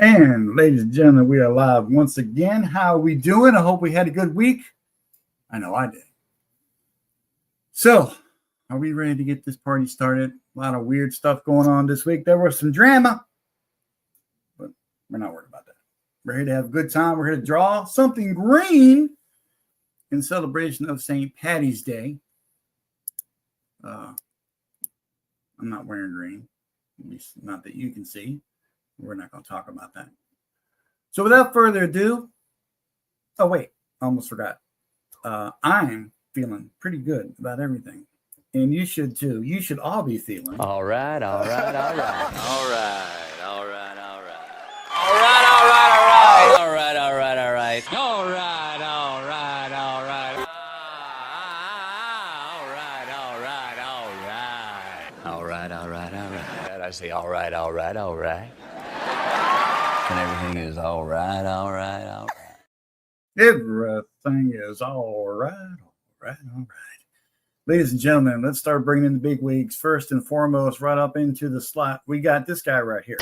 And ladies and gentlemen, we are live once again. How are we doing? I hope we had a good week. I know I did. So, are we ready to get this party started? A lot of weird stuff going on this week. There was some drama, but we're not worried about that. We're here to have a good time. We're here to draw something green in celebration of St. Patty's Day. I'm not wearing green, at least not that you can see. We're not going to talk about that. So without further ado, oh wait, I almost forgot. I'm feeling pretty good about everything, and you should too. You should all be feeling. All right. All right. I say all right. And everything is all right. Everything is all right. Ladies and gentlemen, let's start bringing in the big wigs. First and foremost, right up into the slot, we got this guy right here.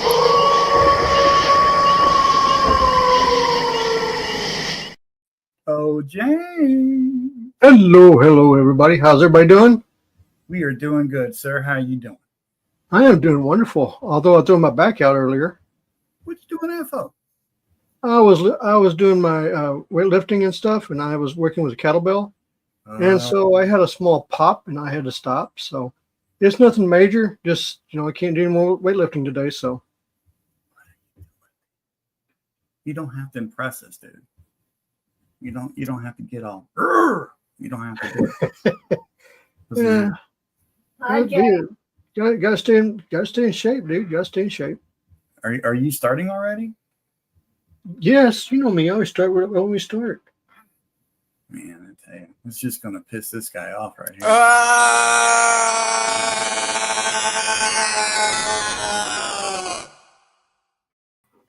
Oh, James. Hello, everybody. How's everybody doing? We are doing good, sir. How you doing? I am doing wonderful. Although I threw my back out earlier. What you doing that for? I was doing my weightlifting and stuff, and I was working with a kettlebell, and so I had a small pop, and I had to stop. So it's nothing major. Just I can't do any more weightlifting today. So you don't have to impress us, dude. You don't have to get all. You don't have to do it. Yeah. Gotta stay in shape, dude. Gotta stay in shape. Are you starting already? Yes, you know me. I always start when we start. Man, I tell you, it's just gonna piss this guy off right here.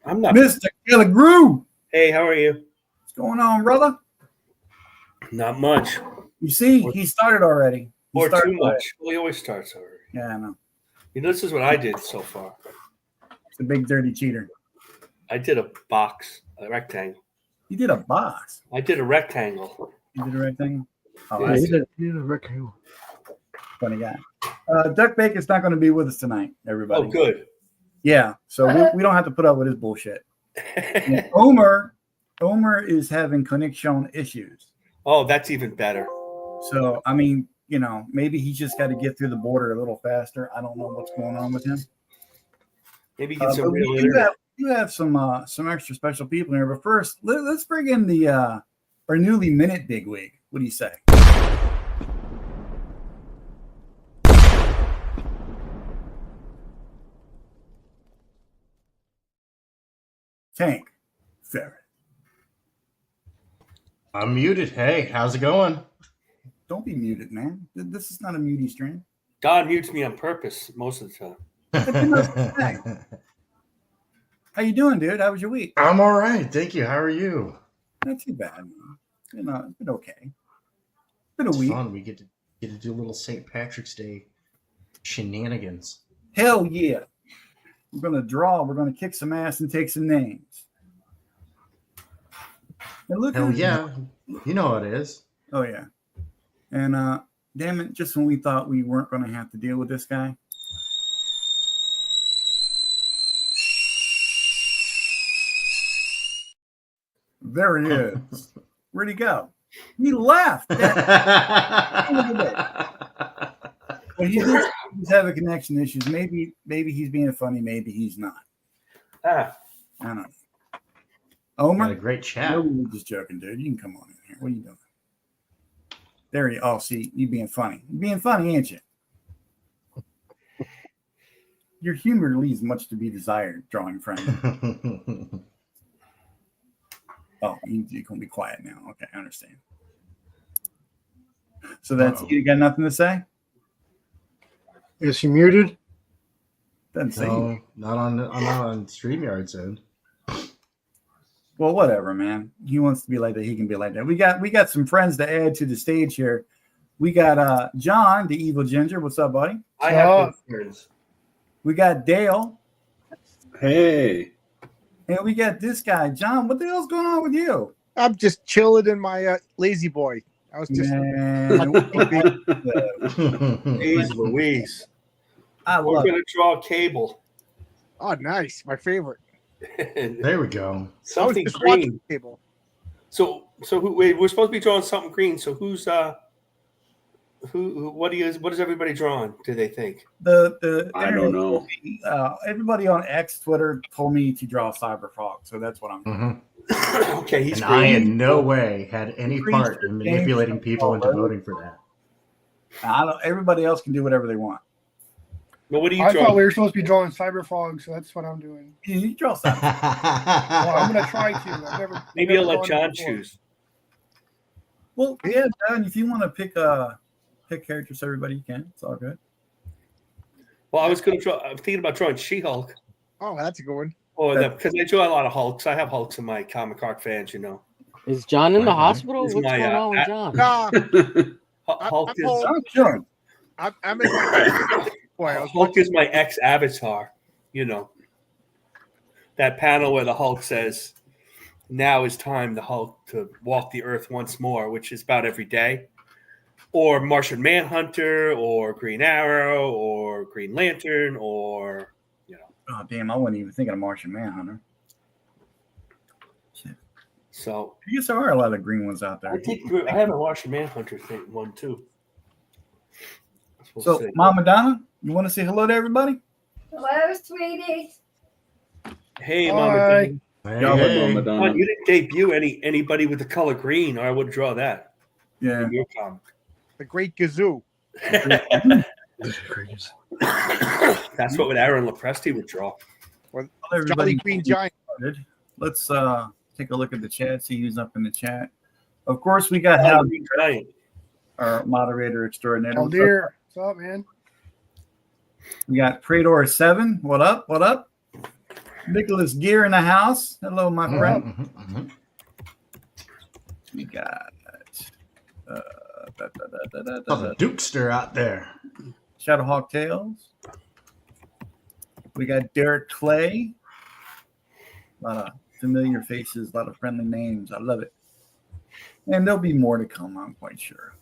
I'm not. Mr. Killigrew. Hey, how are you? What's going on, brother? Not much. You see, he started already. Or too much. Well, he always starts already. Yeah, I know. This is what I did so far. It's a big dirty cheater. I did a box, a rectangle. You did a box. I did a rectangle. You did a rectangle? Oh, Yeah, he did a rectangle. Funny guy. Duck Bacon's not going to be with us tonight, everybody. Oh, good. Yeah, so we don't have to put up with his bullshit. Omer is having connection issues. Oh, that's even better. So, I mean, maybe he's just got to get through the border a little faster. I don't know what's going on with him. Maybe get some real you have some extra special people here. But first, let's bring in the our newly minute bigwig. What do you say? Tank Ferret. I'm muted. Hey, how's it going? Don't be muted, man. This is not a muty stream. God mutes me on purpose most of the time. How you doing, dude? How was your week? I'm all right. Thank you. How are you? Not too bad, man. It's been okay. It's been a week. Fun. We get to do a little St. Patrick's Day shenanigans. Hell yeah. We're going to draw. We're going to kick some ass and take some names. And look. Hell yeah. You know how it is. Oh, yeah. And damn it, just when we thought we weren't going to have to deal with this guy. There he is. Where'd he go? He left. Well, he's having connection issues. Maybe he's being funny. Maybe he's not. I don't know. Omer, got a great chat. No, we were just joking, dude. You can come on in here. What are you doing? There you. Oh, see, you being funny. You're being funny, ain't you? Your humor leaves much to be desired, drawing friend. Oh, you can be quiet now. Okay, I understand. So that's you got nothing to say? Is he muted? Doesn't say. No, I'm not on StreamYard's end. Well, whatever, man. He wants to be like that. He can be like that. We got some friends to add to the stage here. We got John, the evil ginger. What's up, buddy? I have friends. We got Dale. Hey. And we got this guy, John. What the hell's going on with you? I'm just chilling in my lazy boy. I was just Jeez Louise. I We're love going to draw a cable. Oh, nice. My favorite. There we go. Something just green. Cable. So wait, we're supposed to be drawing something green. So who's What is everybody drawing? Do they think? The I don't know. Everybody on X Twitter told me to draw Cyberfrog, so that's what I'm doing. Mhm. Okay, he's And I in green. no way had any Green part in shirt manipulating games, people into right? voting for that. I don't. Everybody else can do whatever they want. Well, what are you I thought drawing? we were supposed to be drawing Cyberfrog, so that's what I'm doing. You draw Cyberfrog. Well, I'm gonna try to. Maybe I'll never let drawn it John before. choose. Well, yeah, John. If you want to pick characters, everybody you can. It's all good. Well, I'm thinking about drawing She-Hulk. Oh, that's a good one. Because I draw a lot of Hulks. I have Hulks in my comic art fans, you know. Is John in the Wow. hospital? Is What's my, going on with John? Nah, Hulk I'm is home. I'm sure. I'm in my boy. I was Hulk is my ex-avatar, you know. That panel where the Hulk says, "Now is time the Hulk to walk the earth once more," which is about every day. Or Martian Manhunter, or Green Arrow, or Green Lantern, or, you know. Oh damn! I wasn't even thinking of Martian Manhunter. Shit. So I guess there are a lot of green ones out there. I have a Martian Manhunter one too. We'll So, see. Mama Donna, you want to say hello to everybody? Hello, sweetie. Hey, Hi. Mama. Dan. Hey, Y'all hey. Mama Come Donna. on, you didn't debut anybody with the color green, or I would draw that Yeah. in your comic. the Great Gazoo. That's what Aaron Lepresti would draw. Hello, Jolly everybody. Green Giant. Let's take a look at the chat. See who's up in the chat. Of course, we got Oh, Hal, Green Giant. our moderator extraordinaire. Oh dear. What's up, man? We got Prador7. What up? What up? Nicholas Gear in the house. Hello, my friend. Mhm, mhm. We got Oh, the Dukester out there. Shadowhawk Tales. We got Derek Clay. A lot of familiar faces, a lot of friendly names. I love it. And there'll be more to come, I'm quite sure.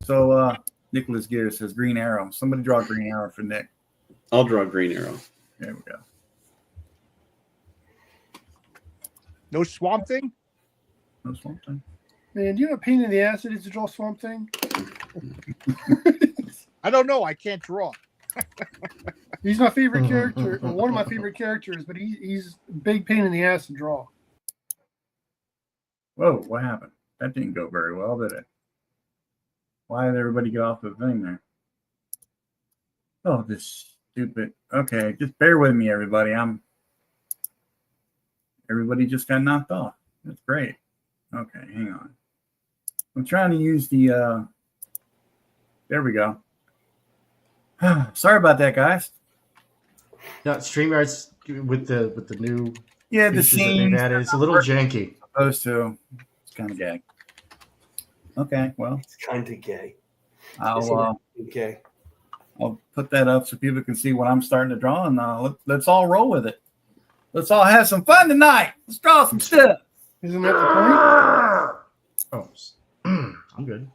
So Nicholas Gear says Green Arrow. Somebody draw Green Arrow for Nick. I'll draw Green Arrow. There we go. No Swamp Thing. No Swamp Thing. Man, do you know what pain in the ass it is to draw Swamp Thing? I don't know. I can't draw. He's my favorite character, or one of my favorite characters, but he's a big pain in the ass to draw. Whoa, what happened? That didn't go very well, did it? Why did everybody get off the thing there? Oh, this stupid. Okay, just bear with me, everybody. Everybody just got knocked off. That's great. Okay, hang on. I'm trying to use the there we go. Sorry about that, guys. No, StreamYard's with the new Yeah, the features that scene they've added. It's a little janky. supposed to. It's kind of gay. Okay, well, It's kind of gay. I'll Okay. I'll put that up so people can see what I'm starting to draw, and let's all roll with it. Let's all have some fun tonight. Let's draw some stuff. Isn't that the point? Oh, I'm good.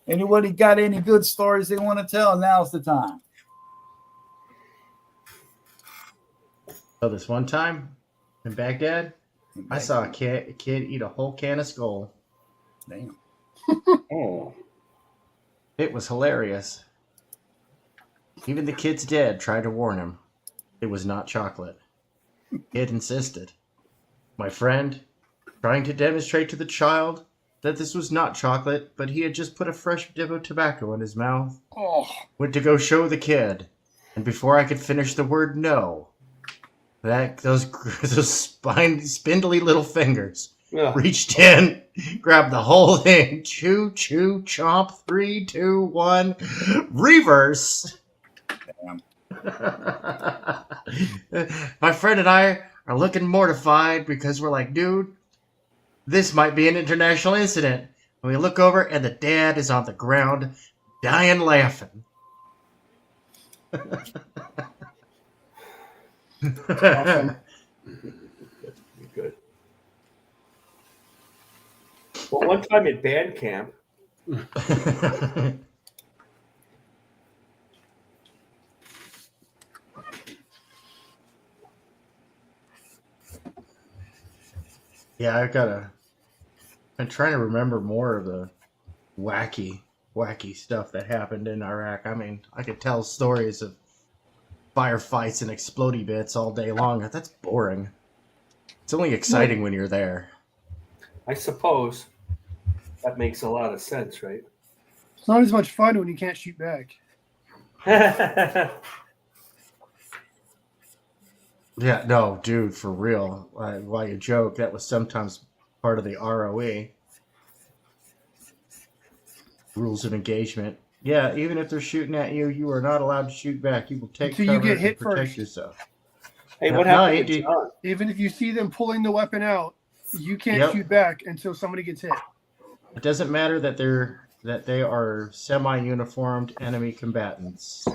Anybody got any good stories they want to tell? Now's the time. So this one time in Baghdad, I saw a kid eat a whole can of Skull. Damn. Oh. It was hilarious. Even the kid's dad tried to warn him. It was not chocolate. Kid insisted. My friend, trying to demonstrate to the child that this was not chocolate, but he had just put a fresh dip of tobacco in his mouth, Oh, went to go show the kid, and before I could finish the word no, those spindly little fingers Yeah. reached in, grabbed the whole thing, chew, chomp, 3, 2, 1, reverse. My friend and I are looking mortified because we're like, dude, this might be an international incident. And we look over and the dad is on the ground, dying laughing. Good. Well, one time at band camp, Yeah, I'm trying to remember more of the wacky stuff that happened in Iraq. I mean, I could tell stories of firefights and explodey bits all day long. That's boring. It's only exciting when you're there. I suppose that makes a lot of sense, right? It's not as much fun when you can't shoot back. Yeah, no, dude, for real. While you joke, that was sometimes part of the ROE. Rules of engagement. Yeah, even if they're shooting at you, you are not allowed to shoot back. You will take Until cover you get hit and protect first. yourself. Hey, No, what no, happened it to did- John? Even if you see them pulling the weapon out, you can't Yep. shoot back until somebody gets hit. It doesn't matter that they are semi-uniformed enemy combatants.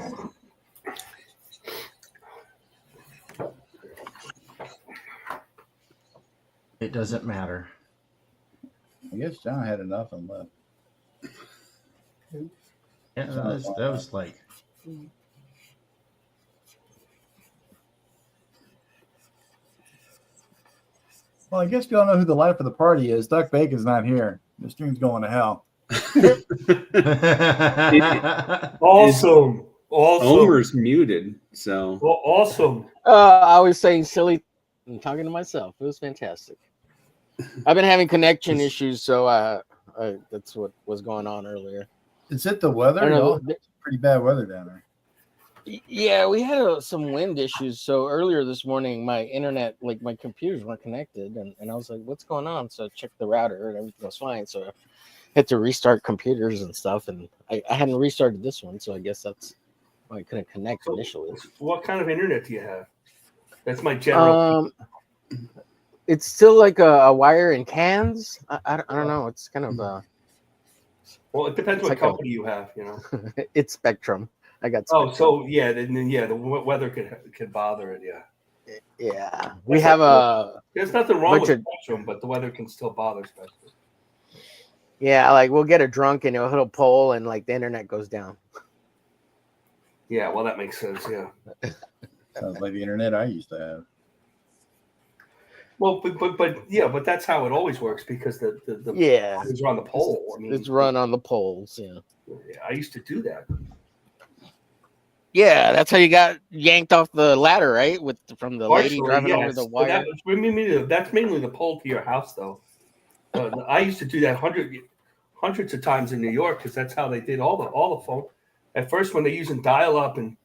It doesn't matter. I guess John had enough and left. Yeah, that was like. Well, I guess we all know who the life of the party is. Duck Bacon's not here. The stream's going to hell. Awesome. Awesome. Homer's muted, so Awesome. I was saying silly and talking to myself. It was fantastic. I've been having connection issues, so that's what was going on earlier. Is it the weather? I don't know. No, pretty bad weather down there. Yeah, we had some wind issues. So earlier this morning, my internet, like my computers weren't connected, and I was like, "What's going on?" So I checked the router, and everything was fine. So I had to restart computers and stuff, and I hadn't restarted this one, so I guess that's why I couldn't connect initially. What kind of internet do you have? That's my general. It's still like a wire in cans. I don't know. It's kind of Well, it depends it's what like company you have, you know. it's Spectrum. I got Oh, Spectrum. so yeah, then yeah, the weather could bother it. Yeah, Yeah, we have a there's nothing wrong with bunch of- Spectrum, but the weather can still bother Spectrum. yeah. Like we'll get a drunk and it'll hit a pole and like the internet goes down. Yeah, well, that makes sense. Yeah. Sounds like the internet I used to have. Well, but that's how it always works because the Yeah, things are on the pole. I mean, it's run on the poles. Yeah, I used to do that. yeah. That's how you got yanked off the ladder, right? From the lady Partially, driving over yes, the but wire. that's mainly the pole to your house, though. I used to do that hundreds of times in New York because that's how they did all the phone. At first, when they're using dial-up and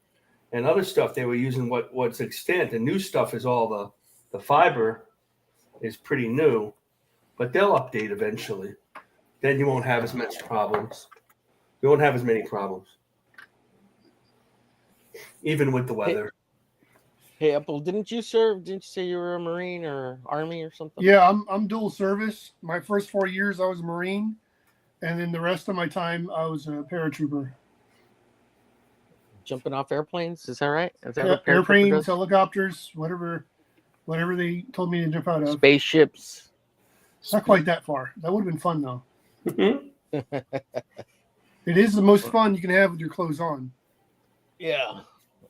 other stuff, they were using what's extant. The new stuff is all the fiber is pretty new, but they'll update eventually. Then you won't have as much problems. You won't have as many problems, even with the weather. Hey, Apple, didn't you serve? Didn't you say you were a Marine or Army or something? Yeah, I'm dual service. My first 4 years I was a Marine, and then the rest of my time I was a paratrooper. Jumping off airplanes, is that right? Is that Yeah, what paratrooper airplanes, does? helicopters, whatever they told me to jump out of. Spaceships. Not quite that far. That would have been fun though. Mhm. It is the most fun you can have with your clothes on. Yeah.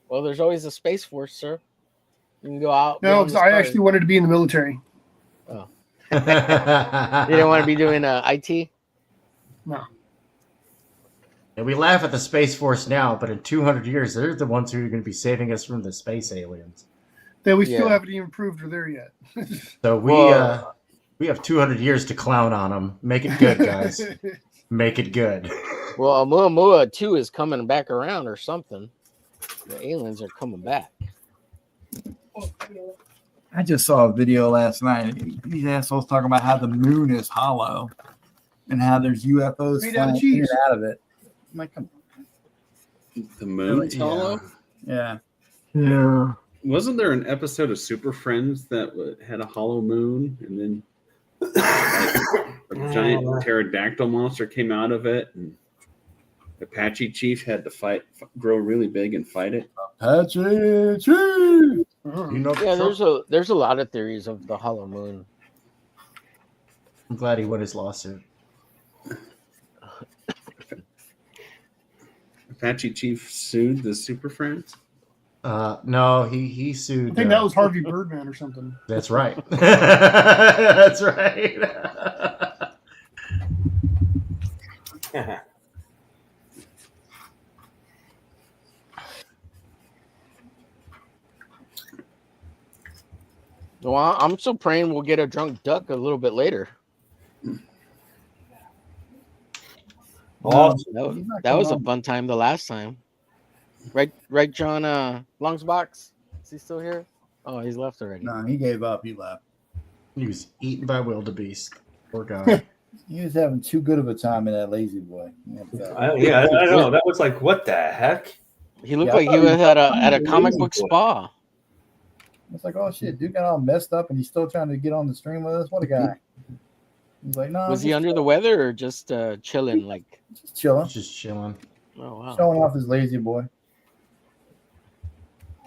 Well, there's always a Space Force, sir. You can go out. No, beyond because the I stars. actually wanted to be in the military. You didn't want to be doing IT? No. And we laugh at the Space Force now, but in 200 years, they're the ones who are going to be saving us from the space aliens. That we still Yeah. haven't even proved we're there yet. So we have 200 years to clown on them. Make it good, guys. Make it good. Well, Oumuamua 2 is coming back around or something. The aliens are coming back. I just saw a video last night. These assholes talking about how the moon is hollow and how there's UFOs Made out of flying in cheese. and out of it. I'm like, come the moon's Yeah. hollow. on. Yeah. Yeah. Wasn't there an episode of Super Friends that had a hollow moon, and then a giant pterodactyl monster came out of it, and Apache Chief had to grow really big and fight it? Apache Chief! Uh-huh. You know, Yeah, there's a lot of theories of the hollow moon. I'm glad he won his lawsuit. Apache Chief sued the Super Friends. No, he sued. I think that was Harvey Birdman or something. That's right. That's right. Well, I'm still praying we'll get a drunk duck a little bit later. Awesome. That was a fun time the last time. Right, John Longsbox? Is he still here? Oh, he's left already. No, he gave up. He left. He was eaten by wildebeest. Poor guy. He was having too good of a time in that lazy boy. I know. That was like, what the heck? He looked like he was at a comic book Boy. spa. It's like, oh shit, dude got all messed up and he's still trying to get on the stream with us. What a guy. He's like, no. Was he under the weather or just chilling? Like just chilling, Just chilling. oh wow, showing off his lazy boy.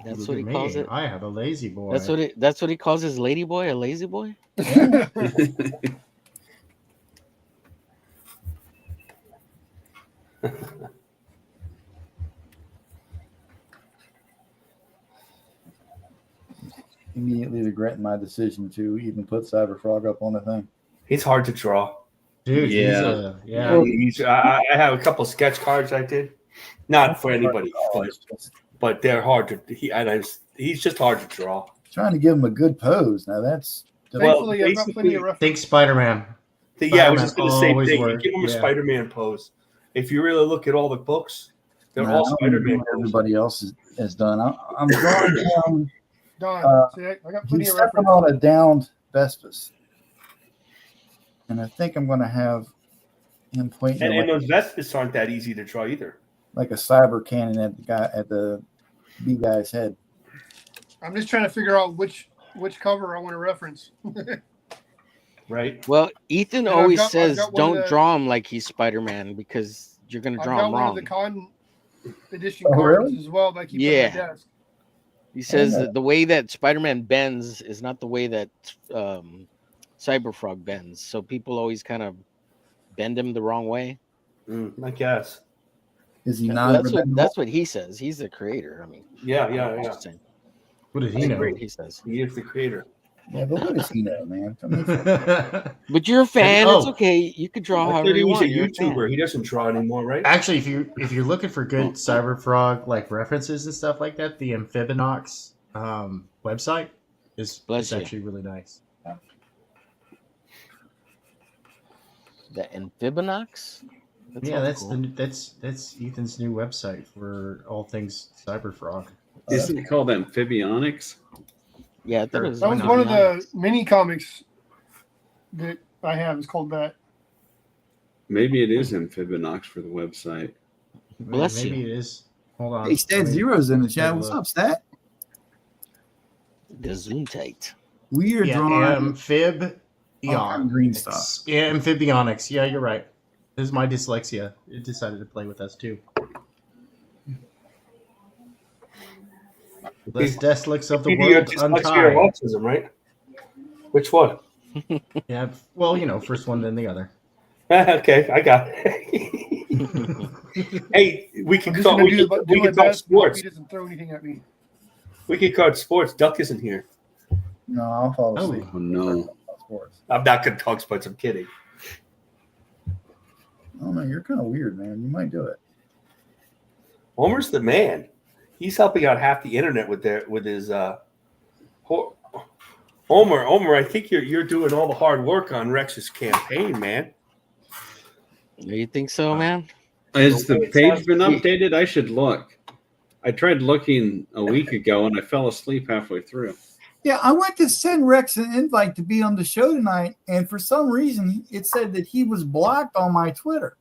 that's Look what at he me. calls it. I have a lazy boy. That's what he calls his lady boy, a lazy boy. Immediately regretting my decision to even put Cyberfrog up on the thing. He's hard to draw. Dude, Yeah. I have a couple sketch cards I did. Not for anybody, but they're hard to. He's just hard to draw. Trying to give him a good pose. Now that's Thankfully, I've got plenty of references. Think Spider-Man. Yeah, I was just going to say always thing. work, Give him a yeah. Spider-Man pose. If you really look at all the books, they're all Spider-Man poses. Everybody else has done. I'm drawing down. Don, see, I got plenty He's of stepping references. on a downed Vespas, and I think I'm going to have him pointing And those Vespas aren't that easy to draw either. like a cyber cannon at the B guy's head. I'm just trying to figure out which cover I want to reference. Right. Well, Ethan I've always got says one of don't the- draw him like he's Spider-Man because you're gonna I've draw got him one of wrong. the con edition Oh, cards really? as well that I keep Yeah. on my desk. He says Yeah. that the way that Spider-Man bends is not the way that Cyberfrog bends. So people always kind of bend him the wrong way. I guess. Is he Well, not? that's what he says. He's the creator. I mean, Yeah. just saying. What did he That's know? what he says. He is the creator. Yeah, but what does he know, man? I mean, But you're a fan. And- It's okay. You could draw I however thought he you was want. a You're fan. YouTuber. He doesn't draw anymore, right? Actually, if you're looking for good Cyberfrog like references and stuff like that, the Amphibinox website is Bless you. actually really nice. The Amphibinox? That Yeah, sounds that's cool. that's Ethan's new website for all things Cyberfrog. Isn't it called Amphibionics? Yeah, I thought it was That was not one of Amphibiotics. the mini comics that I have. It's called that. Maybe it is Amphibinox for the website. Bless Maybe you. it is. Hold on. hey, Stat Let me- Zero's in the chat. take a What's look. up, Stat? Gesundheit. We are Yeah, drawing Amphib. green stuff. Yeah, Amphibionics. Yeah, you're right. This is my dyslexia. It decided to play with us too. Less desks of the Either your world dyslexia or untied. autism, right? Which one? Yeah, well, first one then the other. Okay, I got it. Hey, we I'm can just talk. going We to can do my talk best. Hope sports. he doesn't throw anything at me. We can talk sports. Duck isn't here. No, I'll fall Oh. asleep. Oh no. Sports. I'm not going to talk sports. I'm kidding. Oh no, you're kind of weird, man. You might do it. Homer's the man. He's helping out half the internet with his. Homer, I think you're doing all the hard work on Rex's campaign, man. You think so, man? Has the page been updated? I should look. I tried looking a week ago and I fell asleep halfway through. Yeah, I went to send Rex an invite to be on the show tonight, and for some reason, it said that he was blocked on my Twitter.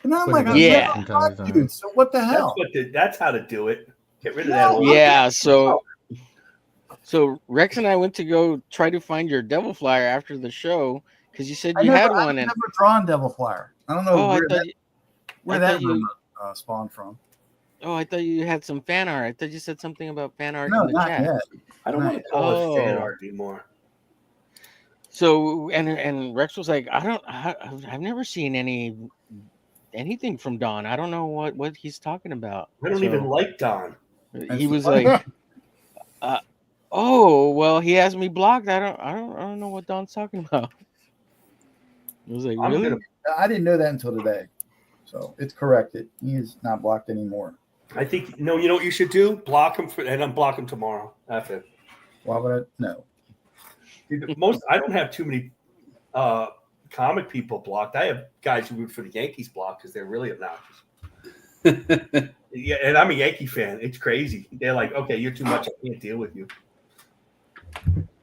And I'm like, I'm Yeah. never blocked you, so what the hell? That's how to do it. Get rid of No, that. Yeah, so Rex and I went to go try to find your devil flyer after the show because you said you had one. I've And never drawn Devil Flyer. I don't know oh, I where thought I that thought you- rumor spawned from. I thought you had some fan art. I thought you said something about fan art No, in the not chat. yet. I don't want to call it fan art anymore. So and Rex was like, I've never seen anything from Don. I don't know what he's talking about. I don't even like Don. He was like, oh well, he has me blocked. I don't know what Don's talking about. I was like, I'm really? gonna- I didn't know that until today. So it's corrected. He is not blocked anymore. I think no. You know what you should do? Block him and unblock him tomorrow. That's it. Why would I? No. Dude, I don't have too many comic people blocked. I have guys who root for the Yankees blocked because they're really obnoxious. Yeah, and I'm a Yankee fan. It's crazy. They're like, okay, you're too much. I can't deal with you.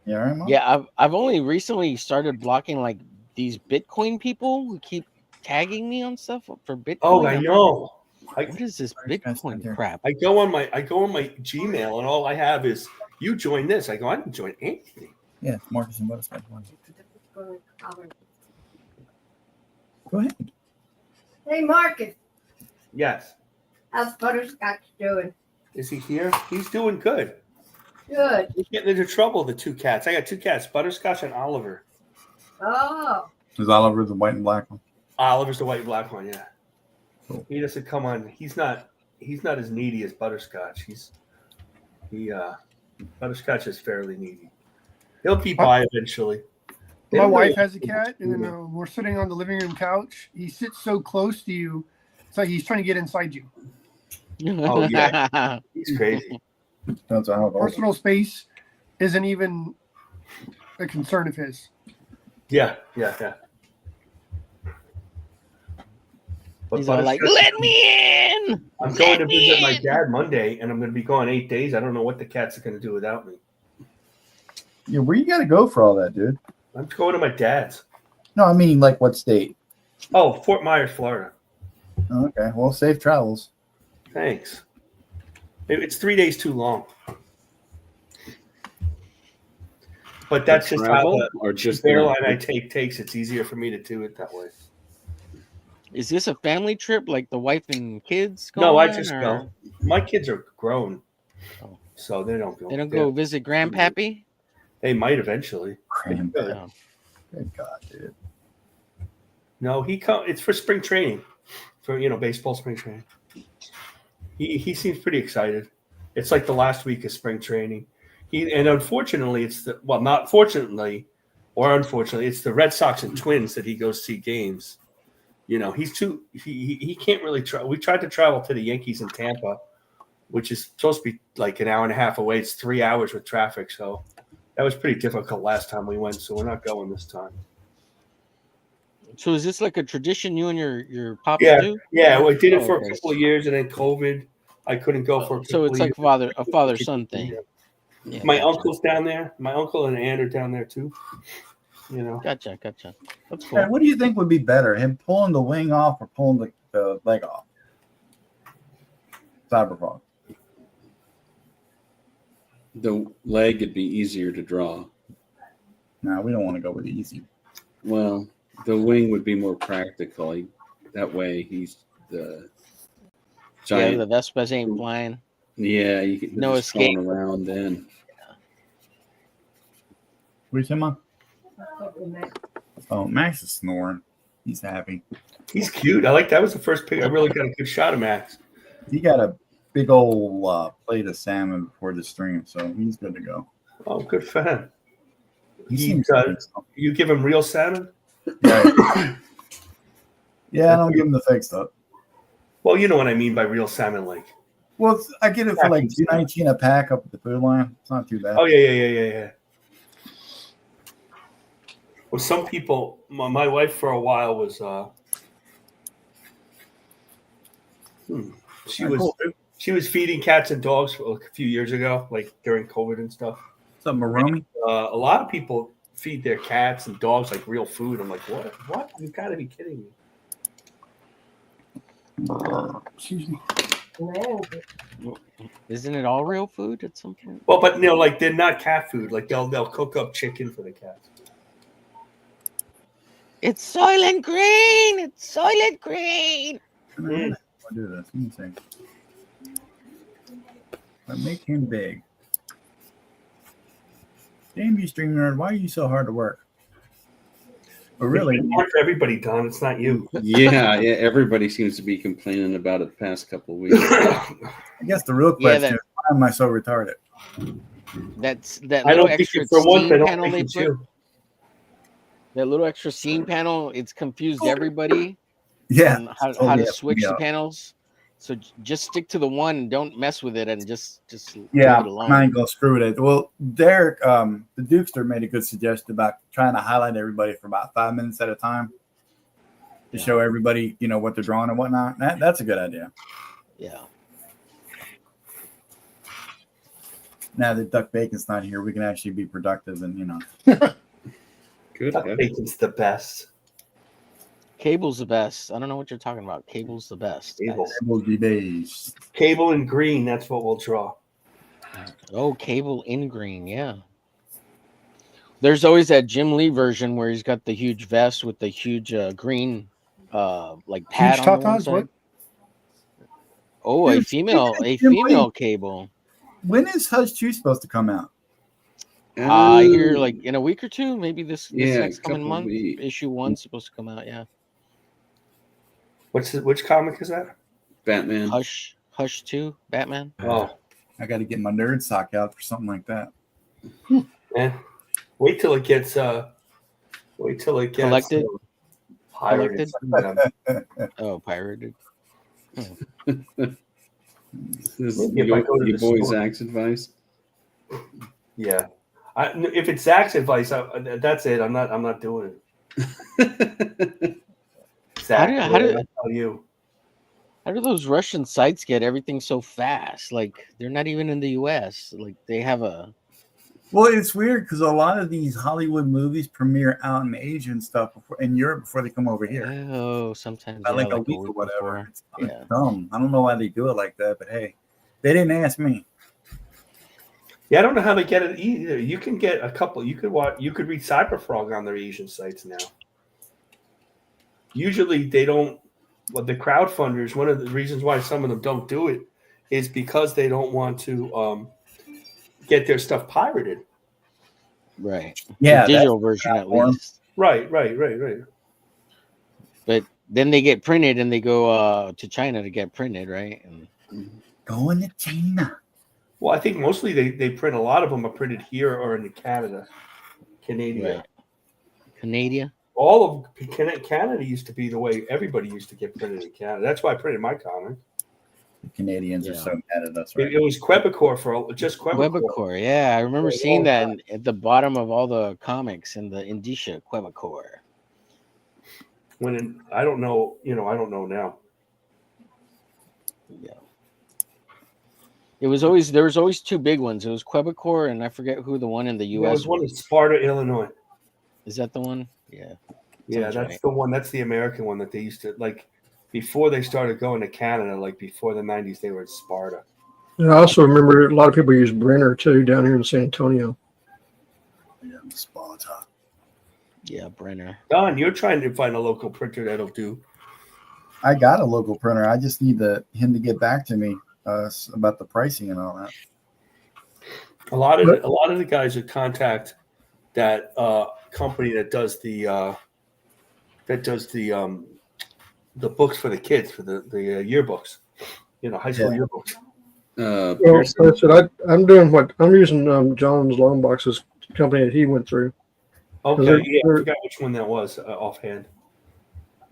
Yeah, right, Mom? Yeah, I've only recently started blocking like these Bitcoin people who keep tagging me on stuff for Bitcoin. Oh, I know. What is this Bitcoin crap? I go on my Gmail and all I have is you join this. I go, I didn't join anything. Yeah, Marcus and Butterscotch. Go ahead. Hey, Marcus, Yes. how's Butterscotch doing? Is he here? He's doing good. Good. He's getting into trouble, the two cats. I got two cats, Butterscotch and Oliver. Oh, Is Oliver the white and black one? Oliver's the white and black one, yeah. Cool. He doesn't come on. He's not as needy as Butterscotch. Butterscotch is fairly needy. He'll be by eventually. My wife has a cat, and then we're sitting on the living room couch. He sits so close to you, it's like he's trying to get inside you. Oh yeah, he's crazy. Depends on how old. Personal space isn't even a concern of his. Yeah. But He's all like, Butterscotch- "Let me in." I'm going to Let me visit my in. dad Monday, and I'm going to be gone 8 days. I don't know what the cats are going to do without me. Yeah, where you got to go for all that, dude? I'm going to my dad's. No, I mean, like what state? Oh, Fort Myers, Florida. Oh, okay, well, safe travels. Thanks. It's 3 days too long. But that's just how Travel the or just airline I takes. It's easier for me to do it that way. Is this a family trip, like the wife and kids? No, I going, just or- go. My kids are grown, Oh. so they don't go. They don't go visit Grandpappy. They might eventually. Grandpa. Oh. Good God, dude. No, it's for spring training, for baseball spring training. He seems pretty excited. It's like the last week of spring training. And unfortunately, not fortunately or unfortunately, it's the Red Sox and Twins that he goes see games. He can't really try. We tried to travel to the Yankees in Tampa, which is supposed to be like an hour and a half away. It's 3 hours with traffic, so that was pretty difficult last time we went. So we're not going this time. So is this like a tradition you and your pops Yeah, do? yeah. We did it Oh, for okay. a couple of years, and then COVID, I couldn't go for. So it's like a father-son thing. Yeah. Yeah, My gotcha. uncle's down there. My uncle and aunt are down there too. Gotcha. That's Hey, cool. what do you think would be better, him pulling the wing off or pulling the leg off? Cyberpunk. The leg would be easier to draw. No, we don't want to go with easy. Well, the wing would be more practical. That way, he's the Yeah, giant. the Vespas ain't flying. Yeah, you can No just crawl escape. around then. What you say, Mom? Oh, Max is snoring. He's happy. He's cute. That was the first pic. I really got a good shot of Max. He got a big old plate of salmon before the stream, so he's good to go. Oh, good for him. He He seems does. You give him real salmon? Yeah. Yeah, I don't give him the fake stuff. Well, you know what I mean by real salmon, like. Well, I get it for like $2.19 a pack up at the food line. It's not too bad. Oh yeah. Well, some people. My wife for a while was. She was feeding cats and dogs for a few years ago, like during COVID and stuff. What's up, Maromi? A lot of people feed their cats and dogs like real food. I'm like, what? What? You've got to be kidding me. Excuse me. Isn't it all real food at some point? Well, but like they're not cat food. Like they'll cook up chicken for the cats. It's Soylent Green. It's Soylent Green. I'll do this. Let me see. But make him big. Damn you, stream nerd. Why are you so hard to work? But really, It's hard for everybody, Don. It's not you. Yeah. Everybody seems to be complaining about it the past couple of weeks. I guess the real Yeah, question is, why am I so retarded? That's that I little don't think extra it's for once. I steam don't panel think they it's put. you. That little extra scene panel, it's confused everybody Yeah. on how totally to have to switch be the out. panels. So just stick to the one and don't mess with it, and just leave Yeah, it alone. mine go screw with it. Well, Derek, the Dukester made a good suggestion about trying to highlight everybody for about 5 minutes at a time to show everybody, what they're drawing and whatnot. That's a good idea. Yeah. Now that Duck Bacon's not here, we can actually be productive and Good. Duck bacon's the best. Cable's the best. I don't know what you're talking about. Cable's the best. Cable. Will be days. Cable and green, that's what we'll draw. Oh, Cable in green, yeah. There's always that Jim Lee version where he's got the huge vest with the huge green like pad Huge on the one tatas. side. What? Oh, a Dude, female speaking of Jim Lee- female Cable. When is Hush 2 supposed to come out? I hear like in a week or two, maybe this Yeah, next a coming couple month. weeks. Issue 1's supposed to come out, yeah. Which comic is that? Batman. Hush 2, Batman. Oh, I got to get my nerd sock out for something like that. man. Wait till it gets Collected? pirated. Oh, pirated. This is If I go to your the boy store. Zach's advice. Yeah. If it's Zach's advice, that's it. I'm not doing it. Zach, How do- I tell you. How do those Russian sites get everything so fast? Like they're not even in the US. Like they have a Well, it's weird because a lot of these Hollywood movies premiere out in Asia and stuff in Europe before they come over here. oh, sometimes By yeah, like a week or week whatever. before. It's Yeah. dumb. I don't know why they do it like that, but hey, they didn't ask me. Yeah, I don't know how to get it either. You can get a couple. You could read Cyberfrog on their Asian sites now. Usually they don't. Well, the crowdfunders. One of the reasons why some of them don't do it is because they don't want to get their stuff pirated. Right. Yeah, the digital version at platform. least. Right. But then they get printed and they go to China to get printed, right? And Going to China. Well, I think mostly they print. A lot of them are printed here or in Canada, Canada. right. Canada. All of Canada used to be the way everybody used to get printed in Canada. That's why I printed my comic. The Canadians are Yeah. so mad at us, right? It was Quebecor for just Quebecor. Quebecor, yeah. I remember For a seeing long that time. at the bottom of all the comics in the Indicia, Quebecor. I don't know, I don't know now. Yeah. There was always two big ones. It was Quebecor and I forget who the one in the There US was one in Sparta, Illinois. Is that the one? Yeah. Yeah, Sounds that's right. the one. That's the American one that they used to like before they started going to Canada. Like before the '90s, they were in Sparta. And I also remember a lot of people use Brenner too down here in San Antonio. Yeah, Sparta. Yeah, Brenner. Don, you're trying to find a local printer that'll do. I got a local printer. I just need him to get back to me about the pricing and all that. A lot of the guys that contact that company that does the books for the kids for the yearbooks, high school yearbooks. Well, Pearson. that's it. I'm doing what I'm using. John's Long Box's company that he went through. Okay, They're- yeah, I they're- forgot which one that was offhand.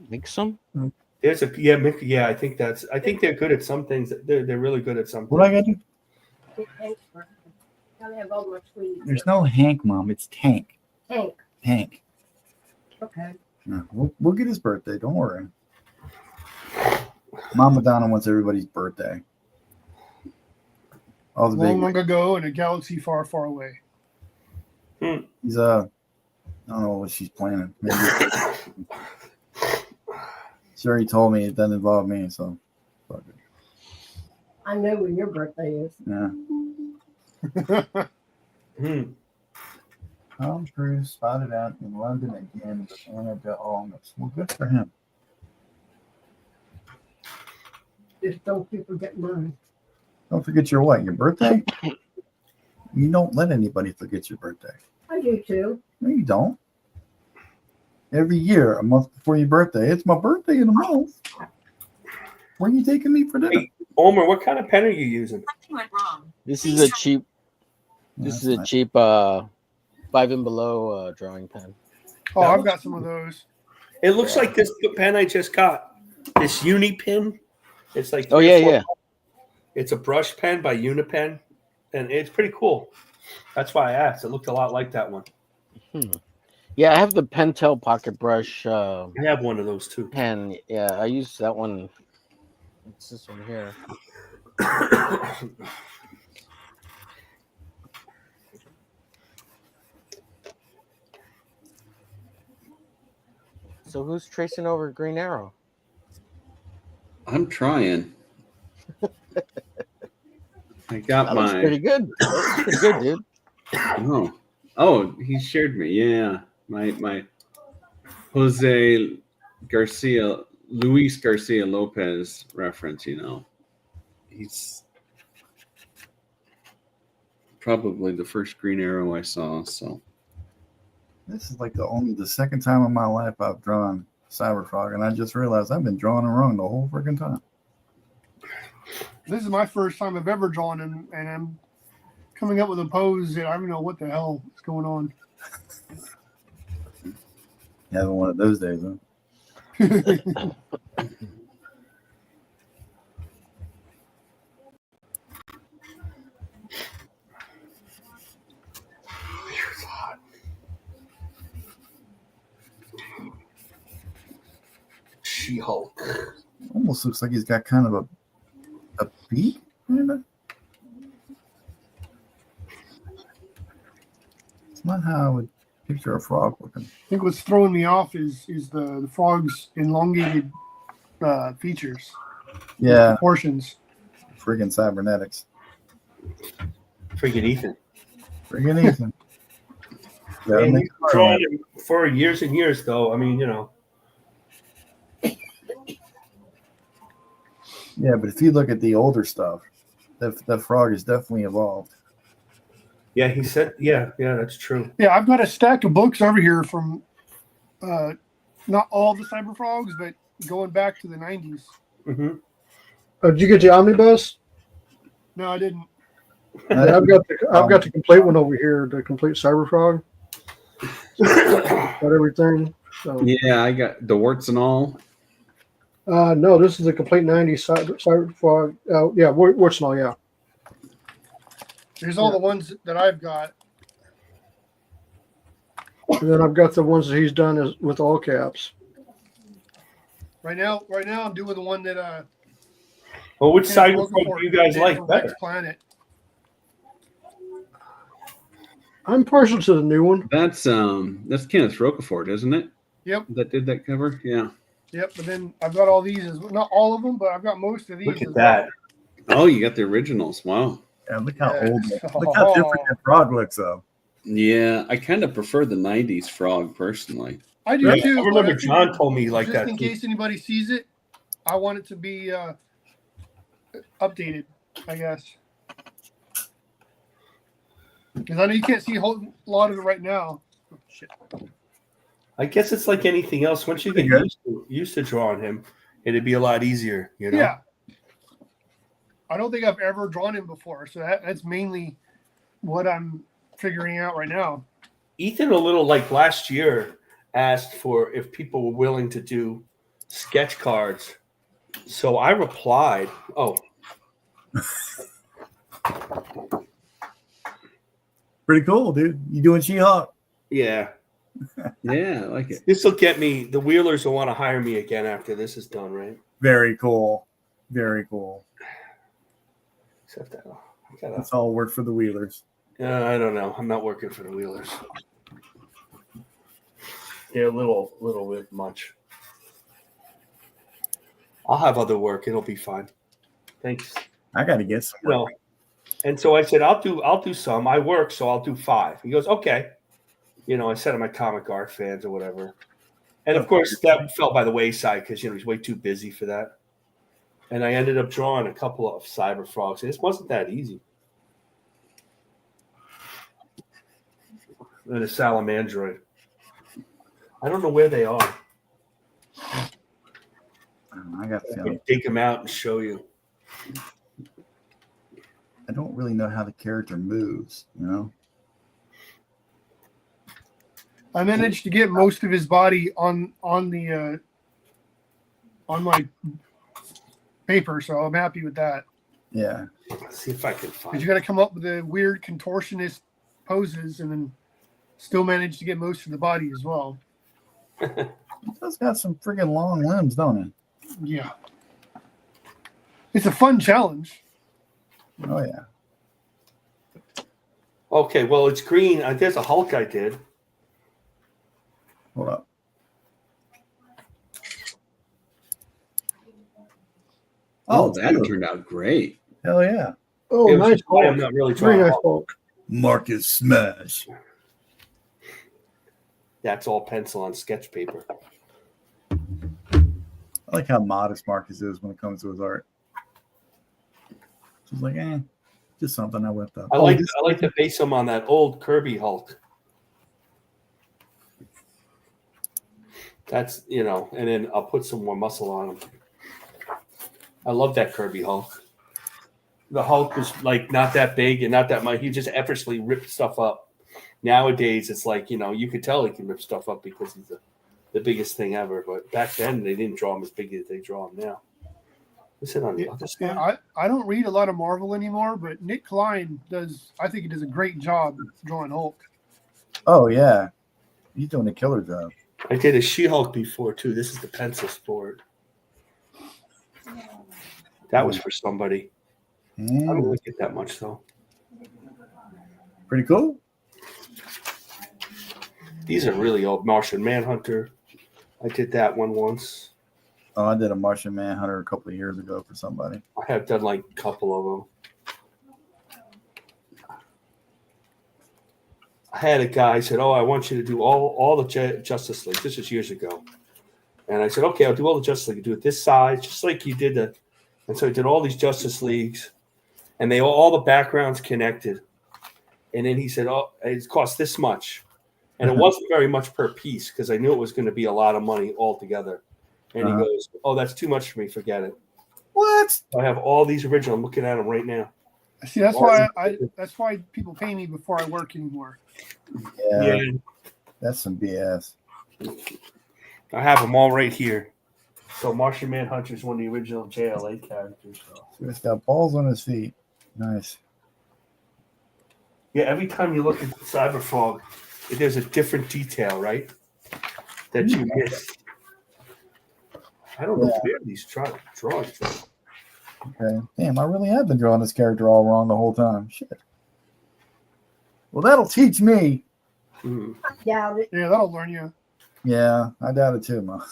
Make some? There's yeah. I think they're good at some things. They're really good at some What do I things. got to do? Gotta have all my tweets. There's no Hank, Mom. It's Tank. Hank. Hank. Okay. Yeah, we'll get his birthday. Don't worry. Mama Donna wants everybody's birthday. All the Long, big. long ago in a galaxy far, far away. He's I don't know what she's planning. Maybe. She already told me it doesn't involve me, so fuck it. I know when your birthday is. Yeah. Tom Cruise spotted out in London again with Anna de Armas. Well, good for him. Just don't you forget mine. Don't forget your what? Your birthday? You don't let anybody forget your birthday. I do too. No, you don't. Every year, a month before your birthday, it's my birthday in a month. Where are you taking me for dinner? Hey, Omer, what kind of pen are you using? This is a cheap That's cheap 5 and below drawing pen. Oh, That I've looks got some of those. It looks like this pen I just got. This Uni pin. It's like Oh, 3 or yeah, 4 yeah. It's a brush pen by Unipen, and it's pretty cool. That's why I asked. It looked a lot like that one. Yeah, I have the Pentel pocket brush I have one of those too. pen. Yeah, I use that one. It's this one here. So who's tracing over Green Arrow? I'm trying. I got That looks my. pretty good. That looks pretty good, dude. Oh, he shared me. Yeah, my Jose Garcia, Luis Garcia Lopez reference. He's probably the first Green Arrow I saw. So This is like the second time in my life I've drawn Cyberfrog, and I just realized I've been drawing him wrong the whole freaking time. This is my first time I've ever drawn him, and I'm coming up with a pose that I don't know what the hell is going on. Having one of those days, huh? She-Hulk. Almost looks like he's got kind of a beak. It's not how I would picture a frog looking. I think what's throwing me off is the frog's elongated features. Yeah, Proportions. friggin' cybernetics. Freaking Ethan. Friggin' Ethan. Gotta And make he's it hard. drawn him for years and years, though. I mean, Yeah, but if you look at the older stuff, that frog is definitely evolved. Yeah, he said, yeah, that's true. Yeah, I've got a stack of books over here from not all the Cyber Frogs, but going back to the 90s. Mm-hmm. Did you get the omnibus? No, I didn't. Yeah, I've got the complete one over here, the complete Cyberfrog. Got everything. So. yeah, I got the warts and all. No, this is the complete 90s Cyberfrog. Yeah, warts and all, yeah. Here's all the ones that I've got. And then I've got the ones that he's done with all caps. Right now, I'm doing the one that Well, which Kenneth side do Rocafort you guys did like for better? Next Planet. I'm partial to the new one. That's Kenneth Rocafort, isn't it? Yep. That did that cover. Yeah. Yep, but then I've got all these as well. Not all of them, but I've got most of these. Look as at that. Oh, you got the originals. Wow. Yeah, look how Yes. old. Look how different that frog looks, though. Yeah, I kind of prefer the '90s frog personally. I do Yeah, too. I but remember figured John told me like just that. in too. case anybody sees it, I want it to be updated, I guess. Because I know you can't see a whole lot of it right now. Shit. I guess it's like anything else. Once you get Pretty used to drawing him, it'd be a lot easier, Yeah. I don't think I've ever drawn him before, so that's mainly what I'm figuring out right now. Ethan, a little like last year, asked for if people were willing to do sketch cards. So I replied, "Oh, Pretty cool, dude. You doing She-Hulk? yeah, Yeah, I like it. this will get me. The Wheelers will want to hire me again after this is done, right?" Very cool. Very cool. Except that I gotta, That's all work for the Wheelers. I don't know. I'm not working for the Wheelers. They're a little bit much. I'll have other work. It'll be fine. Thanks. I got to get some work. No. And so I said, I'll do some. I work, so I'll do 5. He goes, okay. I said I'm a comic art fans or whatever. And of course, that fell by the wayside because he's way too busy for that. And I ended up drawing a couple of Cyber Frogs. It wasn't that easy. And a Salamandroid. I don't know where they are. I got I to can take them out and show you. I don't really know how the character moves, I managed to get most of his body on my paper, so I'm happy with that. Yeah. Let's see if I can But find you got to come up with the weird contortionist poses, and then still manage to get most of the body as well. He does got some freaking long limbs, don't Yeah, it's a fun challenge. he? Oh yeah. Okay, well, it's green. There's a Hulk I did. Hold up. Oh, that turned out great. Hell yeah. Oh, It was nice just why I'm Hulk. not really Very trying. nice Hulk. Marcus Smash. That's all pencil on sketch paper. I like how modest Marcus is when it comes to his art. She's like, just something I whipped up. I like to base him on that old Kirby Hulk. That's and then I'll put some more muscle on him. I love that Kirby Hulk. The Hulk was like not that big and not that much. He just effortlessly ripped stuff up. Nowadays, it's like you could tell he can rip stuff up because he's the biggest thing ever. But back then, they didn't draw him as big as they draw him now. Is it on the other side? Yeah, I don't read a lot of Marvel anymore, but Nick Klein does. I think he does a great job drawing Hulk. Oh yeah. He's doing a killer job. I did a She-Hulk before too. This is the pencil sport. That was for somebody. I don't really get that much though. Pretty cool. These are really old. Martian Manhunter. I did that one once. Oh, I did a Martian Manhunter a couple of years ago for somebody. I have done like a couple of them. I had a guy said, "Oh, I want you to do all the Justice League." This was years ago, and I said, "Okay, I'll do all the Justice League. Do it this size, just like you did the." And so I did all these Justice Leagues, and they all the backgrounds connected. And then he said, "Oh, it costs this much," and it wasn't very much per piece because I knew it was going to be a lot of money altogether. And he goes, "Oh, that's too much for me. Forget it." What? I have all these original. I'm looking at them right now. See, that's why people pay me before I work anymore. Yeah. That's some BS. I have them all right here. So Martian Manhunter is one of the original JLA characters. So. He's got balls on his feet. Nice. Yeah, every time you look at Cyberfrog, there's a different detail, right? That you miss. I don't know where these drawings from. Okay. Damn, I really have been drawing this character all wrong the whole time. Shit. Well, that'll teach me. Mm. I doubt it. Yeah, that'll learn you. Yeah, I doubt it too, Ma.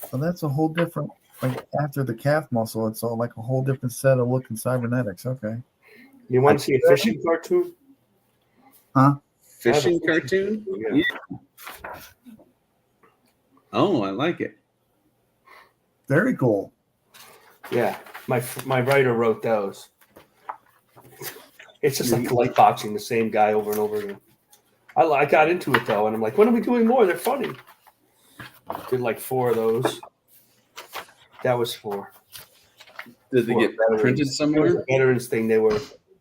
So that's a whole different, like after the calf muscle, it's all like a whole different set of looking cybernetics. Okay. You want to see a fishing cartoon? Huh? Fishing cartoon? Yeah. Oh, I like it. Very cool. Yeah, my writer wrote those. It's just like light boxing the same guy over and over again. I got into it though, and I'm like, when are we doing more? They're funny. Did like 4 of those. That was 4. Did they get printed somewhere? The veterans thing they were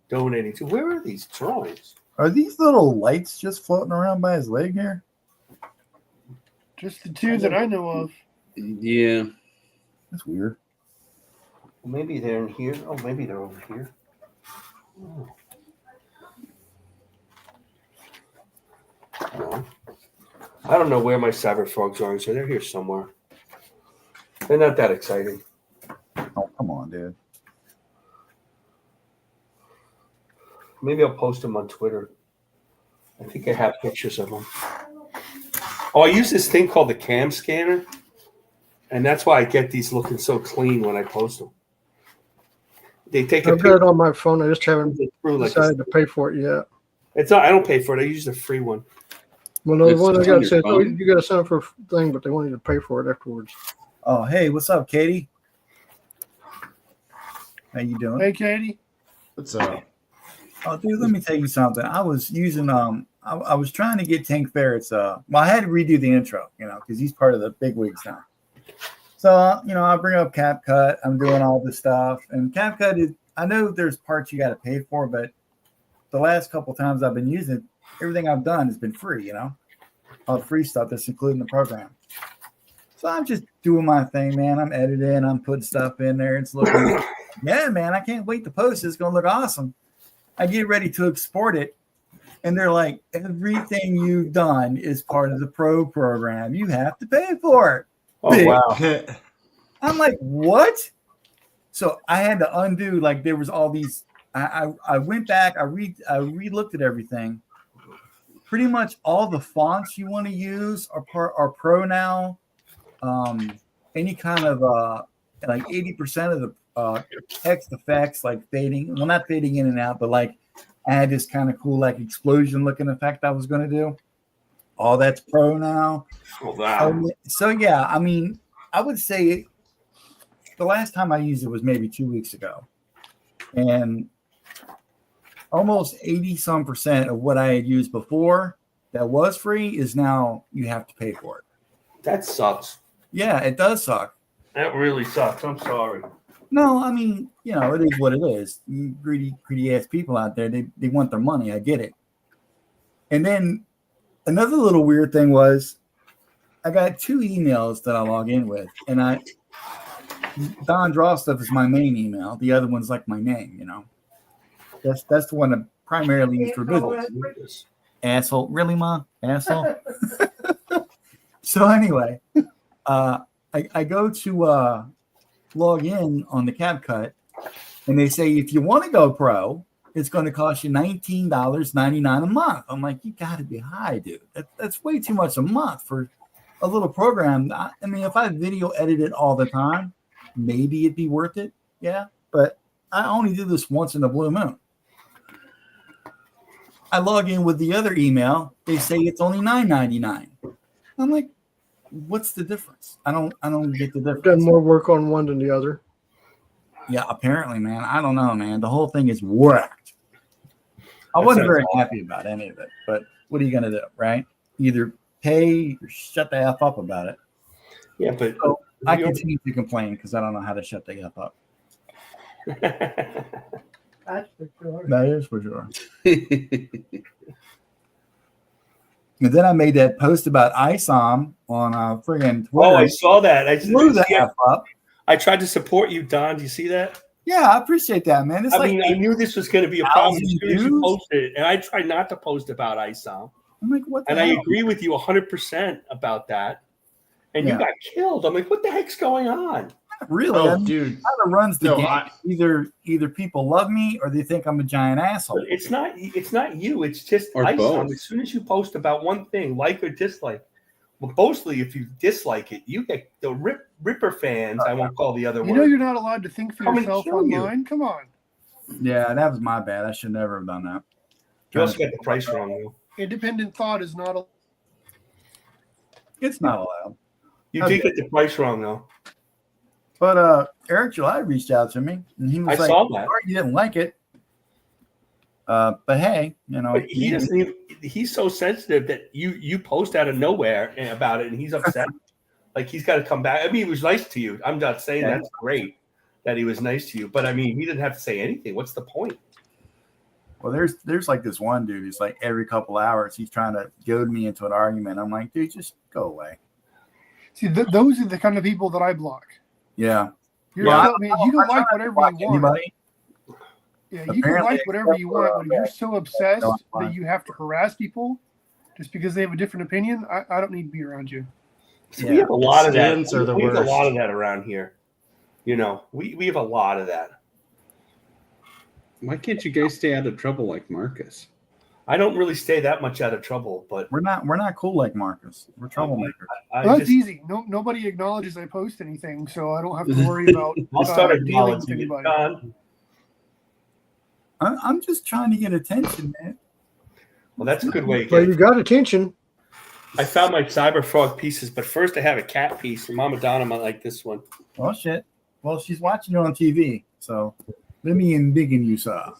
donating to. Where are these drawings? Are these little lights just floating around by his leg here? Just the 2 that I know of. Yeah. That's weird. Maybe they're in here. Oh, maybe they're over here. Oh. No. I don't know where my Cyberfrog drawings are. They're here somewhere. They're not that exciting. Oh, come on, dude. Maybe I'll post them on Twitter. I think I have pictures of them. Oh, I use this thing called the cam scanner, and that's why I get these looking so clean when I post them. They take a I've got it on my phone. I just haven't through like decided to pay for it yet. it's not. I don't pay for it. I use the free one. Well, no, the It's one I on got your says, "Oh, phone? you got to sign up for a thing," but they want you to pay for it afterwards. Oh, hey, what's up, Katie? How you doing? Hey, Katie. What's up? Oh, dude, let me tell you something. I was using I was trying to get Tank Ferret's well, I had to redo the intro, because he's part of the big wigs now. So I bring up CapCut. I'm doing all this stuff, and CapCut is. I know there's parts you got to pay for, but the last couple times I've been using it, everything I've done has been free, you know, all the free stuff that's included in the program. So I'm just doing my thing, man. I'm editing, I'm putting stuff in there. It's looking, yeah, man, I can't wait to post it. It's going to look awesome. I get ready to export it. And they're like, everything you've done is part of the pro program. You have to pay for it. Oh, wow. I'm like, what? So I had to undo, like there was all these, I went back, I re-looked at everything. Pretty much all the fonts you want to use are pro now. Any kind of like 80% of the text effects, like fading, well, not fading in and out, but like I had this kind of cool like explosion looking effect I was going to do. All that's pro now. Oh, wow. So yeah, I mean, I would say the last time I used it was maybe 2 weeks ago, and almost 80% of what I had used before that was free is now you have to pay for it. That sucks. Yeah, it does suck. That really sucks. I'm sorry. No, I mean, you know, it is what it is. You greedy ass people out there, they want their money. I get it. And then another little weird thing was I got 2 emails that I log in with, and Don Draw Stuff is my main email. The other one's like my name, you know. That's the one I primarily use for business. Asshole. Really, Ma? Asshole? So anyway, I go to log in on the CapCut, and they say if you want to go pro, it's going to cost you $19.99 a month. I'm like, you got to be high, dude. That's way too much a month for a little program. I mean, if I video edit it all the time, maybe it'd be worth it. Yeah, but I only do this once in a blue moon. I log in with the other email. They say it's only $9.99. I'm like, what's the difference? I don't get the difference. Done more work on one than the other. Yeah, apparently, man. I don't know, man. The whole thing is whacked. I wasn't very happy about any of it, but what are you going to do, right? Either pay or shut the F up about it. Yeah, but so I continue to complain because I don't know how to shut the F up. That's for sure. That is for sure. And then I made that post about ISOM on friggin' Twitter. Oh, I saw that. I blew the F up. I tried to support you, Don. Do you see that? Yeah, I appreciate that, man. It's I mean, I knew this was going to be a problem as soon as you views? posted it, and I tried not to post about ISOM. I'm like, what the And hell? I agree with you 100% about that. And Yeah. you got killed. I'm like, what the heck's going on? Really? Oh, I mean, dude. it kind of runs the No, game. Either people love me or they think I'm a giant asshole. But it's not you. It's just Or ISOM. both. As soon as you post about one thing, like or dislike, well, mostly if you dislike it, you get the Ripper fans. I won't call the other You word. know you're not allowed to think for Come and yourself kill you. online. Come on. Yeah, that was my bad. I should never have done that. You also got the price wrong, though. Independent thought is not. It's not allowed. You Okay. did get the price wrong, though. But Eric July reached out to me, and he was I like, saw that. "Sorry you didn't like it." But hey, you know, But he doesn't even, he's so sensitive that you post out of nowhere about it, and he's upset. Like he's got to come back. I mean, he was nice to you. I'm not saying that's great that he was nice to you, but I mean, he didn't have to say anything. What's the point? Well, there's like this one dude who's like every couple hours he's trying to goad me into an argument. I'm like, dude, just go away. See, those are the kind of people that I block. Yeah. You Well, can like whatever you want. Anybody? Yeah, you can Apparently, like whatever you want, but if you're so obsessed No, I'm that you have to harass people just because they have a different opinion, I don't need to be around you. So we have a lot of that. Students are the We have a worst. lot of that around here. You know, we have a lot of that. Why can't you guys stay out of trouble like Marcus? I don't really stay that much out of trouble, but We're not cool like Marcus. We're troublemakers. I Well, that's just, easy. Nobody acknowledges I post anything, so I don't have to worry about I'll start dealing with acknowledging it. anybody. Don, I'm just trying to get attention, man. well, that's a good way to Well, get you it. got attention. I found my cyber frog pieces, but first I have a cat piece. And Mama Donna might like this one. Well, shit. Well, she's watching you on TV, so let me indignant you, sir.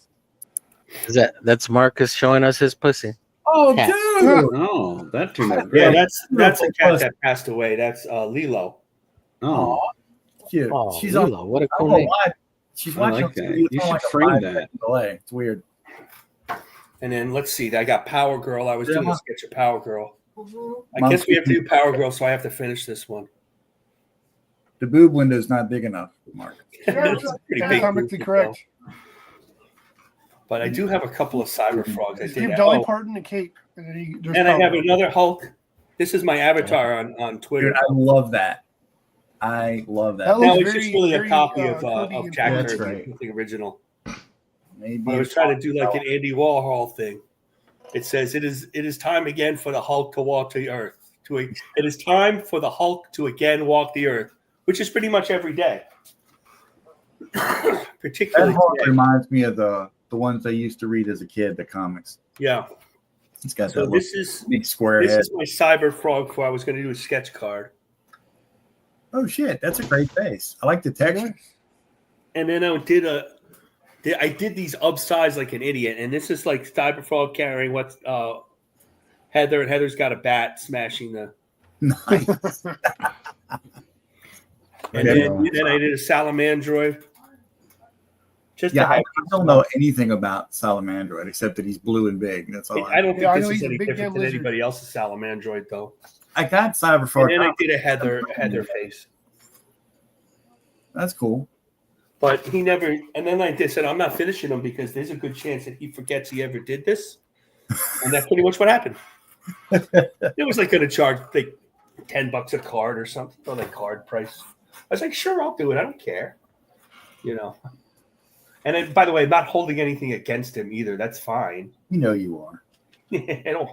That's Marcus showing us his pussy. Oh, Cat. dude. Oh, that turned out Yeah, great. that's a cat that passed away. That's Lilo. Oh, Cute. Oh, She's on. Lilo, what a I cool don't know name. why. She's I watching like on that. TV. You It's on should like a frame 5 that. second delay. It's weird. And then let's see. I got Power Girl. I was doing a sketch of Power Girl. I Mom, guess we have to do Power Girl, so I have to finish this one. The boob window's not big enough, Mark. It's a pretty big Anatomically group, correct. though. But I do have a couple of Cyber Frogs. I Just did. give Dolly Parton a cape, and then there's And I have Power. another Hulk. This is my avatar on Twitter. Dude, I love that. I love that. That Now looks it's just very, really a very, copy Kirby of and Jack That's Kirby, right. the original. Maybe I was trying to do like an Andy Warhol thing. It says it is time again for the Hulk to walk the earth. It is time for the Hulk to again walk the earth, which is pretty much every day. That Particularly Hulk today. reminds me of the ones I used to read as a kid, the comics. Yeah. It's got So that this is big square this head. is my Cyber Frog who I was going to do a sketch card. Oh shit, that's a great face. I like the texture. And then I did these upsize like an idiot, and this is like Cyber Frog carrying what's Heather, and Heather's got a bat smashing the. Nice. And then I did a Salamandroid. Just Yeah, to I have, don't know anything about Salamandroid except that he's blue and big. That's all. I don't Yeah, I think know this is he's a any big different damn than lizard. anybody else's Salamandroid though. I got Cyberfrog. And then I did a Heather face. That's cool. But he never, and then I said, I'm not finishing him because there's a good chance that he forgets he ever did this. And that's pretty much what happened. It was like going to charge like $10 a card or something, or like card price. I was like, sure, I'll do it. I don't care. You know. And then, by the way, I'm not holding anything against him either. That's fine. You know you are. I don't,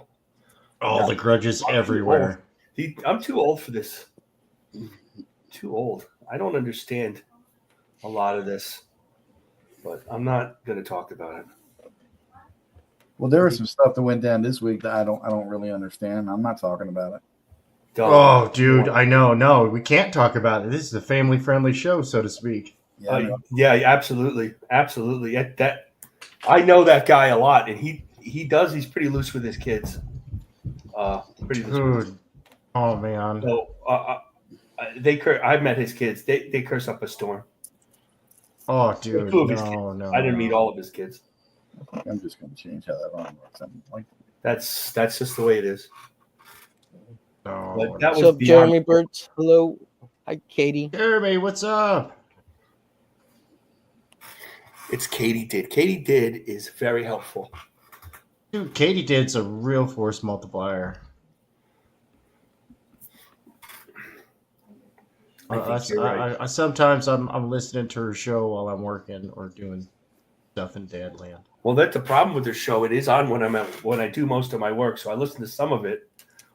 All the grudges everywhere. I'm too old for this. Too old. I don't understand a lot of this, but I'm not going to talk about it. Well, there was some stuff that went down this week that I don't really understand. I'm not talking about it. Oh, dude, I know. No, we can't talk about it. This is a family-friendly show, so to speak. Yeah, I know. Yeah, absolutely, absolutely. That I know that guy a lot, and he does. He's pretty loose with his kids. Pretty loose. Dude. Oh, man. So I've met his kids. They curse up a storm. Oh, dude. Two of his No. I didn't meet all of his kids. I'm just going to change how that arm works. I'm like, That's just the way it is. No. But that What's was up, beyond- Jeremy Burt? Hello. Hi, Katie. Jeremy, what's up? It's Katie Did. Katie Did is very helpful. Dude, Katie Did's a real force multiplier. I think you're right. I sometimes I'm listening to her show while I'm working or doing stuff in Dadland. Well, that's the problem with the show. It is on when I do most of my work, so I listen to some of it,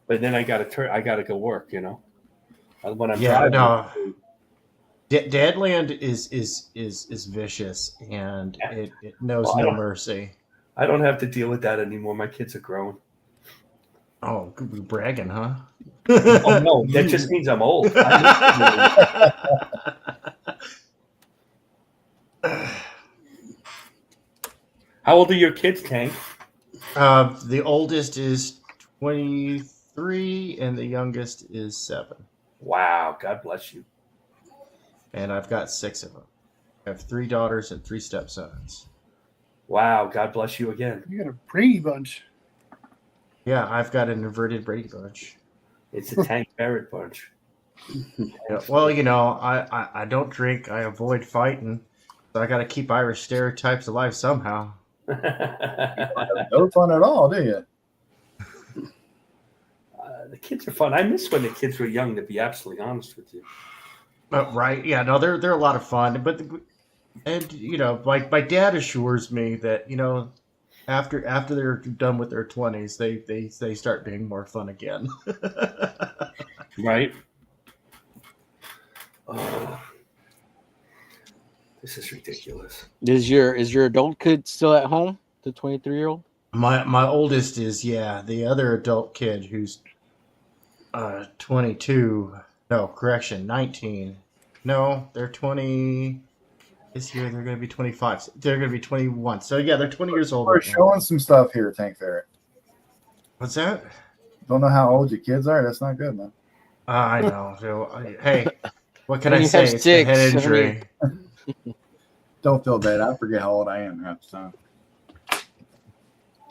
but then I gotta go work. You know, when I'm driving. No. Dadland is vicious and it knows no mercy. I don't have to deal with that anymore. My kids are grown. Oh, good be bragging, huh? Oh no, that just means I'm old. How old are your kids, Tank? The oldest is 23 and the youngest is 7. Wow, God bless you. And I've got 6 of them. I have 3 daughters and 3 stepsons. Wow, God bless you again. You got a Brady bunch. Yeah, I've got an inverted Brady bunch. It's a Tank Barrett bunch. Yeah, well, you know, I don't drink. I avoid fighting. So I got to keep Irish stereotypes alive somehow. no fun at all, do you? The kids are fun. I miss when the kids were young, to be absolutely honest with you. Right? Yeah. No, they're a lot of fun. And you know, like my dad assures me that you know, after they're done with their 20s, they start being more fun again. Right. This is ridiculous. Is your adult kid still at home? The 23-year-old? My oldest is, yeah. The other adult kid who's 22. No, correction, 19. No, they're 20. This year they're going to be 25. They're going to be 21. So yeah, they're 20 years old. We're Right now. showing some stuff here, Tank Ferret. What's that? Don't know how old your kids are. That's not good, man. I know. So, hey, what can When I you say? have It's the head six, I injury. Don't feel bad. I forget how old I am half the time.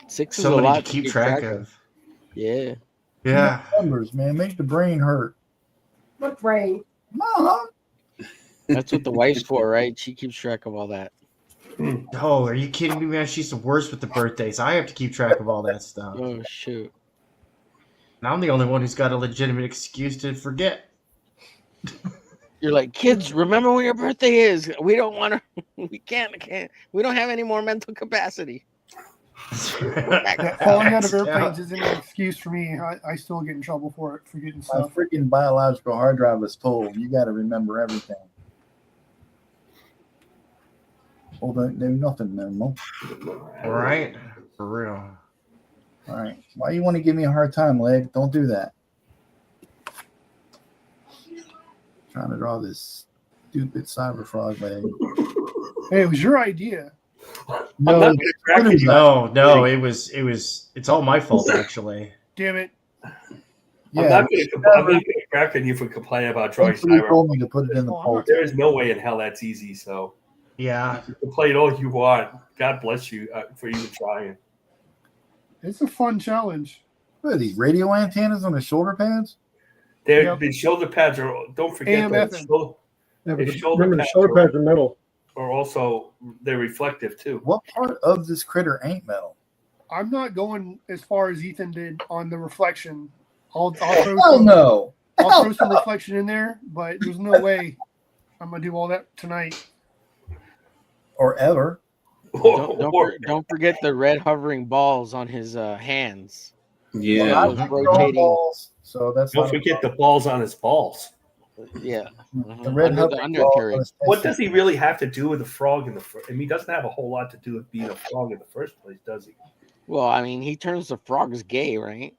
6 is So a many lot to keep track of. Yeah. Yeah. Numbers, man, make the brain hurt. What brain? Mom. That's what the wife's for, right? She keeps track of all that. Oh, are you kidding me, man? She's the worst with the birthdays. I have to keep track of all that stuff. Oh, shoot. And I'm the only one who's got a legitimate excuse to forget. You're like, kids, remember when your birthday is. We don't want to, we can't, we don't have any more mental capacity. Yeah, falling out of airplanes isn't an excuse for me. I still get in trouble for it, forgetting My stuff. freaking biological hard drive was full. You got to remember everything. Well, don't do nothing, normal. All right. For real. All right. Why you want to give me a hard time, Leg? Don't do that. Trying to draw this stupid cyber frog leg. Hey, it was your idea. No, No, it's all my fault actually. Damn it. I'm not going to crack on you for complaining about drawing Somebody cyber. told me to put it in the poll. There is no way in hell that's easy. So Yeah. you can play it all you want. God bless you for even trying. It's a fun challenge. What are these radio antennas on the shoulder pads? The shoulder pads are. Don't forget AM, that FM. Yeah, shoulder remember, the pads shoulder pads are metal. are also they're reflective too. What part of this critter ain't metal? I'm not going as far as Ethan did on the reflection. I'll throw Hell some, no. I'll throw some reflection in there, but there's no way I'm gonna do all that tonight. Or ever. Don't forget the red hovering balls on his hands. Yeah. Those rotating. Balls, so that's Don't not forget the balls on his balls. Yeah. the red Under the hovering under ball carriage. on his What testes. does he really have to do with the frog in the first? I mean, he doesn't have a whole lot to do with being a frog in the first place, does he? Well, I mean, he turns the frogs gay, right?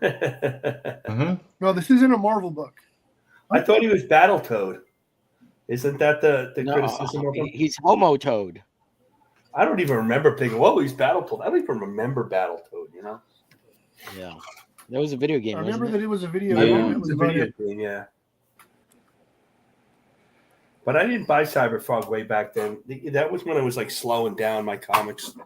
Mm-hmm. No, this isn't a Marvel book. I thought he was Battletoad. Isn't that the No, criticism of him? he's homo toad. I don't even remember thinking, "Whoa, he's Battletoad." I don't even remember Battletoad. You know? Yeah. That was a video game. I remember wasn't that it was a video Yeah, game. That It's was a about video it. game, yeah. But I didn't buy Cyberfrog way back then. That was when I was like slowing down my comic stuff.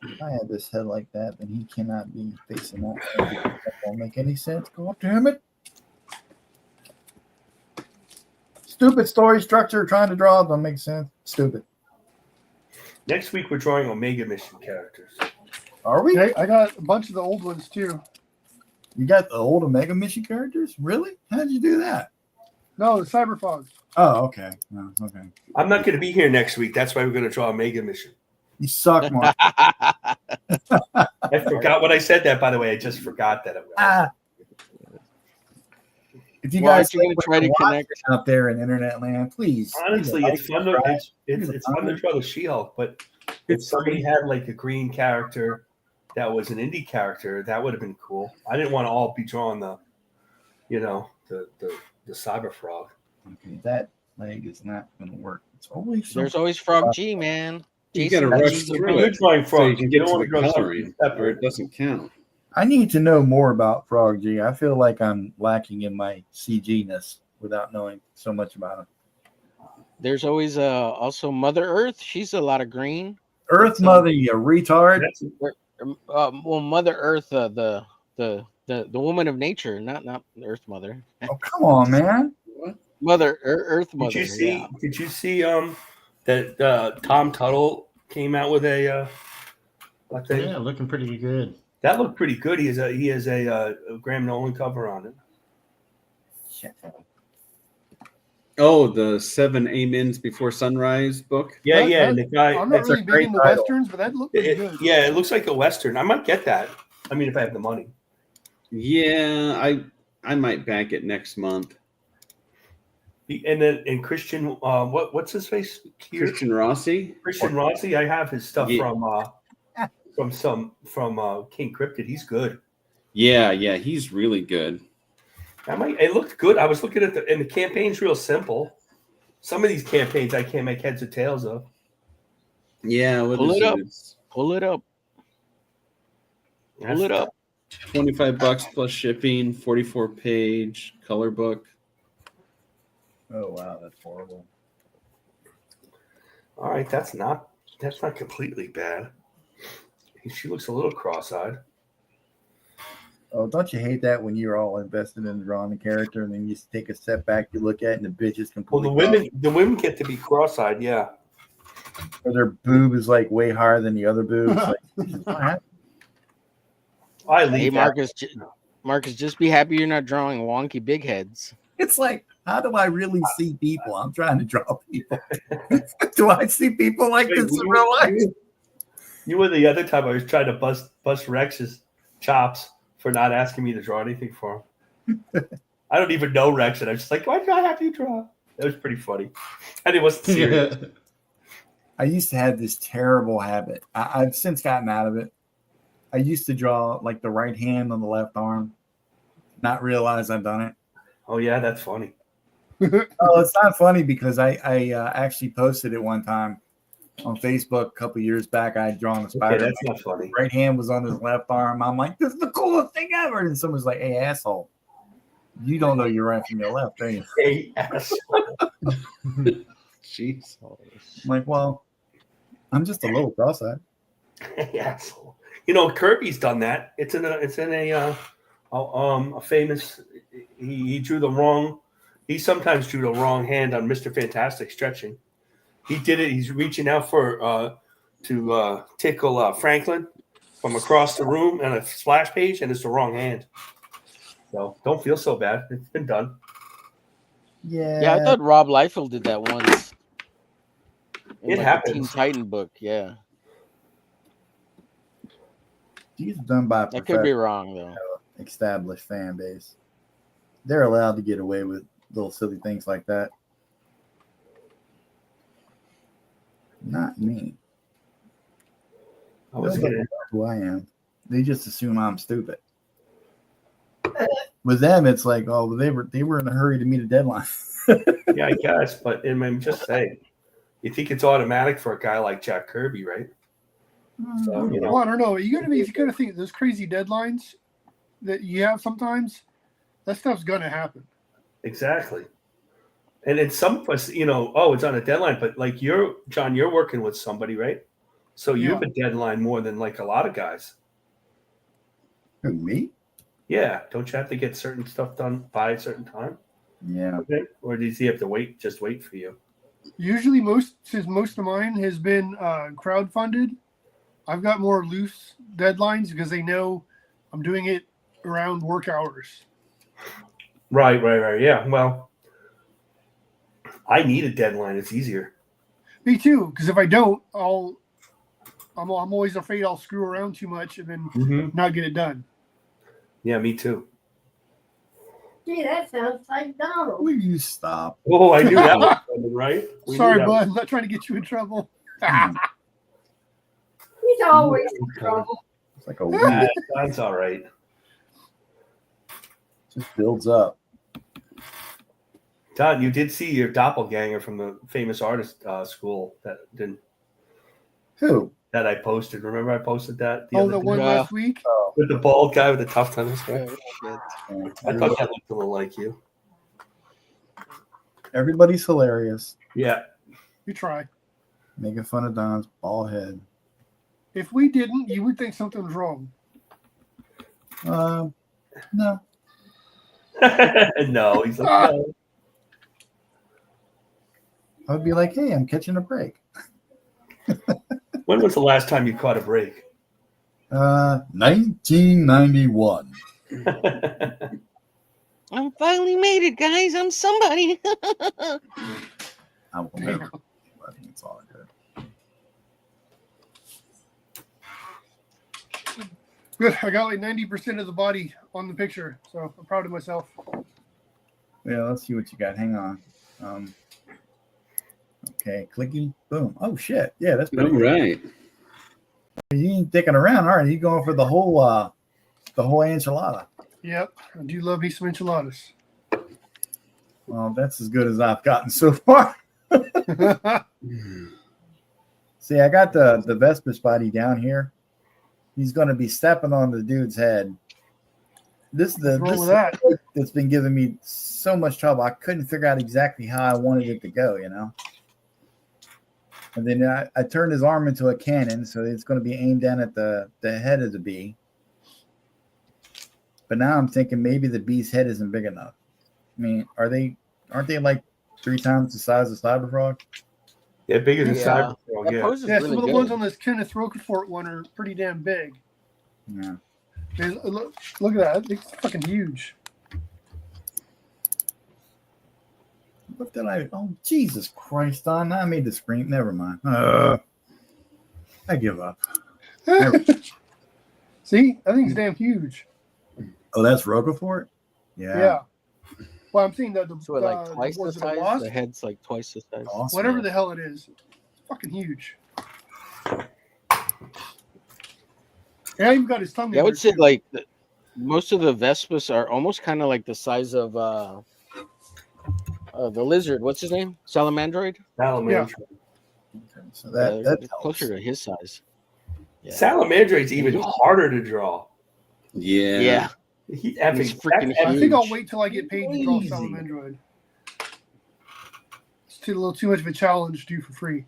If I had this head like that, then he cannot be facing that. That won't make any sense. God damn it. Stupid story structure trying to draw don't make sense. Stupid. Next week we're drawing Omega Mission characters. Are we? Okay, I got a bunch of the old ones too. You got the old Omega Mission characters? Really? How'd you do that? No, the Cyberfog. Oh, okay. Oh, okay. I'm not going to be here next week. That's why we're going to draw Omega Mission. You suck, Mark. I forgot what I said that, by the way. I just forgot that. If you Well, guys aren't you gonna try to connect out there in internet land, please. Honestly, leave a it's like, fun to subscribe. it's fun to draw the She-Hulk, but if somebody had like a green character that was an indie character, that would have been cool. I didn't want to all be drawing the Cyber Frog. Okay, that leg is not going to work. It's always There's always Frog G, man. You Jason got to rush G's a through You're it drawing so Frog. you can You get don't to want the to draw coloring, something or separate. it doesn't count. I need to know more about Frog G. I feel like I'm lacking in my CG-ness without knowing so much about him. There's always also Mother Earth. She's a lot of green. Earth Mother, you retard. Well, Mother Earth, the woman of nature, not Earth Mother. Oh, come on, man. Earth Mother. Did you see? Yeah. Did you see? That Tom Tuttle came out with a thing. Yeah, looking pretty good. That looked pretty good. He has a Graham Nolan cover on it. Oh, the 7 Amens Before Sunrise book. Yeah, That- yeah. And the guy. I'm not that's a really big great into title. westerns, but that looked pretty good. Yeah, it looks like a western. I might get that. I mean, if I have the money. Yeah, I might back it next month. And then Christian, what's his face? Here? Christian Rossi. Christian Rossi. I have his stuff Yeah. from King Cryptid. He's good. Yeah, he's really good. It looked good. I was looking at the campaign's real simple. Some of these campaigns I can't make heads or tails of. Yeah, what Pull is it up. It's Pull it up. Pull it up. $25 plus shipping, 44-page color book. Oh, wow. That's horrible. All right, that's not completely bad. She looks a little cross-eyed. Oh, don't you hate that when you're all invested in drawing the character and then you just take a step back, you look at it and the bitch is Well, completely the women get to be cross-eyed, yeah. or their boob is like way higher than the other boobs. Like, what happened? I leave Hey, Marcus, just be happy you're not drawing wonky big heads. It's like, how do I really see people? I'm trying to draw people. Do I see people like this in real life? You were the other time I was trying to bust Rex's chops for not asking me to draw anything for him. I don't even know Rex, and I was just like, why do I have you draw? That was pretty funny. And it wasn't serious. I used to have this terrible habit. I've since gotten out of it. I used to draw like the right hand on the left arm, not realize I've done it. Oh, yeah, that's funny. Oh, it's not funny because I actually posted it one time on Facebook a couple years back. I had drawn a spider. Okay, that's not funny. Right hand was on his left arm. I'm like, this is the coolest thing ever. And someone's like, hey, asshole, you don't know your right from your left, do you? Hey, asshole. Jeez. I'm like, well, I'm just a little cross-eyed. Hey, asshole. You know, Kirby's done that. It's in a famous. He drew the wrong. He sometimes drew the wrong hand on Mr. Fantastic stretching. He did it. He's reaching out for to tickle Franklin from across the room on a splash page, and it's the wrong hand. So don't feel so bad. It's been done. Yeah, I thought Rob Liefeld did that once. It A happens. Teen Titan book, yeah. He's done by a That could be wrong, though. established fan base. They're allowed to get away with little silly things like that. Not me. I was Nobody gonna, knows who I am. They just assume I'm stupid. With them, it's like, oh, well, they were in a hurry to meet a deadline. yeah, I guess, but I'm just saying, you think it's automatic for a guy like Jack Kirby, right? So, you know, Well, I don't know. You gotta think those crazy deadlines that you have sometimes. That stuff's gonna happen. exactly. And in some place, you know, oh, it's on a deadline, but like John, you're working with somebody, right? So you have a deadline more than like a lot of guys. Who, me? Yeah, don't you have to get certain stuff done by a certain time? Yeah. Okay. Or does he have to wait for you? Usually, most of mine has been crowdfunded. I've got more loose deadlines because they know I'm doing it around work hours. Right. Yeah. Well, I need a deadline. It's easier. Me too, because if I don't, I'm always afraid I'll screw around too much and then not get it done. Yeah, me too. Gee, that sounds like Donald. Will you stop? Oh, I knew that was coming, right? Sorry, bud. I'm not trying to get you in trouble. He's always in trouble. It's like a weed. That's all right. Just builds up. Don, you did see your doppelganger from the famous artist school Who? that I posted. Remember I posted that? The one last week? With the bald guy with the tough tennis guy? Yeah. I thought that looked a little like you. Everybody's hilarious. Yeah. You try. Making fun of Don's bald head. If we didn't, you would think something was wrong. No. No, he's like, no. I would be like, hey, I'm catching a break. When was the last time you caught a break? 1991. I finally made it, guys. I'm somebody. I will never. I think it's all good. Good. I got like 90% of the body on the picture, so I'm proud of myself. Yeah, let's see what you got. Hang on. Okay, clicky, boom. Oh shit! Yeah, that's pretty All good. right. You ain't dicking around, all right? You going for the whole enchilada? Yep. I do love me some enchiladas. Well, that's as good as I've gotten so far. See, I got the Vespas body down here. He's going to be stepping on the dude's head. This that's been giving me so much trouble. I couldn't figure out exactly how I wanted it to go, you know. And then I turned his arm into a cannon, so it's going to be aimed down at the head of the bee. But now I'm thinking maybe the bee's head isn't big enough. I mean, aren't they like 3 times the size of Cyberfrog? Yeah, bigger than Yeah. Cyberfrog. That Yeah. pose is Yeah, really some of the good. ones on this Kenneth Roquefort one are pretty damn big. Yeah. Look at that. It's fucking huge. What did I? Oh, Jesus Christ, Don. I made the screen. Never mind. I give up. See? I think it's damn huge. Oh, that's Roquefort? Yeah. Well, I'm seeing the So like twice the was it a size. wasp? The head's like twice the size. Awesome. Whatever the hell it is. It's fucking huge. Yeah, I even got his tongue. Yeah, I in would there, say too. like most of the Vespas are almost kind of like the size of the lizard. What's his name? Salamandroid. Salamandroid. Okay, so that It's helps. closer to his size. Yeah. Salamandroid's even harder to draw. Yeah. Yeah. He's freaking I think I'll huge. wait till I get paid to draw Crazy. Salamandroid. It's a little too much of a challenge to do for free.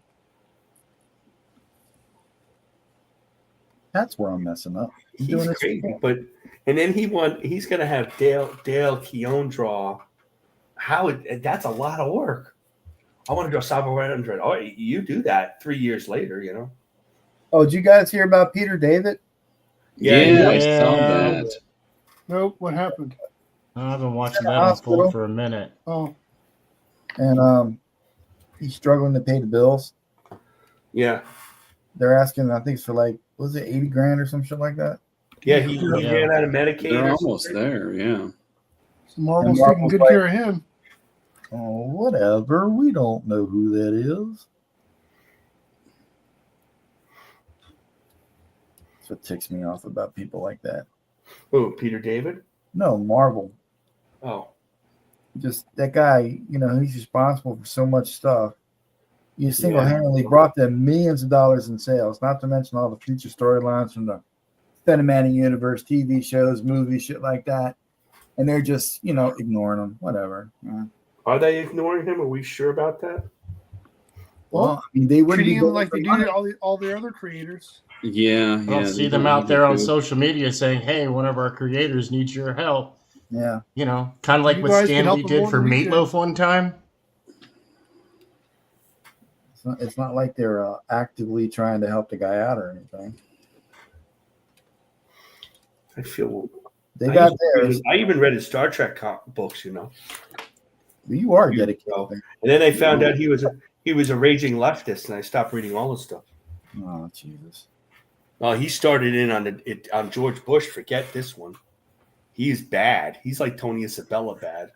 That's where I'm messing up. I'm He's doing this crazy, again. and then he's gonna have Dale Keown draw. That's a lot of work. I want to draw Salamandroid. Oh, you do that 3 years later, you know. Oh, did you guys hear about Peter David? Yeah, I saw Yeah. that. Nope. What happened? I've been watching In the that unfold hospital. for a minute. Oh, And he's struggling to pay the bills. Yeah, They're asking, I think it's for like, was it 80 grand or some shit like that? yeah. He Yeah. ran out of Medicaid. They're or almost something. there. Yeah. so Marvel's And taking Marvel's good like- care of him. Oh, whatever. We don't know who that is. That's what ticks me off about people like that. Who? Peter David? No, Marvel. Oh, Just that guy, he's responsible for so much stuff. He single-handedly brought them millions of dollars in sales, not to mention all the future storylines from the cinematic universe, TV shows, movies, shit like that. And they're just, ignoring him. Whatever. Yeah. are they ignoring him? Are we sure about that? Well, I mean, they wouldn't Treating be him like they going do for to all their other creators. Yeah. I don't see them out there on social media saying, "Hey, one of our creators needs your help." Yeah. Kind of like You what guys can help Stanley him did more for than we can. Meatloaf one time. It's not like they're actively trying to help the guy out or anything. I feel They got theirs. I even read his Star Trek books, you know. You are dedicated. And then I found out he was a raging leftist, and I stopped reading all his stuff. Oh, Jesus. Well, he started in on George Bush. Forget this one. He's bad. He's like Tony Isabella bad.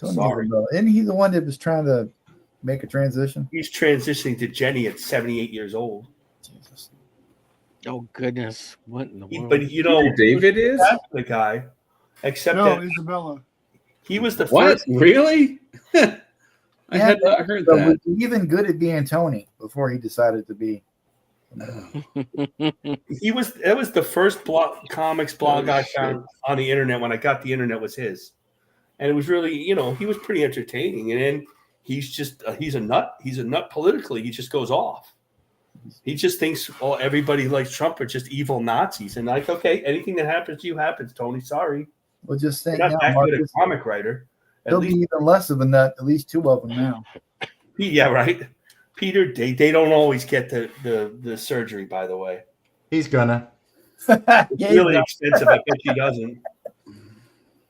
Sorry. Isn't he the one that was trying to make a transition? He's transitioning to Jenny at 78 years old. Jesus. Oh goodness! What in the world? But Peter David is? that's the guy. Except No, that Isabella. he was the What? first. Really? I had not heard So that. was he even good at being Tony before he decided to be? He was. That was the first comics blog I found on the internet. When I got the internet, was his, and it was really, he was pretty entertaining. And then he's just he's a nut. He's a nut politically. He just goes off. He just thinks, oh, everybody likes Trump are just evil Nazis, and like, okay, anything that happens to you happens, Tony. Sorry, Well, just think you're now, not that good a Marcus, comic writer. At he'll least, be even less of a nut. At least 2 of them now. yeah, right. Peter, they don't always get the surgery, by the way. He's gonna. It's really expensive. I bet he doesn't.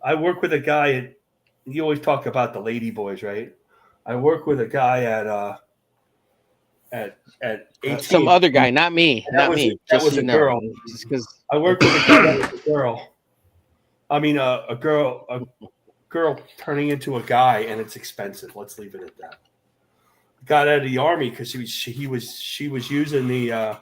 I work with a guy you always talk about the lady boys, right? I work with a guy at 18. Some other guy, not me, That not was me. that just was so a you know. girl. Just 'cause- I worked with a guy that was a girl. I mean, a girl turning into a guy, and it's expensive. Let's leave it at that. Got out of the army because she was using the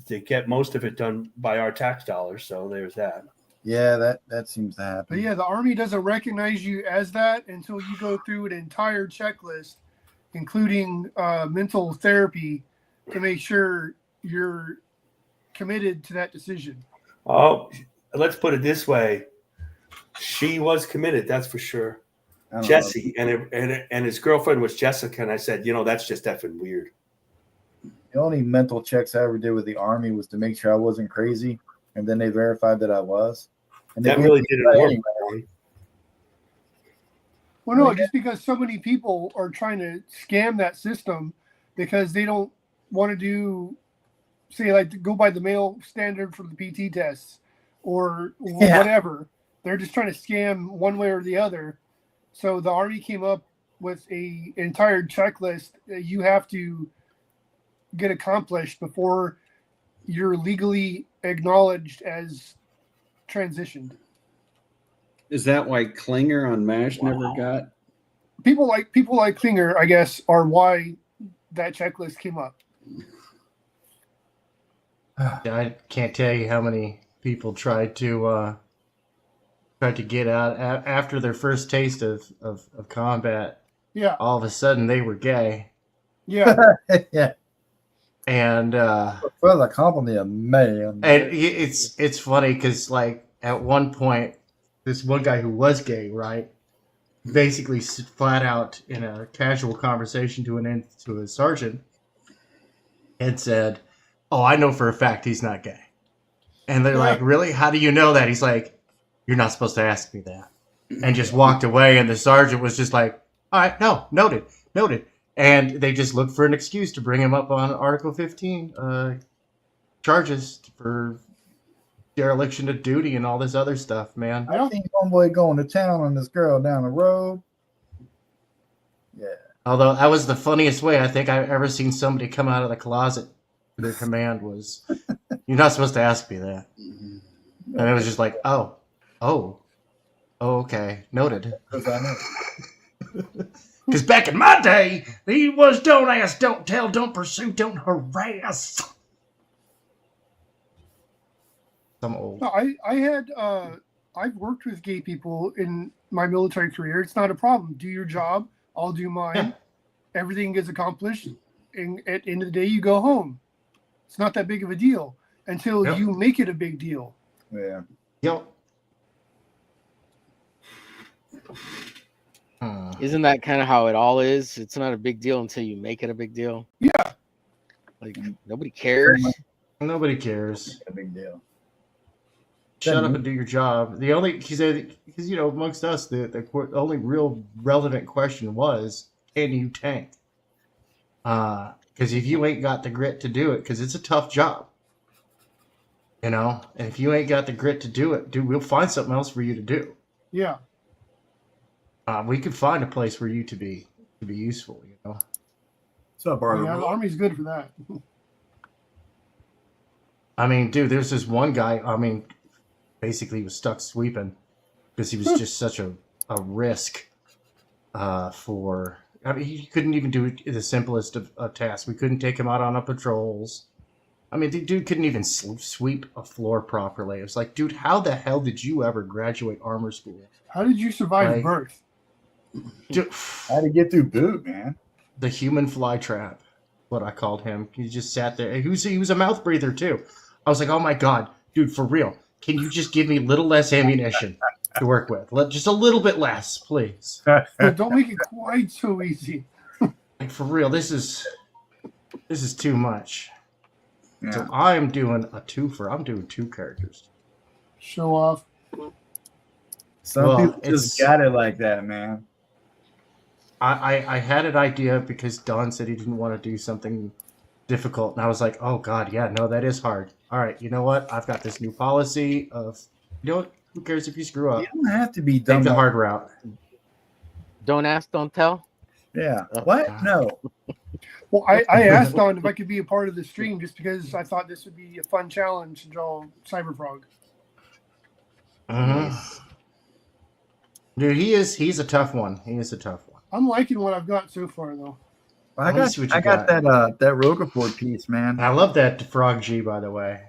to get most of it done by our tax dollars. So there's that. Yeah, that seems to happen. But yeah, the Army doesn't recognize you as that until you go through an entire checklist, including mental therapy, to make sure you're committed to that decision. Oh, let's put it this way: she was committed. That's for sure. I don't know. Jesse, and his girlfriend was Jessica, and I said, that's just effing weird. The only mental checks I ever did with the Army was to make sure I wasn't crazy, and then they verified that I was. And they That gave really me didn't credit work. anyway. Well, no, just because so many people are trying to scam that system because they don't want to do, say, like to go by the male standard for the PT tests or whatever. They're just trying to scam one way or the other. So the Army came up with a entire checklist that you have to get accomplished before you're legally acknowledged as transitioned. Is that why Klinger on MASH never got? People like Klinger, I guess, are why that checklist came up. I can't tell you how many people tried to get out after their first taste of combat. Yeah. All of a sudden, they were gay. Yeah. Yeah. And for the compliment of man. And it's funny because like at one point, this one guy who was gay, right, basically flat out in a casual conversation to his sergeant, had said, "Oh, I know for a fact he's not gay." And they're like, "Really? How do you know that?" He's like, "You're not supposed to ask me that," and just walked away. And the sergeant was just like, "All right, no, noted." And they just looked for an excuse to bring him up on Article 15 charges for dereliction of duty and all this other stuff, man. I think homeboy going to town on this girl down the road. Yeah. Although that was the funniest way I think I've ever seen somebody come out of the closet. Their command was, "You're not supposed to ask me that." And it was just like, oh, okay, noted. Because I know. Because back in my day, he was don't ask, don't tell, don't pursue, don't harass. I'm old. No, I've worked with gay people in my military career. It's not a problem. Do your job. I'll do mine. Yeah. Everything gets accomplished. And at the end of the day, you go home. It's not that big of a deal until you make it a big deal. Yeah. Yep. Isn't that kind of how it all is? It's not a big deal until you make it a big deal. Yeah. Like nobody cares. Nobody cares. A big deal. Shut up and do your job. The only because amongst us the only real relevant question was, can you tank? Because if you ain't got the grit to do it, because it's a tough job, and if you ain't got the grit to do it, we'll find something else for you to do. Yeah. We could find a place for you to be useful. What's up, Barlow? Yeah, the Army's good for that. I mean, dude, there's this one guy. I mean, basically, he was stuck sweeping because he was just such a risk for. I mean, he couldn't even do the simplest of tasks. We couldn't take him out on patrols. I mean, the dude couldn't even sweep a floor properly. It was like, dude, how the hell did you ever graduate armor school? How did you survive birth? Dude, How to get through boot, man? The human fly trap, what I called him. He just sat there. He was a mouth breather too. I was like, oh my god, dude, for real. Can you just give me a little less ammunition to work with? Just a little bit less, please. But don't make it quite so easy. Like for real, this is too much. Yeah. So I am doing a twofer. I'm doing two characters. Show off. Some people just got it like that, man. I had an idea because Don said he didn't want to do something difficult, and I was like, oh god, yeah, no, that is hard. All right, you know what? I've got this new policy of, what? Who cares if you screw up? You don't have to be dumb. Take the hard route. Don't ask, don't tell. Yeah. Oh, what? God. No. Well, I asked Don if I could be a part of the stream just because I thought this would be a fun challenge to draw Cyberfrog. Dude, he's a tough one. He is a tough one. I'm liking what I've got so far, though. Well, Let me see what you got. that Rogafort piece, man. I love that Frog G, by the way.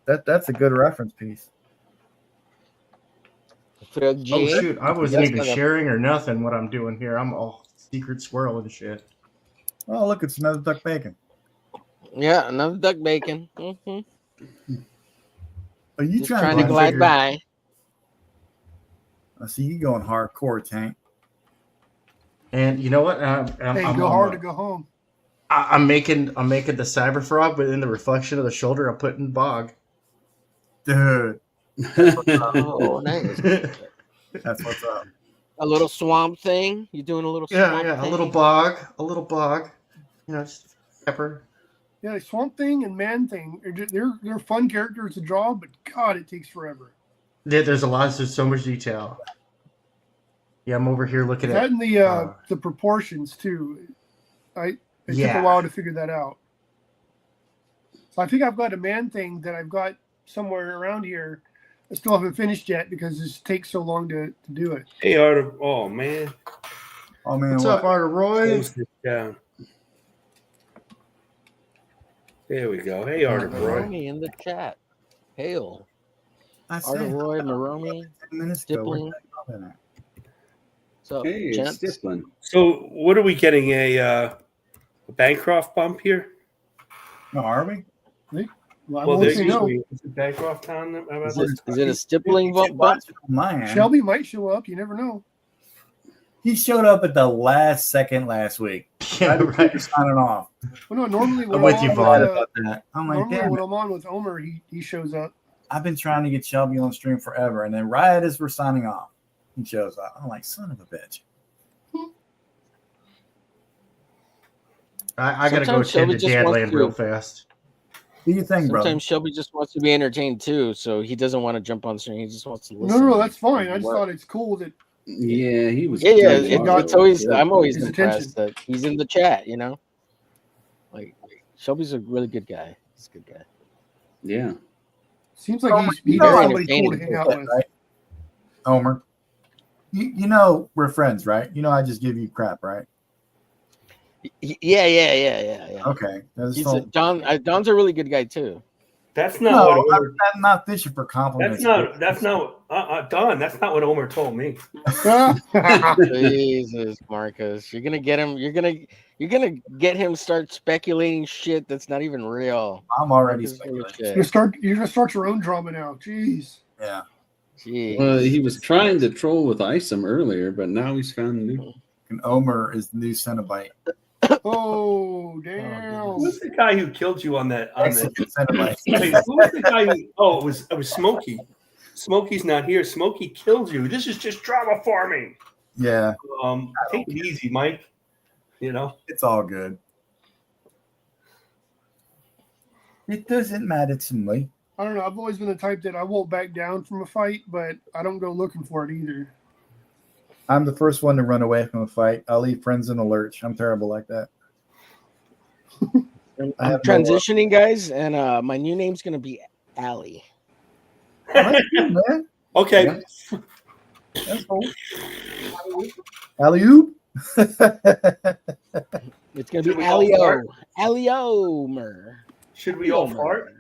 That's a good reference piece. Frog G. Oh shoot, I wasn't Yes, even brother. sharing or nothing what I'm doing here. I'm all secret squirrel and shit. Oh, look, it's another duck bacon. Yeah, another duck bacon. Mm-hmm. Are you Just trying trying to to glide by. I see you going hardcore, Tank. And you know what? Hey, go hard or go home. I'm making the cyber frog, but in the reflection of the shoulder, I'm putting bog. Dude, Oh, nice. that's what's up. A little swamp thing. You doing a little swamp Yeah, thing? a little bog. You know, just pepper. Yeah, Swamp Thing and Man Thing, they're fun characters to draw, but God, it takes forever. There's so much detail. Yeah, I'm over here looking That at and the proportions too. It took Yeah. a while to figure that out. So I think I've got a Man Thing that I've got somewhere around here. I still haven't finished yet because it takes so long to do it. Hey, Art. Oh man. Oh man, what's up, Arter Roy? Close this down. There we go. Hey, Art Roy. Maromi in the chat. Hail. I said Arteroy, Maromi, 10 minutes ago. Where's Stippling. that comment at? What's up, Hey, it's gents? Stippling. So, what are we getting? A Bancroft bump here? No, are we? Well, I Well, won't there's say no. usually is it Bancroft town. How about Is this? it a stippling bump? My end. Shelby might show up. You never know. He showed up at the last second last week. Yeah, Right. right. Signing off. Well, no, normally when I'm with you, on Vaughn. with, About that. I'm like, normally damn when it. I'm on with Omer, he shows up. I've been trying to get Shelby on stream forever, and then right as we're signing off, he shows up. I'm like, son of a bitch. I gotta go Sometimes tend Shelby to just Dad wants land to- real fast. Do you think, bro? Sometimes Shelby just wants to be entertained too, so he doesn't want to jump on screen. He just wants to listen. No, that's fine. I just thought it's cool that Yeah, he was. Yeah, good. it's always. I'm always His impressed that he's in the chat. You know, like Shelby's a really good guy. He's a good guy. Yeah. seems like he know, needs I'm somebody cool to entertaining, hang out with. Right? Homer, you know we're friends, right? You know I just give you crap, right? Yeah. Okay. That's He's all- Don's a really good guy too. That's not no, what Omer. I'm not fishing for compliments. That's not Don. That's not what Omer told me. Jesus, Marcus, you're gonna get him. You're gonna get him start speculating shit that's not even real. I'm already Marcus is full of speculating. shit. You're gonna start your own drama now. Jeez. Yeah. Jeez. Well, he was trying to troll with Isom earlier, but now he's found a new. And Omer is the new Cenobite. Oh damn. Who's the guy who killed you on that? On the, Mexican Cenobite. wait, who was the guy who? Oh, it was Smokey. Smokey's not here. Smokey killed you. This is just drama farming. Yeah, Take it easy, Mike. You know. it's all good. It doesn't matter to me. I don't know. I've always been the type that I won't back down from a fight, but I don't go looking for it either. I'm the first one to run away from a fight. I'll leave friends in a lurch. I'm terrible like that. I'm I have no, transitioning, guys, and my new name's gonna be Allie. That's cool, man. Okay. Yeah. That's cool. Alley-oop. It's gonna Should be we all Allie-O. fart? Allie-Omer. Should we all fart?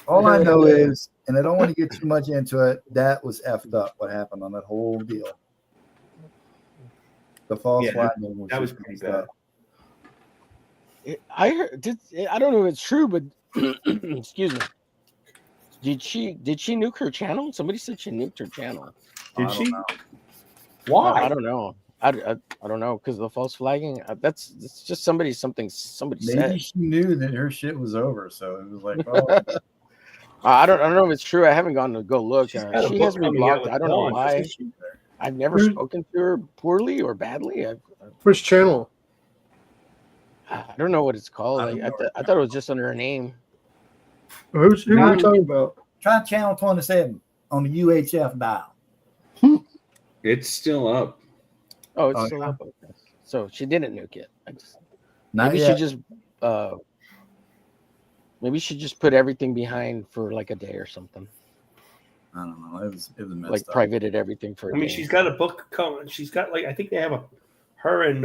All I know is, and I don't want to get too much into it, that was effed up what happened on that whole deal. The false Yeah, flagging was that was just pretty messed bad. up. I heard. I don't know if it's true, but excuse me. Did she nuke her channel? Somebody said she nuked her channel. Did I don't she? know. Why? I don't know. I don't know because the false flagging. That's just somebody Maybe said. she knew that her shit was over, so it was like, oh, I don't know if it's true. I haven't gone to go look. She's got a She book has me coming out blocked. with I don't know Dawn, why. doesn't she? I've never spoken to her poorly or badly. Which channel? I don't know what it's called. I don't know. I thought it was just under her name. Who are we talking about? try channel 27 on the UHF dial. It's still up. Oh, it's Oh, still yeah. up. Okay. So she didn't nuke it. Not Maybe yet. she just maybe she just put everything behind for like a day or something. I don't know. It was messed Like up. privated everything for a I mean, day. she's got a book coming. She's got I think they have her and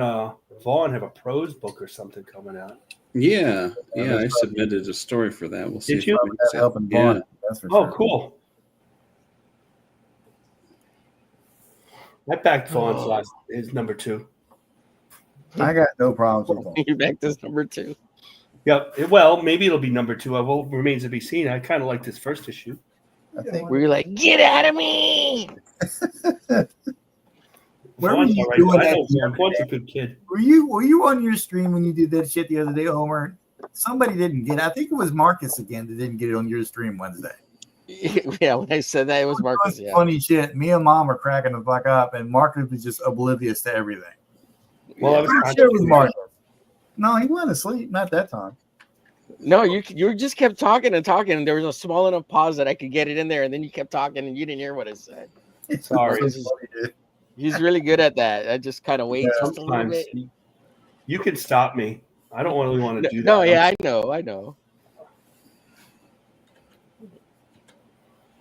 Vaughn have a prose book or something coming out. Yeah, I that's submitted a story for that. We'll see. Did if you? it makes That it. helping Yeah. Vaughn. That's for Oh, sure. cool. I backed Vaughn's his number 2. I got no problems with Vaughn. You back this number 2. Yep. Well, maybe it'll be number 2. Well, remains to be seen. I kind of like this first issue. I think Where you're like, get out of me. Where were Vaughn's you all right. doing I that know the Vaughn. other Vaughn's day? a good kid. Were you on your stream when you did that shit the other day, Homer? Somebody didn't get it. I think it was Marcus again that didn't get it on your stream Wednesday. Yeah, when I said that, it was Marcus. Yeah. Funny shit. Me and Mom were cracking the fuck up, and Marcus was just oblivious to everything. Well, I I'm was pretty sure it was Marcus. No, he went to sleep. Not that time. No, you just kept talking and talking, and there was a small enough pause that I could get it in there, and then you kept talking, and you didn't hear what I said. Sorry. Marcus he's really good at that. I just kind of wait just a little Sometimes bit. you can stop me. I don't really want to do that. No, yeah, I know.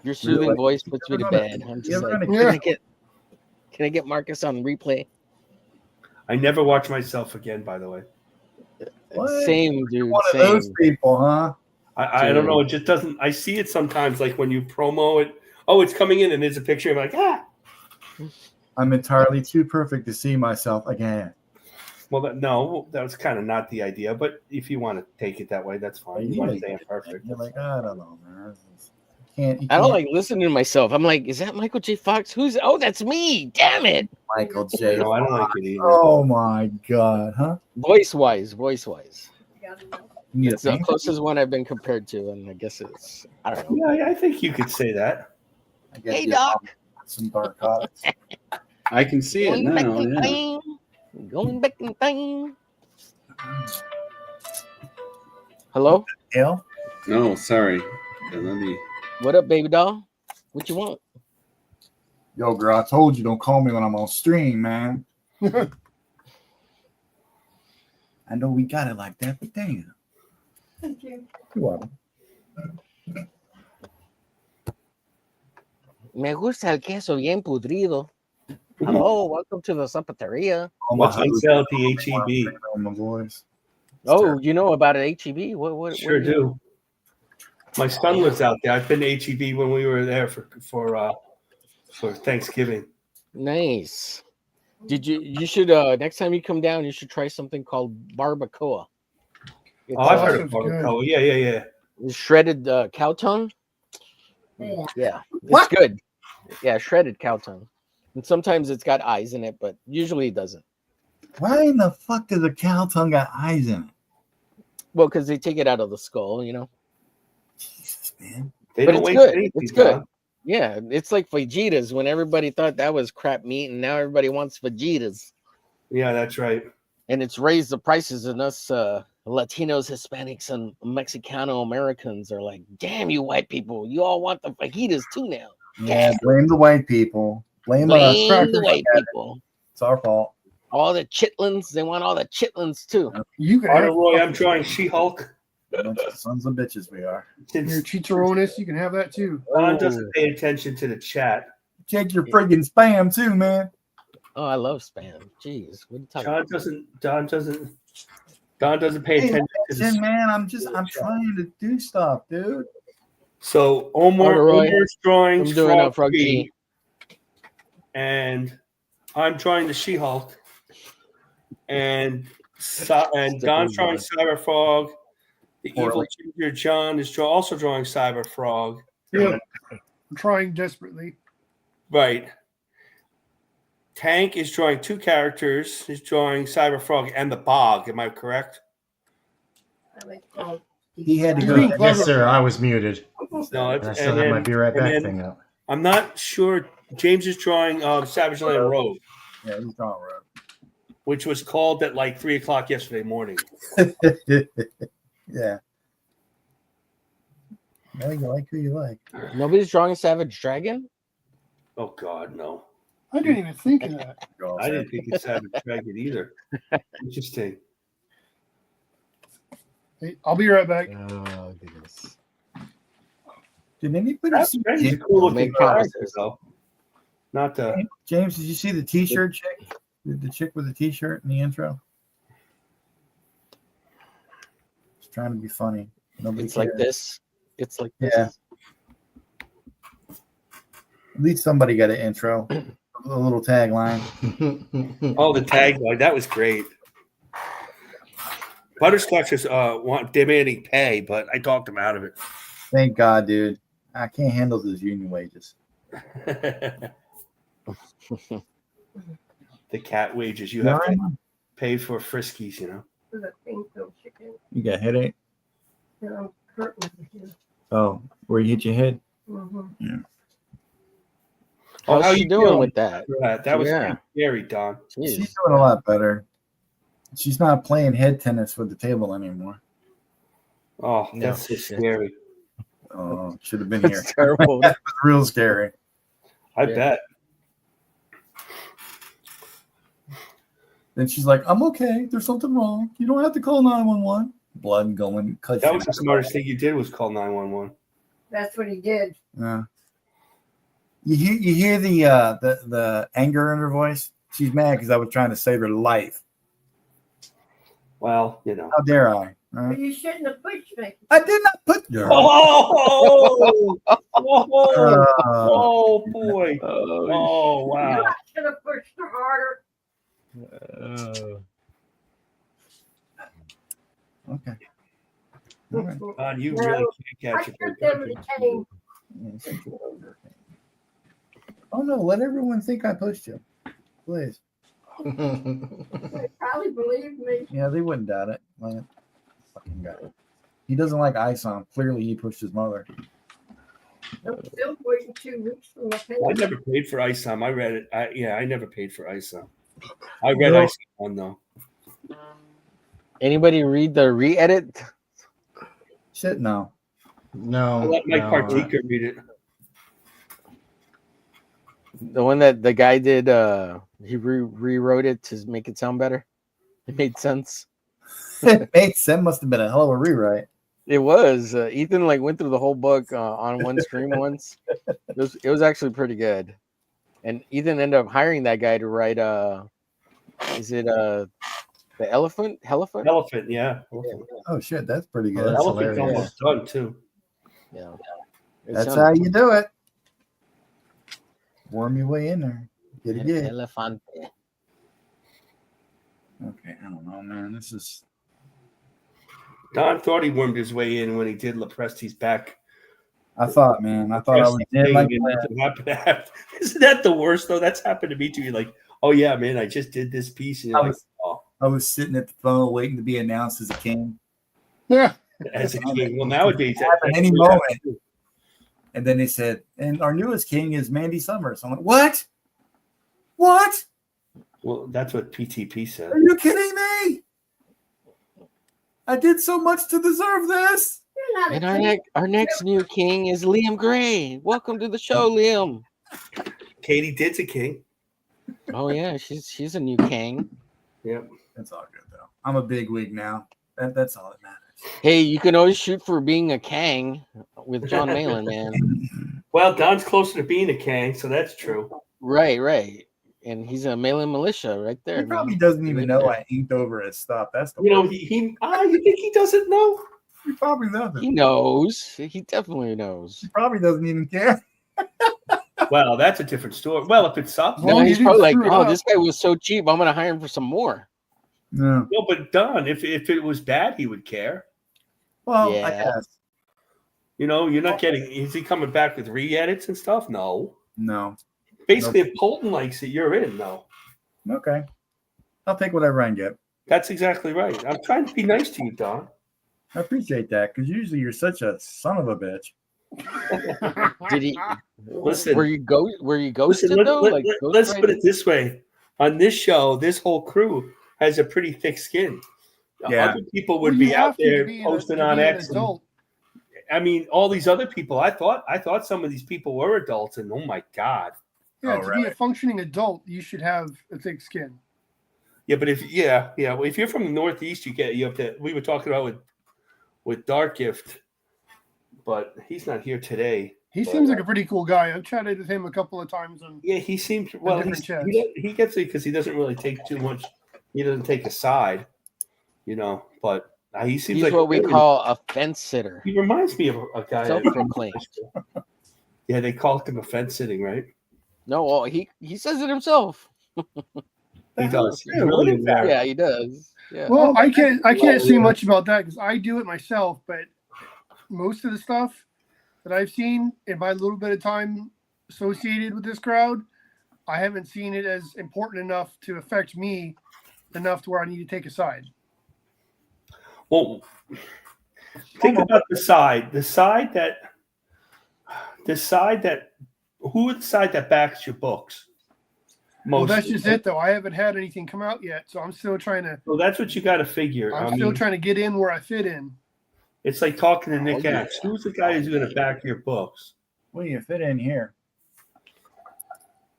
Your soothing Really? voice puts me to bed. I'm just You're like, gonna- can I get Marcus on replay? I never watch myself again, by the way. What? Same, dude. One of Same. those people, huh? I don't know. It just doesn't. I see it sometimes, like when you promo it. Oh, it's coming in, and there's a picture. I'm like, ah. I'm entirely too perfect to see myself again. Well, that was kind of not the idea. But if you want to take it that way, that's fine. You want to say I'm perfect. You're like, I don't know, man. You I don't can't like listening to myself. I'm like, is that Michael J. Fox? Who's? Oh, that's me. Damn it. Michael J. No, I don't like it either. Oh my god, huh? Voice wise. You It's the closest one I've been compared to, and I guess it's I don't know. Yeah, I think you could say that. I guess Hey, you Doc. have some narcotics. I can see it Going back now. in Yeah. time. Going back in time. Hello? Hell, No, sorry. Yeah, let me. What up, baby doll? What you want? yo, girl, I told you don't call me when I'm on stream, man. I know we got it like that, but damn. Thank you. You're welcome. Me gusta el queso bien pudrido. Hello, welcome to the zapateria. Oh, my What's on sale at the HEB? my voice. Oh, you know about an HEB? What Sure do. My son lives out there. I've been to HEB when we were there for Thanksgiving. Nice. You should next time you come down, you should try something called barbacoa. It's, Oh, I've heard of sounds good. barbacoa. Yeah. it's shredded cow tongue. Yeah. Yeah, it's What? good. Yeah, shredded cow tongue. And sometimes it's got eyes in it, but usually it doesn't. Why in the fuck does a cow tongue got eyes in it? Well, because they take it out of the skull, you know. Jesus, man. They But don't it's waste good. anything, It's good. Don. Yeah, it's like fajitas when everybody thought that was crap meat, and now everybody wants fajitas. Yeah, that's right. And it's raised the prices, and us Latinos, Hispanics, and Mexicano Americans are like, damn, you white people, you all want the fajitas too now. Yeah, blame the white people. Blame Blame the crackers. white people. It's our fault. All the chitlins, they want all the chitlins too. You can Arnold have Roy, I'm drawing She-Hulk. Bunch of sons of bitches we are. your Since chicharrones. You can have that too. Don doesn't pay attention to the chat, Check your friggin' spam too, man. Oh, I love spam. Jeez, what are you talking about? Don doesn't pay Hey, attention to Jim, the. man, I'm trying to do stuff, dude. So Arnold Roy, Omar's drawing I'm doing a frog G, G. and I'm drawing the She-Hulk, and Don's drawing Cyber Frog. The evil Ginger John is also drawing Cyber Frog. Yeah. I'm trying desperately. Right. Tank is drawing two characters. He's drawing Cyber Frog and the Bog. Am I correct? He had to go. Green Yes, sir. I was muted. No, And I still have my Be Right Back thing up. I'm not sure. James is drawing Savage Land Road, Yeah, he's gone rogue. which was called at like 3:00 yesterday morning. Yeah. Well, you like who you like. Nobody's drawing Savage Dragon? Oh God, no! I didn't even think of that. I didn't think it's Savage Dragon either. Interesting. Hey, I'll be right back. Oh, goodness. Did anybody Savage see Dragon's a James? cool looking Make character, promises. though. Not the. James, did you see the T-shirt chick? The chick with the T-shirt in the intro. It's trying to be funny. Nobody It's like cares. this. It's like this. Yeah. At least somebody got an intro, a little tagline. Oh, the tagline that was great. Butterscotch is demanding pay, but I talked him out of it. Thank God, dude. I can't handle those union wages. the cat wages. You have to Lima? pay for Friskies, you know. For the pink-filled chicken. You got a headache? And I'm hurting over here. Oh, where you hit your head? Mm-hmm. Oh, How's how she you doing feeling with that? after that? That was Yeah. pretty scary, Don. Jeez. She's doing a lot better. She's not playing head tennis with the table anymore. Oh, No, that's so shit. scary. Oh, should have been here. That's terrible. That was real scary. I Yeah. bet. Then she's like, I'm okay. There's something wrong. You don't have to call 911. Blood going. That was the smartest thing you did was call 911. That's what he did. Yeah. You hear the anger in her voice? She's mad because I was trying to save her life. Well, you know. How dare I? But Right? you shouldn't have pushed me. I did not put her. Oh, oh boy. Oh, Oh, wow. I should have pushed her harder. Okay. All right. Don, you No, really can't I catch a should break. have retained. Oh no! Let everyone think I pushed you, please. They probably believed me. Yeah, they wouldn't doubt it. Like, fucking guy. He doesn't like ice on. Clearly, he pushed his mother. I'm still waiting 2 weeks for my I payment. never paid for ISOM. I read it. I never paid for ISOM. I read No. ISOM one though. Anybody read the re-edit? Shit, no. No. I let Mike no. Partika read it. The one that the guy did, he rewrote it to make it sound better. It made sense. It made sense. Must have been a hell of a rewrite. It was. Ethan like went through the whole book on one stream once. It was actually pretty good. And Ethan ended up hiring that guy to write. Is it the elephant? Elephant? Elephant, yeah. Oh shit, that's pretty Oh, good. that's Elephant's hilarious. almost done too. Yeah. It That's sounded- how you do it. Worm your way in there. Get it, get it. Elephant. Okay, I don't know, man. This is Don thought he wormed his way in when he did Lepresti's back. I thought, man. I thought I was dead like that. Isn't that the worst though? That's happened to me too. You're like, oh yeah, man, I just did this piece. And you're like, oh, I was sitting at the phone waiting to be announced as a king. Yeah. as a king. Well, nowadays, Happen any moment. And then they said, and our newest king is Mandy Summers. I'm like, what? What? Well, that's what PTP said. Are you kidding me? I did so much to deserve this. You're not a And king. our next new king is Liam Gray. Welcome to the show, Liam. Katie did's a king. Oh yeah, she's a new king. Yep. That's all good though. I'm a big wig now. That's all that matters. Hey, you can always shoot for being a Kang with John Malin, man. Well, Don's closer to being a king, so that's true. Right. And he's a Malin militia right there. He probably doesn't even know I inked over his stuff. That's the You know, worst. you think he doesn't know? He probably doesn't. He knows. He definitely knows. He probably doesn't even care. Well, that's a different story. Well, if it sucks, Well, No, he he's didn't probably like, screw oh, up. this guy was so cheap. I'm gonna hire him for some more. No. no, but Don, if it was bad, he would care. Well, I Yeah. guess. You know, you're not getting. Is he coming back with re-edits and stuff? No. No. Basically, if Colton likes it, you're in. No. Okay. I'll take whatever I can get. That's exactly right. I'm trying to be nice to you, Don. I appreciate that because usually you're such a son of a bitch. Did he? Listen, Were you ghosted listen, though? let's put it this way. On this show, this whole crew has a pretty thick skin. Yeah. Other people Well, would you be have out to there be posting to on be an X. and- adult. I mean, all these other people. I thought some of these people were adults, and oh my god. Yeah, Oh, to be really? a functioning adult, you should have a thick skin. Yeah, but if you're from the Northeast, you have to. We were talking about with Dark Gift, but he's not here today. He But, seems like a pretty cool guy. I've chatted with him a couple of times. And Yeah, he seems well. different chats. He gets it because he doesn't really take too much. He doesn't take a side, you know. But he seems He's like what we call a fence sitter. He reminds me of a guy. Self-proclaimed. Yeah, they called him a fence sitting, right? No, well, he says it himself. He does. He's Yeah, what really is that? embarrassed. Yeah, he does. Yeah. well, I can't say much about that because I do it myself. But most of the stuff that I've seen in my little bit of time associated with this crowd, I haven't seen it as important enough to affect me enough to where I need to take a side. Well, think about the side that who would the side that backs your books? Well, that's just it, though. I haven't had anything come out yet, so I'm still trying to. Well, that's what you got to figure. I'm still trying to get in where I fit in. It's like talking to Nick Axe. Who's the guy who's going to back your books? Where do you fit in here?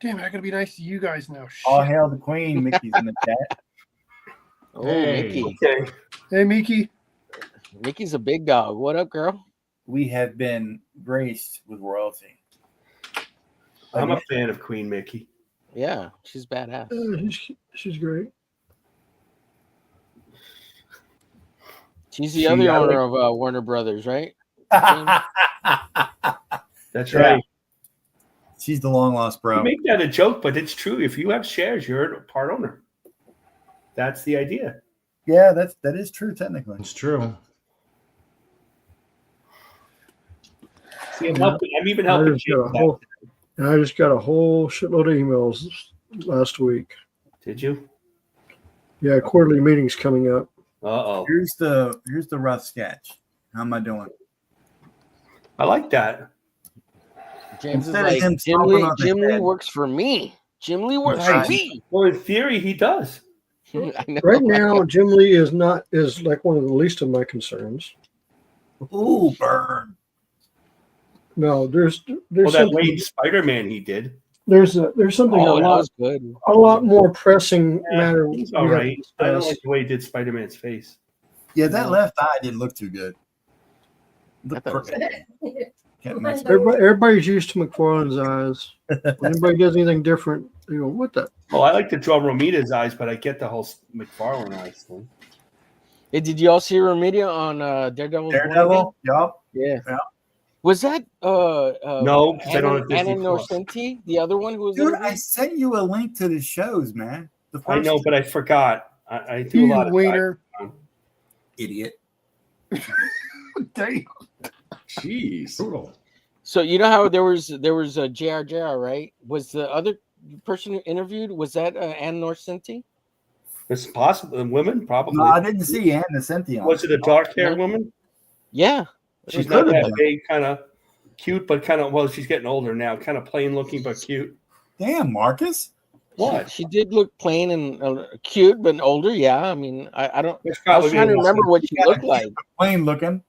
Damn, I got to be nice to you guys now. All Shit. hail the queen. Mickey's in the chat. Oh, Hey. Mickey. Okay. Hey, Miki. Mickey's a big dog. What up, girl? We have been graced with royalty. I'm a fan of Queen Mickey. Yeah, she's badass. She's great. She's the other owner of Warner Brothers, right? That's right. She's the long lost bro. You make that a joke, but it's true. If you have shares, you're a part owner. That's the idea. Yeah, that is true technically. It's true. See, I'm even helping you. And I just got a whole shitload of emails last week. Did you? Yeah, quarterly meetings coming up. Uh-oh. Here's the rough sketch. How am I doing? I like that. James Instead is of him like, Jim stomping on the Lee head. works for me. Jim Lee works Right. for me. Well, in theory, he does. I know. Right now, Jim Lee is like one of the least of my concerns. Ooh, burn. No, there's Well, that something, Wayne Spider-Man he did. there's something Oh, a that lot was good. more pressing matter. He's we all have to right. I don't discuss. like the way he did Spider-Man's face. Yeah, that left eye didn't look too good. Looked I thought crooked. Can't mess with Everybody's used to McFarlane's eyes. When anybody does anything different, you go, what the? Well, I like to draw Romita's eyes, but I get the whole McFarlane eyes thing. Hey, did you all see Remedial on Daredevil? Daredevil? Yup. Yeah. Yeah. Was that No, because I don't have Disney Anna Plus. Norcenti, the other one who was Dude, interviewed? I sent you a link to the shows, man. The first I know, but I forgot. I do a You lot of wiener. idiot. Damn. Jeez. Brutal. So you know how there was a JR, right? Was the other person who interviewed, was that Anna Norcenti? It's possible. Women, probably. No, I didn't see Anna Cynthia. Was it a dark-haired woman? Yeah. She's It not could've that been. big, kind of cute, but kind of, well, she's getting older now. Kind of plain-looking, but cute. Damn, Marcus. What? She did look plain and cute, but older. Yeah, I mean, I don't. It's I was probably trying to remember what she looked like. Plain looking.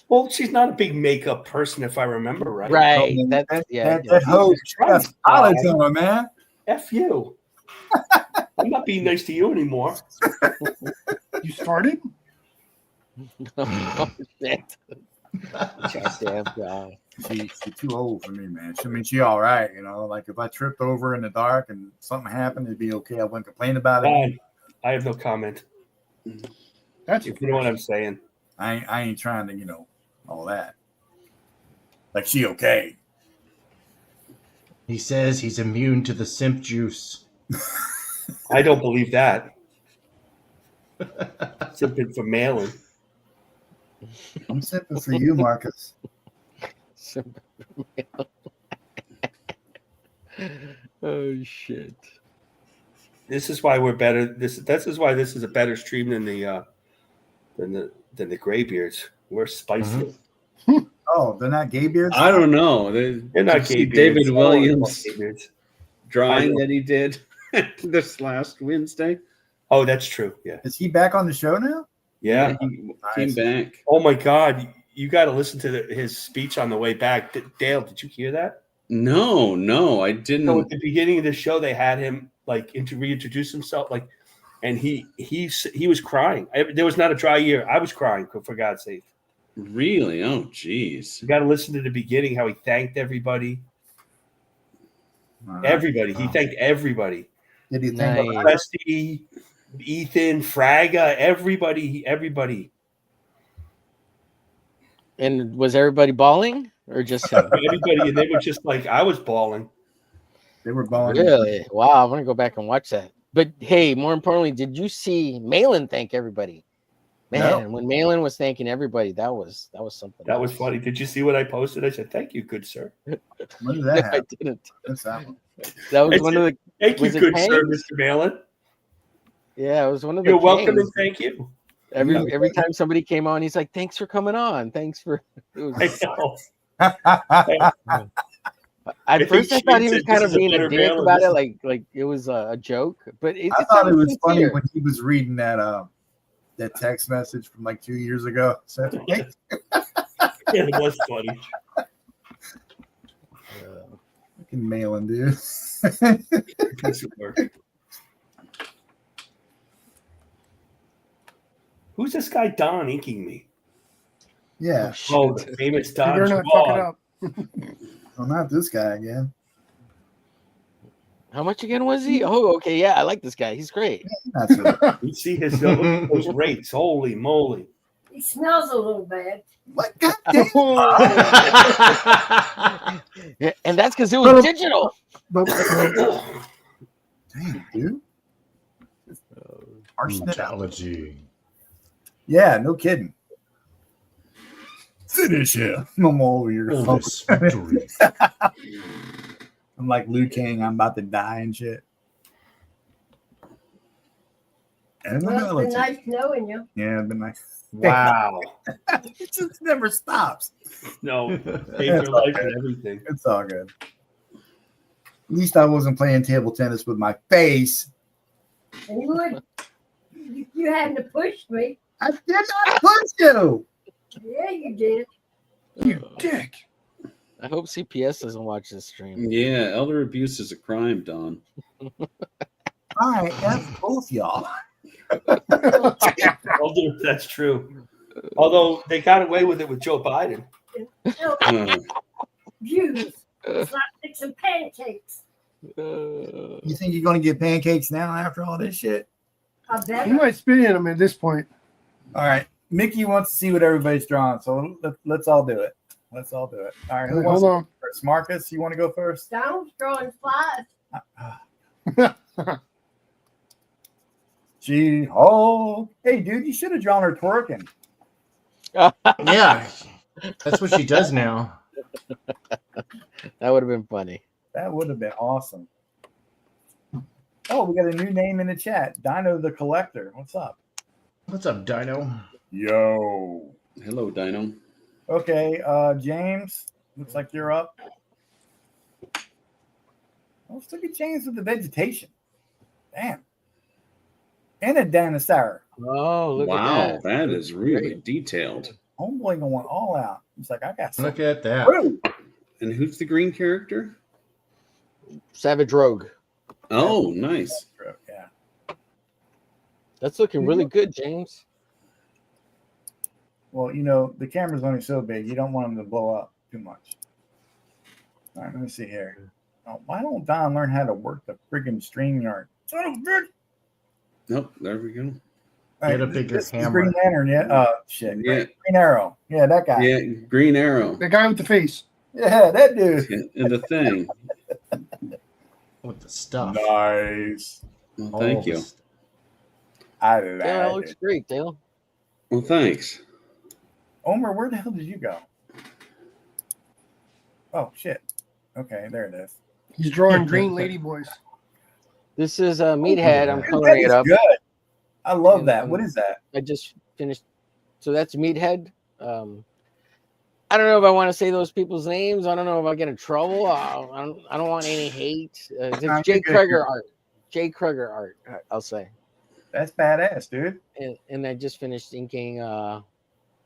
Well, she's not a big makeup person, if I remember right. Right. That Yeah. hoe Right. got college on her, man. F you. I'm not being nice to you anymore. You started? Oh, shit. Goddamn guy. She's too old for me, man. She all right, you know. Like if I tripped over in the dark and something happened, it'd be okay. I wouldn't complain about it. Fine. I have no comment. That's If you know what I'm saying. I ain't trying to, all that. Like she okay. He says he's immune to the simp juice. I don't believe that. Simping for mailing. I'm simping for you, Marcus. Oh shit. This is why we're better. This is why this is a better stream than the Graybeards. We're spicy. Oh, they're not gay beards? I don't know. They're not Did you gay see beards. David I don't wanna Williams' call gay beards. drawing that he did this last Wednesday. Oh, that's true. Yeah. Is he back on the show now? Yeah. He came back. Oh my God. You got to listen to his speech on the way back. Dale, did you hear that? No, I didn't. So at the beginning of the show, they had him like reintroduce himself, and he was crying. There was not a dry year. I was crying, for God's sake. Really? Oh, jeez. You got to listen to the beginning, how he thanked everybody. Everybody. He thanked everybody. Did he Nice. think Rusty, Ethan, Fraga, everybody. And was everybody bawling or just him? Everybody, and they were just like, I was bawling. they were balling? Really? Wow, I'm gonna go back and watch that. But hey, more importantly, did you see Malin thank everybody? Man, when Malin was thanking everybody, that was something. That was funny. Did you see what I posted? I said, "Thank you, good sir." When did No, that I happen? didn't. What's that one? That was I one said, of the. Thank you, was it good sir, Kangs? Mr. Malin. Yeah, it was one of the. You're welcome Kangs. and thank you. Every time somebody came on, he's like, "Thanks for coming on. Thanks for." It was, I know. at think first, I Shane thought he was said, kind "This of is a being a better dick Malin. about This it, is-" like it was a joke. But it I thought sounded it was funny sincere. when he was reading that text message from like 2 years ago. So, Yeah, it was funny. fucking mailing, dude. Piece of work. Who's this guy Don inking me? Yeah. Oh, the famous You Don better not fuck it Juan. up. Well, not this guy again. How much again was he? Oh, okay, yeah, I like this guy. He's great. Not so. You see his look at those rates. Holy moly. He smells a little bad. What? God damn. Yeah, and that's because it was digital. Damn, dude. Harshen it out. Brutality. Yeah, no kidding. Finish him. I'm over here. Oldest victory. I'm like Liu Kang. I'm about to die and shit. And the Well, it's been military. nice knowing you. Yeah, it's been nice. Wow. It just never stops. No, saved your life and everything. It's all good. At least I wasn't playing table tennis with my face. And you would. You hadn't to push me. I did not push you. Yeah, you did. You dick. I hope CPS doesn't watch this stream. Yeah, elder abuse is a crime, Don. I F both y'all. That's true. Although they got away with it with Joe Biden. No, Uh, views. It's not fixing pancakes. You think you're going to get pancakes now after all this shit? I bet. You might spit in them at this point. All right. Mickey wants to see what everybody's drawing, so let's all do it. Let's all do it. All right. Who wants Hold on. to go first? Marcus, you want to go first? Donald's drawing flies. Gee, oh, hey, dude, you should have drawn her twerking. Yeah, that's what she does now. That would have been funny. That would have been awesome. Oh, we got a new name in the chat. Dino the Collector. What's up? What's up, Dino? Yo. hello, Dino. Okay, James, looks like you're up. Oh, let's look at James with the vegetation. Damn. And a dinosaur. Oh, look Wow, at that. that is really detailed. Homeboy going all out. He's like, I got some. Look at that. Woo! And who's the green character? Savage Rogue. Oh, nice. Yeah. That's looking really good, James. Well, you know, the camera's only so big. You don't want them to blow up too much. All right, let me see here. Oh, why don't Don learn how to work the friggin' StreamYard? Son of a bitch! Nope, there we go. All Get a bigger this is camera. Green Lantern, yeah. Shit. Yeah. Green Arrow. Yeah, that guy. Yeah, Green Arrow. The guy with the face. Yeah, that dude. And the thing. With the stuff. Nice. Well, All thank the you. st- I Yeah, that like looks it. great, Dale. Well, thanks. Omer, where the hell did you go? Oh, shit. Okay, there it is. He's drawing green lady boys. This is Meathead. I'm Dude, coloring that it is up. good. I love And, that. What is that? I just finished. So that's Meathead. I don't know if I want to say those people's names. I don't know if I get in trouble. I don't want any hate. It's Nah, Jay you're good. Kreger art. Jay Kreger art, I'll say. That's badass, dude. And I just finished inking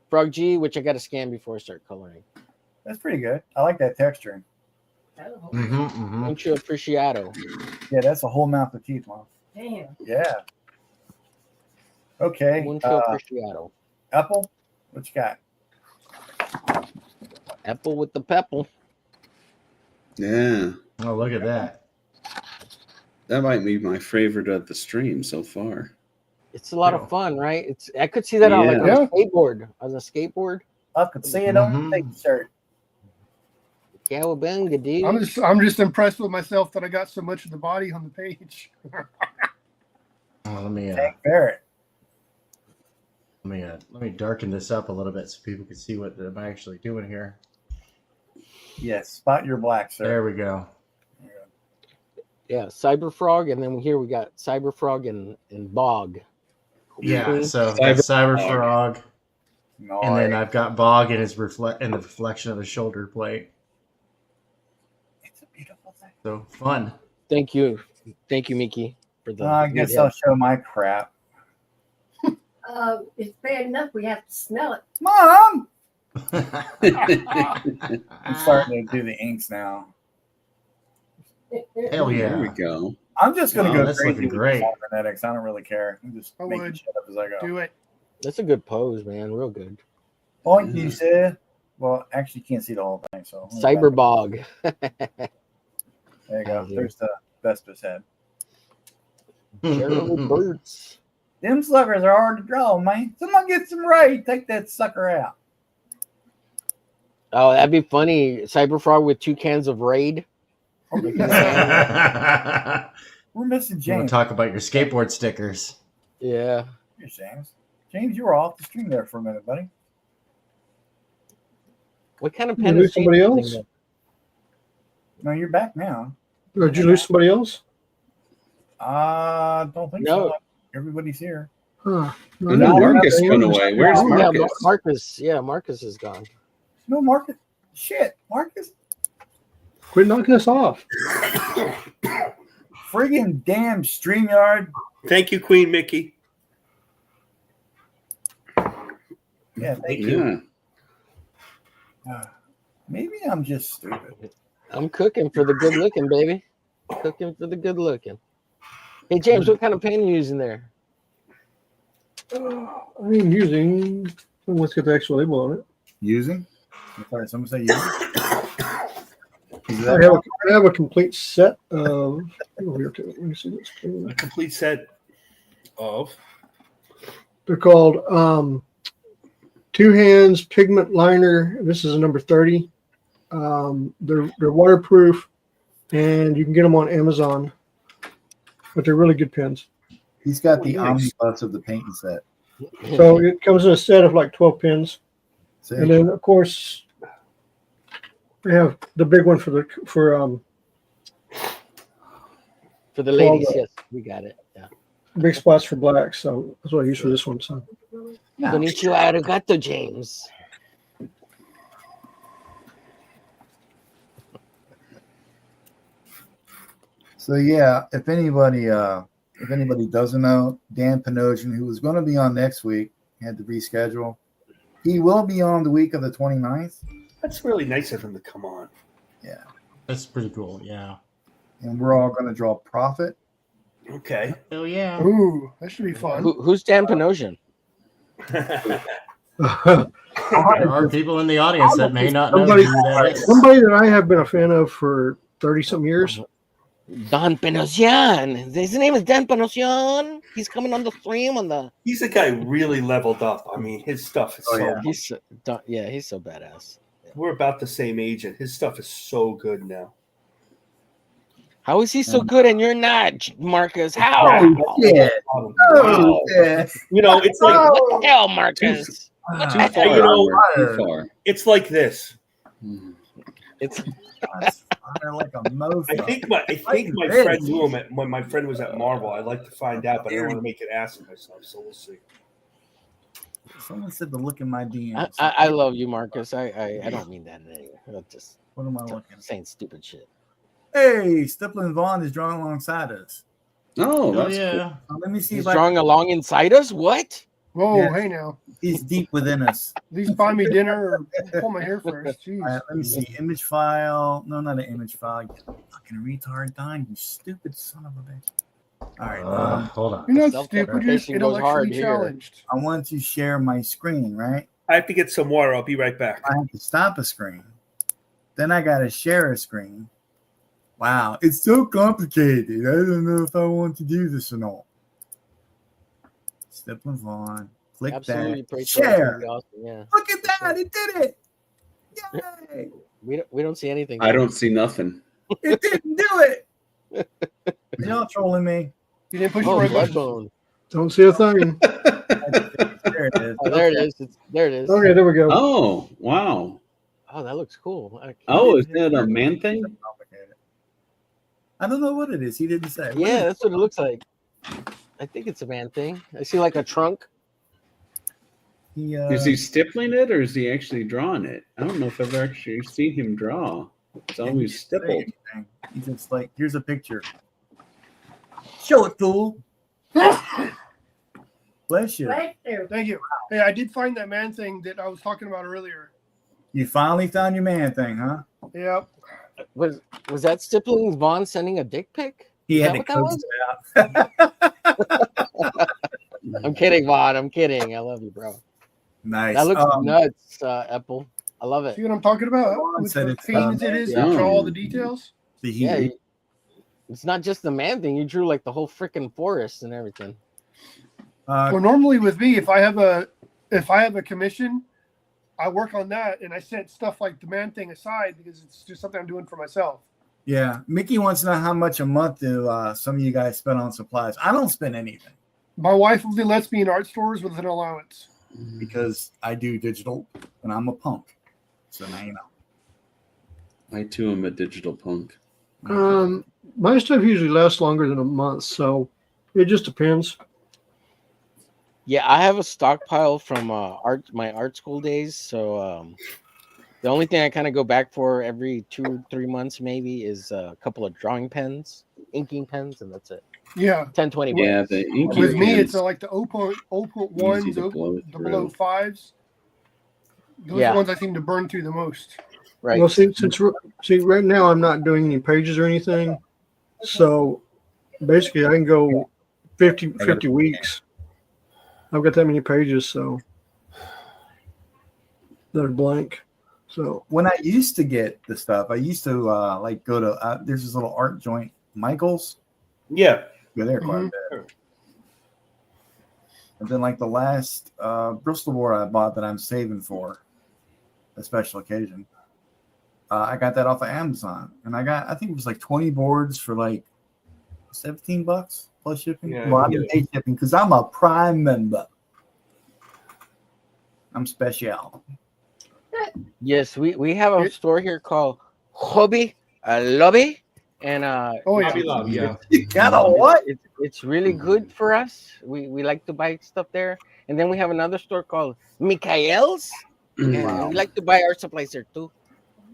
Frog G, which I got to scan before I start coloring. That's pretty good. I like that texturing. Mucho appreciado. Yeah, that's a whole mouth of teeth, Mom. Damn. Yeah. Okay. Mucho appreciado. Apple, what you got? Apple with the pepple. Yeah. Oh, look at that. That might be my favorite of the stream so far. It's a lot of fun, right? I could see that on like Yeah. a skateboard. On a skateboard. I could see it on the shirt. Cowabunga, dude. I'm just impressed with myself that I got so much of the body on the page. Oh, let me. Tank Barrett. Let me darken this up a little bit so people can see what I'm actually doing here. Yes, spot your black, sir. There we go. Yeah, Cyberfrog, and then here we got Cyberfrog and Bog. Yeah, so that's Cyberfrog, and then I've got Bog in his the reflection of his shoulder plate. It's a beautiful thing. So fun. Thank you, Mickey, for the. I guess I'll show my crap. It's bad enough we have to smell it. Mom! I'm starting to do the inks now. Hell yeah. There we go. I'm just going to go that's crazy looking with great. cybernetics. I don't really care. I'm just I making would. shit up as I go. Do it. That's a good pose, man. Real good. Point you said. Well, actually, you can't see the whole thing. So Cyberbog. There you go. There's the Vespa's head. Gerald Birds. Them suckers are hard to draw, man. Someone gets them right. Take that sucker out. Oh, that'd be funny. Cyberfrog with 2 cans of Raid. We're missing You want James. to talk about your skateboard stickers? Yeah. Here's James. James, you were off the stream there for a minute, buddy. What kind of Did pen you is lose somebody James else? using? No, you're back now. Did you lose somebody else? Don't think No. so. Everybody's here. Huh. No, Marcus went away. Where's Yeah, Marcus? Marcus. Yeah, Marcus is gone. No, Marcus. Shit, Marcus. Quit knocking us off. Friggin' damn StreamYard. Thank you, Queen Mickey. Yeah, thank you. Yeah. Maybe I'm just stupid. I'm cooking for the good looking, baby. Cooking for the good looking. Hey, James, what kind of pen are you using there? I'm using. Let's get the actual label on it. Using? Sorry, someone say using? Is I that have a complete set of. Over here too. Let me see this. A complete set of. They're called 2 hands pigment liner. This is a number 30. They're waterproof, and you can get them on Amazon. But they're really good pens. He's got the nice. omnibus of the painting set. So it comes in a set of like 12 pins, See? and then of course we have the big one for the ladies. Yes, we got it. Yeah. big spots for black. So that's what I use for this one. So Konnichiwa arigato, James. So yeah, if anybody doesn't know, Dan Panosian, who was going to be on next week, had to reschedule. He will be on the week of the 29th. That's really nice of him to come on. Yeah. That's pretty cool. Yeah. And we're all going to draw profit. Okay. Oh yeah. Ooh, that should be fun. Who's Dan Panosian? There are people in the audience that may not know somebody, who that is. somebody that I have been a fan of for 30-something years. Dan Panosian. His name is Dan Panosian. He's coming on the stream on the. He's a guy really leveled up. I mean, his stuff is He's so badass. We're about the same age, and his stuff is so good now. How is he so good and you're not, Marcus? How? Yeah. Wow. Yeah. You know, it's like What the hell, Marcus? Too you far. know, Too far. it's like this. It's Like a mofo. I think my bitch. friend knew him when my friend was at Marvel. I'd like to find out, but I don't want to make it ass of myself, so we'll see. Someone said to look in my DMs. I love you, Marcus. I don't mean that in any way. I'm just What am I looking at? saying stupid shit. Hey, Stiplin Vaughn is drawing alongside us. Oh, that's yeah. Let me see He's if drawing along inside us. What? Whoa, Yeah. hey now. he's deep within us. At least buy me dinner or pull my hair first. Jeez. All right, let me see. Image file. No, not an image file. You fucking retard dying, you stupid son of a bitch. All right. Hold on. You're not stupid. You're just Self-deprecation goes hard intellectually here. challenged. I want to share my screen, right? I have to get some water. I'll be right back. I have to stop a screen. Then I got to share a screen. Wow, it's so complicated. I don't know if I want to do this or not. Stiplin Vaughn. Click Absolutely. that. Pray for Share. it. Awesome. Yeah. Look at that. It did it. Yay. We don't see anything. I don't see nothing. It didn't do it. Y'all trolling me. You didn't push Oh, the right button. Bloodbone. Don't see a thing. There it is. Oh, there it is. There it is. Okay, there we go. Oh, wow. Oh, that looks cool. Oh, is that a man thing? I don't know what it is. He didn't say. What is Yeah, it? that's what it looks like. I think it's a man thing. I see like a trunk. He, Is he stippling it or is he actually drawing it? I don't know if I've actually seen him draw. It's always stippled. He's just like, here's a picture. Show it, fool. Bless you. Right there. Thank you. Hey, I did find that man thing that I was talking about earlier. You finally found your man thing, huh? Yep. Was that Stippling Vaughn sending a dick pic? He Is had that to what coax that it out. I'm kidding, Vaughn. I'm kidding. I love you, bro. Nice. That looks nuts, Apple. I love it. See what I'm talking about? Vaughn With said the it's, pains it is to yeah. draw all the details. the Yeah, heat. it's not just the man thing. You drew like the whole freaking forest and everything. Well, normally with me, if I have a commission, I work on that and I set stuff like the man thing aside because it's just something I'm doing for myself. Yeah. Mickey wants to know how much a month do some of you guys spend on supplies. I don't spend anything My wife only lets me in art stores with an allowance. because I do digital and I'm a punk. So now you know. I too am a digital punk. My stuff usually lasts longer than a month, so it just depends. Yeah, I have a stockpile from my art school days. So the only thing I kind of go back for every 2-3 months maybe is a couple of drawing pens, inking pens, and that's it. Yeah. 10-20 Yeah, bucks. the inky With me, it's pens, like the 0.1s, easy to blow the below through. 5s. Those are Yeah. the ones I seem to burn through the most. Right. Well, see, right now I'm not doing any pages or anything, so basically I can go 50 weeks. I've got that many pages, so that are blank. So When I used to get the stuff, I used to like go to there's this little art joint, Michael's. Yeah. Go there quite a bit. And then like the last Bristol board I bought that I'm saving for a special occasion. I got that off of Amazon, and I think it was like 20 boards for like $17 plus shipping. Yeah, Well, I didn't pay shipping because I'm a Prime member. I'm special. Yes, we have a store here called Hobby Lobby, and Oh, yeah. Hobby Lobby, yeah. You got a what? it's really good for us. We like to buy stuff there, and then we have another store called Mikhail's, and we like to buy art supplies there too.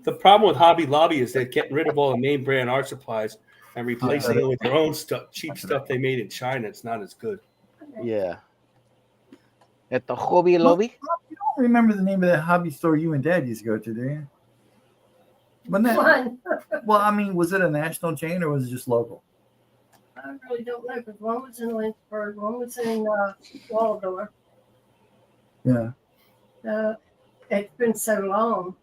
The problem with Hobby Lobby is they're getting rid of all the name brand art supplies and replacing it with their own stuff, cheap stuff they made in China. It's not as good. Yeah. At the Hobby Lobby. You don't remember the name of that hobby store you and Dad used to go to, do you? Wasn't that, One. well, I mean, was it a national chain or was it just local? I really don't know because one was in Lynchburg, one was in Waldorf. Yeah. It's been so long.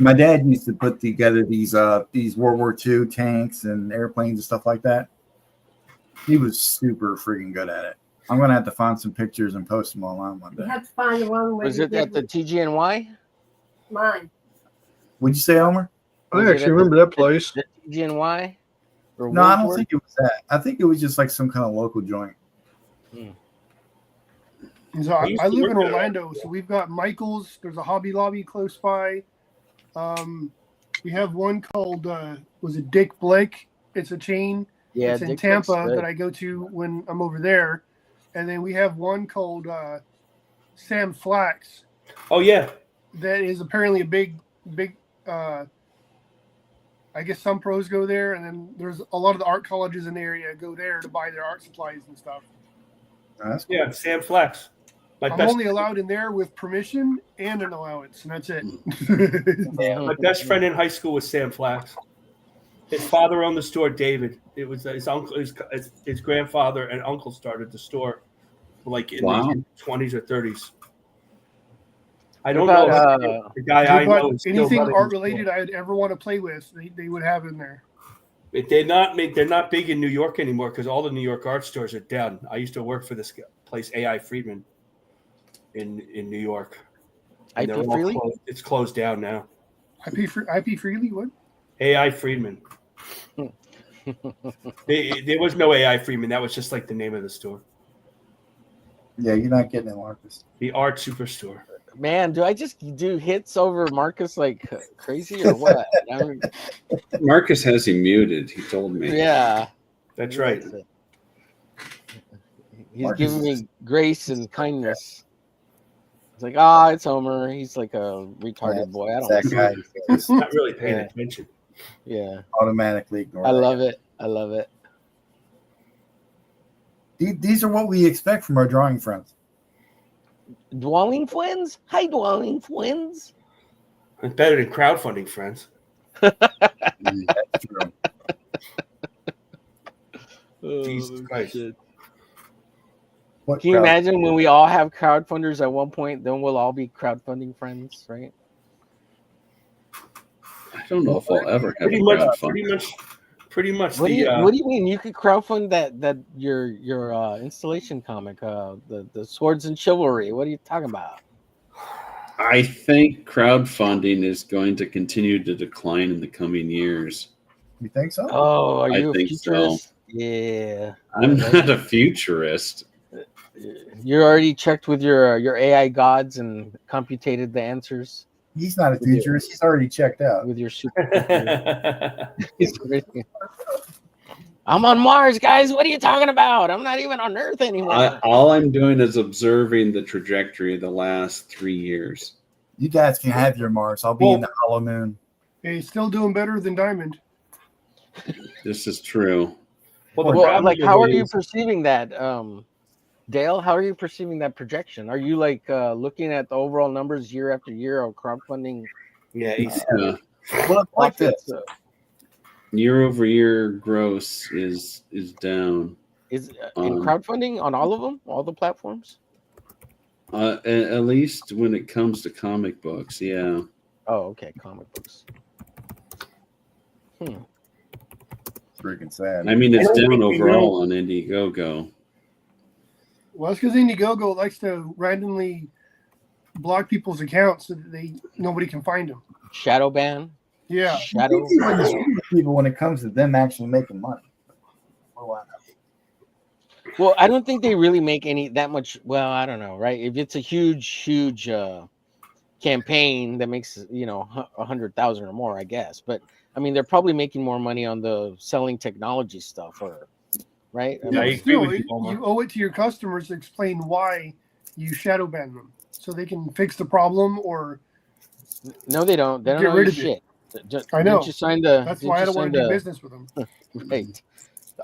My dad used to put together these World War II tanks and airplanes and stuff like that. He was super freaking good at it. I'm gonna have to find some pictures and post them online one You day. have to find the one where Was you it at the did TGNY? mine. Would you say, Homer? I actually remember that place. The TGNY? Or No, I don't Woolworth? think it was that. I think it was just like some kind of local joint. And so I live in Orlando, so we've got Michael's. There's a Hobby Lobby close by. We have one called was it Dick Blake? It's a chain. Yeah, it's in Dick Tampa Blake's good. that I go to when I'm over there. And then we have one called Sam Flax Oh, yeah. that is apparently a big I guess some pros go there, and then there's a lot of the art colleges in the area go there to buy their art supplies and stuff. That's cool. Yeah, Sam Flex. I'm only allowed in there with permission and an allowance, and that's it. My best friend in high school was Sam Flax. His father owned the store, David. It was his uncle, his grandfather and uncle started the store, like in the 20s or 30s. I don't What know. about, The guy I know is still anything running art the store. related I'd ever want to play with, they would have in there. They're not big in New York anymore because all the New York art stores are done. I used to work for this place, AI Friedman, in New York. And IP they're all Freely? closed. It's closed down now. IP Freely, what? AI Friedman. There was no AI Friedman. That was just like the name of the store. Yeah, you're not getting it, Marcus. The art superstore. Man, do I just do hits over Marcus like crazy or what? I mean, Marcus has him muted. He told me. yeah, That's right. He's Marcus giving is- me grace and kindness. It's like, ah, it's Homer. He's like a retarded boy. I don't that listen. guy is Not really paying Yeah. attention. Yeah, automatically ignore. I love it. I love it. These are what we expect from our drawing friends. Dwelling twins? Hi, dwelling twins. It's better than crowdfunding, friends. That's true. Jesus Christ. What Can you crowd- imagine when we all have crowdfunders at one point? Then we'll all be crowdfunding friends, right? I don't know if I'll ever have Pretty a much. crowdfund. Pretty much. What do The you mean? You could crowdfund that your installation comic, the Swords and Chivalry. What are you talking about? I think crowdfunding is going to continue to decline in the coming years. You think so? Oh, are I you a think so. futurist? Yeah. I'm not a futurist. You already checked with your AI gods and computated the answers He's not a futurist. He's already checked out. with your super. I'm on Mars, guys. What are you talking about? I'm not even on Earth anymore. All I'm doing is observing the trajectory of the last 3 years. You guys can have your Mars. I'll be in the hollow moon. Hey, still doing better than Diamond. This is true. the Well, problem like, how are you is- perceiving that, Dale? How are you perceiving that projection? Are you like looking at the overall numbers year after year of crowdfunding? Yeah, he's Yeah. Well, it's like this. profits? Year over year gross is down. Is in crowdfunding on all of them, all the platforms? At least when it comes to comic books, yeah. Oh, okay, comic books. Freaking sad. I mean, it's I don't down think we overall on Indiegogo. Well, that's because Indiegogo likes to randomly block people's accounts so that nobody can find them. Shadow ban. Yeah. Shadow. These are the people when it comes to them actually making money. Well, I don't think they really make that much. Well, I don't know, right? If it's a huge campaign that makes 100,000 or more, I guess. But I mean, they're probably making more money on the selling technology stuff, or right? Yeah, I agree Still, with you, Omar. you owe it to your customers to explain why you shadow ban them so they can fix the problem or No, they don't. They don't get know rid your of it. shit. I know. Didn't you sign the? That's didn't why I you don't want sign to do the- business with them. Right.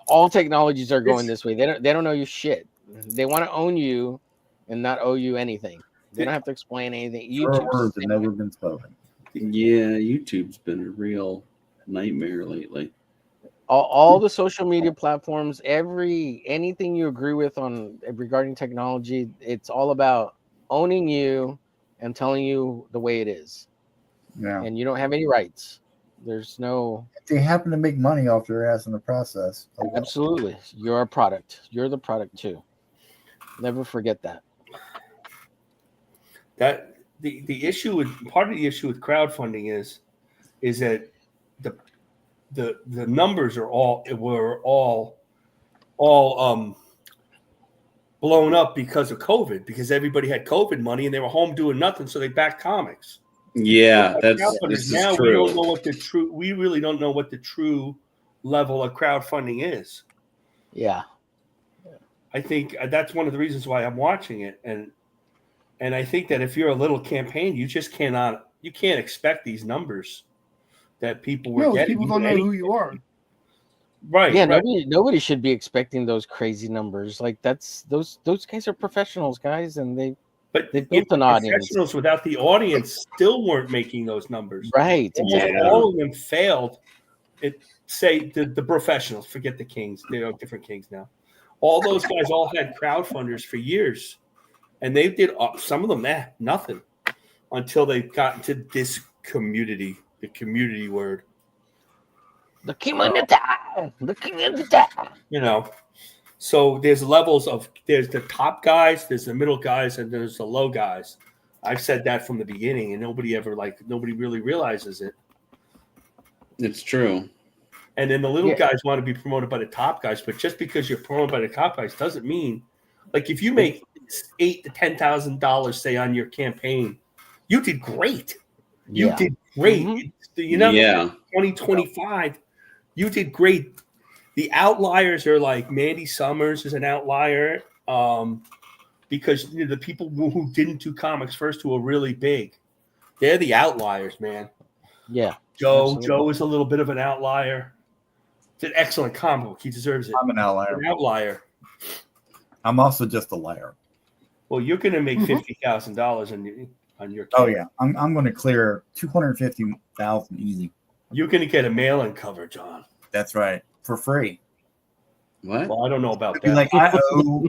All technologies are going this way. They don't know you shit. They want to own you and not owe you anything. They don't have to explain anything. Words YouTube's have never been spoken. Yeah, YouTube's been a real nightmare lately. all the social media platforms, anything you agree with on regarding technology, it's all about owning you and telling you the way it is. Yeah. And you don't have any rights. There's no If they happen to make money off their ass in the process. Oh, well. absolutely. You're a product. You're the product too. Never forget that. That the issue with part of the issue with crowdfunding is that the numbers were all blown up because of COVID, because everybody had COVID money and they were home doing nothing, so they backed comics. Yeah, this Now is we don't true. know we really don't know what the true level of crowdfunding is. Yeah. I think that's one of the reasons why I'm watching it, and I think that if you're a little campaign, you can't expect these numbers that people were No, getting. people don't know who you are. Right. Yeah, right. nobody should be expecting those crazy numbers. Like those guys are professionals, guys, and they built an audience. Professionals without the audience still weren't making those numbers. Right, exactly. All of them failed. Say the professionals, forget the kings. They're different kings now. All those guys all had crowdfunders for years, and they did some of them nothing until they got into this community, the community word. The community. So there's levels there's the top guys, there's the middle guys, and there's the low guys. I've said that from the beginning, and nobody really realizes it. It's true. And then the little guys want to be promoted by the top guys, but just because you're promoted by the top guys doesn't mean, like, if you make $8,000 to $10,000, say, on your campaign, you did great. You did great. You know, 2025, you did great. The outliers are like Mandy Summers is an outlier because the people who didn't do comics first, who are really big, they're the outliers, man. Yeah. Joe is a little bit of an outlier. It's an excellent comic book. He deserves it. I'm an outlier. An outlier. I'm also just a liar. Well, you're going to make $50,000 on your. Oh yeah, I'm going to clear $250,000 easy. You're going to get a mail-in cover, John. That's right, for free. What? Well, I don't know about Be that. like, I owe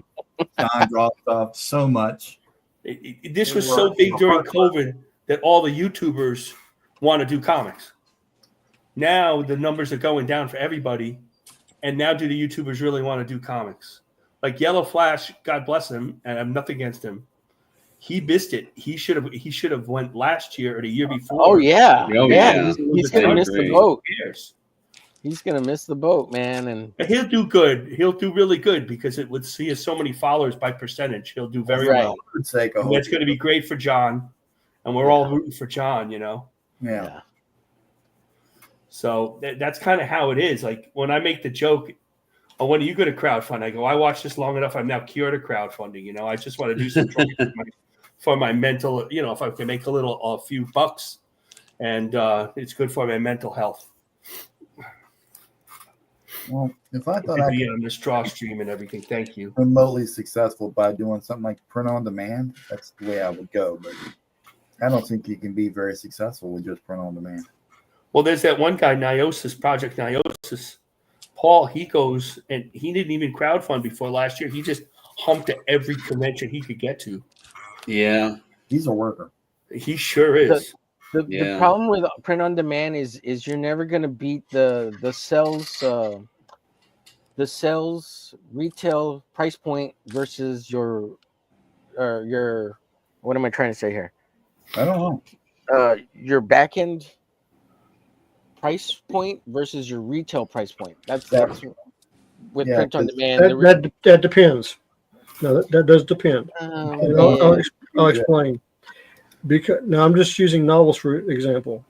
John Draw Stuff so much. This was so big during COVID that all the YouTubers want to do comics. Now the numbers are going down for everybody, and now do the YouTubers really want to do comics? Like Yellow Flash, God bless him, and I have nothing against him. He missed it. He should have went last year or the year before. Oh yeah, yeah. He's gonna miss the boat. He's gonna miss the boat, man, and he'll do good. He'll do really good because it would see us so many followers by percentage. He'll do very well. That's going to be great for John, and we're all rooting for John. You know. Yeah. So that's kind of how it is. Like when I make the joke, "Oh, when are you going to crowdfund?" I go, "I watched this long enough. I'm now cured of crowdfunding. You know, I just want to do some for my mental. You know, if I can make a few bucks, and it's good for my mental health." Well, if I thought I be could on this Drawstream and everything, thank you. Remotely successful by doing something like print on demand, that's the way I would go. But I don't think you can be very successful with just print on demand. Well, there's that one guy, Project Niosis. Paul, he goes and he didn't even crowdfund before last year. He just humped at every convention he could get to. Yeah, he's a worker. He sure is. The problem with print on demand is you're never going to beat the sales retail price point versus your what am I trying to say here? I don't know. Your back end price point versus your retail price point. That's with print on demand. That depends. No, that does depend. I'll explain. Because now I'm just using novels for example,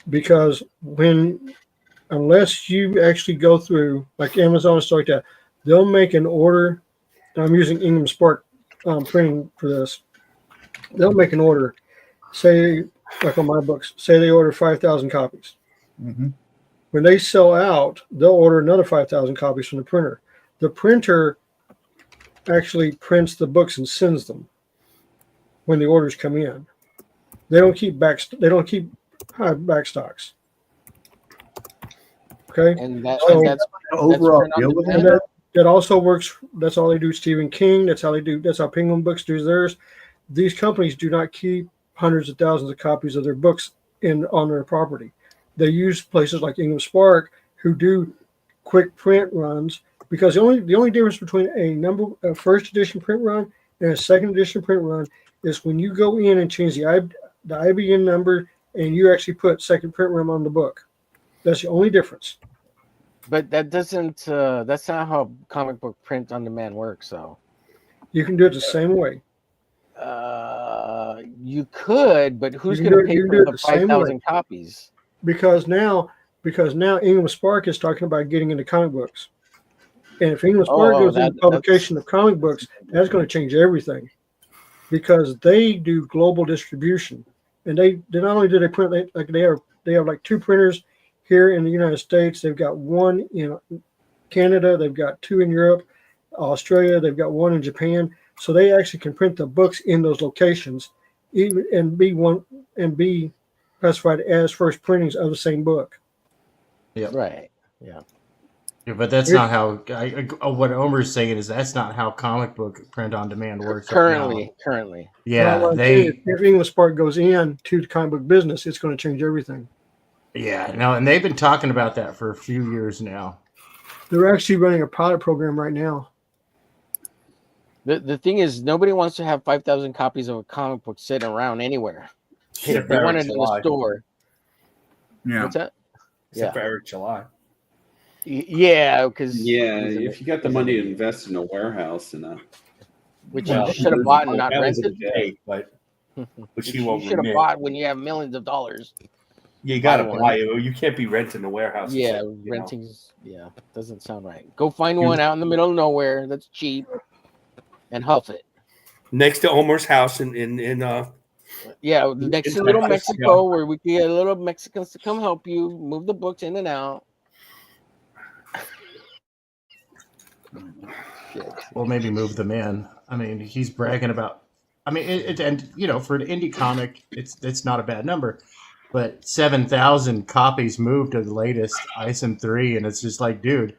because unless you actually go through like Amazon and stuff like that, they'll make an order. I'm using Ingram Spark printing for this. They'll make an order, say like on my books, say they order 5,000 copies. Mm-hmm. When they sell out, they'll order another 5,000 copies from the printer. The printer actually prints the books and sends them when the orders come in. They don't keep high back stocks. Okay, and that's overall deal with that also works. That's all they do. Stephen King. That's how they do. That's how Penguin Books do theirs. These companies do not keep hundreds of thousands of copies of their books on their property. They use places like Ingram Spark who do quick print runs, because the only difference between a first edition print run and a second edition print run is when you go in and change the IBN number and you actually put second print run on the book. That's the only difference. But that doesn't. That's not how comic book print on demand works. So you can do it the same way. You could, but who's going to pay for the 5,000 copies? Because now Ingram Spark is talking about getting into comic books, and if Ingram Spark goes into publication of comic books, that's going to change everything, because they do global distribution, and they not only do they print they have like 2 printers here in the United States. They've got 1 in Canada. They've got 2 in Europe, Australia. They've got 1 in Japan. So they actually can print the books in those locations, and be classified as first printings of the same book. Yeah. Right. Yeah. Yeah, but that's not how. What Omer's saying is that's not how comic book print on demand works. Currently. Yeah, well, if Ingram Spark goes in to the comic book business, it's going to change everything. Yeah, no, and they've been talking about that for a few years now. They're actually running a pilot program right now. The thing is, nobody wants to have 5,000 copies of a comic book sitting around anywhere. They want it in the store. Yeah. What's that? Except for Eric July. Yeah, because if you got the money to invest in a warehouse and which you should have bought and not That was a rented. mistake, but which he You won't should have admit. bought when you have millions of dollars. You got to Buy one. buy it. You can't be renting the warehouse. Yeah, renting's doesn't sound right. Go find one out in the middle of nowhere that's cheap and huff it. Next to Omar's house in next to Little Mexico, where we can get little Mexicans to come help you move the books in and out. Shit. Well, maybe move them in. I mean, he's bragging about. I mean, and for an indie comic, it's not a bad number, but 7,000 copies moved of the latest ISIM 3, and it's just like, dude,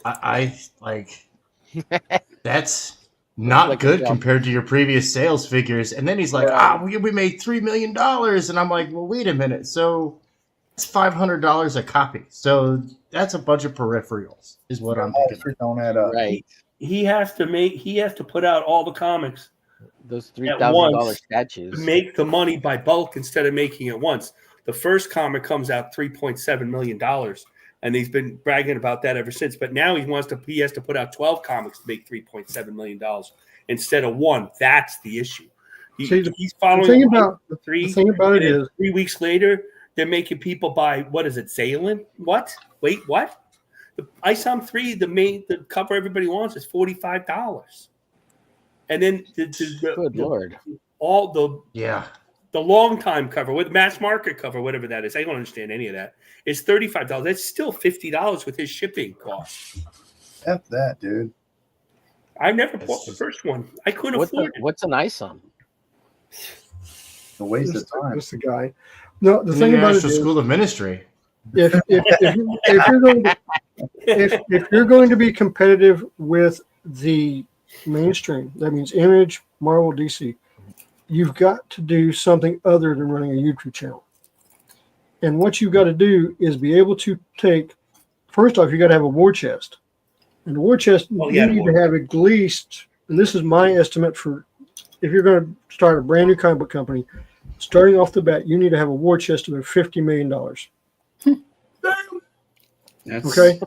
I like that's not like good compared to your previous sales figures. And then he's like, we made $3 million, and I'm like, well, wait a minute, so it's $500 a copy, so that's a bunch of peripherals, is what I'm thinking. Don't add up. Right. He has to put out all the comics. Those $3,000 statues. To make the money by bulk instead of making it once. The first comic comes out $3.7 million, and he's been bragging about that ever since. But now he has to put out 12 comics to make $3.7 million instead of one. That's the issue. He's following. The thing about it is 3 weeks later, they're making people buy, what is it, Zalen? What? Wait, what? The ISOM 3, the cover everybody wants is $45. And then Good Lord. All the long time cover with mass market cover, whatever that is. I don't understand any of that. It's $35. That's still $50 with his shipping costs. F that, dude. I never bought the first one. I couldn't afford it. What's an ISOM? A waste of time. Just the guy. No, the thing about it is, School of Ministry. if you're going to be competitive with the mainstream, that means Image, Marvel, DC, you've got to do something other than running a YouTube channel. And what you've got to do is be able to take, first off, you got to have a war chest. And the war chest, you need to have at least, and this is my estimate for, if you're going to start a brand new comic book company, starting off the bat, you need to have a war chest of $50 million. Okay,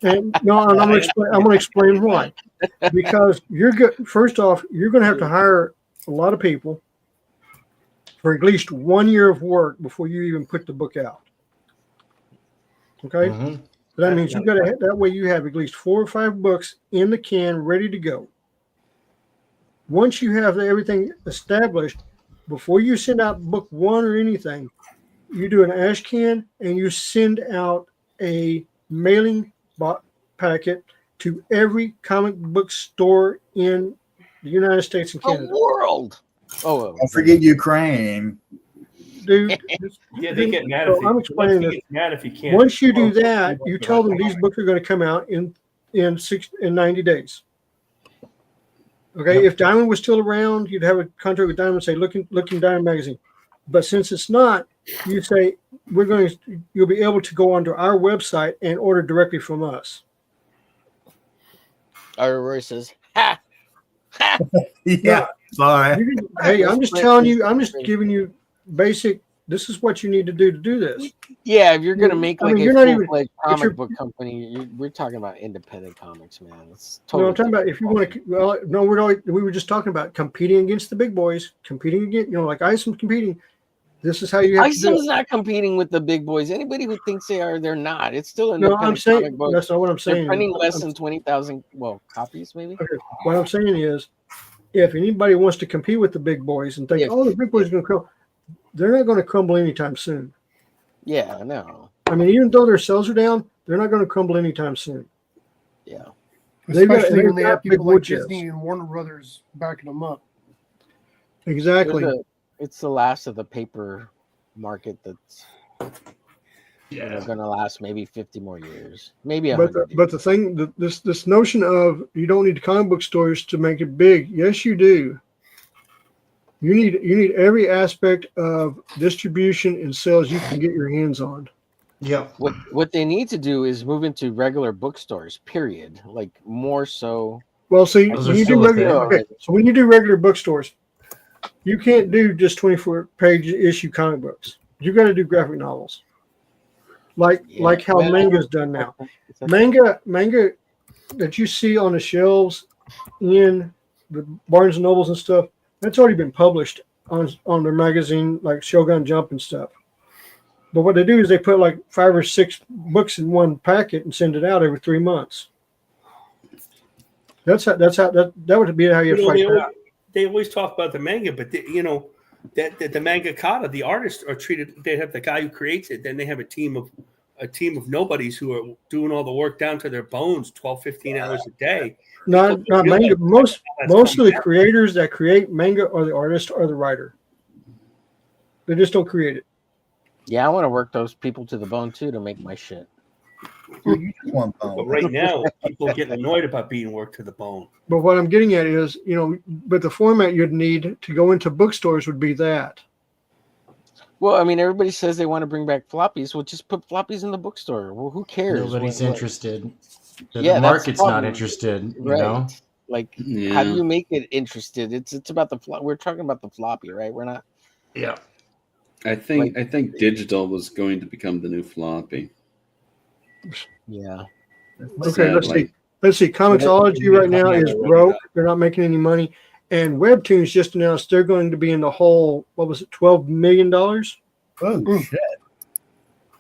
and no, I'm going to explain why. Because you're good. First off, you're going to have to hire a lot of people for at least 1 year of work before you even put the book out. Okay, so that means you got to. That way, you have at least 4 or 5 books in the can, ready to go. Once you have everything established, before you send out book 1 or anything, you do an ash can and you send out a mailing packet to every comic book store in the United States and Canada. The world. Oh, don't forget Ukraine. Dude, they get mad I'm explaining if you can't. Once you do that, you tell them these books are going to come out in 90 days. Okay, if Diamond was still around, you'd have a contract with Diamond, say, Looking Diamond magazine. But since it's not, you say you'll be able to go onto our website and order directly from us. Or says, ha, ha. Yeah, sorry. Hey, I'm just telling you. I'm just giving you basic. This is what you need to do this. Yeah, if you're gonna make like you're a not even full-fledged comic book company, we're talking about independent comics, man. It's totally no, I'm talking about if you want to. Well, no, we were just talking about competing against the big boys, competing against, like ISOM competing. This is how you have to do ISOM's it. not competing with the big boys. Anybody who thinks they are, they're not. It's still an No, independent I'm saying comic book. that's not what I'm saying. They're printing less than 20,000 copies, maybe. Okay. What I'm saying is, if anybody wants to compete with the big boys and think, the big boys are going to crumble, they're not going to crumble anytime soon. Yeah, I know. I mean, even though their sales are down, they're not going to crumble anytime soon. Yeah. Especially when they have people like chests. Disney and Warner Brothers backing them up. Exactly. It's the last of the paper market that's going to last maybe 50 more years, maybe 100. But the thing, this notion of you don't need comic book stores to make it big. Yes, you do. You need every aspect of distribution and sales you can get your hands on. Yeah. What they need to do is move into regular bookstores. Period. Like more so. Well, see, when you do regular bookstores, you can't do just 24-page issue comic books. You got to do graphic novels, like how manga's done now. Manga that you see on the shelves in the Barnes and Nobles and stuff, that's already been published on their magazine, like Shogun Jump and stuff. But what they do is they put like 5 or 6 books in one packet and send it out every 3 months. That would be how you fight that. They always talk about the manga, but the mangakata, the artists are treated. They have the guy who creates it. Then they have a team of nobodies who are doing all the work down to their bones, 12, 15 hours a day. Not manga. Most of the creators that create manga or the artist or the writer. They just don't create it. Yeah, I want to work those people to the bone too to make my shit. But right now, people are getting annoyed about being worked to the bone. But what I'm getting at is, but the format you'd need to go into bookstores would be that. Well, I mean, everybody says they want to bring back floppies. Well, just put floppies in the bookstore. Well, who cares? Nobody's interested. Yeah, the market's not interested. You know? Like, how do you make it interested? It's about the we're talking about the floppy, right? We're not. Yeah. I think digital was going to become the new floppy. Yeah. Okay, let's see. Comixology right now is broke. They're not making any money. And Webtoons just announced they're going to be in the hole, what was it, $12 million? Oh, shit.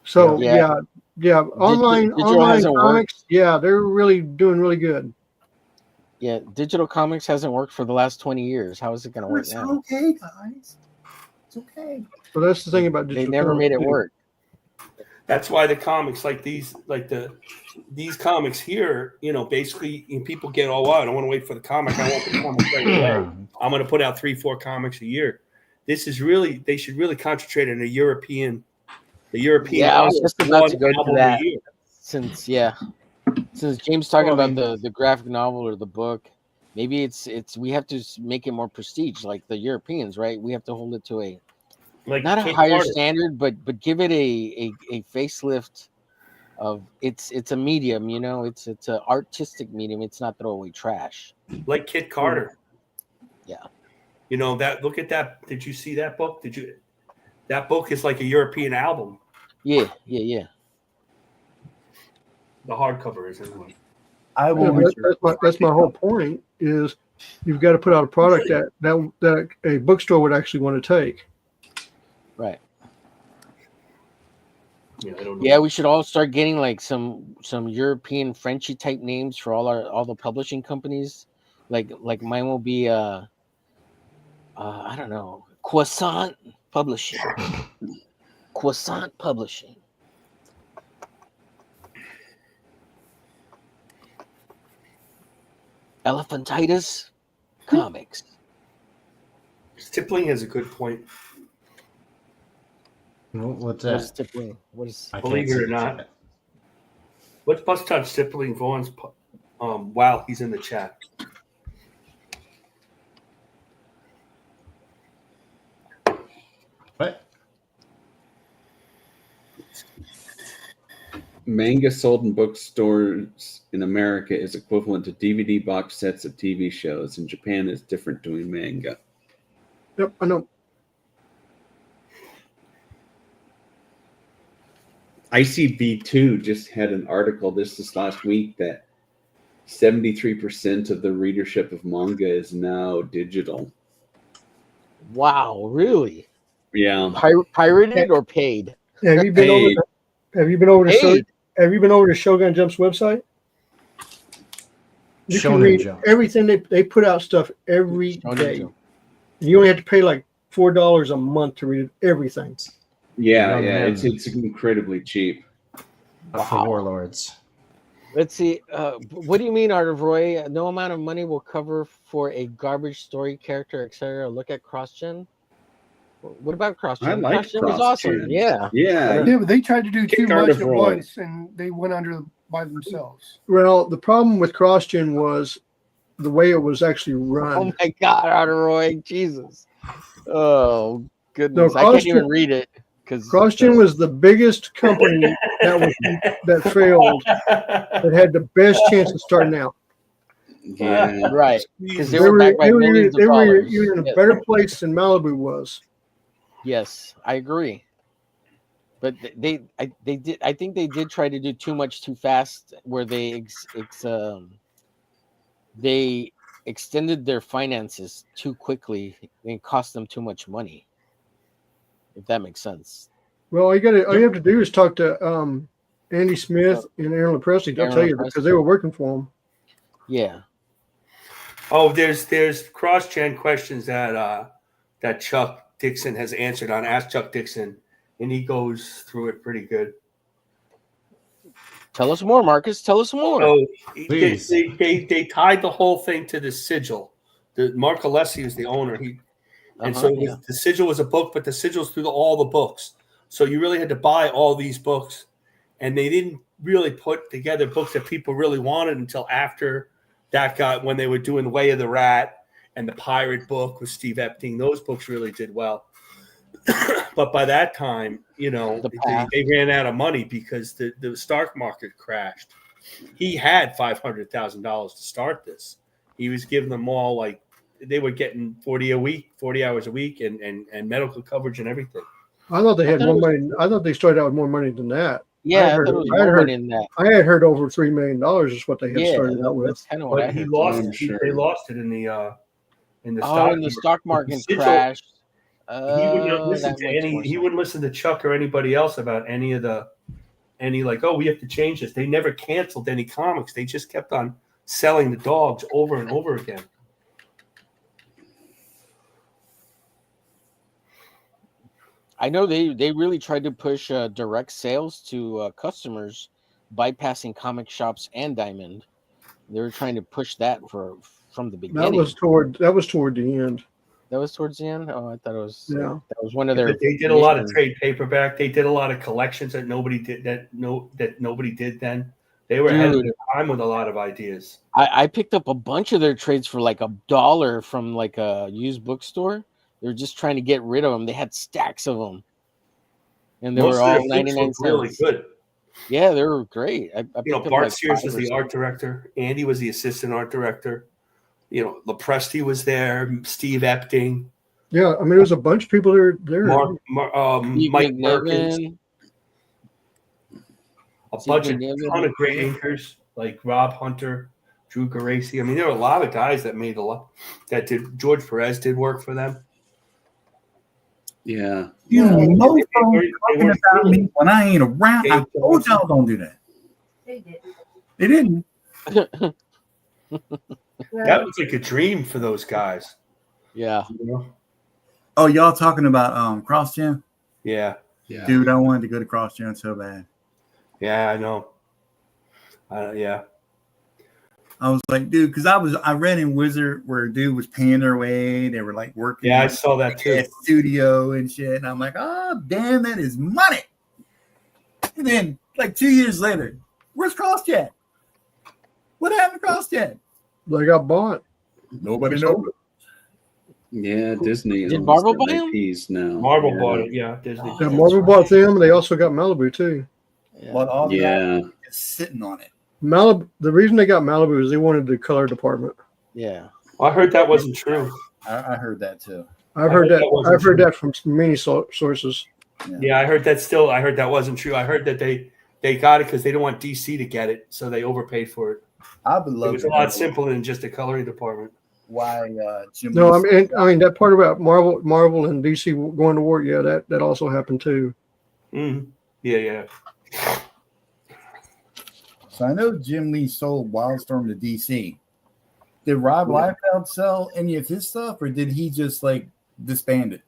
So, yeah. Online comics, they're really doing really good. Yeah, digital comics hasn't worked for the last 20 years. How is it going to work now? It's okay, guys. It's okay. But that's the thing about digital They never made it work. That's why the comics like these comics here, basically people get, I don't want to wait for the comic. I want the comic right away. I'm going to put out 3-4 comics a year. This is really, they should really concentrate on the European. Yeah, I was just about to go to that. Since James talking about the graphic novel or the book, maybe it's we have to make it more prestige, like the Europeans, right? We have to hold it to a not a higher standard, but give it a facelift of it's a medium, it's an artistic medium. It's not throwaway trash. Like Kid Carter. Yeah. Look at that. Did you see that book? That book is like a European album. Yeah. The hardcover is anyway. That's my whole point is you've got to put out a product that a bookstore would actually want to take. Right. Yeah, I don't know. Yeah, we should all start getting like some European Frenchy type names for all the publishing companies. Like mine will be I don't know, Croissant Publishing. Croissant Publishing. Elephantitis Comics. Stippling has a good point. What's that? What's Stippling? What is? Believe it or not. Let's bust touch Stippling Vaughn's. Wow, he's in the chat. What? Manga sold in bookstores in America is equivalent to DVD box sets of TV shows. In Japan, it's different doing manga. Yep, I know. ICV2 just had an article this last week that 73% of the readership of manga is now digital. Wow, really? Yeah. Pirated or paid? Have you been over to Shogun Jump's website? You can read everything they put out stuff every day. And you only have to pay like $4 a month to read everything. Yeah, it's incredibly cheap. For warlords. Let's see. What do you mean, Art of Roy? No amount of money will cover for a garbage story character, etc. Look at CrossGen. What about CrossGen? I like CrossGen was awesome. Yeah. But they tried to do too much at once, and they went under by themselves. Well, the problem with CrossGen was the way it was actually run. Oh my God, Art of Roy, Jesus! Oh goodness, I can't even read it. CrossGen was the biggest company that failed, that had the best chance of starting out. Yeah, right. Because they were backed by millions of dollars. They were in a better place than Malibu was. Yes, I agree. But I think they did try to do too much too fast, where they extended their finances too quickly and cost them too much money. If that makes sense. Well, all you have to do is talk to Andy Smith and Aaron Lepresti. They'll tell you because they were working for him. Yeah. Oh, there's cross-gen questions that Chuck Dixon has answered on Ask Chuck Dixon, and he goes through it pretty good. Tell us more, Marcus. Tell us more. So Please. they tied the whole thing to the sigil. Mark Alessi is the owner. The sigil was a book, but the sigil's through all the books. So you really had to buy all these books, and they didn't really put together books that people really wanted until after that when they were doing Way of the Rat and the Pirate book with Steve Epting. Those books really did well. But by that time, they ran out of money because the stock market crashed. He had $500,000 to start this. He was giving them all they were getting 40 hours a week and medical coverage and everything. I thought they had more money. I thought they started out with more money than that. Yeah, I thought it was more money than that. I had heard over $3 million is what they had started out with. That's kind of what I he heard. lost. They lost it in the stock market crashed. He wouldn't listen to he wouldn't listen to Chuck or anybody else about we have to change this. They never canceled any comics. They just kept on selling the dogs over and over again. I know they really tried to push direct sales to customers, bypassing comic shops and Diamond. They were trying to push that from the beginning. That was toward the end. That was towards the end. Oh, I thought it was. Yeah, that was one of their. They did a lot of trade paperback. They did a lot of collections that nobody did. That nobody did then. They were ahead of their time with a lot of ideas. I picked up a bunch of their trades for $1 from a used bookstore. They were just trying to get rid of them. They had stacks of them, and they were all 99 cents. Really good. Yeah, they were great. Bart Sears was the art director. Andy was the assistant art director. Lepresti was there. Steve Epting. Yeah, I mean, there was a bunch of people there. Mike Perkins. A ton of great inkers like Rob Hunter, Drew Garaci. I mean, there were a lot of guys that made a lot. That did. George Perez did work for them. Yeah. Talking about me when I ain't around. I told y'all don't do that. They didn't. That was like a dream for those guys. Yeah. Oh, y'all talking about CrossGen? Yeah. Dude, I wanted to go to CrossGen so bad. Yeah, I know. Yeah. I was like, dude, because I read in Wizard where a dude was paying their way. They were working. Yeah, I saw that too. At studio and shit. And I'm like, oh, damn, that is money. And then 2 years later, where's CrossGen? What happened to CrossGen? They got bought. Nobody knows. Yeah, Disney. Did Marvel buy them? Now. Marvel bought it. Yeah, Disney. Yeah, Marvel bought them. They also got Malibu too. But all that is sitting on it. Malibu. The reason they got Malibu is they wanted the color department. Yeah. Well, I heard that wasn't true. I heard that too. I've heard that from many sources. Yeah, I heard that still. I heard that wasn't true. I heard that they got it because they didn't want DC to get it, so they overpaid for it. I would love. It was a lot simpler than just a coloring department. Why? Jim no, I mean that part about Marvel and DC going to war. Yeah, that also happened too. Mm-hmm. Yeah. So I know Jim Lee sold Wildstorm to DC. Did Rob Liefeld sell any of his stuff, or did he just disband it?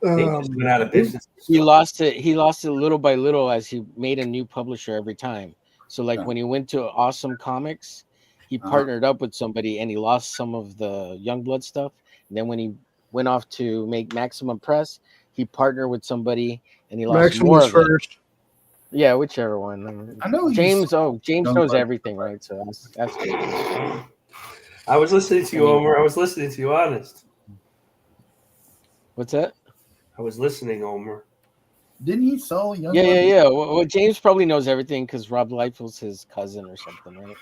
They just went out of business. He lost it. He lost it little by little as he made a new publisher every time. So when he went to Awesome Comics, he partnered up with somebody and he lost some of the Youngblood stuff. And then when he went off to make Maximum Press, he partnered with somebody and he lost more of first. It. Yeah, whichever one. I know James. James knows everything, right? So that's good. I was listening to you, Omer. I was listening to you, honest. What's that? I was listening, Omer. Didn't he sell Youngblood? Yeah. Well, James probably knows everything because Rob Liefeld's his cousin or something, right?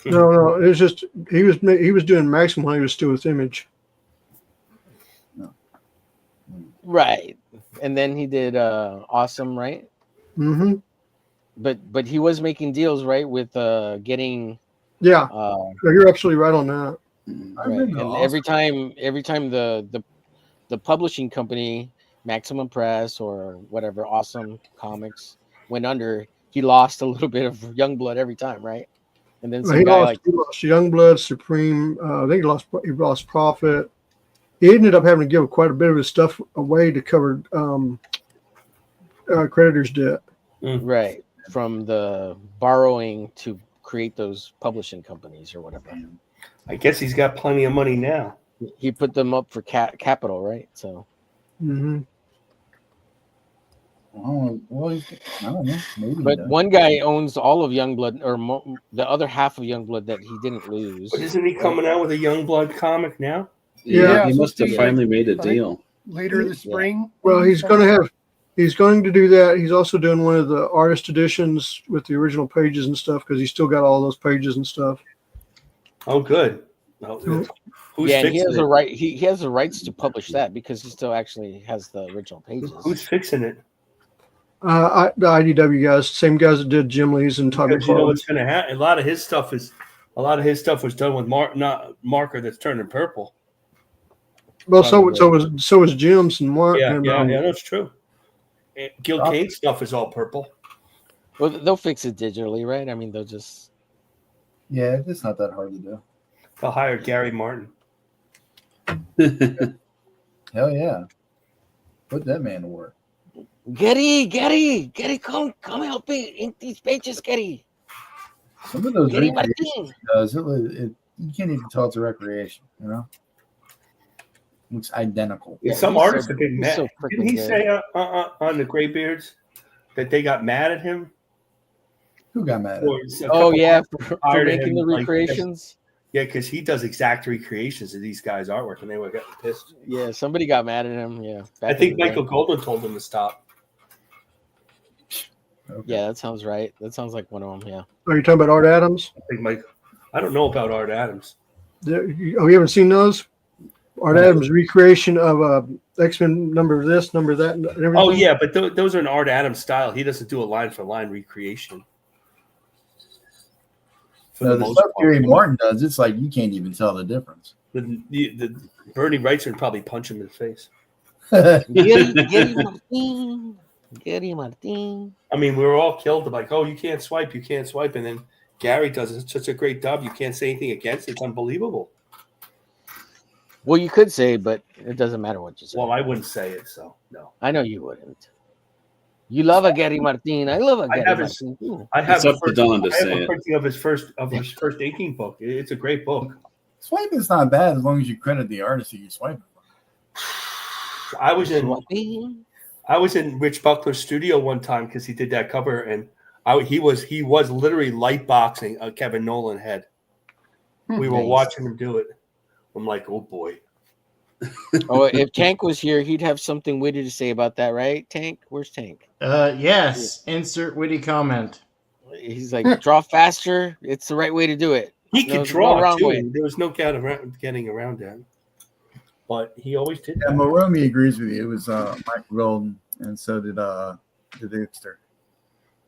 No. It was just he was doing Maximum when he was still with Image. No. Right, and then he did Awesome, right? Mm-hmm. But he was making deals, right, with getting Yeah, you're absolutely right on that. Right. And every time the publishing company, Maximum Press or whatever, Awesome Comics, went under, he lost a little bit of Youngblood every time, right? And then some he guy lost Youngblood, Supreme. I think he lost Prophet. He ended up having to give quite a bit of his stuff away to cover creditors' debt. Right, from the borrowing to create those publishing companies or whatever. I guess he's got plenty of money now. He put them up for capital, right? So. Mm-hmm. Oh, well, I don't know. Maybe But one guy owns all of Youngblood, or the other half of Youngblood that he didn't lose. But isn't he coming out with a Youngblood comic now? Yeah, he must have finally made a deal. Later this spring. Well, he's going to do that. He's also doing one of the artist editions with the original pages and stuff because he's still got all those pages and stuff. Oh, good. Who's and he fixing has it? a right. He has the rights to publish that because he still actually has the original pages. Who's fixing it? The IDW guys, same guys that did Jim Lee's and Tommy. Because you know what's going to happen. A lot of his stuff was done with marker that's turning purple. Well, so was Jim's and Mark. Yeah, and, that's true. Gil Kane's stuff is all purple. Well, they'll fix it digitally, right? I mean, they'll just. Yeah, it's not that hard to do. They'll hire Gary Martin. Hell yeah. Put that man to work. Gary, come help me ink these pages, Gary. Some of those Gary recreations does you can't even tell it's a recreation, you know? Looks identical. Yeah, some artists have been mad. so Didn't he good. say on the Graybeards that they got mad at him? Who got mad at him? Oh yeah, for hired making him, the like, recreations. Yeah, because he does exact recreations of these guys' artwork, and they were getting pissed. Yeah, somebody got mad at him. Yeah, I think Michael Golden told him to stop. Okay. Yeah, that sounds right. That sounds like one of them. Yeah. Are you talking about Art Adams? I think I don't know about Art Adams. You haven't seen those? Art Adams' recreation of X-Men number this, number that, and everything. Oh yeah, but those are an Art Adams style. He doesn't do a line for line recreation. The stuff Gary Martin does, it's like you can't even tell the difference. The Bernie Wrightson would probably punch him in the face. Gary Martin. I mean, we were all killed. Like, oh, you can't swipe, and then Gary does it. It's such a great dub. You can't say anything against it. It's unbelievable. Well, you could say, but it doesn't matter what you say. Well, I wouldn't say it, so no. I know you wouldn't. You love a Gary Martin. I love a Gary Martin too. I have It's up to Don to say a it. printing of his first inking book. It's a great book. Swiping's not bad as long as you credit the artist that you swipe. I was in Rich Buckler's studio one time because he did that cover, and he was literally light boxing a Kevin Nolan head. We were watching him do it. I'm like, oh boy. Oh, if Tank was here, he'd have something witty to say about that, right? Tank, where's Tank? Yes. Insert witty comment. He's like, draw faster. It's the right way to do it. He could draw wrong too. way. There was no getting around that. But he always did Yeah, that. Maromi agrees with you. It was Michael Golden, and so did the Dixter.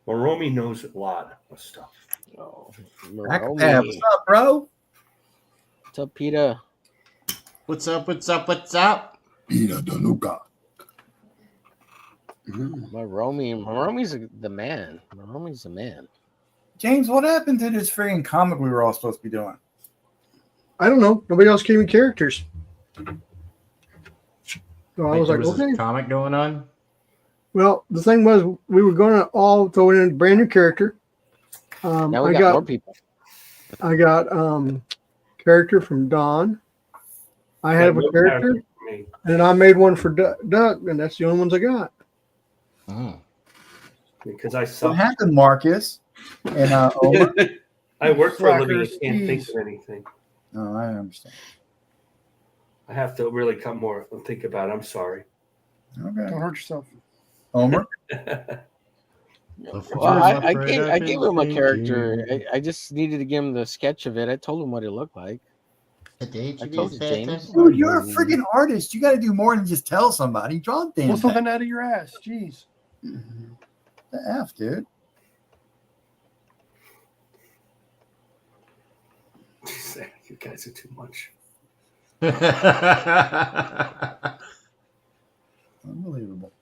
Maromi knows a lot of stuff. Oh, Yeah, what's up, bro? What's up, Peter? What's up? Peter DeLuca. Maromi's the man. Maromi's the man. James, what happened to this friggin' comic we were all supposed to be doing? I don't know. Nobody else gave me characters. So I was like, there okay. A comic going on? Well, the thing was, we were going to all throw in a brand new character. Now we got more people. I got character from Don. I have a character, and I made one for Doug, and that's the only ones I got. Oh. Because I What suck. happened, Marcus? And Omar? I work for a living. I Slackers, can't think jeez. of anything. Oh, I understand. I have to really come more and think about it. I'm sorry. Don't Okay. hurt yourself. Omar? Well, I gave him a character. I just needed to give him the sketch of it. I told him what it looked like. I told you, James. Dude, you're a friggin' artist. You got to do more than just tell somebody. Draw a damn Pull thing. something out of your ass. Jeez. The F, dude. You guys are too much. Unbelievable.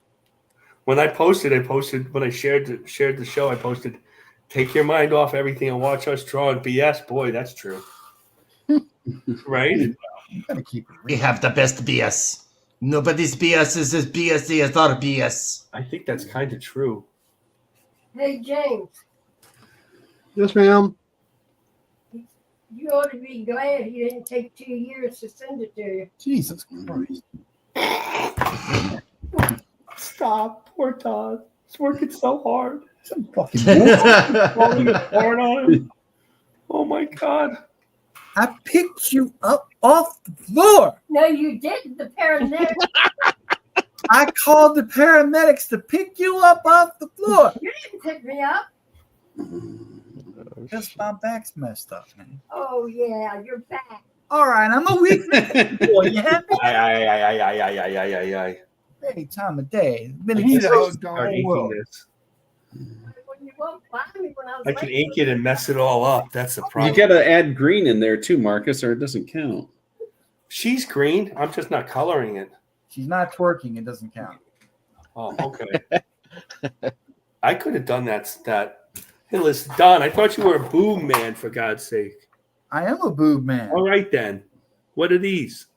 When I posted when I shared the show, I posted, take your mind off everything and watch us draw and BS. Boy, that's true. Right? You gotta keep it We real. have the best BS. Nobody's BS is as BS as our BS. I think that's kind of true. Hey, James, Yes, ma'am. you ought to be glad he didn't take 2 years to send it to you. Jesus Christ. Stop. Poor Todd. He's working so hard. Some fucking bullshit. Falling apart on him. Oh my God. I picked you up off the floor. No, you didn't. The paramedic. I called the paramedics to pick you up off the floor. You didn't pick me up. Just my back's messed up, man. Oh yeah, you're back. All right, I'm a weakness boy. You happy? Aye. Hey, time of day. It's been a He's good a Start whole inking world. this. When you won't find me when I was I can late. ink it and mess it all up. That's the You problem. got to add green in there too, Marcus, or it doesn't count. She's green. I'm just not coloring it. She's not twerking. It doesn't count. Oh, okay. I could have done that. Hey, listen, Don, I thought you were a boob man, for God's sake. I am a boob man. All right, then. What are these?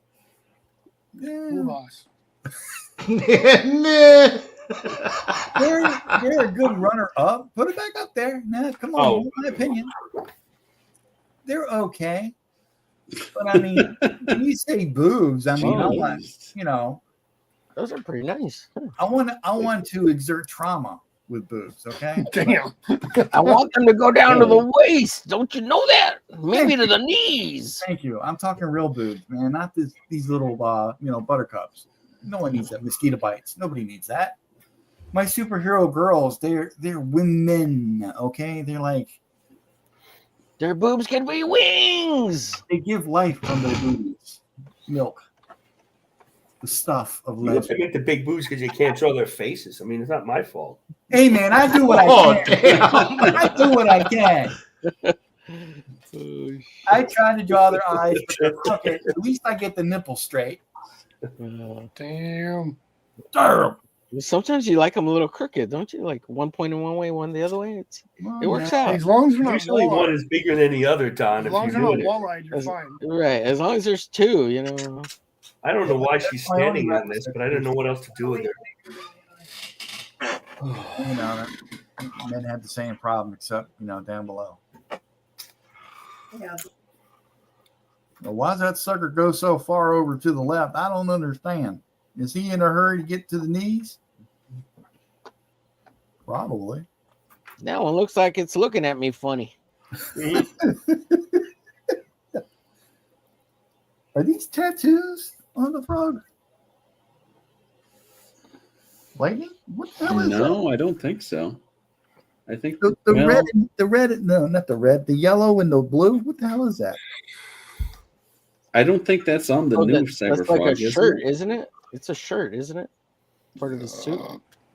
Who lost? They're a good runner up. Put it back up there. Nah, come on. Oh. In my opinion, they're okay. But I mean, when you say boobs, I mean, I want, you know, Those are pretty nice. I want to exert trauma with boobs. Okay. Damn. I want them to go down to the waist. Don't you know that? Maybe to the knees. Thank you. I'm talking real boobs, man. Not these little, buttercups. No one needs that. Mosquito bites. Nobody needs that. My superhero girls, they're women. Okay, they're like Their boobs can be wings. they give life from their boobies. Milk. The stuff of You have to legend. make the big boobs because you can't draw their faces. I mean, it's not my fault. Hey man, I do what Oh, I can. damn. I do what I can. I try to draw their eyes, but they're crooked. At least I get the nipple straight. Damn. Damn. Sometimes you like them a little crooked, don't you? Like one point in one way, one the other way. It works out. As long as you're not Usually one wall-eyed, is bigger than the other, Don. as If long as you're you're not doing it. wall-eyed, you're As- fine. Right. As long as there's two, you know. I don't know why That's she's my only standing on this, reference. but I didn't know what else to do with her. You know, men have the same problem, except down below. Yeah. Now, why does that sucker go so far over to the left? I don't understand. Is he in a hurry to get to the knees? Probably. That one looks like it's looking at me funny. Are these tattoos on the frog? Lightning? What the hell is that? No, I don't think so. I think The well, red, no, not the red, the yellow and the blue. What the hell is that? I don't think that's on the Oh, new that's Cyber like Frog, a is shirt, it? isn't it? It's a shirt, isn't it? Part of his suit.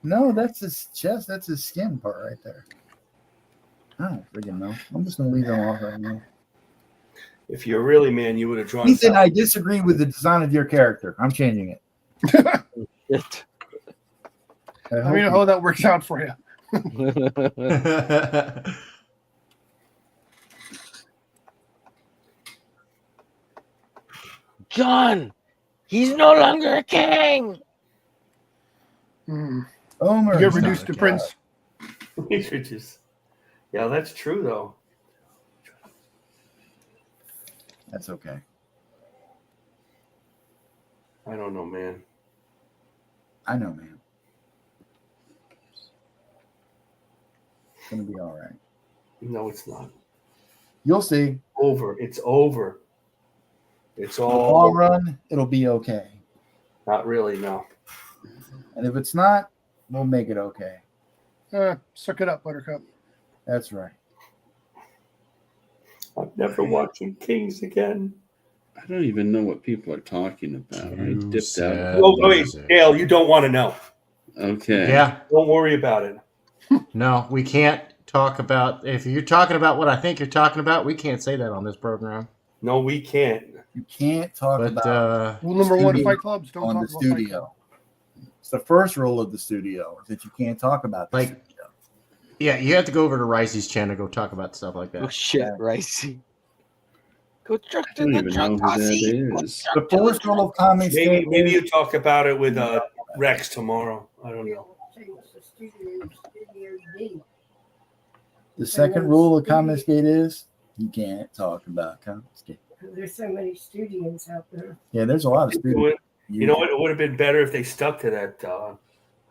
No, that's his chest. That's his skin part right there. I don't freaking know. I'm just gonna leave them off right now. If you're really man, you would have drawn. Ethan, I disagree with the design of your character. I'm changing it. I mean, I hope that works out for you. John, he's no longer a king. Omer, You get is not reduced a to cat. Prince. These are just. Yeah, that's true though. That's okay. I don't know, man. I know, man. It's gonna be all right. No, it's not. You'll see. Over. It's over. It's In the all long run, it'll be okay. not really. No. And if it's not, we'll make it okay. Suck it up, Buttercup. That's right. I'm never watching Kings again. I don't even know what people are talking about. I dipped out. Oh, wait, Dale, you don't want to know. Okay. Yeah. Don't worry about it. No, we can't talk about. If you're talking about what I think you're talking about, we can't say that on this program. No, we can't. You can't talk But about Rule number one, studio Fight Clubs. Don't on talk the about Fight Club. studio. It's the first rule of the studio that you can't talk about the Like- studio. yeah, you have to go over to Ricey's channel to go talk about stuff like Oh that. shit, Yeah. Ricey. Go truck I to don't the even truck, know who that Ricey. is. The first rule of comics. Maybe you talk about it with Rex tomorrow. I don't know. The second rule of Comicsgate is you can't talk about Comicsgate. There's so many studios out there. Yeah, there's a lot of studios. You know what? It would have been better if they stuck to that.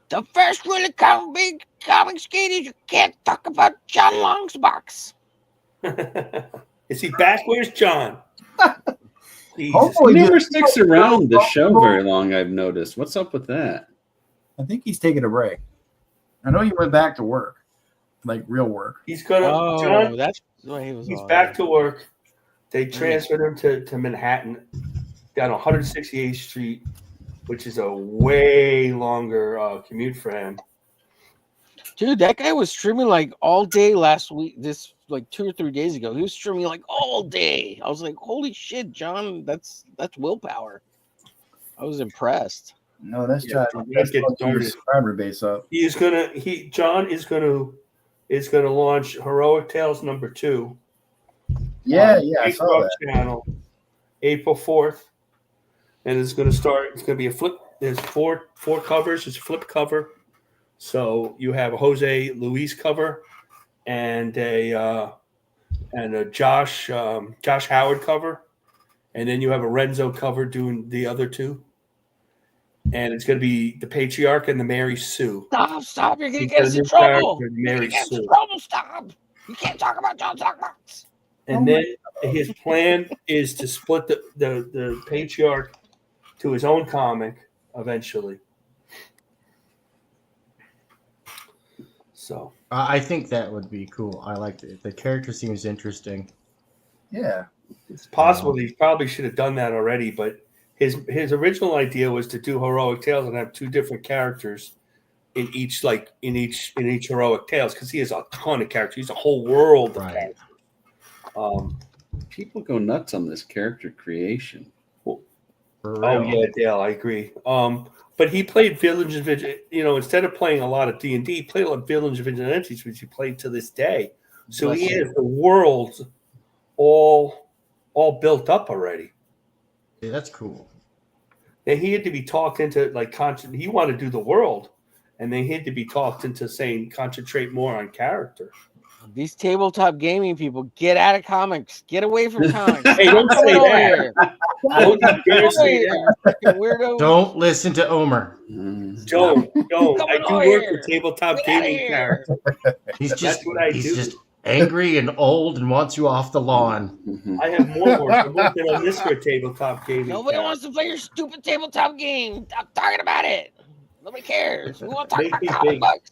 The first rule of Comicsgate is you can't talk about John Long's box. Is he back? Where's John? Jesus. Hopefully, He never just- sticks around the show very long, I've noticed. What's up with that? I think he's taking a break. I know he went back to work, like real work. He's gonna. Oh, John, that's why he was. he's on. back to work. They transferred him to Manhattan, down 168th Street, which is a way longer commute for him. Dude, that guy was streaming like all day last week. This like 2 or 3 days ago. He was streaming like all day. I was like, holy shit, John, that's willpower. I was impressed. No, that's Yeah, trying that's to getting get your started. subscriber base up. John is gonna launch Heroic Tales #2. Yeah, on yeah, I Big saw Rock that. Channel, April 4th, and it's gonna start. It's gonna be a flip. There's four covers. It's a flip cover. So you have a Jose Luis cover and a Josh Howard cover, and then you have a Renzo cover doing the other two. And it's going to be the Patriarch and the Mary Sue. Stop! You're gonna He's get got us a in new trouble. character, You're Mary gonna get us in Sue. trouble. Stop! You can't talk about John Talkbox. And then his plan is to split the Patriarch to his own comic eventually. So I think that would be cool. I like it. The character seems interesting. Yeah. it's possible he probably should have done that already, but his original idea was to do Heroic Tales and have two different characters in each Heroic Tales, because he has a ton of characters. He's a whole world of Right. characters. People go nuts on this character creation. For Oh real. yeah, Dale, I agree. But he played Village of instead of playing a lot of D&D, he played a lot of Village of Vigilantes, which he played to this day. So he has the world all built up already. Yeah, that's cool. And he had to be talked into he wanted to do the world, and they had to be talked into saying concentrate more on character. These tabletop gaming people, get out of comics. Get away from comics. Hey, don't Come say over that. here. Don't you dare Come say over that. here, fucking weirdo. Don't listen to Omer. Don't. Come I do over work here. for tabletop Get outta gaming here. character. He's That's just what I he's do. just angry and old and wants you off the lawn. I have more work. I'm working on this for a tabletop gaming. Nobody character. wants to play your stupid tabletop game. Stop talking about it. Nobody cares. We want to talk Make about me comic big. books.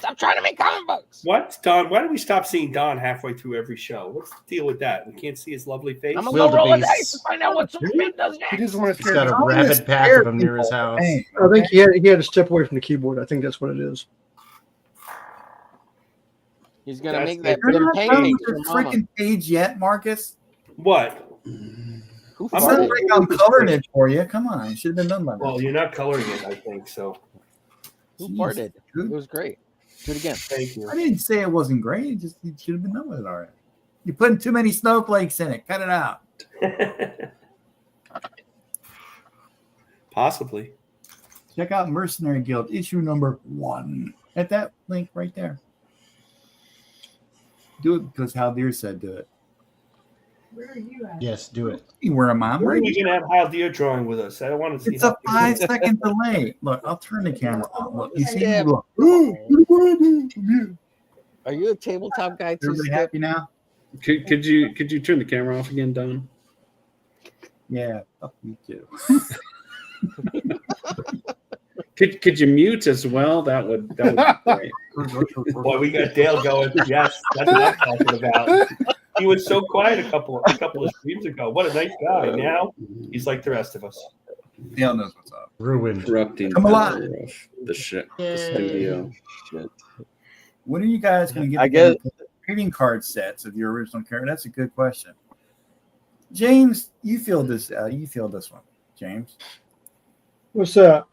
Stop trying to make comic books. What, Don? Why do we stop seeing Don halfway through every show? What's the deal with that? We can't see his lovely face. I'm gonna go roll a Wildebeest. dice to find out what Superman does He next. doesn't want to He's scare got a people. rabid pack of them near his house. Hey, I think he had to step away from the keyboard. I think that's what it is. He's gonna That's make that you're them not done pancakes with for the mama. freaking page yet, Marcus. What? Who I'm farted? not like I'm coloring it for you. Come on, it should have been done by now. Well, you're not coloring it, I think so. Who Jeez, farted? It dude. was great. Do it again. Thank you. I didn't say it wasn't great. It just it should have been done with it already. You're putting too many snowflakes in it. Cut it out. Possibly. Check out Mercenary Guild issue number 1 at that link right there. Do it because Hal Deer said do it. Where are you at? Yes, do it. Where am I? When are we gonna have Hal Deer drawing with us? I don't want to see. It's a Hal Deer. 5-second delay. Look, I'll turn the camera on. Look, you see? Yeah. Look. Are you a tabletop guy too? Everybody Skip? happy now? Could you turn the camera off again, Don? Yeah. Fuck you too. Could you mute as well? That would be great. Boy, we got Dale going. Yes, that's what I'm talking about. He was so quiet a couple of streams ago. What a nice guy. Now he's like the rest of us. Dale knows what's up. Ruined. Corrupting Come alive. power of the shit, the studio. Shit. When are you guys going to get I guess- greeting card sets of your original character? That's a good question. James, you feel this. You feel this one, James. What's that?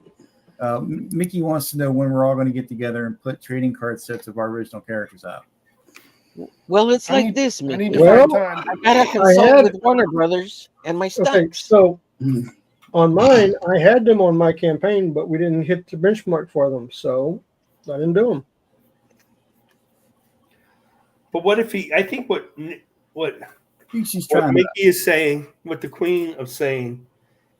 Mickey wants to know when we're all going to get together and put trading card sets of our original characters out. Well, it's like this, I Mickey. need to Well, find time. I gotta consult with Warner Brothers and my Okay, stunts. so on mine, I had them on my campaign, but we didn't hit the benchmark for them, so I didn't do them. But what if he? I think what She's what trying. Mickey is saying, what the Queen is saying,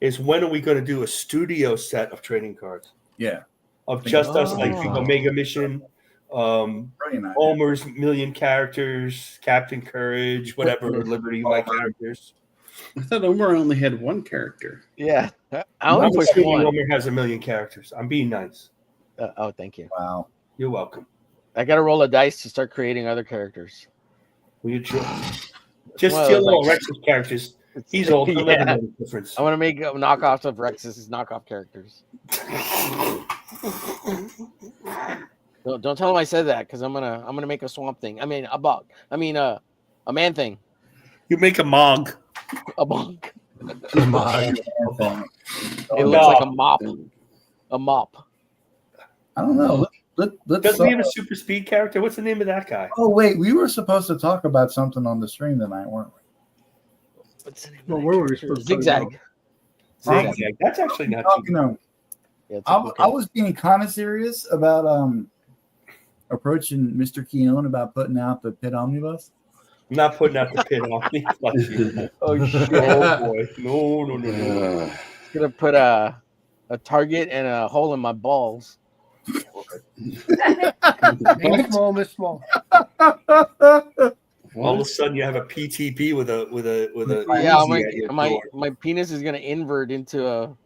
is when are we going to do a studio set of trading cards Yeah. of just us, like the Omega Mission, Brilliant idea. Homer's million characters, Captain Courage, whatever Liberty, my characters. I thought Omar only had one character. Yeah, I I'm only pushed assuming one. Homer has a million characters. I'm being nice. Oh, thank you. Wow. You're welcome. I got to roll a dice to start creating other characters. Will you just Well, steal it's all like- Rex's characters? He's old. He'll never Yeah. know the difference. I want to make knockoffs of Rex's knockoff characters. Don't tell him I said that because I'm gonna make a swamp thing. I mean a bug. I mean a man thing. You make a mog. A bug. It It looks like a mop. A mop. I don't know. Let's Doesn't he have a super speed character? What's the name of that guy? Oh wait, we were supposed to talk about something on the stream tonight, weren't we? What's the name? Well, where were we supposed to talk Zigzag. about? Zigzag. That's actually not Oh, too you know, Yeah, it's I was being kind of serious about approaching Mr. Keown about putting out the Pit Omnibus. I'm not putting out the pit on me. Fuck you. Oh shit! Oh boy. No. It's gonna put a target and a hole in my balls. Aim small, miss small. All of a sudden, you have a PTP with a Yeah, Uzi at your door. my penis is gonna invert into a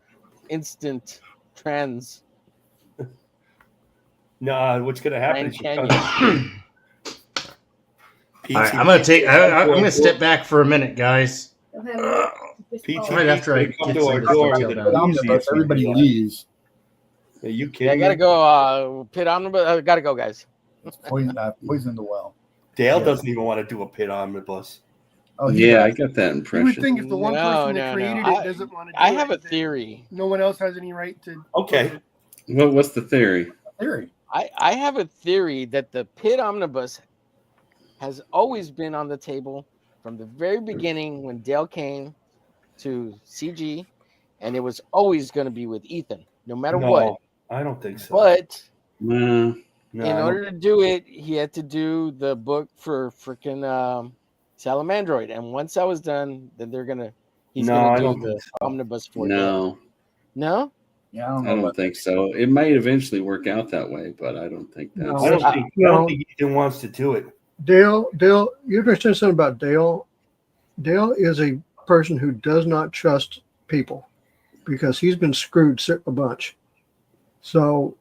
instant trans. Nah, what's gonna happen? Is Grand All right, I'm gonna step back for a minute, guys. PTP Right after I come get to our some door detail with an down. Omnibus, everybody leaves. Are you Yeah, kidding? I gotta me? go. Pit omnibus. I gotta go, guys. Poisoned the well. Dale doesn't even want to do a pit omnibus. Oh, Yeah, I got that You would impression. think if the one No, person no, that no. created I- it doesn't want to do I it, have a then theory. no one else has any right to. Okay. What's the theory? Theory. I have a theory that the pit omnibus has always been on the table from the very beginning when Dale came to CG, and it was always going to be with Ethan, no matter No, what. I don't think so. But No, No, in I order to do it, he had to do the book for freaking Salamandroid, and once that was done, then he's No, I gonna don't do the think so. omnibus for Dale. no, No, Yeah, I don't know. I don't about think so. It might eventually work out that way, but I don't think that's. I don't I- think no. Ethan wants to do it. Dale, you understand something about Dale? Dale is a person who does not trust people because he's been screwed a bunch. So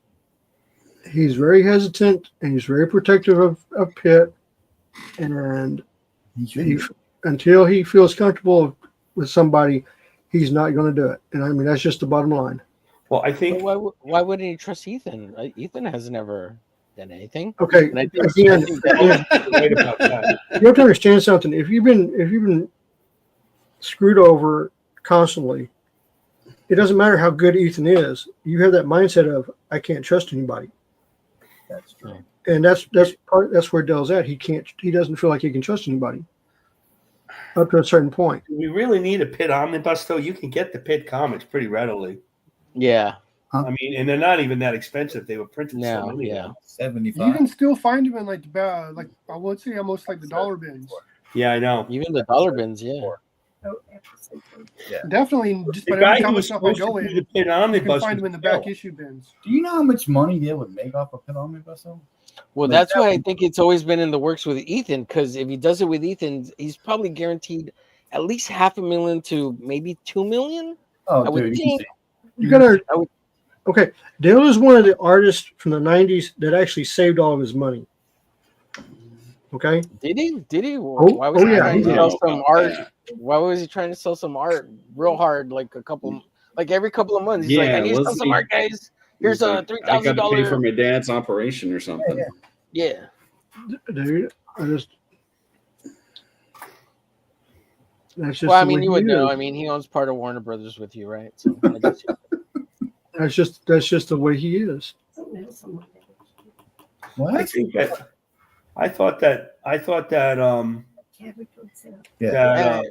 he's very hesitant and he's very protective of Pitt. And until he feels comfortable with somebody, he's not going to do it. And I mean, that's just the bottom line. Well, I think why wouldn't he trust Ethan? Ethan has never done anything. Okay, And I think, again, you're right about that. you have to understand something. If you've been screwed over constantly, it doesn't matter how good Ethan is. You have that mindset of I can't trust anybody, That's true. and that's where Dell's at. He doesn't feel like he can trust anybody up to a certain point. Do we really need a pit omnibus, though? You can get the pit comics pretty readily. yeah, Huh? I mean, and they're not even that expensive. They were printed so no, many. yeah. You 75. can still find them in like I would say almost like the dollar bins. Yeah, I know. Even the dollar bins, yeah. Definitely, just The about guy every who comic was shop I supposed go to do in, the pit you omnibus can find them in the back issue bins. Do you know how much money they would make off a Pit Omnibus? Though? Well, Like that's that why I one- think it's always been in the works with Ethan, because if he does it with Ethan, he's probably guaranteed at least $500,000 to maybe $2 million. Oh, I would dude, think. You gotta. I would- Okay, Dale is one of the artists from the '90s that actually saved all of his money. Okay, Did he? Did he? Why was oh, he yeah, trying he to did. sell some art? Yeah. Why was he trying to sell some art real hard, like every couple of months? He's like, I need to sell wasn't some he- art, guys. Here's He's a like, I got to pay for $3,000. my dad's operation or something. Yeah. dude, I just That's just Well, I the way mean, you he would know. is. I mean, he owns part of Warner Brothers with you, right? So I guess That's just the way he is. What? I thought that Yeah.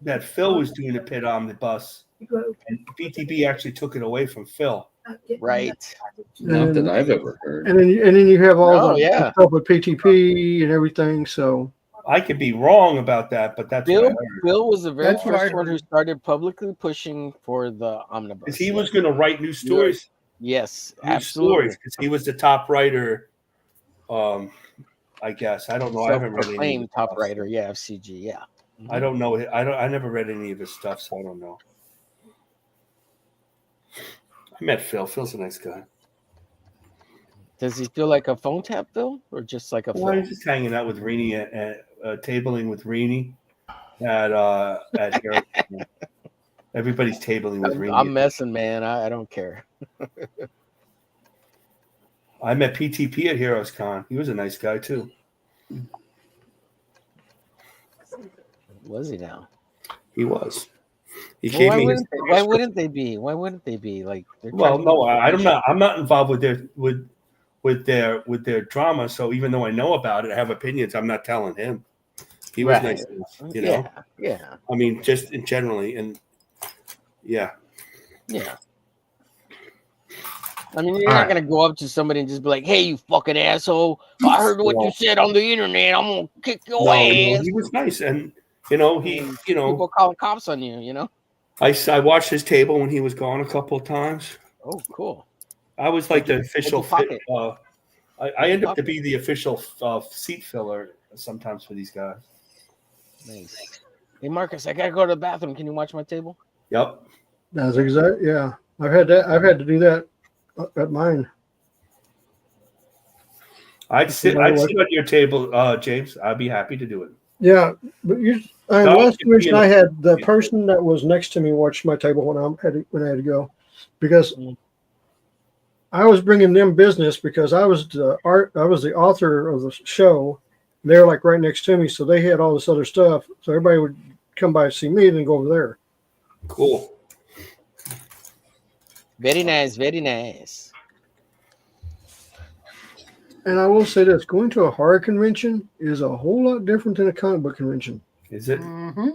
that Phil was doing a pit omnibus, and BTB actually took it away from Phil. right. Not that I've ever heard. And then you have all Oh, the yeah. stuff with PTP and everything. So I could be wrong about that, but that's what I heard. Bill was the very That's what I first one who heard. starly publicly pushing for the omnibus. Because he was going to write new stories. Yes, New absolutely. stories, because he was the top writer. I guess I don't know. I haven't read any. Of Self-proclaimed his top stuff. writer, yeah, of CG, yeah. I don't know. I never read any of his stuff, so I don't know. I met Phil. Phil's a nice guy. Does he feel like a phone tap, Bill, or just like a Well, Phil? he's just hanging out with Reenie at tabling with Reenie at Harris. Everybody's tabling with Reenie. I'm messing, man. I don't care. I met PTP at Heroes Con. He was a nice guy too. Was he now? He was. He Well, gave why me. wouldn't they be? Why wouldn't they be? Like, they're Well, trying to no, get I'm not involved with their drama. So even though I know about it, I have opinions. I'm not telling him. He was Right. nice enough, you know. Yeah. I mean, just in generally, and yeah. I mean, you're not gonna go up to somebody and just be like, "Hey, you fucking asshole! I heard what you said on the internet. I'm gonna kick your ass." He was nice, and people calling cops on you. You know. I watched his table when he was gone a couple of times. Oh, cool. I was like the official. pocket? I end up to be the official seat filler sometimes for these guys. Nice. Hey, Marcus, I gotta go to the bathroom. Can you watch my table? Yep. that's exact. Yeah, I've had to do that at mine. I'd sit on your table, James. I'd be happy to do it. Yeah, but last you week I had the person that was next to me watch my table when I had to go, because I was bringing them business because I was the author of the show. They're like right next to me, so they had all this other stuff. So everybody would come by and see me, then go over there. Cool. Very nice. Very nice. And I will say this: going to a horror convention is a whole lot different than a comic book convention. Is it? Mm-hmm.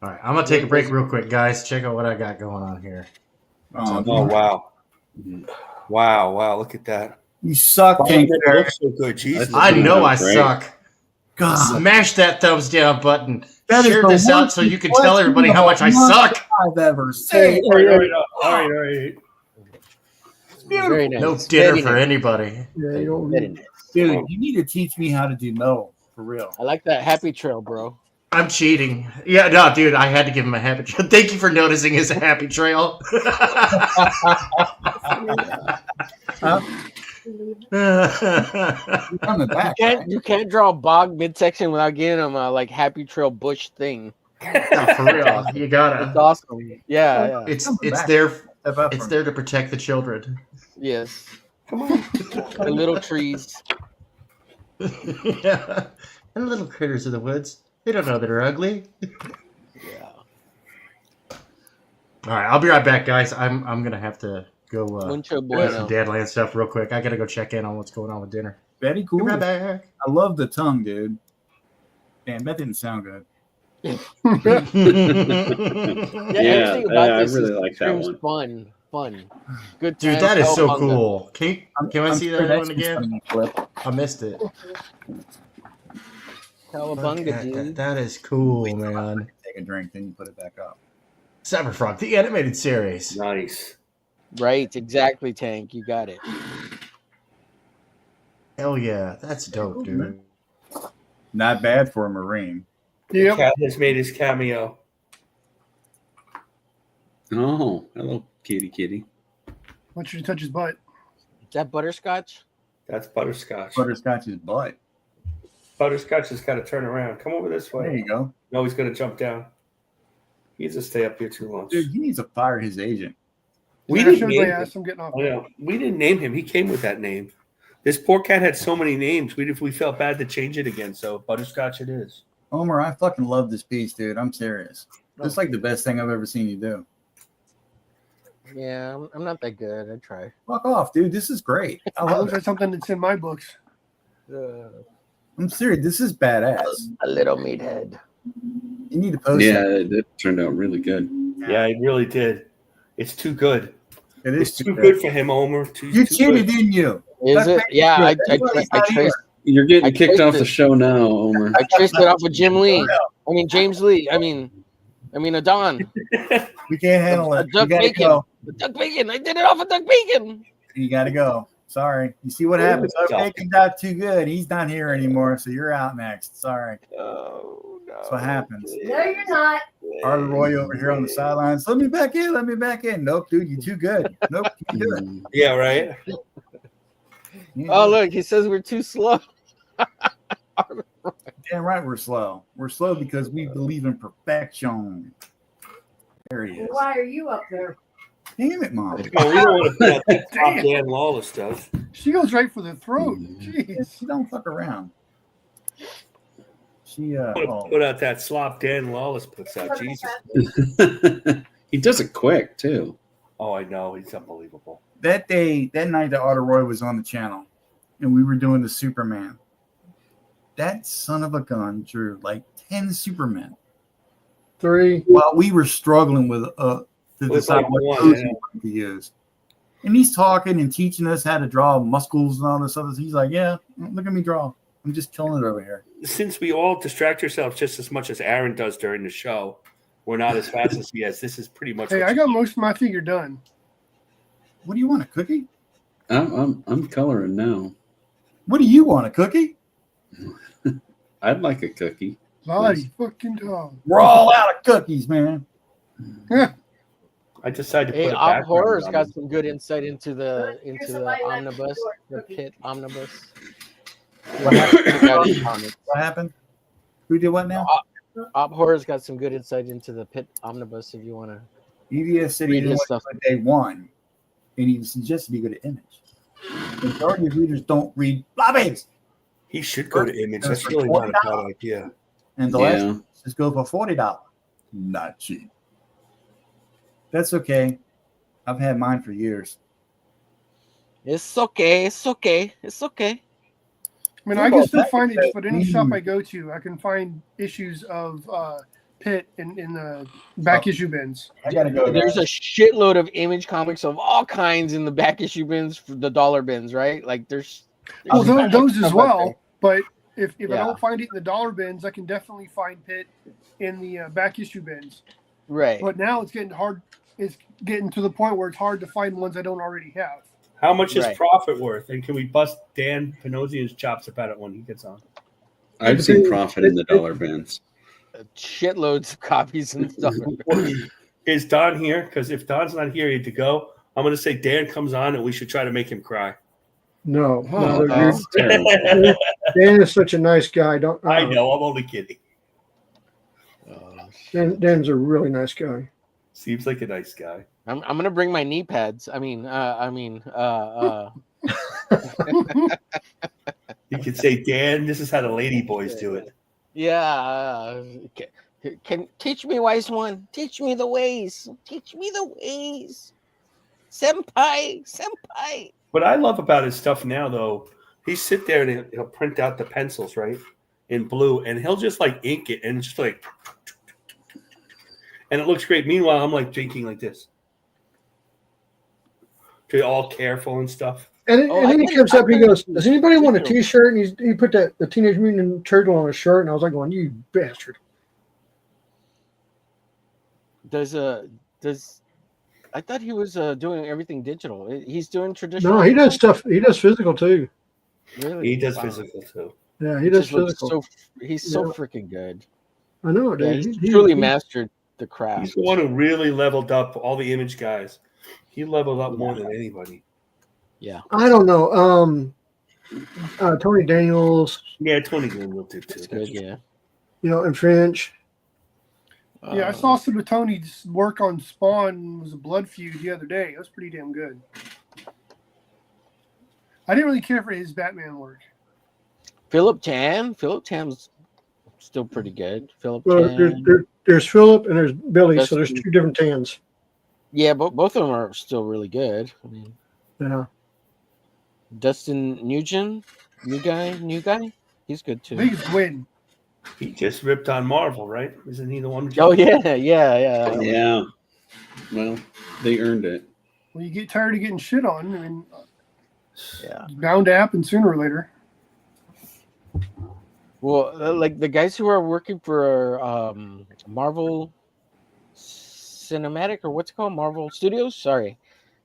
All right, I'm gonna take a break real quick, guys. Check out what I got going on here. Oh wow! Wow! Look at that. You suck, Why King. does it look so good? Jesus. I know I Great. suck. God, Smash that thumbs down button. That is Share the this out worst so you can tell everybody how much I question suck. I've ever seen. All right. Very nice. No dinner Very for nice. anybody. Yeah, you don't Very need. nice. Dude, you need to teach me how to do no for real. I like that happy trail, bro. I'm cheating. Yeah, no, dude, I had to give him a happy trail. Thank you for noticing his happy trail. On the back. You can't draw a bog midsection without giving him a like happy trail bush thing. No, for real, you It's gotta. awesome. Yeah. It's back. there. Step up It's from there to protect the children. Yes. Come on. The little trees. Yeah, and little critters of the woods. They don't know they're ugly. Yeah. All right, I'll be right back, guys. I'm gonna have to go Mucho do bueno. some Dadland stuff real quick. I gotta go check in on what's going on with dinner. Very cool. Be right back. I love the tongue, dude. Damn, that didn't sound good. Yeah, Yeah, everything about I this really is like that screams fun. Good Dude, times, that is so cowabunga. cool. Can I I'm see sure that that's one just again? funny clip. I missed it. Cowabunga, dude. That is cool, man. Take a drink, then you put it back up. Cyberfrog, the animated series. Nice. Right, exactly, Tank. You got it. Hell yeah, that's dope, dude. Not bad for a Marine. Yep. Cat has made his cameo. Oh, hello, kitty. Want you to touch his butt. Is that butterscotch? That's Butterscotch. Butterscotch's butt. Butterscotch has got to turn around. Come over this way. There you go. No, he's going to jump down. He needs to stay up here too long. Dude, he needs to fire his agent. We As didn't soon as name I him. asked him getting off. I know. We didn't name him. He came with that name. This poor cat had so many names. We felt bad to change it again, so Butterscotch it is. Homer, I fucking love this piece, dude. I'm serious. It's like the best thing I've ever seen you do. Yeah, I'm not that good. I try. Fuck off, dude. This is great. I love Looks it. like something that's in my books. I'm serious. This is badass. A little meathead. You need to post Yeah, that. it turned out really good. Yeah, it really did. It's too good. It It's is too good for him, Homer. You cheated, didn't you? Is it? Yeah, I traced. You're getting I kicked off the traced show now, Homer. I traced it off of Jim Lee. I mean James Lee. I mean Adon. We can't handle it. Duck You gotta Bacon. go. Duck Bacon. I did it off of Duck Bacon. You gotta go. Sorry. You see what happens? Duck Bacon's not too good. He's not here anymore, so you're out next. Sorry. Oh no. That's what happens. No, you're not. Artie Roy over here on the sidelines. Let me back in. Let me back in. Nope, dude, you're too good. Nope, you do it. Yeah, right. Oh look, he says we're too slow. Damn right, we're slow. We're slow because we believe in perfection. There he is. Why are you up there? Damn it, Mom. Well, we don't want to put out that top Dan Lawless stuff. She goes right for the throat. Jeez. She don't fuck around. She Put out that slop Dan Lawless puts out. Jesus. He does it quick too. Oh, I know. He's unbelievable. that night that Artie Roy was on the channel and we were doing the Superman. That son of a gun drew like 10 Supermen. 3. While we were struggling with to decide like what one, pose yeah. to use. And he's talking and teaching us how to draw muscles and all this other. He's like, yeah, look at me draw. I'm just killing it over here. Since we all distract ourselves just as much as Aaron does during the show, we're not as fast as he is. This is pretty much. Hey, what I got most of my figure done. What do you want, a cookie? I'm coloring now. What do you want, a cookie? I'd like a cookie. Body fucking dog. We're all out of cookies, man. I decided to Hey, put a Op background Horror's on got it. some good insight into the somebody like omnibus, your the cookie. pit omnibus. What happened? Op What happened? Who did what now? Horror's got some good insight into the pit omnibus. If you want to, EVS said he Read didn't his want stuff. to day one, and he suggested he go to Image. The majority of readers don't read blobbies, He should go to Image. That's For really not a bad $40. idea. and the Yeah. last just go for $40. Not cheap. That's okay. I've had mine for years. it's okay, it's okay, it's okay. I mean, I can still find it just about any shop I go to. I can find issues of Pitt in the back issue bins. I gotta go. There's a shitload of Image comics of all kinds in the back issue bins, for the dollar bins, right? Like there's Well, those as stuff well. out there. But if I Yeah. don't find it in the dollar bins, I can definitely find Pitt in the back issue bins. Right. But now it's getting hard. It's getting to the point where it's hard to find ones I don't already have. How much is Right. Profit worth? And can we bust Dan Panozian's chops about it when he gets on? I've seen profit in the dollar bins. Shitloads of copies and stuff. Is Don here? Because if Don's not here, he had to go. I'm going to say Dan comes on and we should try to make him cry. No, Oh, dude. Terrible. Dan is such a nice guy. Don't I know. I'm only kidding. Dan's a really nice guy. Seems like a nice guy. I'm gonna bring my knee pads. You could say, Dan, this is how the lady boys do it. Yeah. Can teach me, wise one. Teach me the ways. Teach me the ways. Senpai. What I love about his stuff now, though, he sit there and he'll print out the pencils, right, in blue, and he'll just like ink it and just like, and it looks great. Meanwhile, I'm like drinking like this. To be all careful and stuff. And then he comes up, he goes, "Does anybody want a T-shirt?" And he put the Teenage Mutant Turtle on his shirt, and I was like, "Going, you bastard!" I thought he was doing everything digital. He's doing traditional. No, he does stuff. He does physical too. Really? He does Wow. physical too. Yeah, he does Just looks physical. He's so Yeah. freaking good. I know, Yeah, dude. he's He- truly he- mastered the craft. He's the one who really leveled up all the Image guys. He leveled up more than anybody. Yeah. I don't know. Tony Daniels, Yeah, Tony Greenwood did too. It's good, yeah. and French. Yeah, I saw Sabatoni's work on Spawn was a Blood Feud the other day. It was pretty damn good. I didn't really care for his Batman work. Philip Tam's still pretty good. Philip Well, Tan. there's Philip and there's Billy, so Dustin. there's two different Tans. Yeah, both of them are still really good. I mean, Yeah. Dustin Nugent, new guy, he's good I too. think it's Gwyn. He just ripped on Marvel, right? Isn't he the one? Oh yeah. Yeah. Well, they earned it. When you get tired of getting shit on, I mean, Yeah. it's bound to happen sooner or later. Well, like the guys who are working for Marvel Cinematic or what's it called, Marvel Studios. Sorry,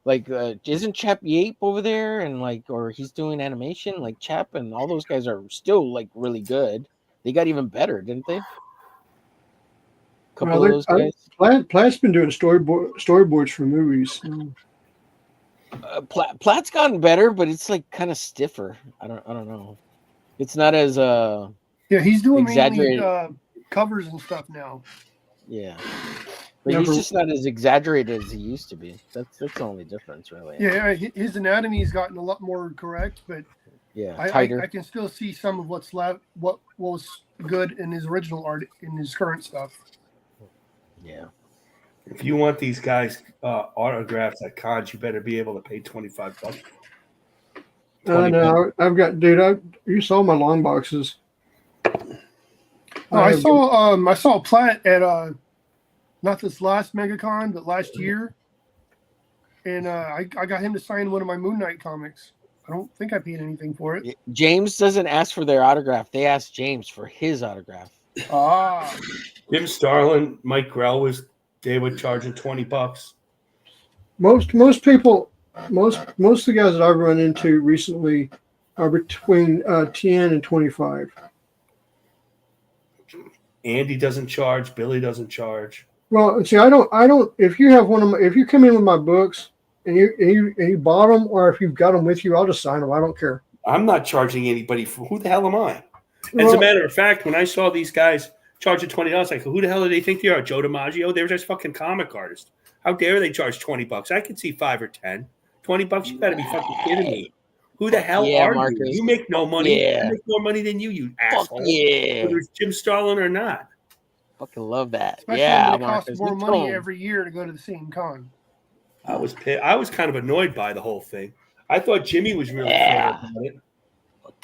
like isn't Chap Yape over there and like, or he's doing animation like Chap and all those guys are still like really good. They got even better, didn't they? Couple of those guys. Platt's been doing storyboards for movies. Platt's gotten better, but it's like kind of stiffer. I don't know. It's not as Yeah, he's doing exaggerated. mainly covers and stuff now. Yeah. But he's just not as exaggerated as he used to be. That's the only difference, really. Yeah, his anatomy's gotten a lot more correct, but yeah, I can still see some of what's left, what was good in his original art, in his current stuff. Yeah. If you want these guys autographs at cons, you better be able to pay $25. I know. I've got, dude. You saw my long boxes. I saw Platt at not this last MegaCon, but last year, and I got him to sign one of my Moon Knight comics. I don't think I paid anything for it. James doesn't ask for their autograph. They ask James for his autograph. Jim Starlin, Mike Grell they were charging $20. Most people, most of the guys that I've run into recently are between 10 and 25. Andy doesn't charge. Billy doesn't charge. Well, see, I don't. If you have if you come in with my books and you bought them, or if you've got them with you, I'll just sign them. I don't care. I'm not charging anybody for who the hell am I? As a matter of fact, when I saw these guys charging $20, like who the hell do they think they are? Joe DiMaggio? They were just fucking comic artists. How dare they charge $20? I could see 5 or 10. $20? You got to be fucking kidding me. Who the hell are Marcus. you? You make no money. Yeah. You make more money than you asshole. Yeah. Whether it's Jim Starlin or not. Fucking love that. Especially yeah, when it Marcus. costs more money every year to go to the same con. I was kind of annoyed by the whole thing. I thought Jimmy was really fair about it.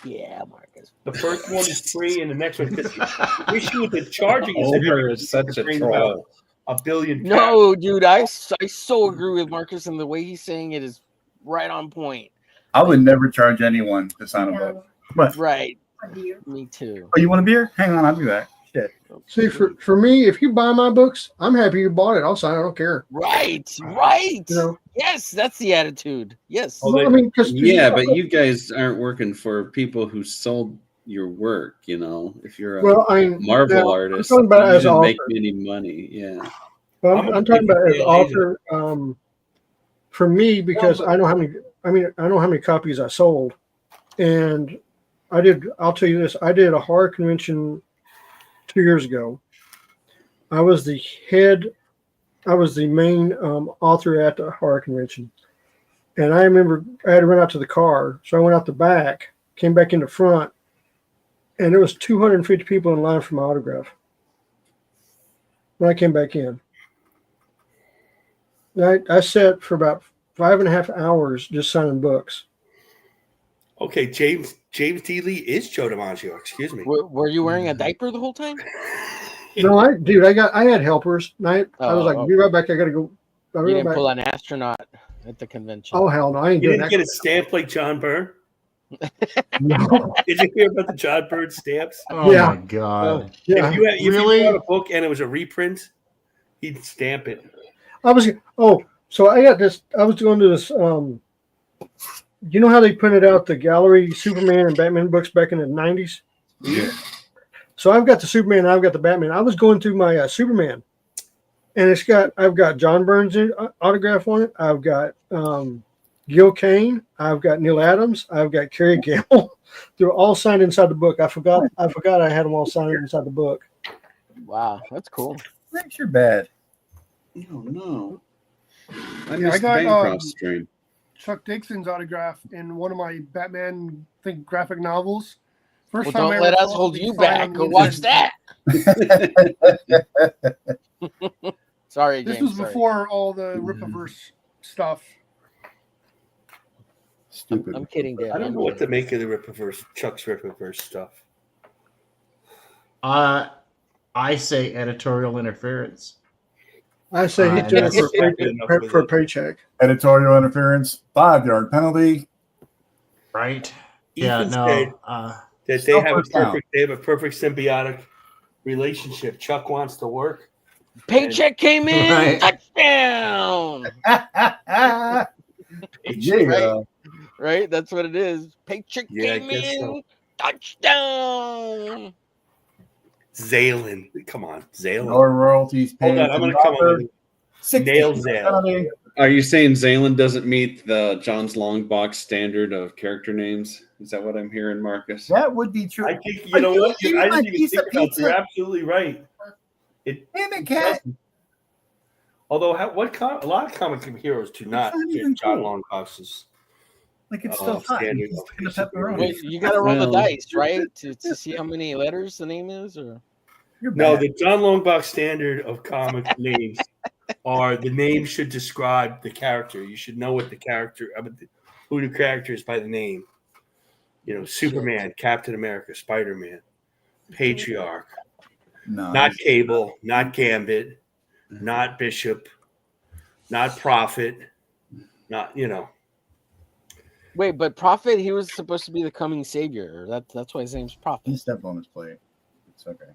Yeah, Marcus. The first one is free, and the next one. The issue with the charging is such a troll. A billion. No, dude, I so agree with Marcus, and the way he's saying it is right on point. I would never charge anyone to sign a book. But Right. Me too. Oh, you want a beer? Hang on, I'll be back. Shit. See, for me, if you buy my books, I'm happy you bought it. I'll sign it. I don't care. Right. You know? Yes, that's the attitude. Yes. Well, I mean, but you guys aren't working for people who sold your work. You know, if you're a Marvel artist, I'm talking about you as didn't an make author. any money. Yeah. Well, I'm talking about as author. For me, because I know how many copies I sold, and I'll tell you this. I did a horror convention 2 years ago. I was the main author at the horror convention. And I remember I had to run out to the car. So I went out the back, came back in the front, and there was 250 people in line for my autograph when I came back in. I sat for about 5.5 hours just signing books. Okay, James D. Lee is Joe DiMaggio. Excuse me. Were you wearing a diaper the whole time? No, I had helpers. I was like, be right back. I got to go. You didn't pull an astronaut at the convention. Oh, hell no. I ain't You doing didn't that. get a stamp like John Byrne? No. Did you hear about the John Byrne stamps? Oh Yeah. my god! Yeah. If you Really? bought a book and it was a reprint, he'd stamp it. So I got this. I was going to this. You know how they printed out the gallery Superman and Batman books back in the 90s? Yeah. So I've got the Superman and I've got the Batman. I was going through my Superman, and I've got John Byrne's autograph on it. I've got Gil Kane. I've got Neil Adams. I've got Kerry Gamble. They're all signed inside the book. I forgot I had them all signed inside the book. Wow, that's cool. Makes your bed. Oh no. I I missed got Bancroft's stream. Chuck Dixon's autograph in one of my Batman graphic novels. First Well, time don't I let ever us saw hold it you signed back. on Go the watch inside. that. Sorry, This James. was sorry. before all the Rippaverse stuff. Stupid. I'm kidding, Dale. I don't I'm know what to kidding. make of the Rippaverse, Chuck's Rippaverse stuff. I say editorial interference. I say he's And doing it that's- for a paycheck. Editorial interference, 5-yard penalty. Right? Ethan Yeah, said no. that they have a first down. perfect symbiotic relationship. Chuck wants to work. Paycheck came in. Right. Touchdown. Yeah. Right? That's what it is. Paycheck Yeah, I came guess in. so. Touchdown. Zalen. Come on, Zalen. No royalties paid. Hold on, I'm going to come on. Nail Zalen. Are you saying Zalen doesn't meet the John's Long Box standard of character names? Is that what I'm hearing, Marcus? That would be true. I think you know what? eating I my didn't even piece think of about it. pizza? You're absolutely right. It Damn it, cat. doesn't. Although, a lot of comic heroes do not It's not fit even John cool. Longbox's Like it's still hot. standard. He's in the Well, pepperoni. you got to roll the Well- dice, right? To see how many letters the name is, or You're No, bad. the John Longbox standard of comic names are the name should describe the character. You should know what the character, who the character is by the name. You know, Superman, Captain America, Spider-Man, Patriarch, No. not Cable, not Gambit, not Bishop, not Prophet, not, you know. wait, but Prophet, he was supposed to be the coming savior. That's why his name's Prophet. He stepped on his plate. It's okay.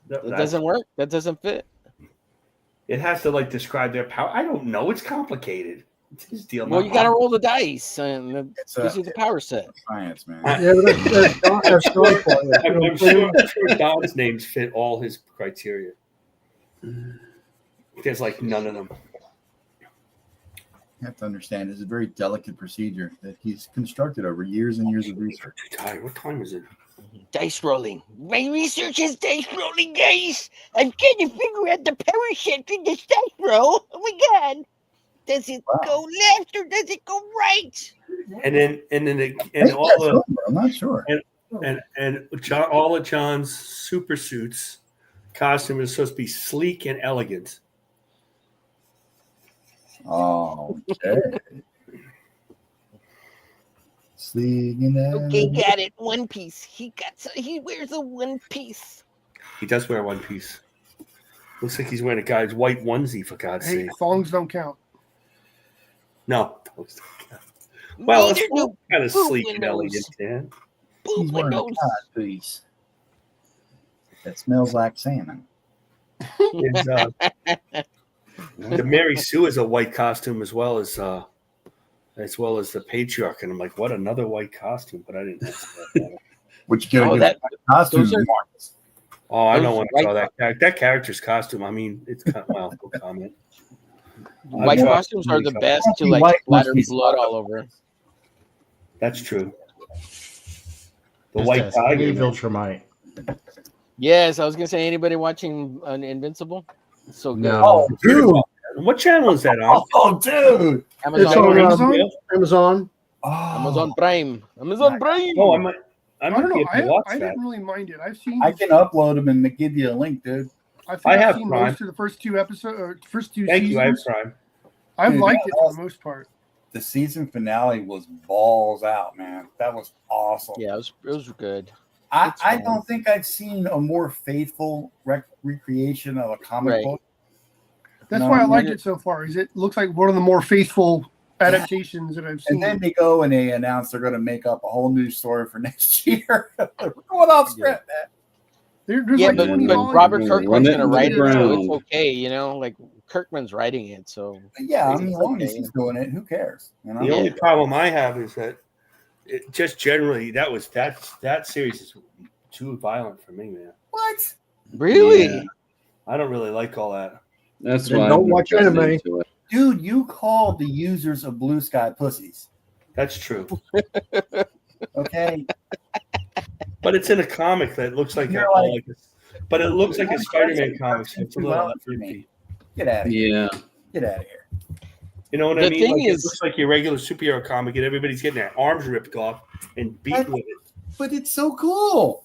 That doesn't work. That doesn't fit. It has to like describe their power. I don't know. It's complicated. It's his deal. Well, not you got to mine. roll the dice, and that It's gives you the power set. science, man. Yeah, but that's Don for you. I'm sure Don's names fit all his criteria. There's like none of them. You have to understand, it's a very delicate procedure that he's constructed over years and years of research. I'm too tired. What time is it? Dice rolling. My research is dice rolling, guys. I'm trying to figure out the power set for this dice roll. Oh my god! Does it go left or does it go right? And then I all think that's the over. I'm not sure. and John, all of John's super suits costume is supposed to be sleek and elegant. Oh, okay. Sleek and Okay, got it. One piece. He wears a one piece. He does wear one piece. Looks like he's wearing a guy's white onesie, for God's Hey, sake. thongs don't count. No. Well, Neither it's do kind of boot sleek and windows. elegant, yeah. he's Boot wearing a windows. cod piece that smells like salmon. It's, the Mary Sue is a white costume as well as the Patriarch, and I'm like, what, another white costume? But I didn't ask that. Would you get a Oh, good that- costume? those are- Marcus? Oh, I Those don't want to white- call that character's costume. I mean, it's kind of, well, no comment. White I've watched costumes are the movies. best to White like must splatter be blood smart. all over. That's true. The Just white ask any tiger. Viltrumite. Yes, I was gonna say, anybody watching Invincible? It's so good. No. Oh, dude. What channel is that on? Oh, dude. It's Amazon, on Prime. Amazon? Amazon. Oh, Amazon Prime. Amazon Prime. Oh, I I might don't be know. able to watch I that. didn't really mind it. I've seen. I can upload them and give you a link, dude. I think I I've have seen Prime. most of the first two episodes, or first two Thank seasons. you. I have Prime. I've Dude, liked that it for was- the most part. The season finale was balls out, man. That was awesome. Yeah, it was good. I it's fine. don't think I've seen a more faithful recreation of a comic Right. book. That's No, why I I'm liked not- it so far. Is it looks like one of the more faithful adaptations that I've seen. And then they go and they announce they're going to make up a whole new story for next year. We're going off script, man. There's Yeah, like but 20 volumes. Robert Run Kirkman's it gonna into write the it, so it's ground. okay. You know, like Kirkman's writing it, so But yeah, I mean, as It's long okay, as he's doing it, who cares? You know? The only problem I have is that it just generally that series is too violent for me, man. What? really. Yeah. I don't really like all that. That's Then why don't I've never watch gotten anime. into it. Dude, you called the users of Blue Sky pussies. That's true. Okay. But it's in a comic that looks like You're like- but it looks like a You're Spider-Man like- comic. So it's a too little violent for me. creepy. Get out of here. Yeah. Get out of here. You know what I The mean? thing Like, is- it looks like your regular superhero comic, and everybody's getting their arms ripped off and beat What? with it. But it's so cool.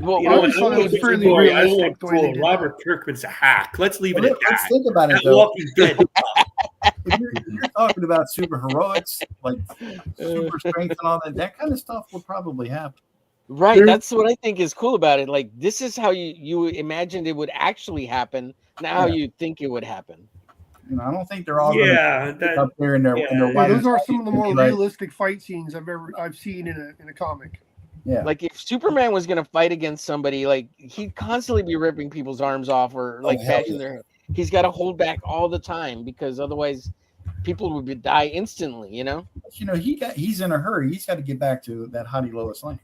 Well, You know, always thought it was fairly I don't realistic want the way they fool. did Robert Kirkman's a hack. Let's leave it at Let's that. think about it That though. Walking Dead. If you're talking about super heroics, like super strength and all that, that kind of stuff will probably happen. right. That's what I think is cool about it. Like, this is how you imagined it would actually happen, not how you think it would happen. You know, I don't think they're all Yeah, going to be up there in their Yeah, white those are and some of the white more and be like, realistic fight scenes I've seen in a comic. yeah. Like, if Superman was gonna fight against somebody, like, he'd constantly be ripping people's arms off or like hell bashing their. He's got to hold back all the time because otherwise, people would die instantly. You know. But, you know, he's in a hurry. He's got to get back to that hottie Lois Lane.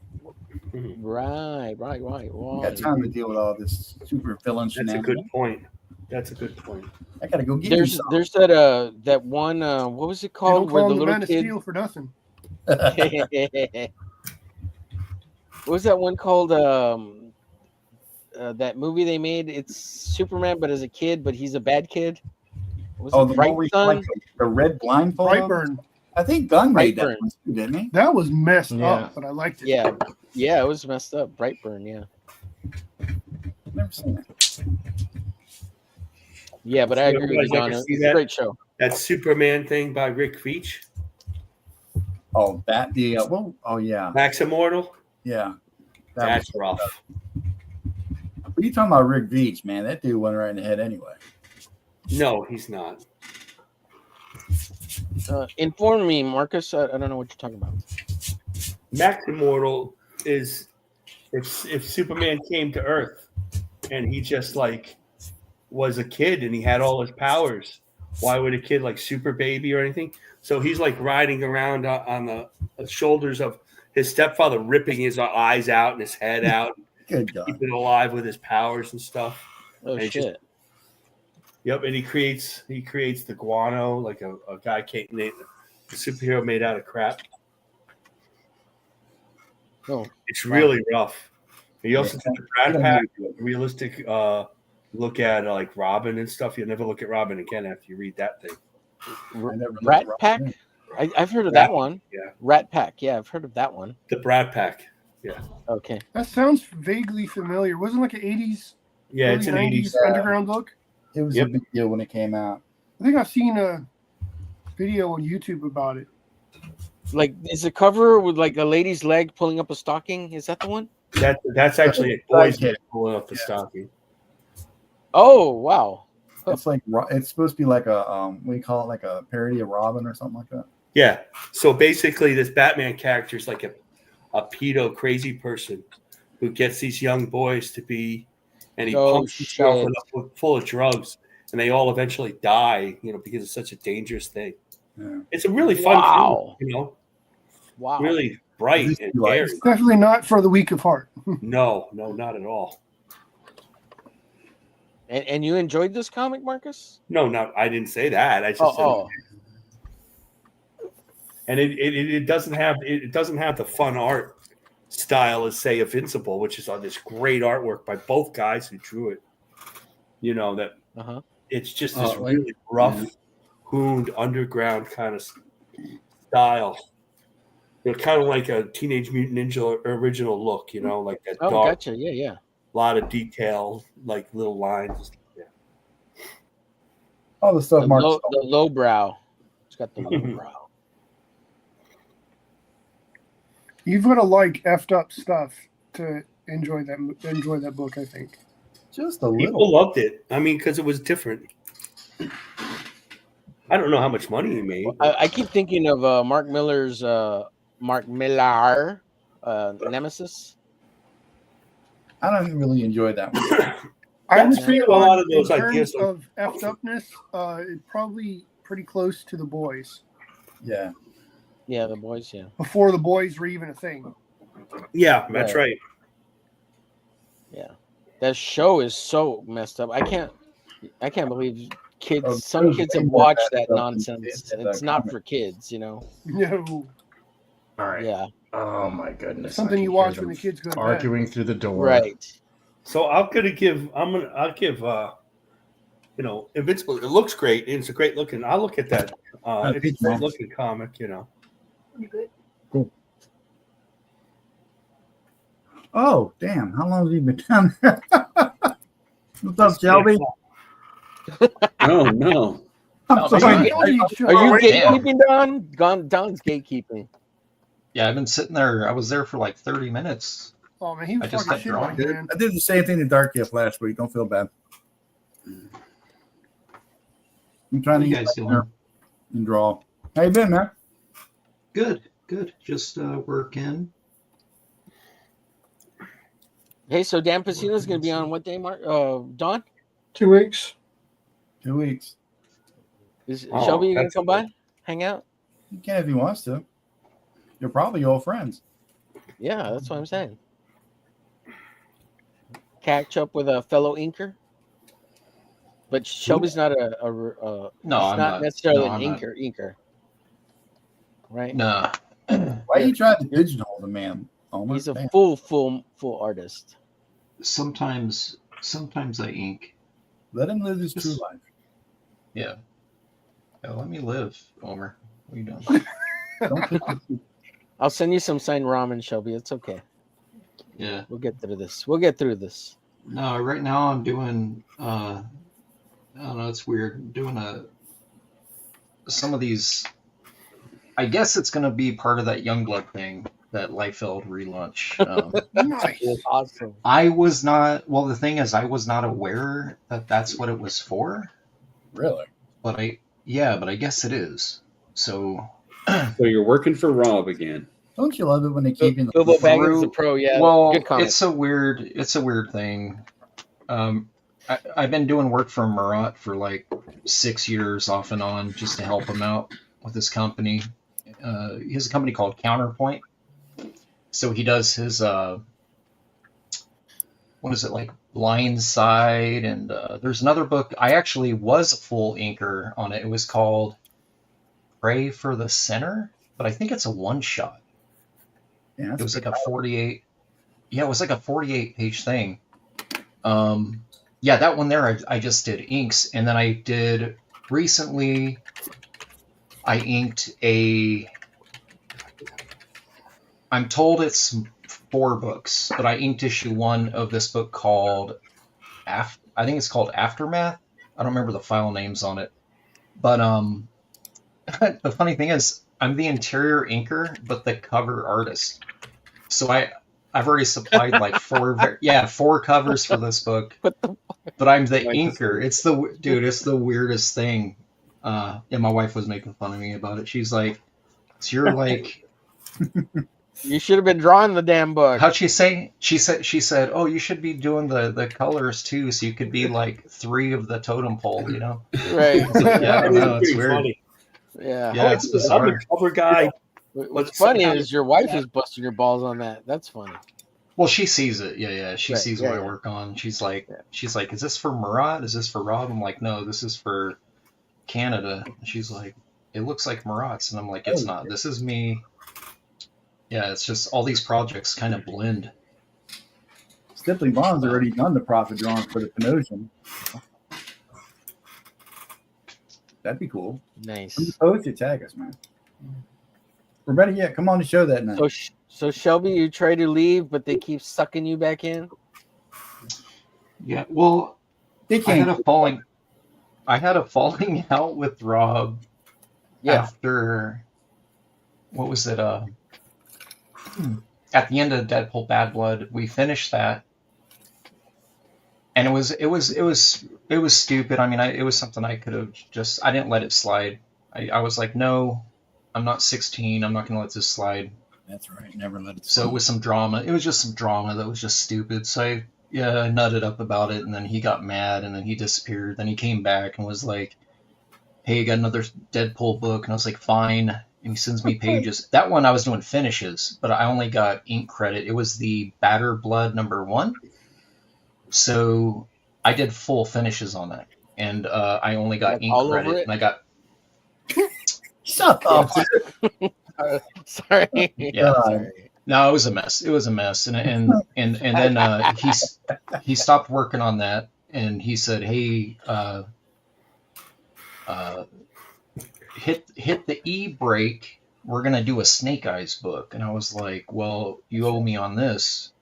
Right. He got time to deal with all this super villain That's a shenanigans. good point. That's a good point. I gotta go get you some. There's that one what was it They don't called where call the him the little Man of kid. Steel for nothing. What was that one called? That movie they made. It's Superman, but as a kid, but he's a bad kid. Was Oh, it the Bright one where he Sun? like the red blindfold. Brightburn. I think Gunn made that Brightburn. one too, didn't he? That was messed Yeah. up, but I liked it. Yeah, it was messed up. Brightburn, yeah. Never seen it. Yeah, but I So agree with you, everybody's Don. ever It's see a that? great show. That Superman thing by Rick Veitch, Oh, that the oh yeah, Max Immortal. yeah. That That's was rough. What are you talking about, Rick Veitch, man? That dude went right in the head anyway. No, he's not. Inform me, Marcus. I don't know what you're talking about. Max Immortal is if Superman came to Earth and he just like was a kid and he had all his powers, why would a kid like Super Baby or anything? So he's like riding around on the shoulders of his stepfather, ripping his eyes out and his head out, Good God. keeping alive with his powers and stuff. Oh And it shit! Yep, and he creates the guano, like a guy a superhero made out of crap. Oh, It's really rough. He also did the Brad Pack, realistic look at like Robin and stuff. You'll never look at Robin again after you read that thing. I never looked Rat at Pack. Robin. I've heard of that one. Yeah, Rat Pack. Yeah, I've heard of that one. the Brad Pack. Yeah, Okay. That sounds vaguely familiar. Wasn't it like an 80s, yeah, it's an early 80s. underground look? It was Yep. a big deal when it came out. I think I've seen a video on YouTube about it. Like, is the cover with like a lady's leg pulling up a stocking? Is that the one? That's actually a boy's head pulling up the stocking. Oh wow! It's like it's supposed to be like a what do you call it? Like a parody of Robin or something like that. Yeah. So basically, this Batman character is like a pedo crazy person who gets these young boys to be, and he Oh, pumps himself shit. full of drugs, and they all eventually die, because it's such a dangerous thing. Yeah. It's a really fun Wow. film, Wow. really bright This and you like. daring. It's definitely not for the weak of heart. No, not at all. And you enjoyed this comic, Marcus? No, I didn't say that. I just said, and it doesn't have the fun art style as say Invincible, which is on this great artwork by both guys who drew it. That it's just this really rough, hooned underground kind of style. Kind of like a Teenage Mutant Ninja original look, like that Oh, dark, gotcha. Yeah. lot of detail, like little lines. Yeah. All the stuff The Mark. low brow. It's got the low brow. You've got to like effed up stuff to enjoy that book, I think. Just a little. People loved it. I mean, because it was different. I don't know how much money he made. I keep thinking of Mark Millar Nemesis. I don't really enjoy that one. I would That's say a lot of in those terms ideas. of effed upness, it's probably pretty close to The Boys. Yeah. Yeah, the boys. Yeah. Before The Boys were even a thing. Yeah, that's right. Yeah. That show is so messed up. I can't believe kids. Oh, Some those kids have things watched that that stuff and nonsense. kids, It's that not comic. for kids, No. All right. Yeah. Oh my goodness. Something I you can watch hear when the them kids go to bed. arguing through the door. Right. So I'll give Invincible. It looks great. It's a great looking. I'll look at that. It's a great looking comic. You good? Cool. Oh, damn. How long have you been down there? What's up, Shelby? Oh no. I'm sorry. Are you gatekeeping, Don? Don's gatekeeping. Yeah, I've been sitting there. I was there for like 30 minutes. Oh man, he was I just fucking kept shit drawing. like man. I did the same thing to Dark Gift last week. Don't feel bad. I'm trying What to are you guys doing? and draw. How you been, man? Good. Just working. Hey, so Dan Pacino's going to be on what day, Mark? Don? 2 weeks. 2 weeks. Is Shelby going to come by? Hang out? He can if he wants to. You're probably old friends. Yeah, that's what I'm saying. Catch up with a fellow inker. But Shelby's not No, I'm not necessarily an inker. Right? No. Why you trying to pigeonhole the man? He's a full artist. Sometimes I ink. Let him live his true life. Yeah. Let me live, Homer. What are you doing? I'll send you some signed ramen, Shelby. It's okay. Yeah. We'll get through this. No, right now I'm doing I don't know, it's weird. I'm doing some of these. I guess it's gonna be part of that Youngblood thing, that Liefeld relaunch. Nice. Awesome. I was not. Well, the thing is, I was not aware that that's what it was for. Really? But I guess it is. So. So you're working for Rob again. Don't you love it when they keep in Bilbo Baggins the pro? Yeah. Well, good comment. it's a weird thing. I've been doing work for Murat for like 6 years off and on just to help him out with his company. He has a company called Counterpoint. So he does his what is it, like Blindside, and there's another book. I actually was a full inker on it. It was called Pray for the Sinner, but I think it's a one shot. Yeah, it was like a 48. Yeah, it was like a 48-page thing. Yeah, that one there, I just did inks, and then I did recently. I inked I'm told it's 4 books, but I inked issue 1 of this book called I think it's called Aftermath. I don't remember the file names on it, but the funny thing is, I'm the interior inker, but the cover artist. So I've already supplied like 4 covers for this book, but I'm the inker. It's the weirdest thing. And my wife was making fun of me about it. She's like, "So you're like." You should have been drawing the damn book. How'd she say? She said, "Oh, you should be doing the colors too, so you could be like 3 of the totem pole, you know?" Right. Yeah, I don't know. It's weird. Funny. Yeah, it's bizarre. I'm the cover guy. What's funny is your wife is busting your balls on that. That's funny. Well, she sees it. Yeah. She sees what I yeah. work on. She's like, "Is this for Murat? Is this for Rob?" I'm like, "No, this is for Canada." And she's like, "It looks like Murat's," and I'm like, "It's not. This is me." Yeah, it's just all these projects kind of blend. Stippling Bond's already done the profit drawing for the Pinocchio. That'd be cool. Nice. When you post it, tag us, man. Or better yet, come on the show that night. So Shelby, you try to leave, but they keep sucking you back in. Yeah, well, They I can't. had a falling out with Rob. Yeah. After what was it? At the end of Deadpool Bad Blood, we finished that, and it was stupid. I mean, it was something I could have I didn't let it slide. I was like, no, I'm not 16. I'm not going to let this slide. That's right. Never let it. So it was some drama. It was just some drama that was just stupid. So I nutted up about it, and then he got mad, and then he disappeared. Then he came back and was like, "Hey, I got another Deadpool book," and I was like, "Fine." And he sends me pages. That one I was doing finishes, but I only got ink credit. It was the Batter Blood #1. So I did full finishes on that, and I only got ink credit, and I got. Shut up. Sorry. Yeah. Sorry. No, it was a mess. It was a mess, and then he stopped working on that, and he said, "Hey, hit the e-brake. We're gonna do a Snake Eyes book." And I was like, "Well, you owe me on this."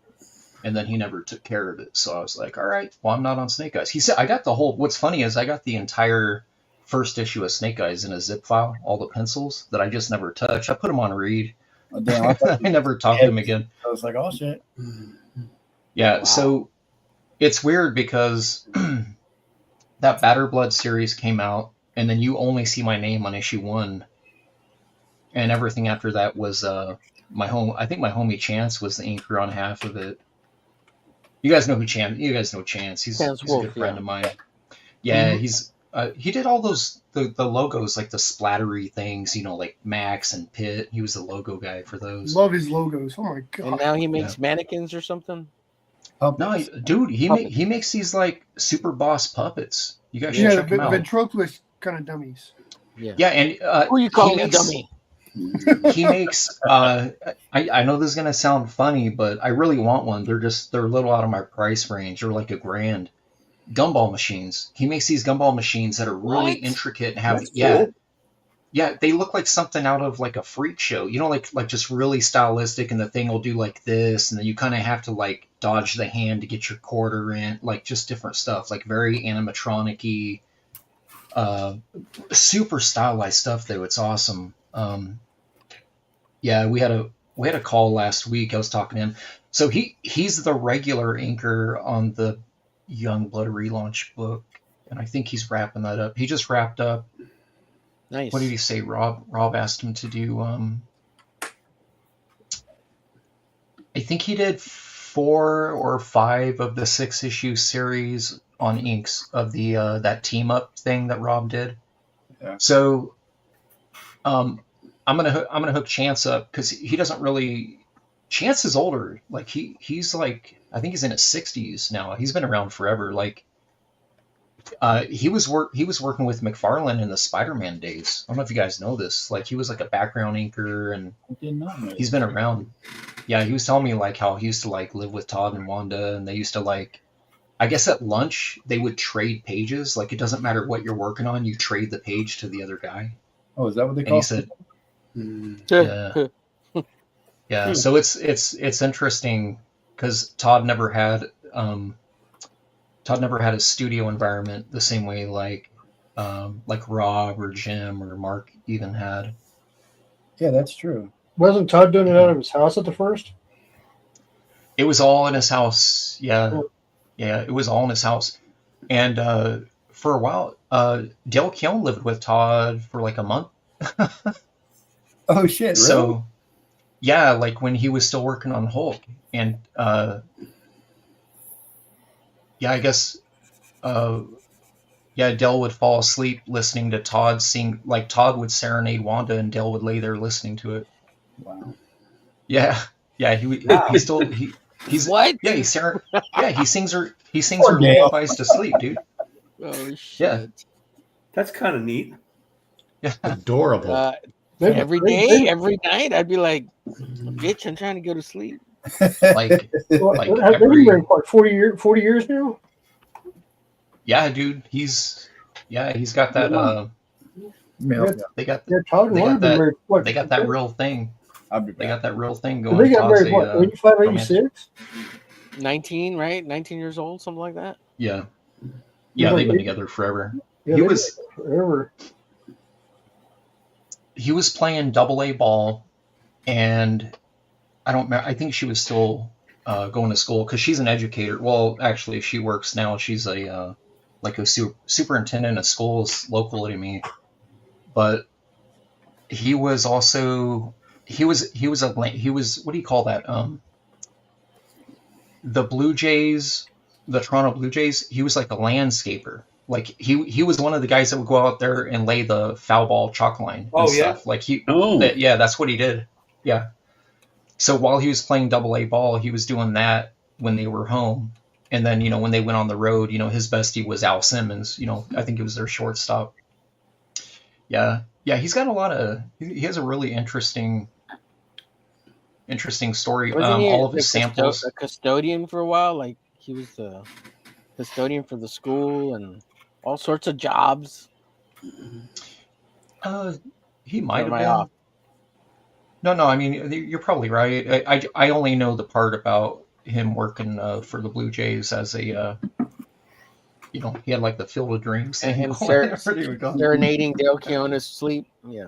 and then he never took care of it. So I was like, all right, well, I'm not on Snake Eyes. He said, I got the whole, what's funny is I got the entire first issue of Snake Eyes in a zip file, all the pencils that I just never touched. I put them on read. Oh, damn, I thought I never talked to him again. I was like, oh shit. Yeah, Wow. so it's weird because that Batter Blood series came out, and then you only see my name on issue 1, and everything after that was my homie Chance was the inker on half of it. You guys know who Chance? You guys know Chance. He's a good friend of mine. Yeah, he did all those the logos, like the splattery things, like Max and Pitt. He was the logo guy for those. Love his logos. Oh my god! And now he makes mannequins or something. No, dude, he makes these like super boss puppets. You guys should check the them out. ventriloquist kind of dummies. Yeah, and who are you calling a dummy? He makes. I know this is gonna sound funny, but I really want one. They're a little out of my price range. They're like $1,000. Gumball machines. He makes these gumball machines that are really intricate and have cool. Yeah, they look like something out of like a freak show. Like just really stylistic, and the thing will do like this, and then you kind of have to like dodge the hand to get your quarter in, like just different stuff, like very animatronic-y, super stylized stuff though. It's awesome. Yeah, we had a call last week. I was talking to him. So he's the regular inker on the Youngblood relaunch book, and I think he's wrapping that up. He just wrapped up. Nice. What did he say? Rob asked him to do. I think he did 4 or 5 of the 6-issue series on inks of the that team up thing that Rob did. Yeah. So, I'm gonna hook Chance up because he doesn't really. Chance is older. Like he's like, I think he's in his 60s now. He's been around forever. Like. He was working with McFarlane in the Spider-Man days. I don't know if you guys know this. Like he was like a background inker, and I did not know. He's been around. Yeah, he was telling me like how he used to like live with Todd and Wanda, and they used to like, I guess at lunch they would trade pages. Like it doesn't matter what you're working on, you trade the page to the other guy. Oh, is that what they And call he said, yeah. So it's interesting because Todd never had a studio environment the same way like Rob or Jim or Mark even had. Yeah, that's true. Wasn't Todd doing it out of his house at the first? It was all in his house. Yeah, it was all in his house. And for a while, Dale Keown lived with Todd for like a month. Oh shit! Really? So, yeah, like when he was still working on Hulk, and yeah, I guess, Dell would fall asleep listening to Todd sing. Like Todd would serenade Wanda, and Dell would lay there listening to it. Wow. Yeah. He's what? Yeah, he sings her lullabies to sleep, dude. Oh shit! Yeah, that's kind of neat. Yeah, adorable. Every day, every night, I'd be like, "Bitch, I'm trying to go to sleep." Like they've been married for 40 years now. Yeah, dude, he's got that. They got that real thing. They got that real thing going. They got married what? 85, 86? 19, right? 19 years old, something like that. Yeah, they've been together forever. Yeah, forever. He was playing AA ball, and I don't remember. I think she was still going to school because she's an educator. Well, actually, she works now. She's a superintendent of schools local to me. What do you call that? The Blue Jays, the Toronto Blue Jays. He was like a landscaper. Like he was one of the guys that would go out there and lay the foul ball chalk line and stuff. Like that's what he did. Yeah. So while he was playing AA ball, he was doing that when they were home. And then, when they went on the road, his bestie was Al Simmons. I think it was their shortstop. Yeah. Yeah, he's got he has a really interesting story. All of his samples. A custodian for a while. Like he was the custodian for the school and all sorts of jobs. He might have been. No, I mean, you're probably right. I only know the part about him working for the Blue Jays as a, he had like the Field of Dreams And thing. him Going. serenading Dale Keona's sleep. Yeah.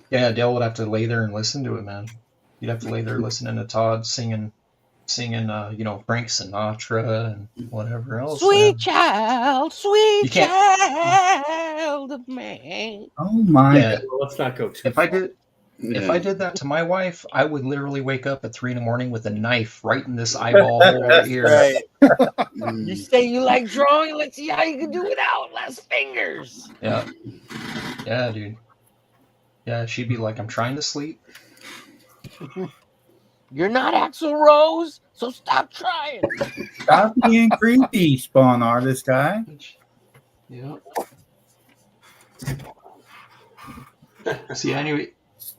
Yeah, Dale would have to lay there and listen to it, man. You'd have to lay there listening to Todd singing, Frank Sinatra and whatever else. Sweet child of man. Oh my Yeah. God. Well, let's not go too If I did that to my wife, I would literally wake up at 3 a.m. with a knife right in this eyeball hole right here. Right. You say you like drawing, let's see how you can do without less fingers. Yeah. Yeah, dude. Yeah, she'd be like, I'm trying to sleep. You're not Axl Rose, so stop trying. Stop being creepy, Spawn Artist guy. Yeah. See, anyway,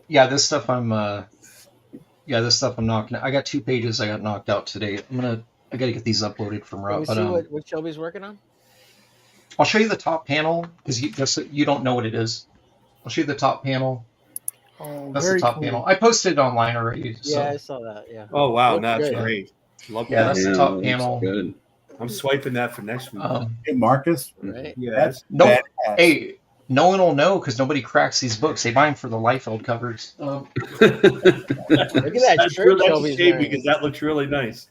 this stuff I'm knocking out. I got 2 pages I got knocked out today. I got to get these uploaded from Rob. Let me see what Shelby's working on. I'll show you the top panel because you don't know what it is. I'll show you the top panel. Oh, That's very the top cool. panel. I posted it online already. So. Yeah, I saw that. Yeah. Oh wow, Looks that's good. great. Love Yeah, that. that's the top panel. Good. I'm swiping that for next week. Hey, Marcus. Right. yeah, That's No, badass. hey, no one will know because nobody cracks these books. They buy them for the Liefeld covers. Look at that that's shirt a Shelby's shame wearing. because that looks really nice.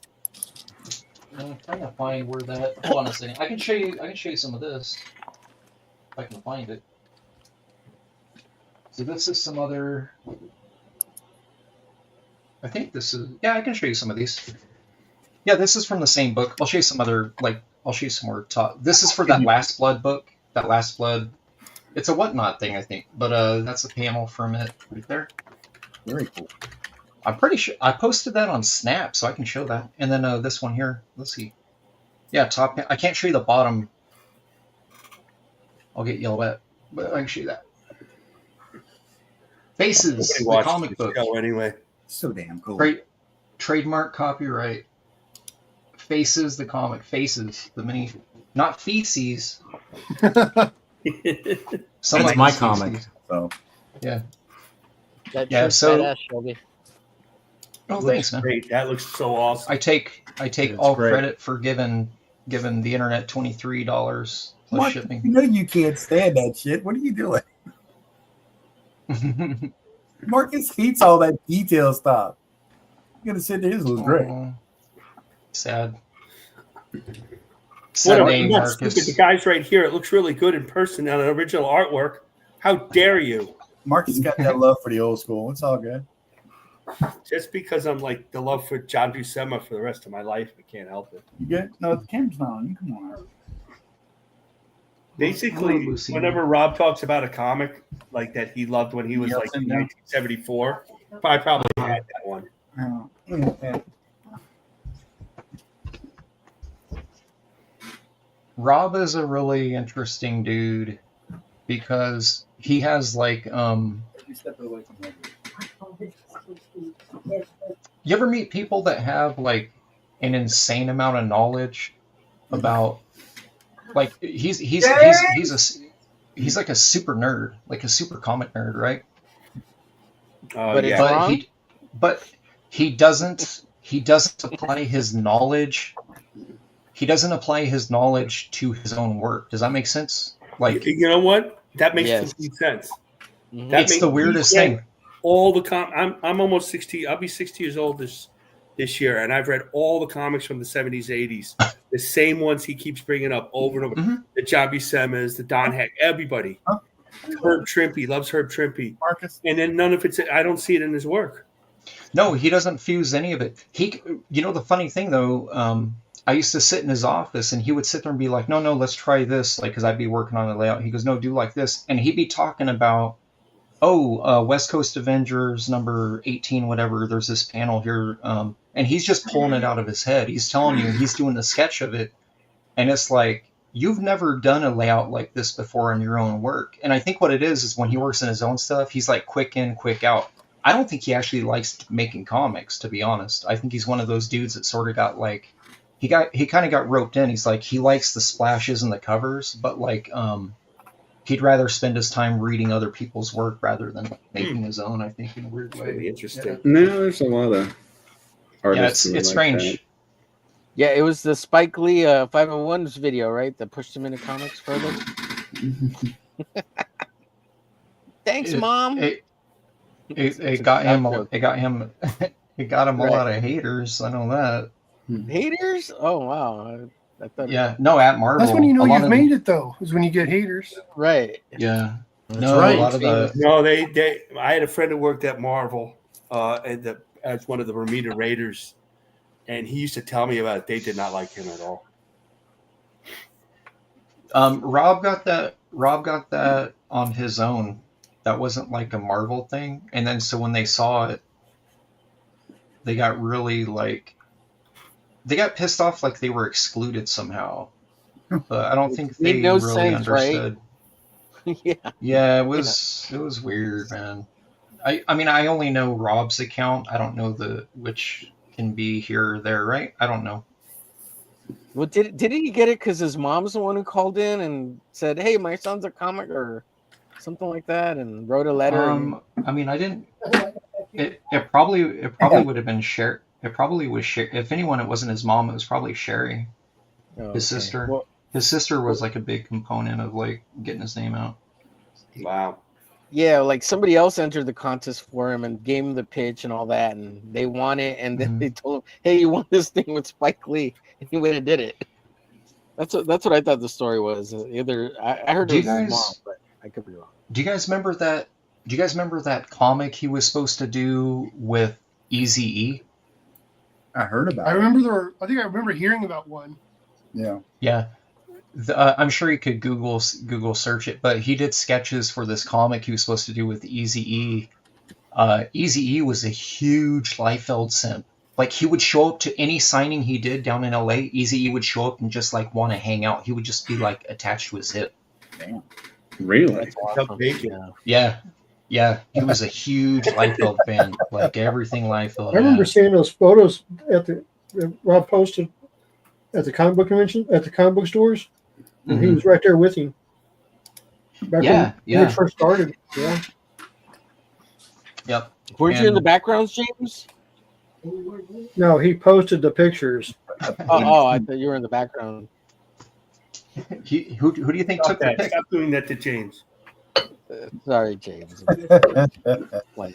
I'm trying to find where that. Hold on a second. I can show you some of this. If I can find it. So this is some other. I think this is. Yeah, I can show you some of these. Yeah, this is from the same book. I'll show you some other. I'll show you some more top. This is for that Last Blood book. That Last Blood. It's a Whatnot thing, I think. But that's a panel from it right there. Very cool. I'm pretty sure I posted that on Snap, so I can show that. And then this one here. Let's see. Yeah, top. I can't show you the bottom. I'll get yelled at, but I can show you that. Faces, Nobody the watched comic this book. show anyway. So damn cool. Trademark copyright. Faces, the comic. Faces, the mini. Not feces. That's my feces. comic. So Yeah. That Yeah, shirt's so- badass, Shelby. Oh, Looks thanks, man. great. That looks so awesome. I take It's all great. credit for giving the internet $23 plus Marcus, shipping. you know you can't stand that shit. What are you doing? Marcus hates all that detail stuff. You gotta sit there. This looks great. Oh, sad. What Sad are day, you not Marcus. stupid? The guy's right here. It looks really good in person on an original artwork. How dare you? Marcus got that love for the old school. It's all good. Just because I'm like the love for John Buscema for the rest of my life, I can't help it. You get no, the camera's not on you. Come on. Basically, Hello, Buscema. whenever Rob talks about a comic like that he loved when he was like in 1974, I probably had that one. Yeah. Rob is a really interesting dude because he has like you ever meet people that have like an insane amount of knowledge about like he's like a super nerd, like a super comic nerd, right? But it's But wrong? he doesn't apply his knowledge. He doesn't apply his knowledge to his own work. Does that make sense? Like, You know what? That makes Yes. complete sense. Mhm. That it's makes the weirdest he read thing. All the I'm almost 60. I'll be 60 years old this year, and I've read all the comics from the 70s, 80s. The same ones he keeps bringing up over and over. Mhm. The John Buscemas, the Don Heck, everybody. Huh? Herb Trimpe loves Herb Trimpe, Marcus. and then none of it's. I don't see it in his work. No, he doesn't fuse any of it. The funny thing though, I used to sit in his office and he would sit there and be like, no, let's try this. Like, cause I'd be working on a layout. He goes, no, do like this. And he'd be talking about, West Coast Avengers number 18, whatever. There's this panel here. And he's just pulling it out of his head. He's telling you, he's doing the sketch of it. And it's like, you've never done a layout like this before in your own work. And I think what it is when he works in his own stuff, he's like quick in, quick out. I don't think he actually likes making comics, to be honest. I think he's one of those dudes that sort of got like, he kind of got roped in. He's like, he likes the splashes and the covers, but like, he'd rather spend his time reading other people's work rather than making his own, I think, in a weird way. Really interesting. No, there's a lot of artists. it's who are like strange. that. Yeah, it was the Spike Lee 501's video, right, that pushed him into comics further. Thanks, Mom. It got him. joke. It got him. It got him a Right. lot of haters. I know that. Haters? Oh wow! I thought Yeah. No, at Marvel. That's when you know a lot you've of made it, though, is when you get haters. right. Yeah. That's No, right. a lot of the. No, I had a friend who worked at Marvel, as one of the Bermuda Raiders, and he used to tell me about it. They did not like him at all. Rob got that on his own. That wasn't like a Marvel thing. And then so when they saw it, they got really they got pissed off like they were excluded somehow. But I don't think they Made no really sense, right? understood. Yeah. Yeah, it was weird, man. I mean I only know Rob's account. I don't know which can be here or there, right? I don't know. Well, did he get it because his mom's the one who called in and said, "Hey, my son's a comic," or something like that, and wrote a letter? I mean, I didn't. It probably would have been Sherry. It probably was Sherry. If anyone, it wasn't his mom. It was probably Sherry, his sister. Well, His sister was like a big component of like getting his name out. Wow. yeah, like somebody else entered the contest for him and gave him the pitch and all that, and they won it, and then they told him, "Hey, you won this thing with Spike Lee," and he went and did it. That's what I thought the story was. Either I heard it was his mom, but I could be wrong. Do you guys remember that? Do you guys remember that comic he was supposed to do with Eazy-E? I heard about I it. remember I think I remember hearing about one. Yeah. Yeah. I'm sure you could Google search it, but he did sketches for this comic he was supposed to do with Eazy-E. Eazy-E was a huge Liefeld simp. Like he would show up to any signing he did down in LA. Eazy-E would show up and just like want to hang out. He would just be like attached to his hip. Damn. Really? Awesome. Yeah. He was a huge Liefeld fan. Like everything Liefeld. I remember had. seeing those photos that Rob posted at the comic book convention, at the comic book stores. And he was right there with him. Back when it first started. Yeah. Yep. Weren't you in the backgrounds, James? No, he posted the pictures. Oh, I thought you were in the background. Who do you think took the pic? Stop doing that to James. Sorry, James.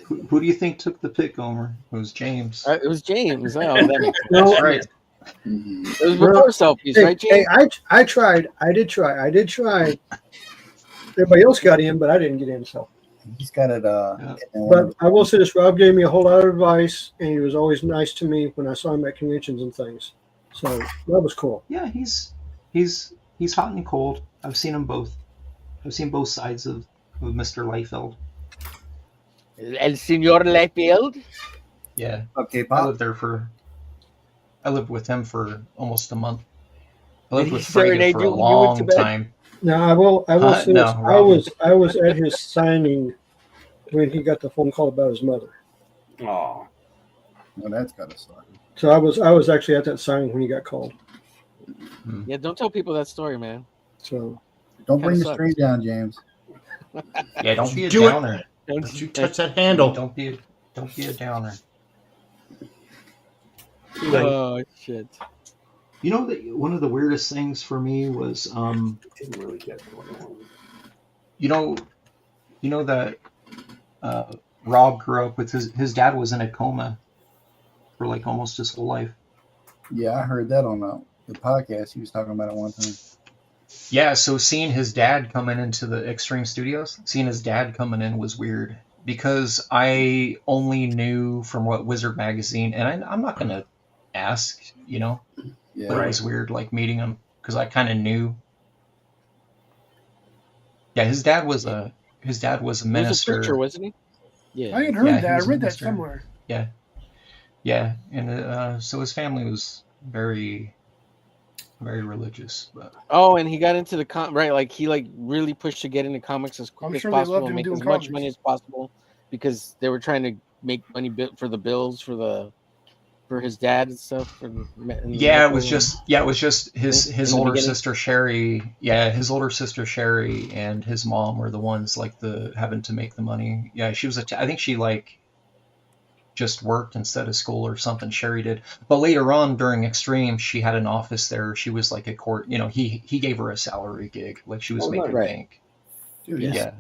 Who do you think took the pic, Homer? It was James. It was James. Oh, that That's right. It was before selfies, right, James? Hey, I tried. I did try. Everybody else got in, but I didn't get in. So He's got it. But I will say this: Rob gave me a whole lot of advice, and he was always nice to me when I saw him at conventions and things. So that was cool. Yeah, he's hot and cold. I've seen them both. I've seen both sides of Mr. Liefeld. El Señor Liefeld? Yeah. Okay, I Pop. lived with him for almost a month. I Did lived he with Frege serenade for you a when you went to long bed? time. Now I will say no, this: Rob. I was at his signing when he got the phone call about his mother. Oh. Well, that's got to suck. So I was actually at that signing when he got called. Yeah, don't tell people that story, man. So Don't bring Kinda the sucks. string down, James. Yeah, don't be a Do it. downer. Don't you touch that handle. Don't be a downer. Oh shit! You know that one of the weirdest things for me was Didn't really get going on. you know that Rob grew up with his dad was in a coma for like almost his whole life. Yeah, I heard that on the podcast. He was talking about it one time. Yeah, so seeing his dad coming into the Extreme Studios, seeing his dad coming in was weird because I only knew from what Wizard Magazine, and I'm not gonna ask, Yeah, but it was weird like meeting him because I kind of knew. Yeah, his dad was a He was a minister. preacher, wasn't he? Yeah. I had heard Yeah, he that. I was a read that minister. somewhere. Yeah, and so his family was very, very religious. But Oh, and he got into the right, like he really pushed to get into comics as quick I'm as sure they possible loved and him make doing as much comics. money as possible because they were trying to make money for the bills for his dad and stuff. And yeah, it was just his in the older beginning? sister Sherry. Yeah, his older sister Sherry and his mom were the ones like having to make the money. Yeah, she was I think she just worked instead of school or something. Sherry did, but later on during Extreme, she had an office there. She was like a court. You know, he gave her a salary gig, like she was making bank. Dude, Yeah.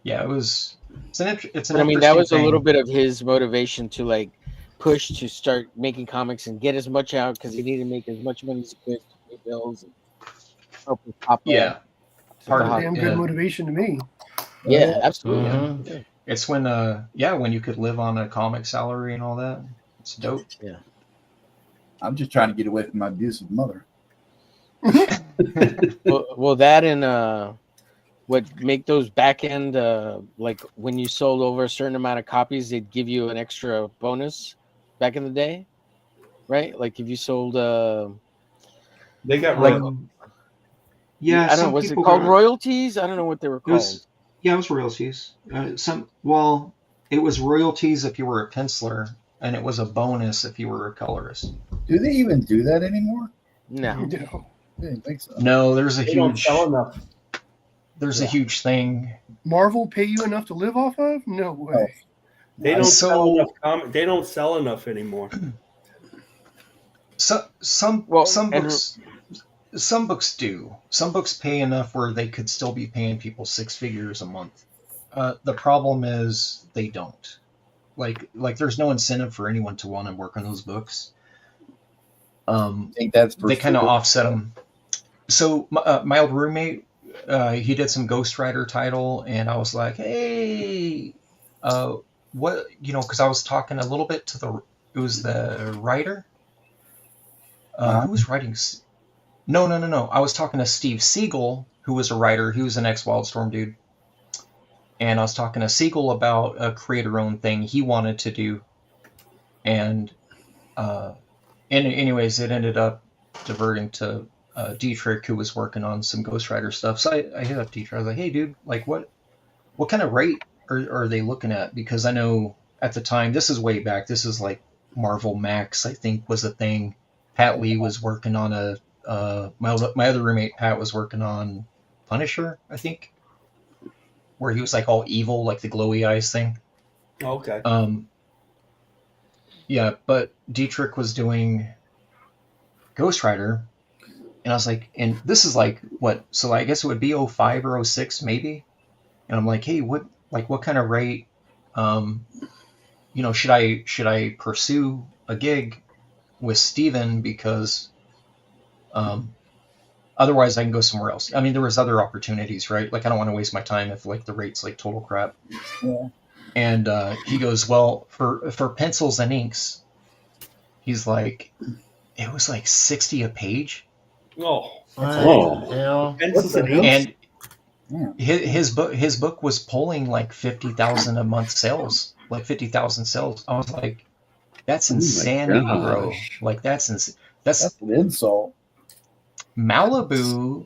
Yeah, it was. It's an. I mean, that was a little bit of his motivation to like push to start making comics and get as much out because he needed to make as much money as he could to pay bills and help his pop. Yeah, damn good motivation to me. Yeah, absolutely. Mm-hmm. Yeah. It's when when you could live on a comic salary and all that. It's dope. Yeah. I'm just trying to get away from my abusive mother. well, that and what make those back end like when you sold over a certain amount of copies, they'd give you an extra bonus back in the day, right? Like if you sold they got like yeah, I don't know, was it called royalties? I don't know what they were called. It was royalties. It was royalties if you were a penciler, and it was a bonus if you were a colorist. Do they even do that anymore? No. I didn't think so. No, there's a They don't huge. sell enough. There's a huge thing. Marvel pay you enough to live off of? No way. They don't sell enough they don't sell enough anymore. Some books do. Some books pay enough where they could still be paying people 6 figures a month. The problem is they don't. Like there's no incentive for anyone to want to work on those books. I think that's they kind of offset them. So my old roommate, he did some Ghostwriter title, and I was like, hey, what, because I was talking a little bit to it was the writer. Who was writing? No. I was talking to Steve Siegel, who was a writer. He was an ex-Wildstorm dude. And I was talking to Siegel about a creator-owned thing he wanted to do. And anyways, it ended up diverting to Dietrich, who was working on some Ghostwriter stuff. So I hit up Dietrich. I was like, hey, dude, like what kind of rate are they looking at? Because I know at the time, this is way back. This is like Marvel Max, I think, was a thing. Pat Lee was working on my other roommate, Pat, was working on Punisher, I think, where he was like all evil, like the glowy eyes thing. Okay. Yeah, but Dietrich was doing Ghostwriter, and I was like, and this is like what? So I guess it would be 05 or 06 maybe. And I'm like, hey, what kind of rate? Should I pursue a gig with Steven because otherwise I can go somewhere else. I mean, there was other opportunities, right? Like I don't want to waste my time if like the rate's like total crap. Yeah. And he goes, well, for pencils and inks, he's like, it was like 60 a page. Pencils and inks? And his book was pulling like 50,000 a month sales, like 50,000 sales. I was like, that's insanity, bro. Like that's an insult. Malibu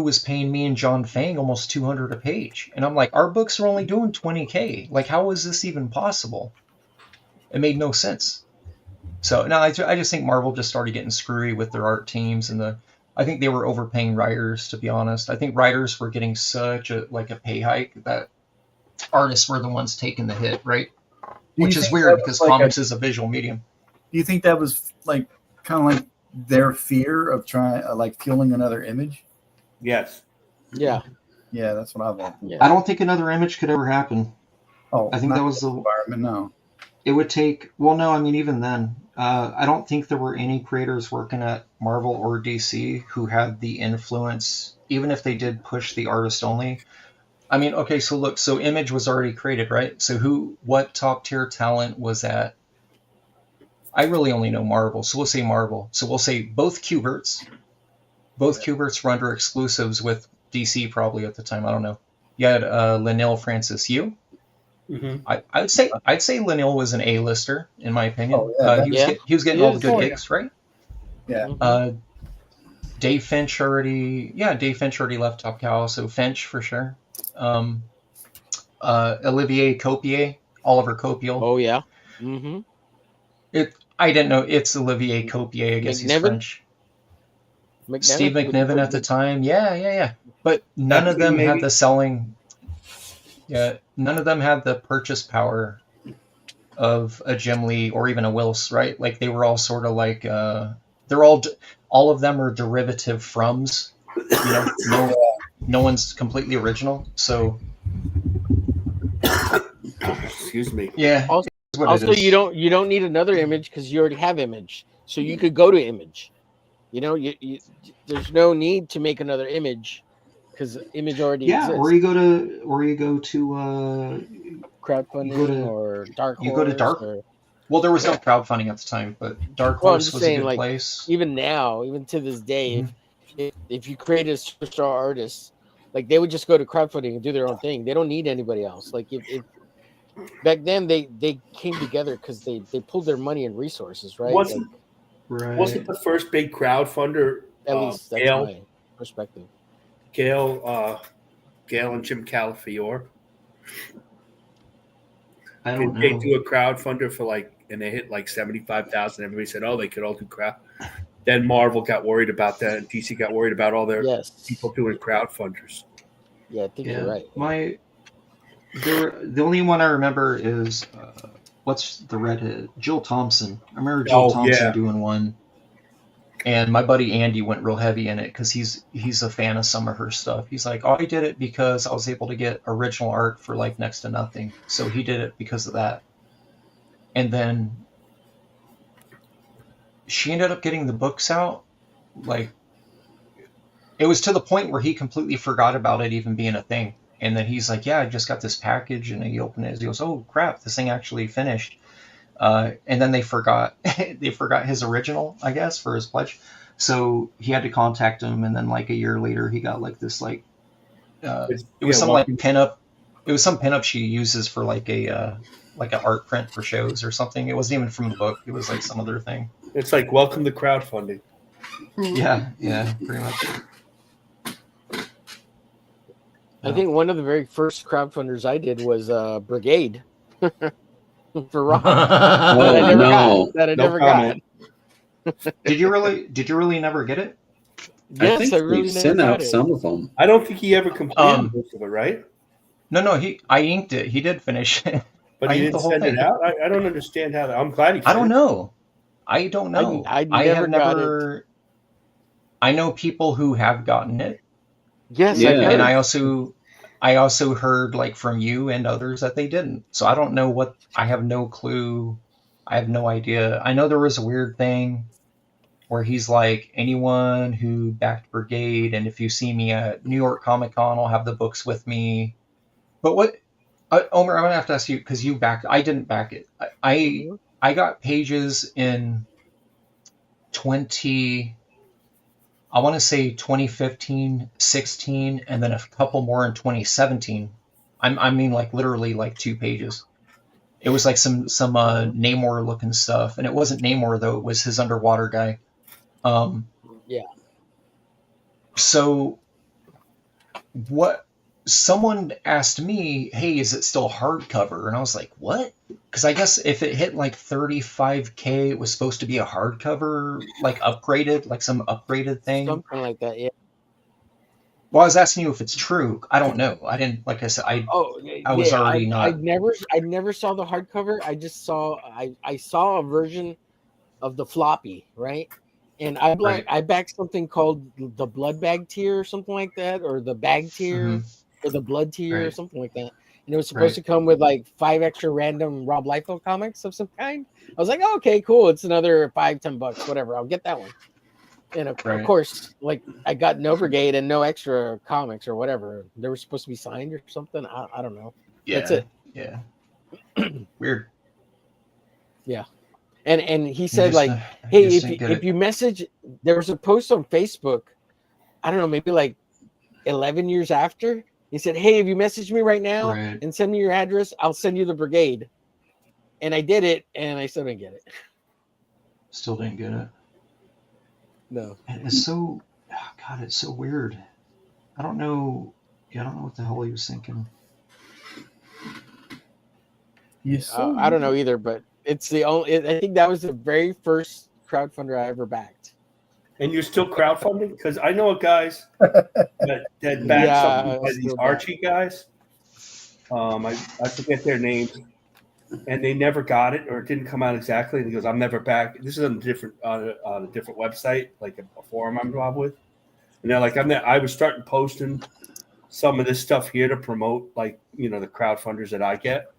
was paying me and John Fang almost $200 a page, and I'm like, our books are only doing $20K. Like, how is this even possible? It made no sense. So no, I just think Marvel just started getting screwy with their art teams, and I think they were overpaying writers. To be honest, I think writers were getting such a pay hike that artists were the ones taking the hit, right? Which is weird because comics is a visual medium. Do you think that was like kind of like their fear of trying like fueling another image? Yes. Yeah. Yeah, that's what I thought. I don't think another image could ever happen. Oh, I think that was the environment. No, it would take. Well, no, I mean even then, I don't think there were any creators working at Marvel or DC who had the influence, even if they did push the artist only. I mean, okay, so look, so Image was already created, right? So what top tier talent was at? I really only know Marvel, so we'll say Marvel. So we'll say both Kuberts. Both Kuberts were under exclusives with DC probably at the time. I don't know. You had Lynell Francis Yu. Mm-hmm. I'd say Lynell was an A-lister in my opinion. Oh, yeah, He was getting all the good gigs, right? Yeah. Dave Finch already left Top Cow, so Finch for sure. Olivier Copier, Oliver Copiel. Oh yeah. Mm-hmm. I didn't know it's Olivier Copier. I guess he's French. Steve McNiven at the time. Yeah. But none of them had the selling. Yeah, none of them had the purchase power of a Jim Lee or even a Wills, right? Like they were all sort of like they're all of them are derivative froms. You know, no one's completely original. So Excuse me. yeah. Also, you don't need another image because you already have Image, so you could go to Image. You know, you there's no need to make another image because Image already exists. Or you go to crowdfunding or Dark Horse. You go to Dark. Well, there was no crowdfunding at the time, but Dark Horse was a good place. Even now, even to this day, if you create a superstar artist, like they would just go to crowdfunding and do their own thing. They don't need anybody else. Like if back then they came together because they pulled their money and resources, right? Wasn't the first big crowdfunder at least that's Gail, my perspective. Gail and Jim Calafiore. I don't know. They do a crowdfunder for and they hit 75,000. Everybody said, "Oh, they could all do crowd." Then Marvel got worried about that, and DC got worried about all their people doing crowdfunders. Yeah, I think you're right. The only one I remember is what's the redhead? Jill Thompson. I remember Jill Thompson doing one, and my buddy Andy went real heavy in it because he's a fan of some of her stuff. He's like, "Oh, I did it because I was able to get original art for next to nothing." So he did it because of that. And then she ended up getting the books out. It was to the point where he completely forgot about it even being a thing. And then he's like, "Yeah, I just got this package," and he opened it. He goes, "Oh crap, this thing actually finished." And then they forgot his original, I guess, for his pledge. So he had to contact him, and then a year later, he got this it was some pinup. It was some pinup she uses for an art print for shows or something. It wasn't even from the book. It was some other thing. It's like welcome to crowdfunding. Yeah, pretty much. I think one of the very first crowdfunders I did was Brigade for Rob. That I never got. Did you really never get it? I Yes, think really we sent out some of them. I don't think he ever completed most of it, right? No, I inked it. He did finish it. But he didn't send it out? I don't understand how that. I'm glad he. I don't know. I don't know. I never got it. I know people who have gotten it. Yes, and I also heard from you and others that they didn't. So I don't know what. I have no clue. I have no idea. I know there was a weird thing where he's like, anyone who backed Brigade, and if you see me at New York Comic Con, I'll have the books with me. But what, Omer, I'm gonna have to ask you because you backed. I didn't back it. I got pages in 2015, 16, and then a couple more in 2017. I mean, literally 2 pages. It was some Namor looking stuff, and it wasn't Namor though. It was his underwater guy. Yeah. So, what? Someone asked me, "Hey, is it still hardcover?" And I was like, "What?" Because I guess if it hit 35K, it was supposed to be a hardcover, upgraded, some upgraded thing. Something like that, yeah. Well, I was asking you if it's true. I don't know. I didn't, like I said, I was already not. I never saw the hardcover. I just saw I saw a version of the floppy, right? And I backed something called the Blood Bag Tier or something like that, or the Bag Tier, or the Blood Tier or something like that. And it was supposed to come with 5 extra random Rob Liefeld comics of some kind. I was like, oh, okay, cool. It's another $5-10, whatever. I'll get that one. And of course, I got no Brigade and no extra comics or whatever. They were supposed to be signed or something. I don't know. Yeah. That's it. Yeah. Weird. Yeah. And he said hey, if you message, there was a post on Facebook, I don't know, maybe 11 years after. He said, hey, if you message me right now and send me your address, I'll send you the Brigade. And I did it, and I still didn't get it. Still didn't get it. No. It's so, God, it's so weird. I don't know. Yeah, I don't know what the hell he was thinking. I don't know either, but it's the only. I think that was the very first crowdfunder I ever backed. And you're still crowdfunding? Because I know guys that back some of these Archie guys. I forget their names, and they never got it, or it didn't come out exactly. And he goes, "I'm never back." This is on a different website, like a forum I'm involved with. And they're like, I was starting posting some of this stuff here to promote, like, the crowdfunders that I get.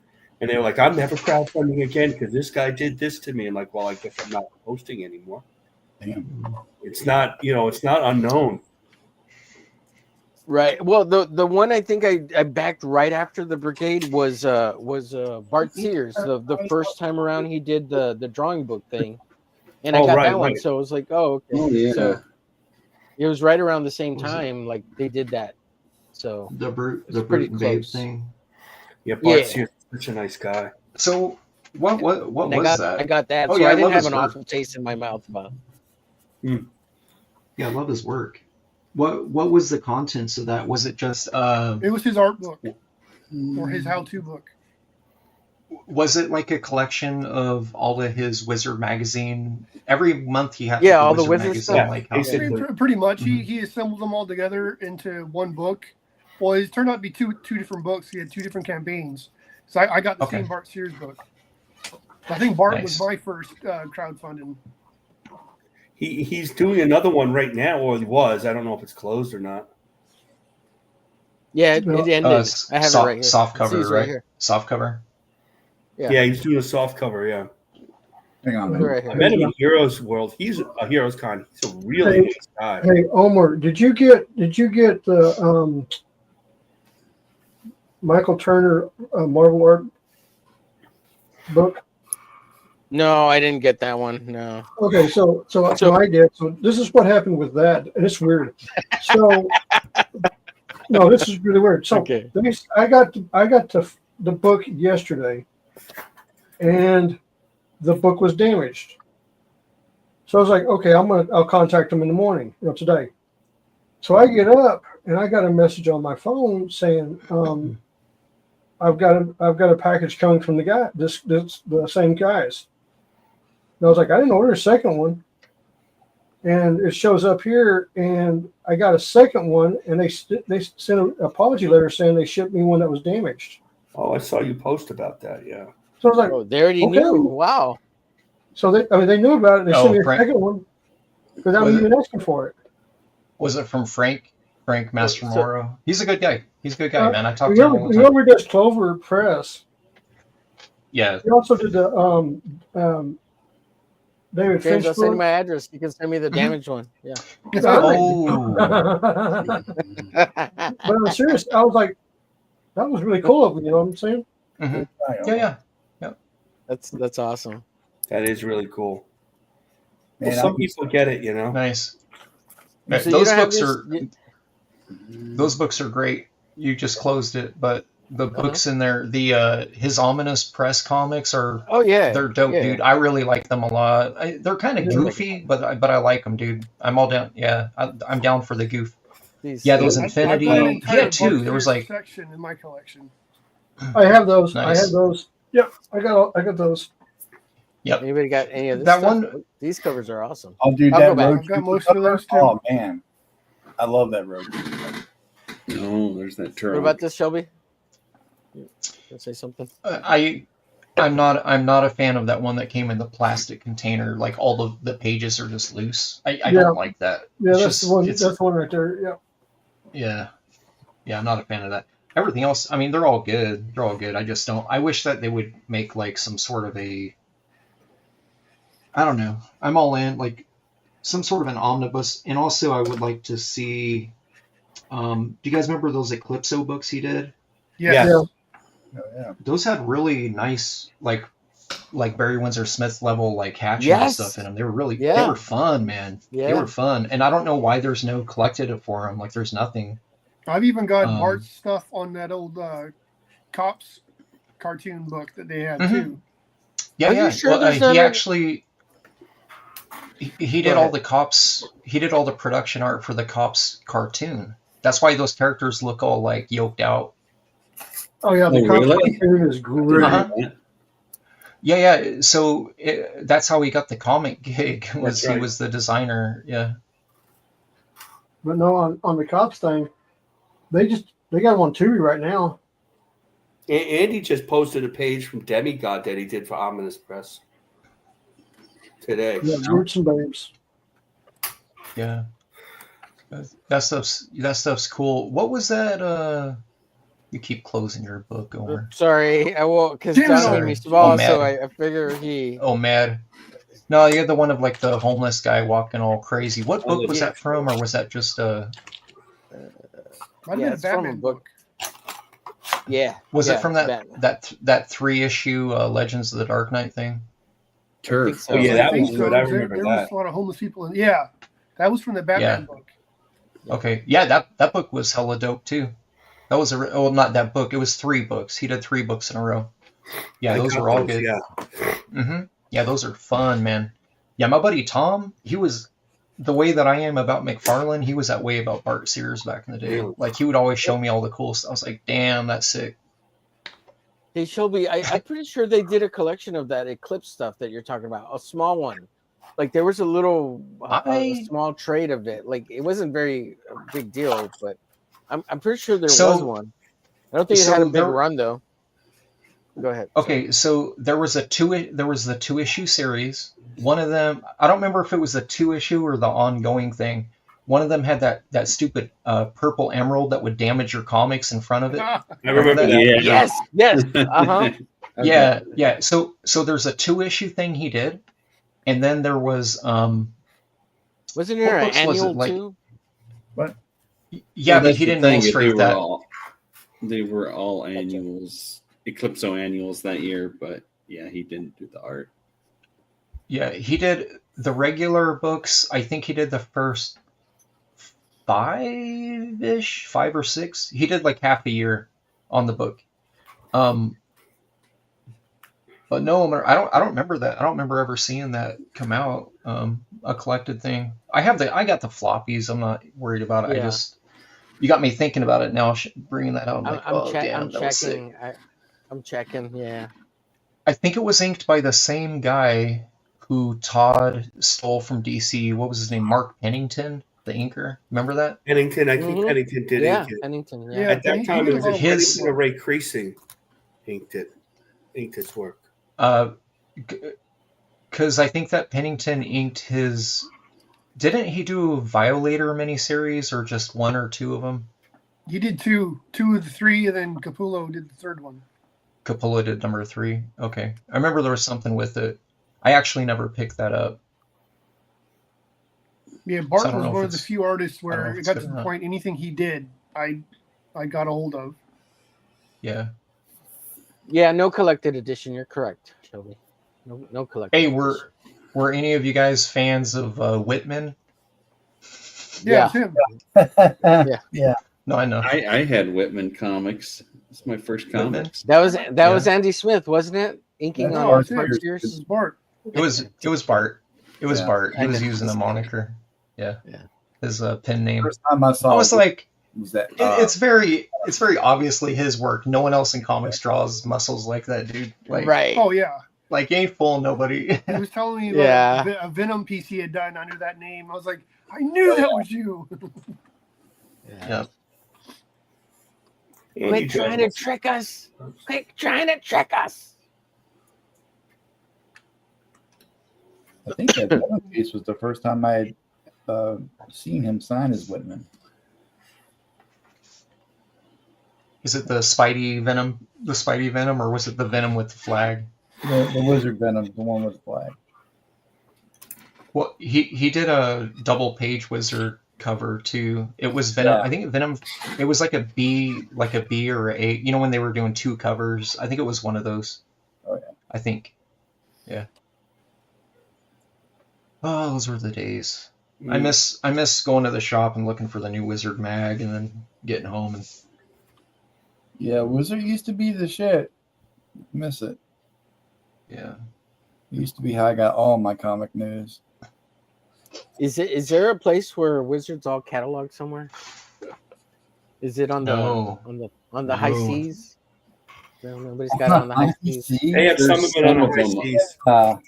And they were like, I'm never crowdfunding again because this guy did this to me. And like, well, I guess I'm not posting anymore. Damn. It's not, it's not unknown. Right. Well, the one I think I backed right after the brigade was Bart Sears. The first time around he did the drawing book thing, and I got that one. So it was like, oh, okay. Oh, yeah. So it was right around the same time, like they did that. So the Brute pretty and Babe close. thing. Yeah, Bart Sears is such a nice guy. So what was that? I got that. Oh, so yeah, I I didn't love have his an work. awful taste in my mouth about. Yeah, I love his work. What was the contents of that? Was it just It was his art book or his how-to book. was it like a collection of all of his Wizard magazine? Every month he had all the Wizard Wizard magazine. stuff. Like Pretty much. He assembled them all together into one book. Well, it turned out to be two different books. He had two different campaigns. So I got the same Bart Sears book. I think Bart was my first crowdfunding. He's doing another one right now, or he was. I don't know if it's closed or not. Yeah, it ended. I have it right here. Soft cover, right here. Soft cover. Yeah, he's doing a soft cover. Yeah. Hang on. Right here. I met him in Heroes World. He's a Heroes Con. He's a really nice guy. Hey, Omar, did you get the Michael Turner Marvel art book? No, I didn't get that one. No. Okay, so I did. So this is what happened with that, and it's weird. So no, this is really weird. So I got the book yesterday, and the book was damaged. So I was like, okay, I'll contact them in the morning, today. So I get up and I got a message on my phone saying, I've got a package coming from the guy, the same guys. And I was like, I didn't order a second one. And it shows up here, and I got a second one, and they sent an apology letter saying they shipped me one that was damaged. Oh, I saw you post about that. Yeah. So I was like, they already knew. Wow. So they knew about it. They sent me a second one without me even asking for it. Was it from Frank Mastromoro? He's a good guy. He's a good guy, man. I talked to him all the time. Whoever does Clover Press. Yeah. He also did the David James, Finch I'll send you book. my address. You can send me the damaged one. Yeah. Oh. But I'm serious. I was like, that was really cool of you. You know what I'm saying? Mm-hmm. Yeah. That's awesome. That is really cool. Man, Well, some people get it, Nice. So Those books are great. You just closed it, but the books in there, his Ominous Press comics are they're dope, dude. I really like them a lot. They're kind of goofy, but I like them, dude. I'm all down. Yeah, I'm down for the goof. Those Infinity. He had two. There was like section in my collection. I have those. Nice. I have those. Yep, I got those. Yep. Anybody got any of this that stuff? one? These covers are awesome. I'll do I'll that go back. road. I've got most of those too. Oh man, I love that road. Oh, there's that turtle. What about this, Shelby? You want to say something? I'm not a fan of that one that came in the plastic container. Like all of the pages are just loose. I don't like that. Yeah, It's that's just- the one. it's- That's the one right there. Yeah. Yeah, I'm not a fan of that. Everything else, I mean, they're all good. They're all good. I just don't. I wish that they would make like some sort of a. I don't know. I'm all in, like some sort of an omnibus, and also I would like to see. Do you guys remember those Eclipso books he did? Yes. Yeah. Oh, yeah. Those had really nice, like Barry Windsor Smith level, like hatching Yes. and stuff in them. They were really, they Yeah. were fun, man. They Yeah. were fun, and I don't know why there's no collected for them. Like there's nothing. I've even got art stuff on that old Cops cartoon book that they had too. Yeah, Are you yeah. sure Well, there's he not a- actually he did Go all ahead. the cops. He did all the production art for the cops cartoon. That's why those characters look all like yoked out. Oh yeah, the really? cartoon is great. Uh-huh. Yeah. So that's how he got the comic gig. Was That's right. he was the designer? Yeah. But no, on the cops thing, they got them on Tubi right now. Andy just posted a page from Demigod that he did for Ominous Press today. Yeah, Roots and Babes. Yeah. That stuff's cool. What was that? You keep closing your book, Omer. Sorry, I will because Damn it, John made Omer. me small, Oh, so Matt. I figure he. Oh, Mad. No, you had the one of like the homeless guy walking all crazy. What book was that from, or was that just Might have been a it's from a Batman book. Yeah. Was yeah, it from that Batman. that 3-issue Legends of the Dark Knight thing? Turf. so. Oh yeah, that I think was so. good. I remember there that. was a lot of homeless people. Yeah, that was from the Batman Yeah. book. Okay, yeah, that book was hella dope too. That was not that book. It was 3 books. He did 3 books in a row. Yeah, those were all good. Yeah. Mm-hmm. Yeah, those are fun, man. Yeah, my buddy Tom, he was the way that I am about McFarlane. He was that way about Bart Sears back in the day. Like he would always show me all the cool stuff. I was like, damn, that's sick. Hey Shelby, I'm pretty sure they did a collection of that Eclipse stuff that you're talking about, a small one. Like there was a little a small trade of it. Like it wasn't very a big deal, but I'm pretty sure there was one. I don't think it had a big run though. Go ahead. Okay, so there was the 2-issue series. One of them, I don't remember if it was the 2-issue or the ongoing thing. One of them had that stupid purple emerald that would damage your comics in front of it. I remember that. Yeah. Yes. Uh-huh. Yeah. So there's a 2-issue thing he did, and then there was wasn't there an annual too? What? Yeah, Well, but he didn't illustrate that. They were all annuals, Eclipso annuals that year, but yeah, he didn't do the art. Yeah, he did the regular books. I think he did the first 5-ish, 5 or 6. He did like half a year on the book. But no, I don't remember that. I don't remember ever seeing that come out. A collected thing. I got the floppies. I'm not worried about it. Yeah. You got me thinking about it now. Bringing that out. I'm checking. I'm checking. Yeah. I think it was inked by the same guy who Todd stole from DC. What was his name? Mark Pennington, the inker. Remember that? Pennington. I think Pennington did ink it. Pennington. Yeah, At that time, it was his Ray Creasing inked his work. Because I think that Pennington inked his. Didn't he do a Violator miniseries or just 1 or 2 of them? You did two of the 3, and then Capullo did the 3rd one. Capullo did number 3. Okay, I remember there was something with it. I actually never picked that up. Yeah, Bart So was one of the few artists where it got to the point anything he did, I got a hold of. Yeah. Yeah, no collected edition. You're correct, Shelby. No collected. Hey, were any of you guys fans of Whitman? Yeah, it's him. Yeah. No, I know. I had Whitman comics. It's my first comics. That was Andy Smith, wasn't it? Inking on Bart Sears. This is Bart. It was Bart. It was Yeah. Bart. He was using the moniker. Yeah. His pen name. First time I saw I was it like, was that it's very obviously his work. No one else in comics draws muscles like that dude. Like, right. Oh yeah. Like, ain't fooling nobody. He was telling me Yeah. a Venom piece he had done under that name. I was like, I knew that was you. Yeah. Quit trying to trick us. Quit trying to trick us. I think that Venom piece was the first time I had seen him sign as Whitman. Is it the Spidey Venom, or was it the Venom with the flag? The Wizard Venom, the one with the flag. Well, he did a double page Wizard cover too. It was Venom. Yeah. I think Venom. It was like a B or A. You know, when they were doing 2 covers. I think it was one of those. Oh yeah. I think. Yeah. Oh, those were the days. I miss going to the shop and looking for the new Wizard mag, and then getting home and. Yeah, Wizard used to be the shit. Miss it. Yeah. It used to be how I got all my comic news. Is there a place where Wizards all cataloged somewhere? Is it on the on the high seas? No, nobody's got it on the high seas. They have some of it on the high seas.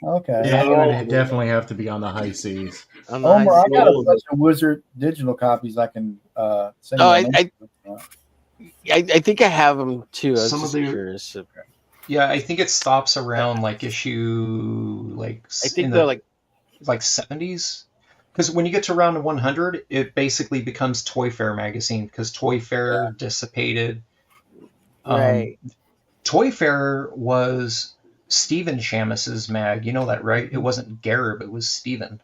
Okay. Yeah, it would definitely have to be on the high seas. Omar, I got a bunch of Wizard digital copies I can send you. I think I have them too. I was Some of just the curious. yeah, I think it stops around like issue like I think in they're the like 70s. Because when you get to around 100, it basically becomes Toy Fair magazine because Toy Fair dissipated. Right. Toy Fair was Stephen Shammis's mag. You know that, right? It wasn't Garib, it was Stephen.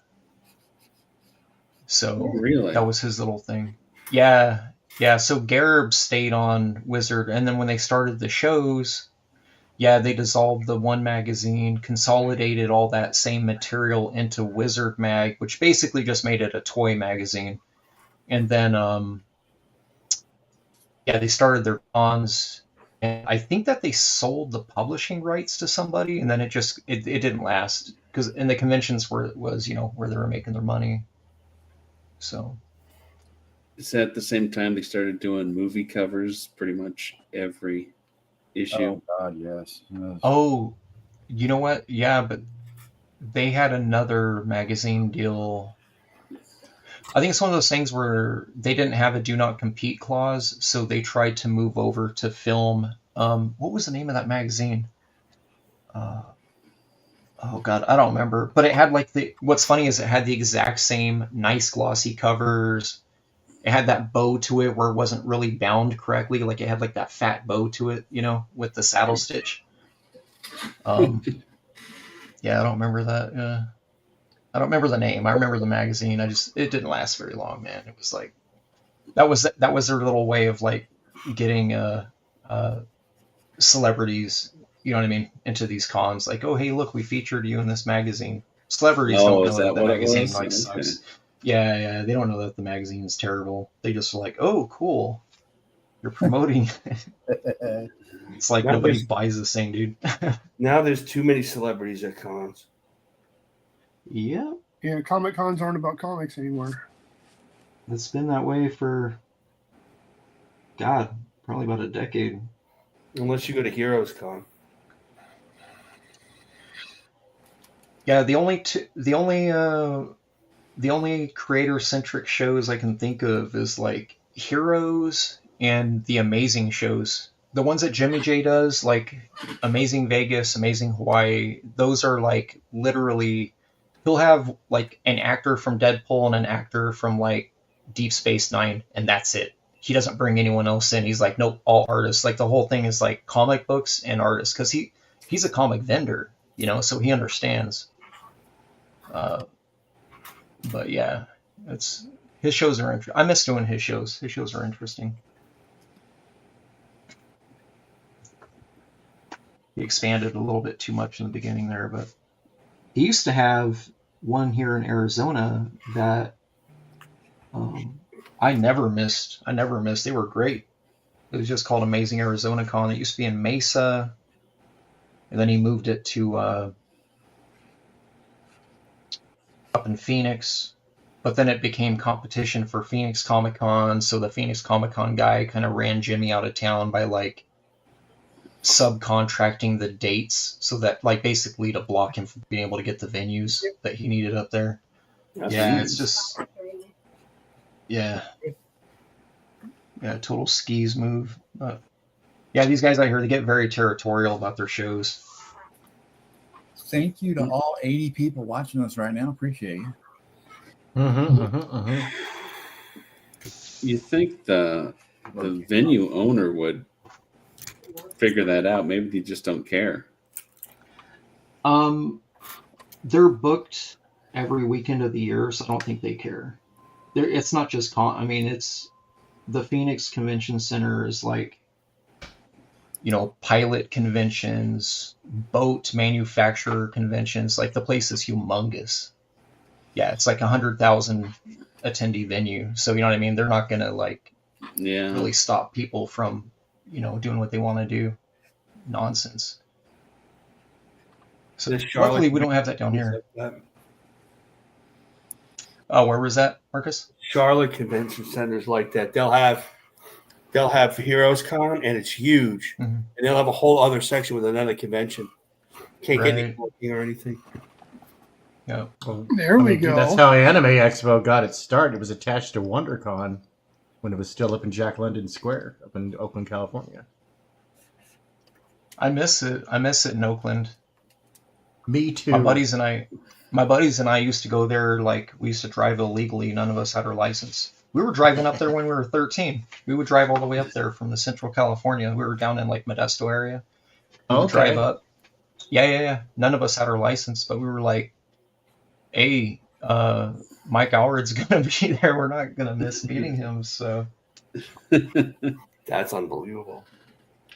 So Really? that was his little thing. Yeah, yeah. So Garib stayed on Wizard, and then when they started the shows, yeah, they dissolved the one magazine, consolidated all that same material into Wizard Mag, which basically just made it a toy magazine. And then, yeah, they started their cons, and I think that they sold the publishing rights to somebody, and then it didn't last because in the conventions was where they were making their money. So. Is that at the same time they started doing movie covers pretty much every issue? Oh God, yes. Oh, you know what? Yeah, but they had another magazine deal. I think it's one of those things where they didn't have a do not compete clause, so they tried to move over to film. What was the name of that magazine? Oh God, I don't remember. But it had what's funny is it had the exact same nice glossy covers. It had that bow to it where it wasn't really bound correctly. Like it had like that fat bow to it, with the saddle stitch. Yeah, I don't remember that. I don't remember the name. I remember the magazine. It didn't last very long, man. It was like that was their little way of like getting celebrities, you know what I mean, into these cons. Like, oh hey, look, we featured you in this magazine. Celebrities don't know that the magazine sucks. Yeah, they don't know that the magazine is terrible. They just are like, oh cool, you're promoting. It's like nobody buys this thing, dude. Now there's too many celebrities at cons. Yeah. Yeah, Comic Cons aren't about comics anymore. It's been that way for, God, probably about a decade. Unless you go to Heroes Con. Yeah, the only creator-centric shows I can think of is like Heroes and the Amazing shows. The ones that Jimmy J does, like Amazing Vegas, Amazing Hawaii, those are like literally, he'll have like an actor from Deadpool and an actor from like Deep Space Nine, and that's it. He doesn't bring anyone else in. He's like, nope, all artists. Like the whole thing is like comic books and artists, because he's a comic vendor, so he understands. But yeah, his shows are interesting. I miss doing his shows. His shows are interesting. He expanded a little bit too much in the beginning there, but he used to have one here in Arizona that I never missed. They were great. It was just called Amazing Arizona Con. It used to be in Mesa, and then he moved it to up in Phoenix. But then it became competition for Phoenix Comic Con, so the Phoenix Comic Con guy kind of ran Jimmy out of town by like subcontracting the dates, so that like basically to block him from being able to get the venues that he needed up there. It's just total skis move. But yeah, these guys out here, they get very territorial about their shows. Thank you to all 80 people watching us right now. Appreciate you. You think the venue owner would figure that out? Maybe they just don't care. They're booked every weekend of the year, so I don't think they care. It's not just it's the Phoenix Convention Center is like, pilot conventions, boat manufacturer conventions. Like the place is humongous. Yeah, it's like 100,000 attendee venue. So you know what I mean? They're not gonna really stop people from doing what they want to do. Nonsense. So luckily we don't have that down here. Oh, where was that, Marcus? Charlotte Convention Center's like that. They'll have Heroes Con, and it's huge, and they'll have a whole other section with another convention. Can't get any booking or anything. Yeah. Well, there we go. That's how Anime Expo got its start. It was attached to WonderCon. when it was still up in Jack London Square, up in Oakland, California. I miss it. I miss it in Oakland. Me too. My buddies and I used to go there. Like, we used to drive illegally. None of us had our license. We were driving up there when we were 13. We would drive all the way up there from the Central California. We were down in like Modesto area. We would drive up. Yeah. None of us had our license, but we were like, hey, Mike Allred's gonna be there. We're not gonna miss meeting him. So That's unbelievable.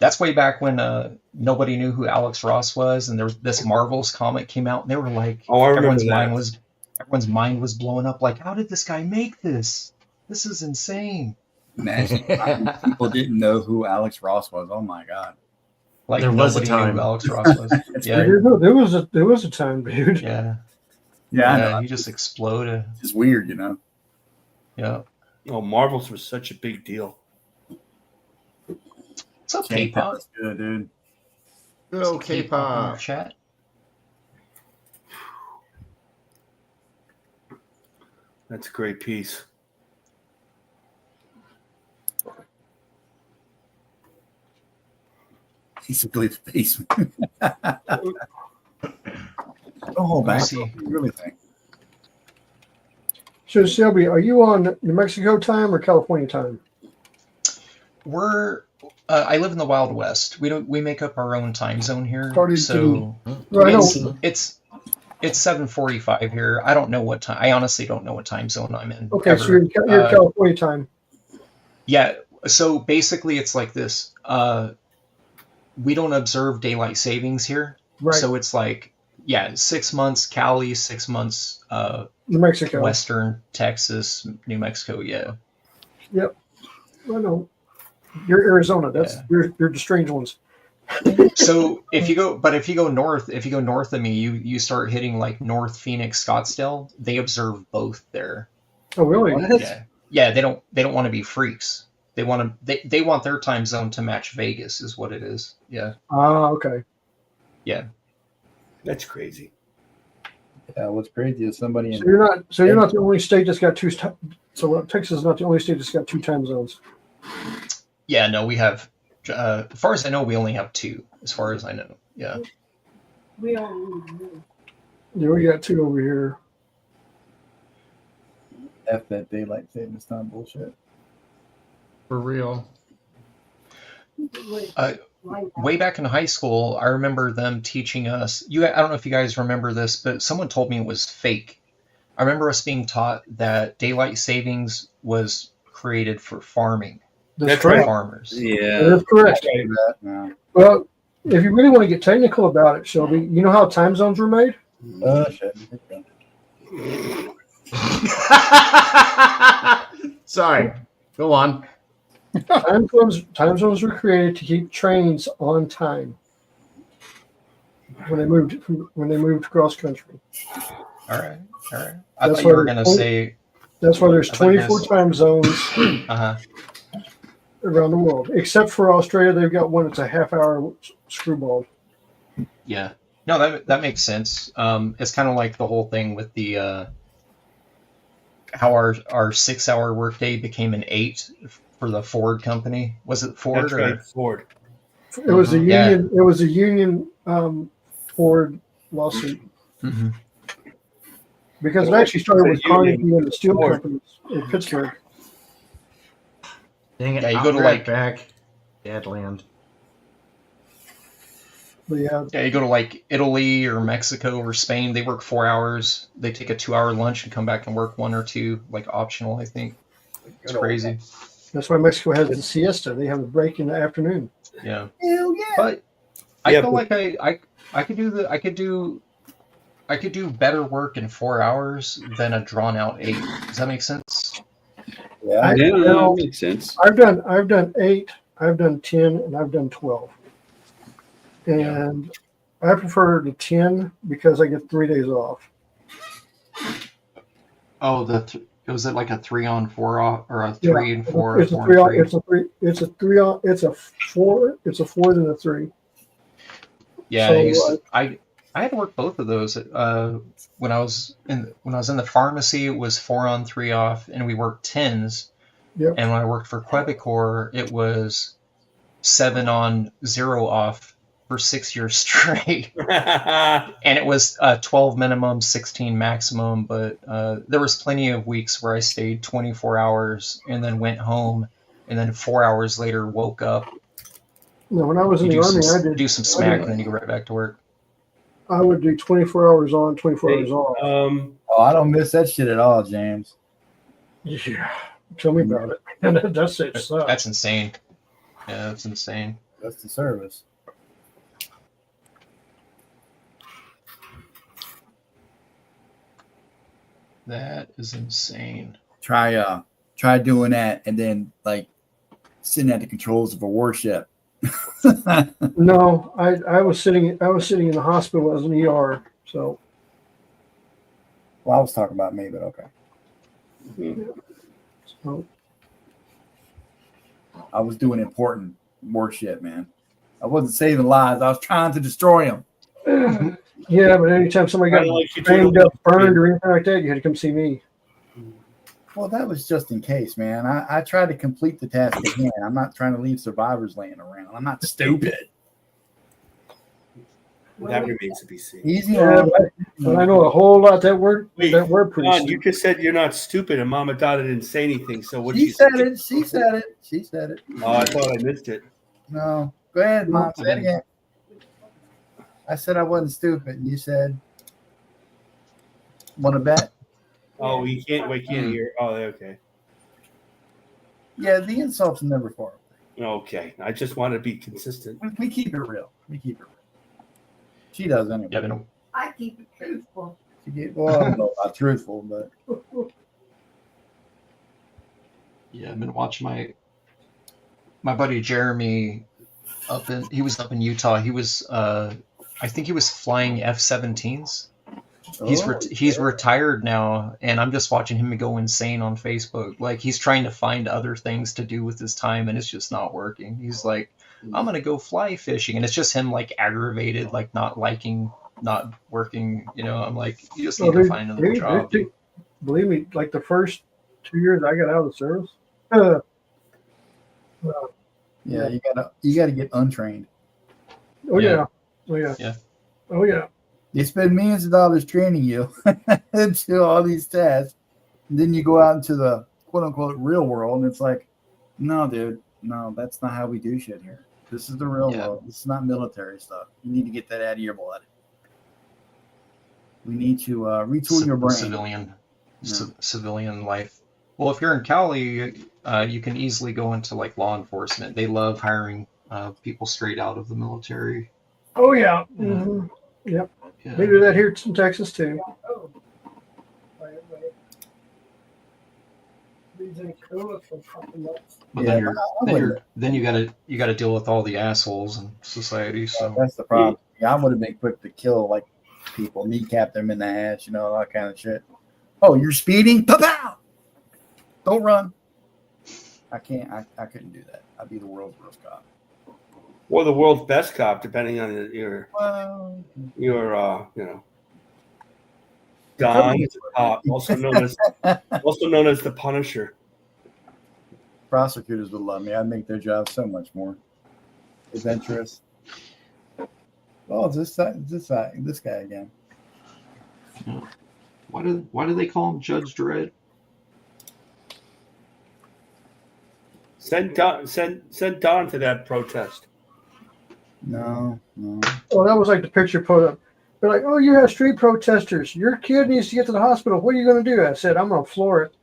that's way back when nobody knew who Alex Ross was, and there was this Marvel's comic came out, and they were like, I remember everyone's mind was blowing up. Like, how did this guy make this? This is insane. Man, people didn't know who Alex Ross was. Oh my god! Like, there was a nobody time. knew who Alex Ross was. Yeah, There was a time, dude. yeah, Yeah, I know. he just exploded. It's weird, you know. Yeah. Oh, Marvels was such a big deal. What's up, K-pop? That's good, dude. Good old in our K-pop. chat. That's a great piece. Basically, the basement. Don't hold back. Let's see. What do you really think? So, Shelby, are you on New Mexico time or California time? We're I live in the Wild West. We make up our own time zone here. Started So Well, I it's know. it's 7:45 here. I don't know what time. I honestly don't know what time zone I'm in. Okay, so ever. you're California time. Yeah. So basically, it's like this. We don't observe daylight savings here. Right. So it's like, 6 months Cali, 6 months New Mexico. Western Texas, New Mexico. Yeah. Yep. I know. You're Arizona. That's you're the strange ones. So if you go north of me, you start hitting like North Phoenix, Scottsdale. They observe both there. Oh, really? Yeah. They don't want to be freaks. They want their time zone to match Vegas, is what it is. Yeah. Ah, okay. Yeah. That's crazy. Yeah, what's crazy is somebody. So you're not the only state that's got two. So Texas is not the only state that's got two time zones. Yeah. No, we have. As far as I know, we only have two. As far as I know. Yeah. We don't. Yeah, we got two over here. F that daylight savings time bullshit. For real. Way back in high school, I remember them teaching us. I don't know if you guys remember this, but someone told me it was fake. I remember us being taught that daylight savings was created for farming. That's for correct. farmers. Yeah. That's correct. No. Well, if you really want to get technical about it, Shelby, you know how time zones were made? Shit. Sorry. Go on. Time zones were created to keep trains on time when they moved cross country. All right. I thought you were gonna say. That's why there's 24 time zones Uh-huh. around the world, except for Australia. They've got one that's a half-hour screwball. Yeah. No, that makes sense. It's kind of like the whole thing with the how our 6-hour workday became an 8 for the Ford company. Was it Ford? That's right, Ford. It was a Yeah. union. It was a union Ford lawsuit Mm-hmm. because it actually started with Carnegie and the steel companies in Pittsburgh. Dang it. Yeah, you I'll go to, be right like- back. Deadland. But yeah, Yeah, you go to like Italy or Mexico or Spain. They work 4 hours. They take a 2-hour lunch and come back and work 1 or 2, like optional. I think it's crazy. that's why Mexico has the siesta. They have a break in the afternoon. Yeah. Hell yeah. But I Yeah, feel but- like I could do better work in 4 hours than a drawn out 8. Does that make sense? Yeah. Yeah, know, that makes sense. I've done 8, I've done 10, and I've done 12. And I prefer the 10 because I get 3 days off. Oh, was it like a 3 on 4 off or a 3 and 4? It's a 4 3 and on. 3? It's a 3 on. It's a 4. It's a 4 then a 3. Yeah, So, I had to work both of those. When I was in the pharmacy, it was 4 on 3 off, and we worked 10s. Yep. And when I worked for Quebecor, it was 7 on, 0 off for 6 years straight. And it was 12 minimum, 16 maximum. But there was plenty of weeks where I stayed 24 hours and then went home, and then 4 hours later woke up. No, when I was in the Army, I did do some smack, and then you go right back to work. I would do 24 hours on, 24 hours off. Oh, I don't miss that shit at all, James. Yeah, tell me about it. And that's it. That's insane. Yeah, that's insane. That's the service. That is insane. Try doing that, and then like sitting at the controls of a warship. No, I was sitting in the hospital as an ER. So, well, I was talking about me, but okay. So, I was doing important warship, man. I wasn't saving lives. I was trying to destroy them. yeah, but anytime somebody got banged up, burned, or anything like that, you had to come see me. Well, that was just in case, man. I tried to complete the task at hand. I'm not trying to leave survivors laying around. I'm not stupid. That remains to be seen. Easy. Yeah, but I know a whole lot that word. Wait, that word pretty. John, you just said you're not stupid, and Mama Dada didn't say anything. So what? She said it. She said it. She said it. Oh, I thought I missed it. No, go ahead, Mom. Say it again. I said I wasn't stupid, and you said, "Want to bet?" Oh, we can't hear. Oh, okay. Yeah, the insults are never far. Okay, I just want to be consistent. We keep it real. We keep it real. She does anyway. Yeah, I keep it truthful. Well, I don't know about truthful, but yeah, I've been watching my buddy Jeremy he was up in Utah. He was I think he was flying F-17s. He's retired now, and I'm just watching him go insane on Facebook. Like, he's trying to find other things to do with his time, and it's just not working. He's like, I'm gonna go fly fishing, and it's just him like aggravated, like not working. You know, I'm like, you just need to find another job. Believe me, like the first 2 years I got out of the service. yeah, you gotta get untrained. Oh yeah. Oh yeah. Yeah. Oh yeah. They spend millions of dollars training you to do all these tasks, and then you go out into the quote unquote real world, and it's like, no, dude, no, that's not how we do shit here. This is the real world. This is not military stuff. You need to get that out of your blood. We need to retool your brain. Civilian life. Well, if you're in Cali, you can easily go into like law enforcement. They love hiring people straight out of the military. Oh yeah. Mm-hmm. Yep. Yeah. They do that here in Texas too. But then you gotta deal with all the assholes in society. So that's the problem. Yeah, I would have been quick to kill like people, kneecap them in the ass, you know, all that kind of shit. Oh, you're speeding? Pow! Don't run. I can't. I couldn't do that. I'd be the world's worst cop. Or the world's best cop, depending on your Don is a cop, also known as the Punisher. Prosecutors would love me. I'd make their job so much more adventurous. Oh, it's this guy again. why do they call him Judge Dredd? Send Don to that protest. No. Oh, that was like the picture put up. They're like, oh, you have street protesters. Your kid needs to get to the hospital. What are you going to do? I said, I'm going to floor it.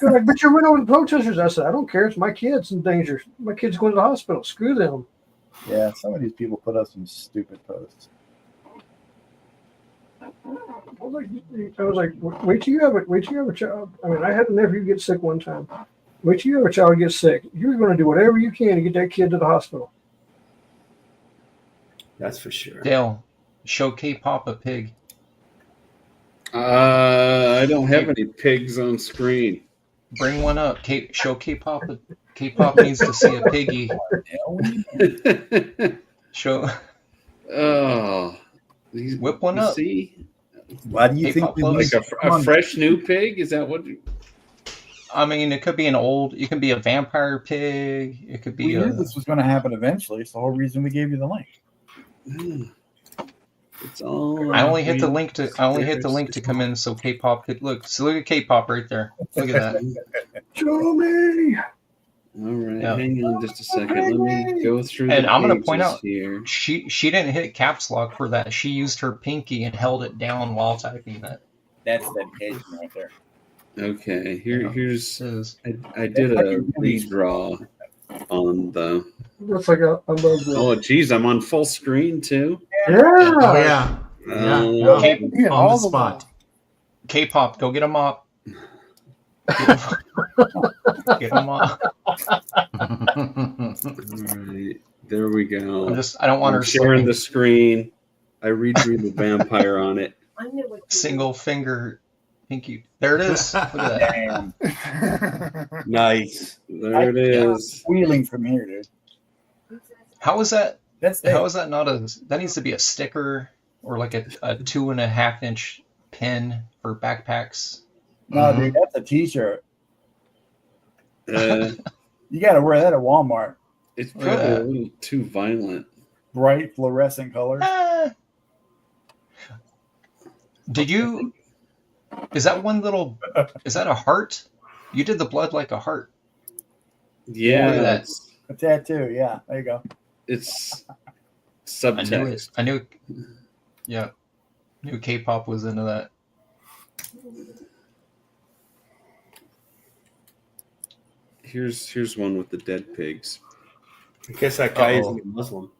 They're like, but you're winning over the protesters. I said, I don't care. It's my kid's in danger. My kid's going to the hospital. Screw them. Yeah, some of these people put up some stupid posts. I was like, wait till you have a child. I mean, I had a nephew get sick one time. Wait till you have a child get sick. You're going to do whatever you can to get that kid to the hospital. That's for sure. Dale, show K-pop a pig. I don't have any pigs on screen. Bring one up. Show K-pop. K-pop needs to see a piggy. Show. Oh, whip one up. See? Why do you K-pop think we like a fresh new pig? Is that what? I mean, it could be it could be a vampire pig. It could We be knew this was going to happen eventually. It's the whole reason we gave you the link. It's all. I only hit the link to come in so K-pop could look. So look at K-pop right there. Look at that. Show me. All right, Yeah. hang on just a second. Let me go through. And the I'm going to point pages out, here. she didn't hit caps lock for that. She used her pinky and held it down while typing that. That's dedication right there. Okay, here's. It is. I did a redraw on the. Looks like a love that. Oh, geez, I'm on full screen too. Yeah. Oh yeah. Okay. Yeah. On the spot. K-pop, go get a mop. Get a mop. All right, there we go. I don't want I'm her sharing the screen. I redrew the vampire on it. single finger pinky. There it is. Look at that. Damn. Nice. There it is. Wheeling from here, dude. How is that? That's How is that not that needs to be a sticker or like a 2.5-inch pin for backpacks. No, dude, that's a t-shirt. Uh, You got to wear that at Walmart. it's probably a little too violent. Bright fluorescent colors. Did you? Is that one little? Is that a heart? You did the blood like a heart. Yeah, Look at that. A tattoo. Yeah, there you go. It's I subtext. knew it. I knew. Yeah, knew K-pop was into that. Here's one with the dead pigs. I guess that guy isn't a Muslim.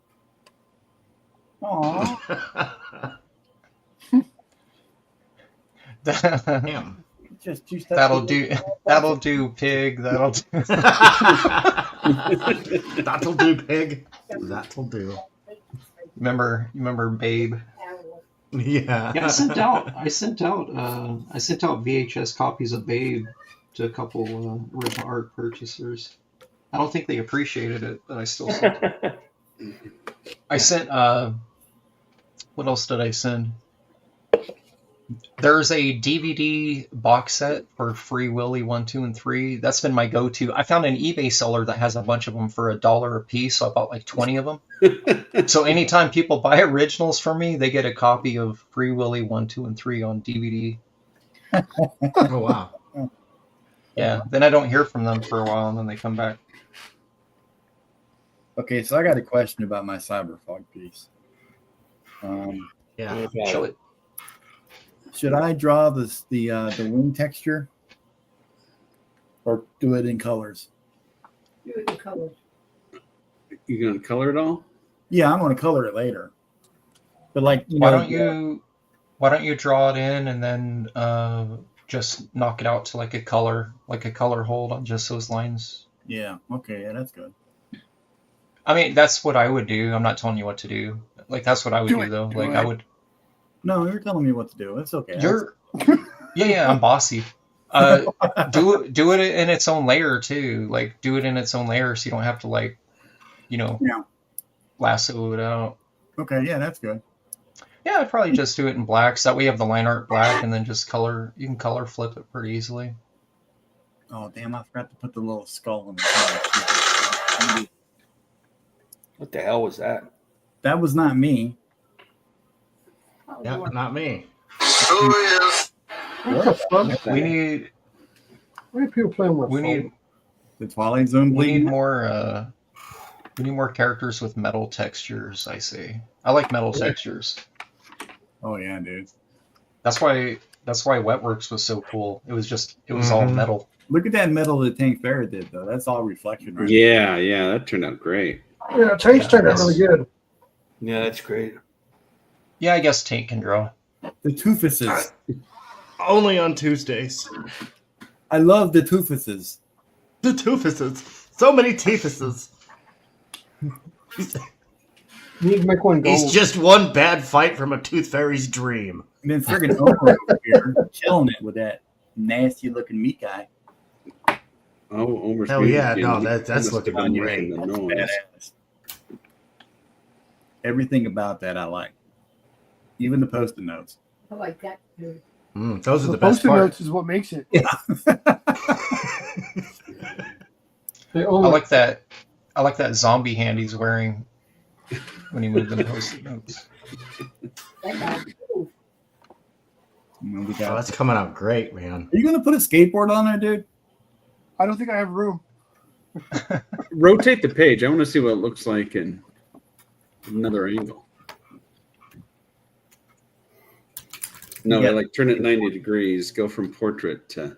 Aww. Damn. Just That'll do. That'll do, pig. That'll do. That'll do, pig. That'll do. Remember, Babe. Yeah. Yeah, I sent out VHS copies of Babe to a couple original art purchasers. I don't think they appreciated it, but I still sent it. I sent. What else did I send? There's a DVD box set for Free Willy 1, 2, and 3. That's been my go-to. I found an eBay seller that has a bunch of them for $1 a piece, so I bought like 20 of them. So anytime people buy originals from me, they get a copy of Free Willy 1, 2, and 3 on DVD. Oh wow. Yeah, then I don't hear from them for a while, and then they come back. Okay, so I got a question about my Cyberfog piece. Yeah. Show it. Should I draw the wing texture, or do it in colors? Do it in colors. You gonna color it all? Yeah, I'm going to color it later. But like, Why don't you draw it in and then just knock it out to like a color hold on just those lines? Yeah. Okay. Yeah, that's good. I mean, that's what I would do. I'm not telling you what to do. Like that's what I would do though. Like I would. No, you're telling me what to do. It's okay. Yeah, I'm bossy. Do it in its own layer too. Like do it in its own layer so you don't have to like, lasso it out. Okay, yeah, that's good. Yeah, I'd probably just do it in black. So that way you have the line art black and then just color. You can color flip it pretty easily. Oh damn! I forgot to put the little skull in the side. What the hell was that? That was not me. Yeah, not me. We need. Why are people playing with? We need the Twilight Zone. We need more. We need more characters with metal textures. I say. I like metal textures. Oh yeah, dude. That's why Wetworks was so cool. It was all metal. Look at that metal that Tank Ferret did though. That's all reflection, right? Yeah, that turned out great. Yeah, Tank's turned out really good. Yeah, that's great. Yeah, I guess Tank can draw. The Toofuses. Only on Tuesdays. I love the Toofuses. The Toofuses. So many Toofuses. You need to make one gold. He's just one bad fight from a Tooth Fairy's dream. And then friggin' Omer over here killing it with that nasty looking meat guy. Oh, Omer's Hell yeah, no, that's looking great. That's badass. Everything about that I like. Even the post-it notes. I like that too. Those are the The best post-it part. notes is what makes it. Yeah. Hey, I only, like that. I like that zombie hand he's wearing when he moved them post-it notes. And we Oh, got, that's coming out great, man. are you gonna put a skateboard on there, dude? I don't think I have room. Rotate the page. I want to see what it looks like in another angle. No, Yeah. like turn it 90 degrees. Go from portrait to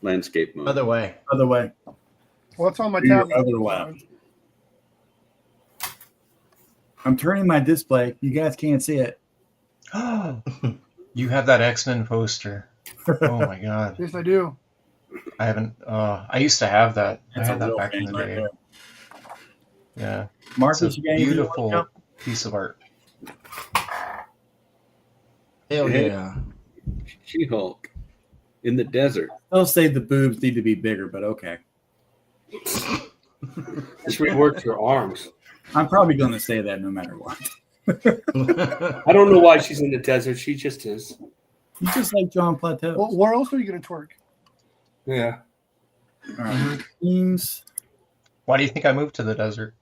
landscape mode. Other way. Other way. Well, it's on my Do your tablet. other lap. I'm turning my display. You guys can't see it. You have that X-Men poster. Oh my god. Yes, I do. I haven't. I used to have that. That's I a had that real back in thing the right day. there. Yeah. Marcus, It's a you got anything you wanna beautiful jump? piece of art. Hell Hey. yeah. She-Hulk in the desert. They'll say the boobs need to be bigger, but okay. Just rework your arms. I'm probably going to say that no matter what. I don't know why she's in the desert. She just is. You just like John Plateau. Well, where else are you going to twerk? Yeah. All right. Teams. Why do you think I moved to the desert?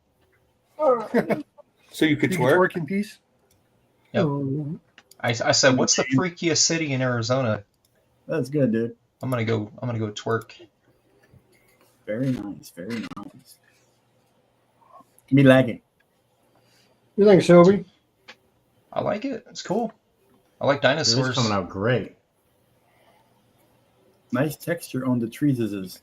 So you could You can twerk? twerk in peace. Yep. I said, what's the freakiest city in Arizona? That's good, dude. I'm gonna go twerk. Very nice. Very nice. Can be lagging. you think, Sylvie? I like it. It's cool. I like This dinosaurs. is coming out great. Nice texture on the trees.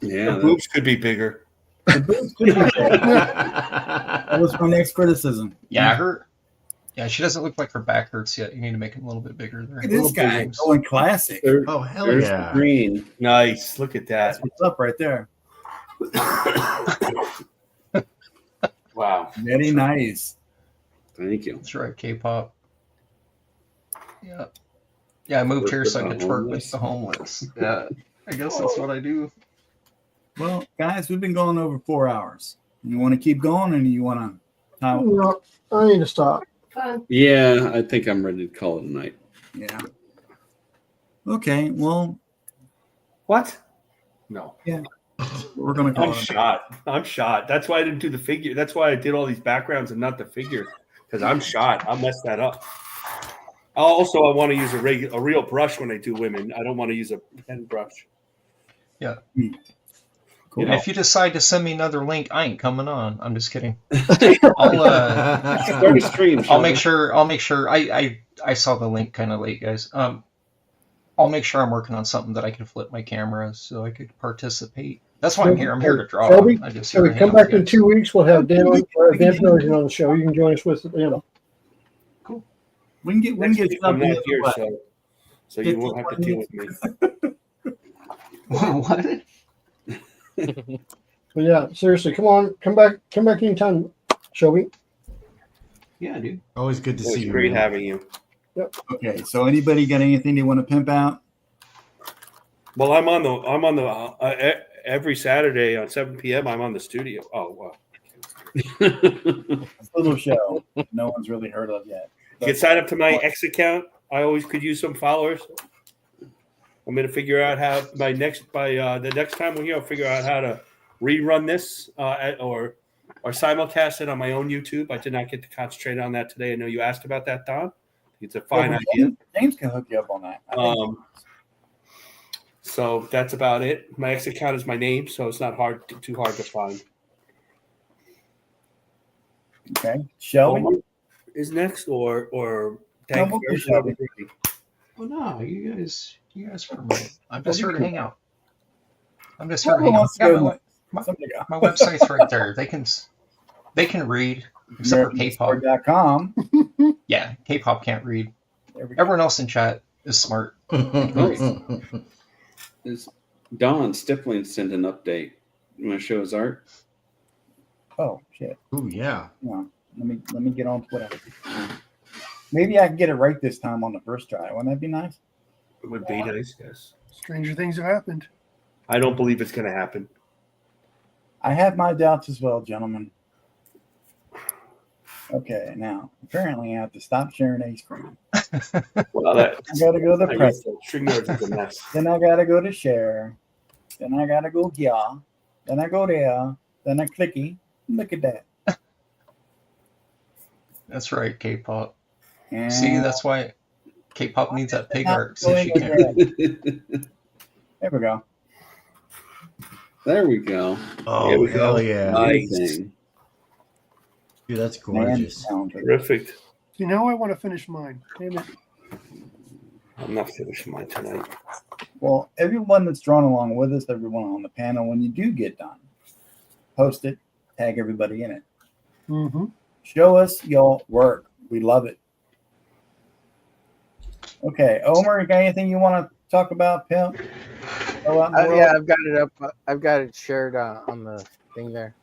Yeah. The boobs could be bigger. The boobs could be bigger. That was my next criticism. Yeah, she doesn't look like her back hurts yet. You need to make it a little bit bigger there. Look at this guy going classic. Oh, hell There's yeah. the green. Nice. Look at that. That's what's up right there. Wow. Very nice. Thank you. That's right, K-pop. Yeah. Yeah, I moved here so I could twerk with the homeless. Yeah, I guess that's what I do. Well, guys, we've been going over 4 hours. You want to keep going, or you want to? No, I need to stop. Fun. Yeah, I think I'm ready to call it a night. Yeah. Okay. Well, What? No. yeah. We're gonna call I'm it. shot. I'm shot. That's why I didn't do the figure. That's why I did all these backgrounds and not the figure. Because I'm shot. I'll mess that up. Also, I want to use a real brush when I do women. I don't want to use a pen brush. Yeah. Cool. And if you decide to send me another link, I ain't coming on. I'm just kidding. I'll Start a stream. I'll make sure. I saw the link kind of late, guys. I'll make sure I'm working on something that I can flip my camera so I could participate. That's why I'm here. I'm here to draw. Shelby, I just Shelby, come back in 2 weeks. We'll have Dan on the show. You can join us with him. We can get I'm something. not here, so you won't have to deal with me. What? But yeah, seriously, come back anytime, Shelby. Yeah, dude. Always good to It was see you. great man. having you. Okay. So, anybody got anything they want to pimp out? Well, I'm on the every Saturday at 7 p.m. I'm on the studio. Oh wow. It's a little show no one's really heard of yet. You can sign up to my X account. I always could use some followers. I'm gonna figure out how the next time we're here, I'll figure out how to rerun this or simulcast it on my own YouTube. I did not get to concentrate on that today. I know you asked about that, Don. It's a fine idea. James can hook you up on that. So that's about it. My X account is my name, so it's not too hard to find. Okay. Shelby? Is next or No, Tank we'll do first? Shelby. Well, no, you guys for me. I'm just here to hang out. I'm just here to Whoever hang out. wants to Yeah, go, my somebody go. my website's right there. They can read, except for K-pop. AmericanSport.com. Yeah, K-pop can't read. There we go. Everyone else in chat is smart. Is Don Stifling sent an update? You want to show his art? Oh shit. Ooh, yeah. Yeah. Let me get on Twitter. Maybe I can get it right this time on the first try. Wouldn't that be nice? It would be nice, yes. Stranger things have happened. I don't believe it's going to happen. I have my doubts as well, gentlemen. Okay, now apparently I have to stop sharing a screen. Well, I gotta go to press. StreamYard is a mess. Then I gotta go to share. Then I gotta go here. Then I go there. Then I clicky. Look at that. That's right, K-pop. And See, that's why K-pop needs that pig art so going she can't again. read. There we go. There we go. Oh, There we hell go. yeah. Nice. Dude, that's Man, gorgeous. talented. Terrific. See, now I want to finish mine. Damn it. I'm not finishing mine tonight. Well, everyone that's drawn along with us, everyone on the panel, when you do get done, post it, tag everybody in it. Mm-hmm. Show us your work. We love it. Okay, Omer, you got anything you want to talk about, Pimp? Go out in the world? Yeah, I've got it up. I've got it shared on the thing there.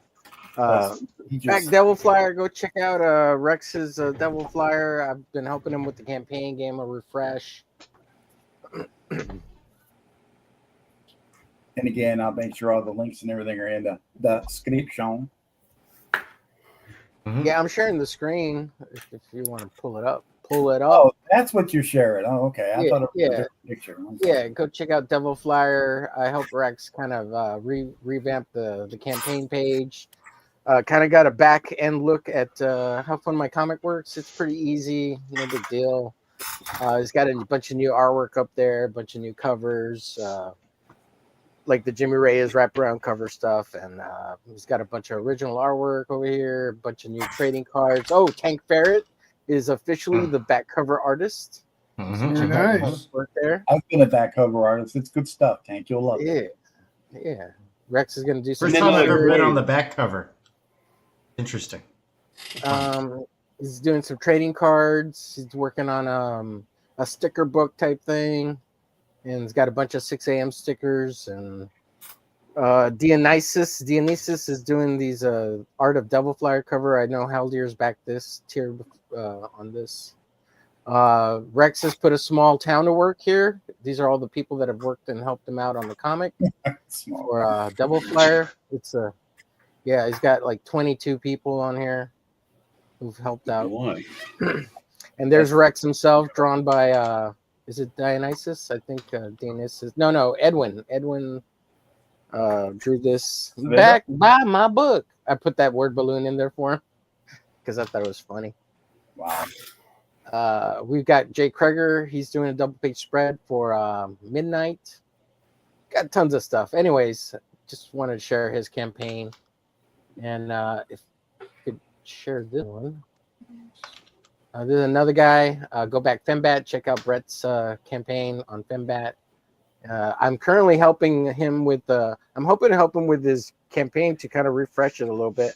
He Back just, Devil Flyer, go check out Rex's Devil Flyer. I've been helping him with the campaign game of Refresh. and again, I'll make sure all the links and everything are in the description. Yeah, I'm sharing the screen if you want to pull it up. Pull it Oh, up. that's what you're sharing. Oh, okay. I Yeah, thought it was yeah. a different picture. I'm sorry. Yeah, go check out Devil Flyer. I helped Rex kind of revamp the campaign page. Kind of got a back end look at how fun my comic works. It's pretty easy, no big deal. He's got a bunch of new artwork up there, a bunch of new covers, like the Jimmy Reyes wraparound cover stuff, and he's got a bunch of original artwork over here, a bunch of new trading cards. Oh, Tank Ferret is officially the back cover artist. So check out his work there. I've been a back cover artist. It's good stuff, Tank. You'll love it. Yeah. Rex is going to do some. First time I've ever been on the back cover. Interesting. He's doing some trading cards. He's working on a sticker book type thing, and he's got a bunch of 6 a.m. stickers. And Dionysus is doing these Art of Devil Flyer cover. I know Haldier's back this tier on this. Rex has put a small town to work here. These are all the people that have worked and helped him out on the comic for Devil Flyer. It's yeah, he's got like 22 people on here who've helped out. And there's Rex himself, drawn by is it Dionysus? I think Dionysus. No, Edwin. Edwin drew this. Back by my book. I put that word balloon in there for him because I thought it was funny. Wow. We've got Jay Kreger. He's doing a double page spread for Midnight. Got tons of stuff. Anyways, just wanted to share his campaign. And if you could share this one. There's another guy. Go back Fembat. Check out Brett's campaign on Fembat. I'm currently helping him with I'm hoping to help him with his campaign to kind of refresh it a little bit.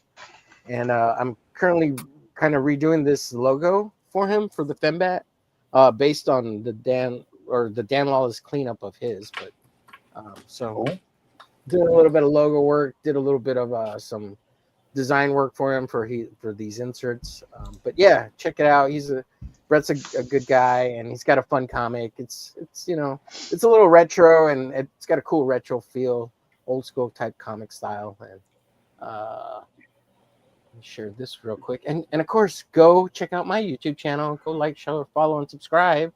And I'm currently kind of redoing this logo for him for the Fembat, based on the Dan Lawless cleanup of his. But so did a little bit of logo work, did a little bit of some design work for him for these inserts. But yeah, check it out. Brett's a good guy, and he's got a fun comic. It's it's a little retro, and it's got a cool retro feel, old school type comic style. And let me share this real quick. And of course, go check out my YouTube channel. Go like, share, follow, and subscribe.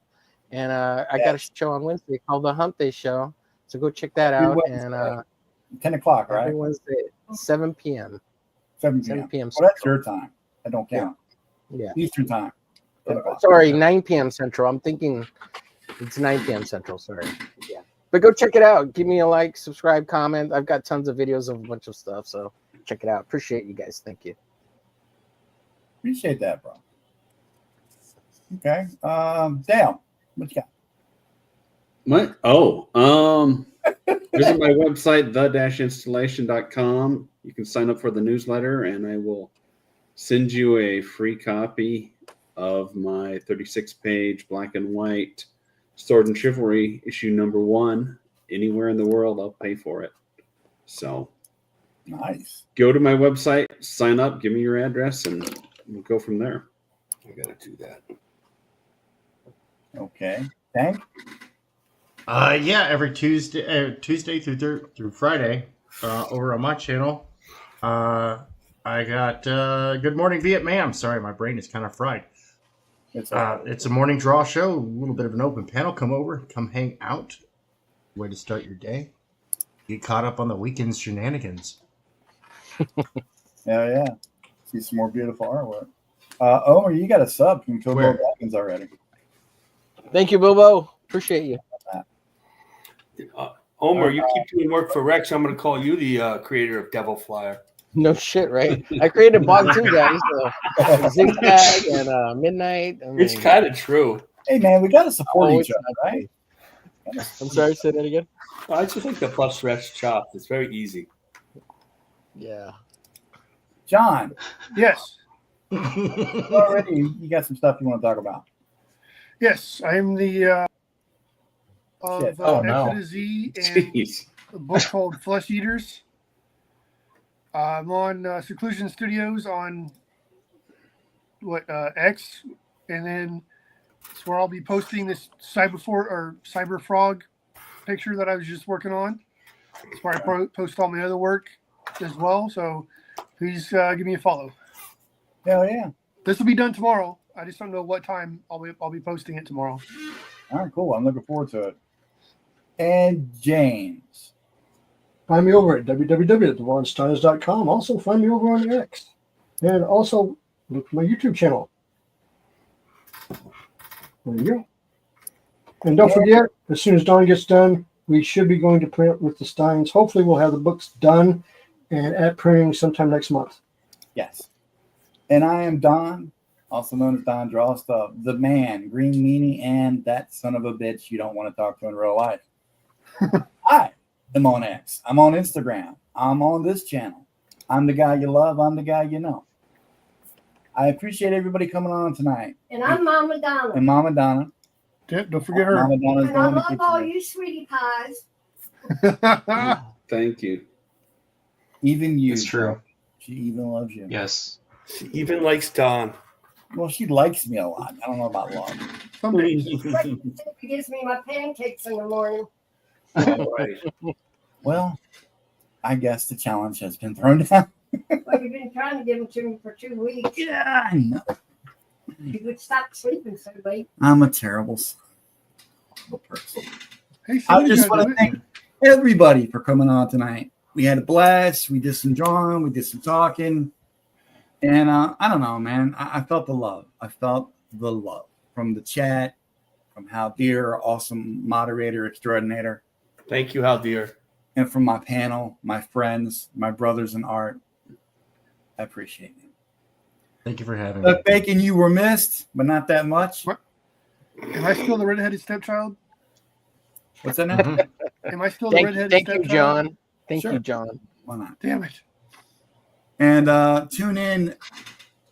And I got a show on Wednesday called The Hump Day Show. So go check that out. And 10 o'clock, right? Every Wednesday, 7 p.m. 7 p.m. Central. Well, that's your time. I don't count. Yeah. Eastern time. 10 o'clock. Sorry, 9 p.m. Central. I'm thinking it's 9 p.m. Central. Sorry. Yeah. But go check it out. Give me a like, subscribe, comment. I've got tons of videos of a bunch of stuff. So check it out. Appreciate you guys. Thank you. Appreciate that, bro. Okay. Dale, what you got? What? Oh, visit my website, the-installation.com. You can sign up for the newsletter, and I will send you a free copy of my 36-page black and white Sword and Chivalry issue #1. Anywhere in the world, I'll pay for it. So nice. Go to my website, sign up, give me your address, and we'll go from there. I gotta do that. Okay. Thank. Yeah, every Tuesday through Friday, over on my channel, I got Good Morning Vietnam. Sorry, my brain is kind of fried. It's a morning draw show, a little bit of an open panel. Come over, come hang out. Way to start your day. Get caught up on the weekend's shenanigans. Yeah. See some more beautiful artwork. Omer, you got a sub from Kobo Where? Backins already. Thank you, Bobo. Appreciate you. Homer, you keep doing work for Rex. I'm going to call you the creator of Devil Flyer. No shit, right? I created a blog too, guys. Zigzag and Midnight. It's kind of true. Hey, man, we got to support each other, right? I'm sorry, say that again. I just think the plus stretch chopped. It's very easy. Yeah. John. Yes. Already, you got some stuff you want to talk about. Yes, I am the of X no. to the Z and a book called Flesh Eaters. I'm on Seclusion Studios on X, and then it's where I'll be posting this Cyber Frog picture that I was just working on. It's where I post all my other work as well. So please give me a follow. Hell yeah! This will be done tomorrow. I just don't know what time I'll be posting it tomorrow. All right, cool. I'm looking forward to it. And James. Find me over at www.theronsteins.com. Also find me over on X. And also look for my YouTube channel. There you go. And don't forget, as soon as Dawn gets done, we should be going to print with the Steins. Hopefully we'll have the books done and at printing sometime next month. Yes. And I am Don, also known as Don Drawstuff, the man, Green Meanie, and that son of a bitch you don't want to talk to in real life. I am on X. I'm on Instagram. I'm on this channel. I'm the guy you love. I'm the guy you know. I appreciate everybody coming on tonight. And I'm Mama Donna. And Mama Donna. Don't forget her. Mama Donna's And I going to love get all you. you sweetie pies. Thank you. Even you. It's true. She even loves you. Yes. She even likes Don. Well, she likes me a lot. I don't know about love. She gives me my pancakes in the morning. Right. Well, I guess the challenge has been thrown down. Well, you've been trying to give them to me for 2 weeks. Yeah, I know. You would stop sleeping so late. I'm a terrible person. Hey, I just want to thank everybody for coming on tonight. We had a blast. We did some drawing. We did some talking. And I don't know, man. I felt the love. I felt the love from the chat, from Hal Deer, awesome moderator extraordinaire. Thank you, Hal Deer. And from my panel, my friends, my brothers in art. I appreciate it. Thank you for having me. Bacon, you were missed, but not that much. What? Am I still the redheaded stepchild? What's that now? Am I still the redheaded Thank stepchild? you, John. Thank Sure. you, John. Why not? Damn it. And tune in,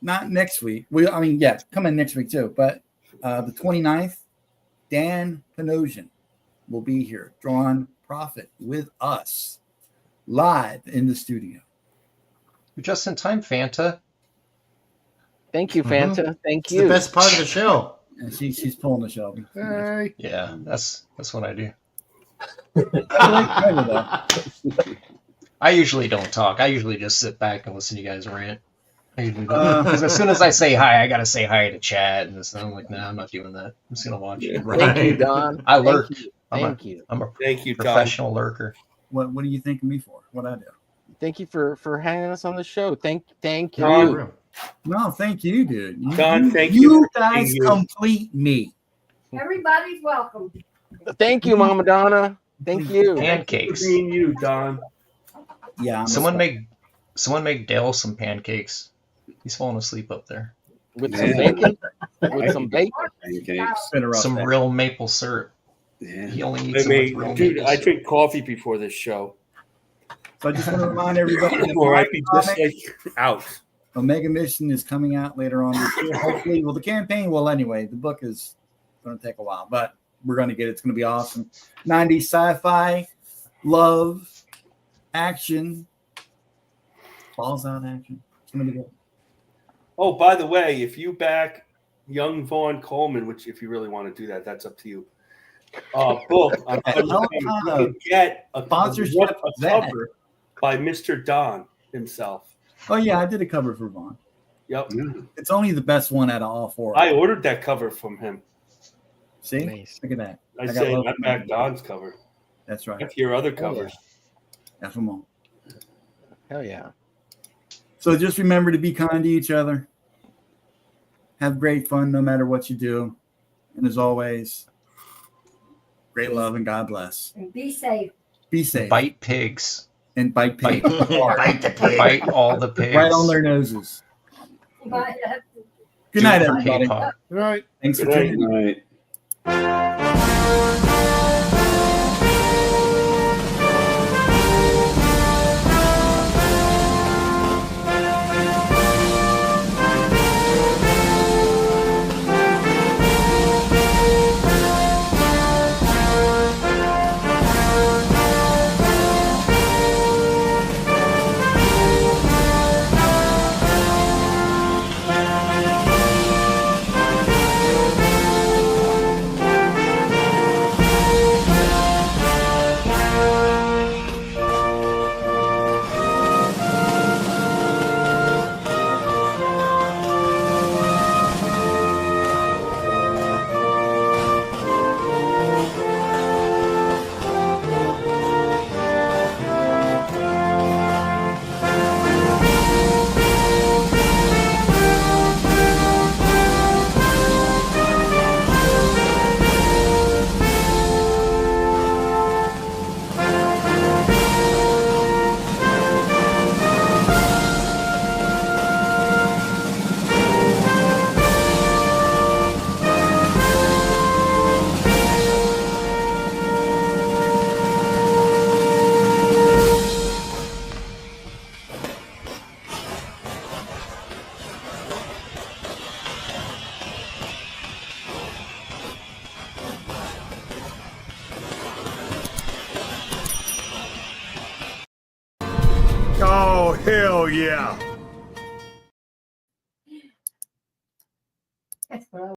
not next week. Come in next week too. But the 29th, Dan Panosian will be here, drawing Prophet with us live in the studio. You're just in time, Fanta. Thank you, Fanta. Thank It's you. the best part of the show. And she's pulling the Shelby. Hey. Yeah, that's what I do. I usually don't talk. I usually just sit back and listen to you guys rant. I usually don't. Because as soon as I say hi, I got to say hi to chat. And this, I'm like, nah, I'm not doing that. I'm just going to watch it. Thank you, Don. I lurk. Thank you. I'm a Thank you, Don. professional lurker. What are you thanking me for? What I do? Thank you for having us on the show. Thank you. Don, No, thank you, dude. Don, thank you. You guys complete me. Everybody's welcome. Thank you, Mama Donna. Thank you. Pancakes. Me and you, Don. Yeah. Someone make Dale some pancakes. He's falling asleep up there. With some bacon. With some bacon. Pancakes. Some real maple syrup. Yeah. He only eats so much real Dude, maple I syrup. drink coffee before this show. So I just want to remind everybody Or I'd be just that like out. Omega Mission is coming out later on this year. Hopefully, well, the campaign will anyway. The book is going to take a while, but we're going to get it. It's going to be awesome. 90s sci-fi, love, action, balls out action. It's going to be good. Oh, by the way, if you back young Vaughn Coleman, which if you really want to do that, that's up to you. Book, you can get a sponsorship cover by Mr. Don himself. Oh yeah, I did a cover for Vaughn. Yep. It's only the best one out of all four. I ordered that cover from him. See? Nice. Look at that. I got say love not for back him. Don's cover. That's right. That's your other covers. That's them all. Hell yeah. So just remember to be kind to each other. Have great fun no matter what you do. And as always, great love and God bless. And be safe. Be safe. Bite pigs. And bite pigs. Bite the pig. Bite all the pigs. Right on their noses. Bye. Good night, Do it for everybody. K-pop. All right. Thanks for Good night. tuning in. Right. Oh, hell yeah.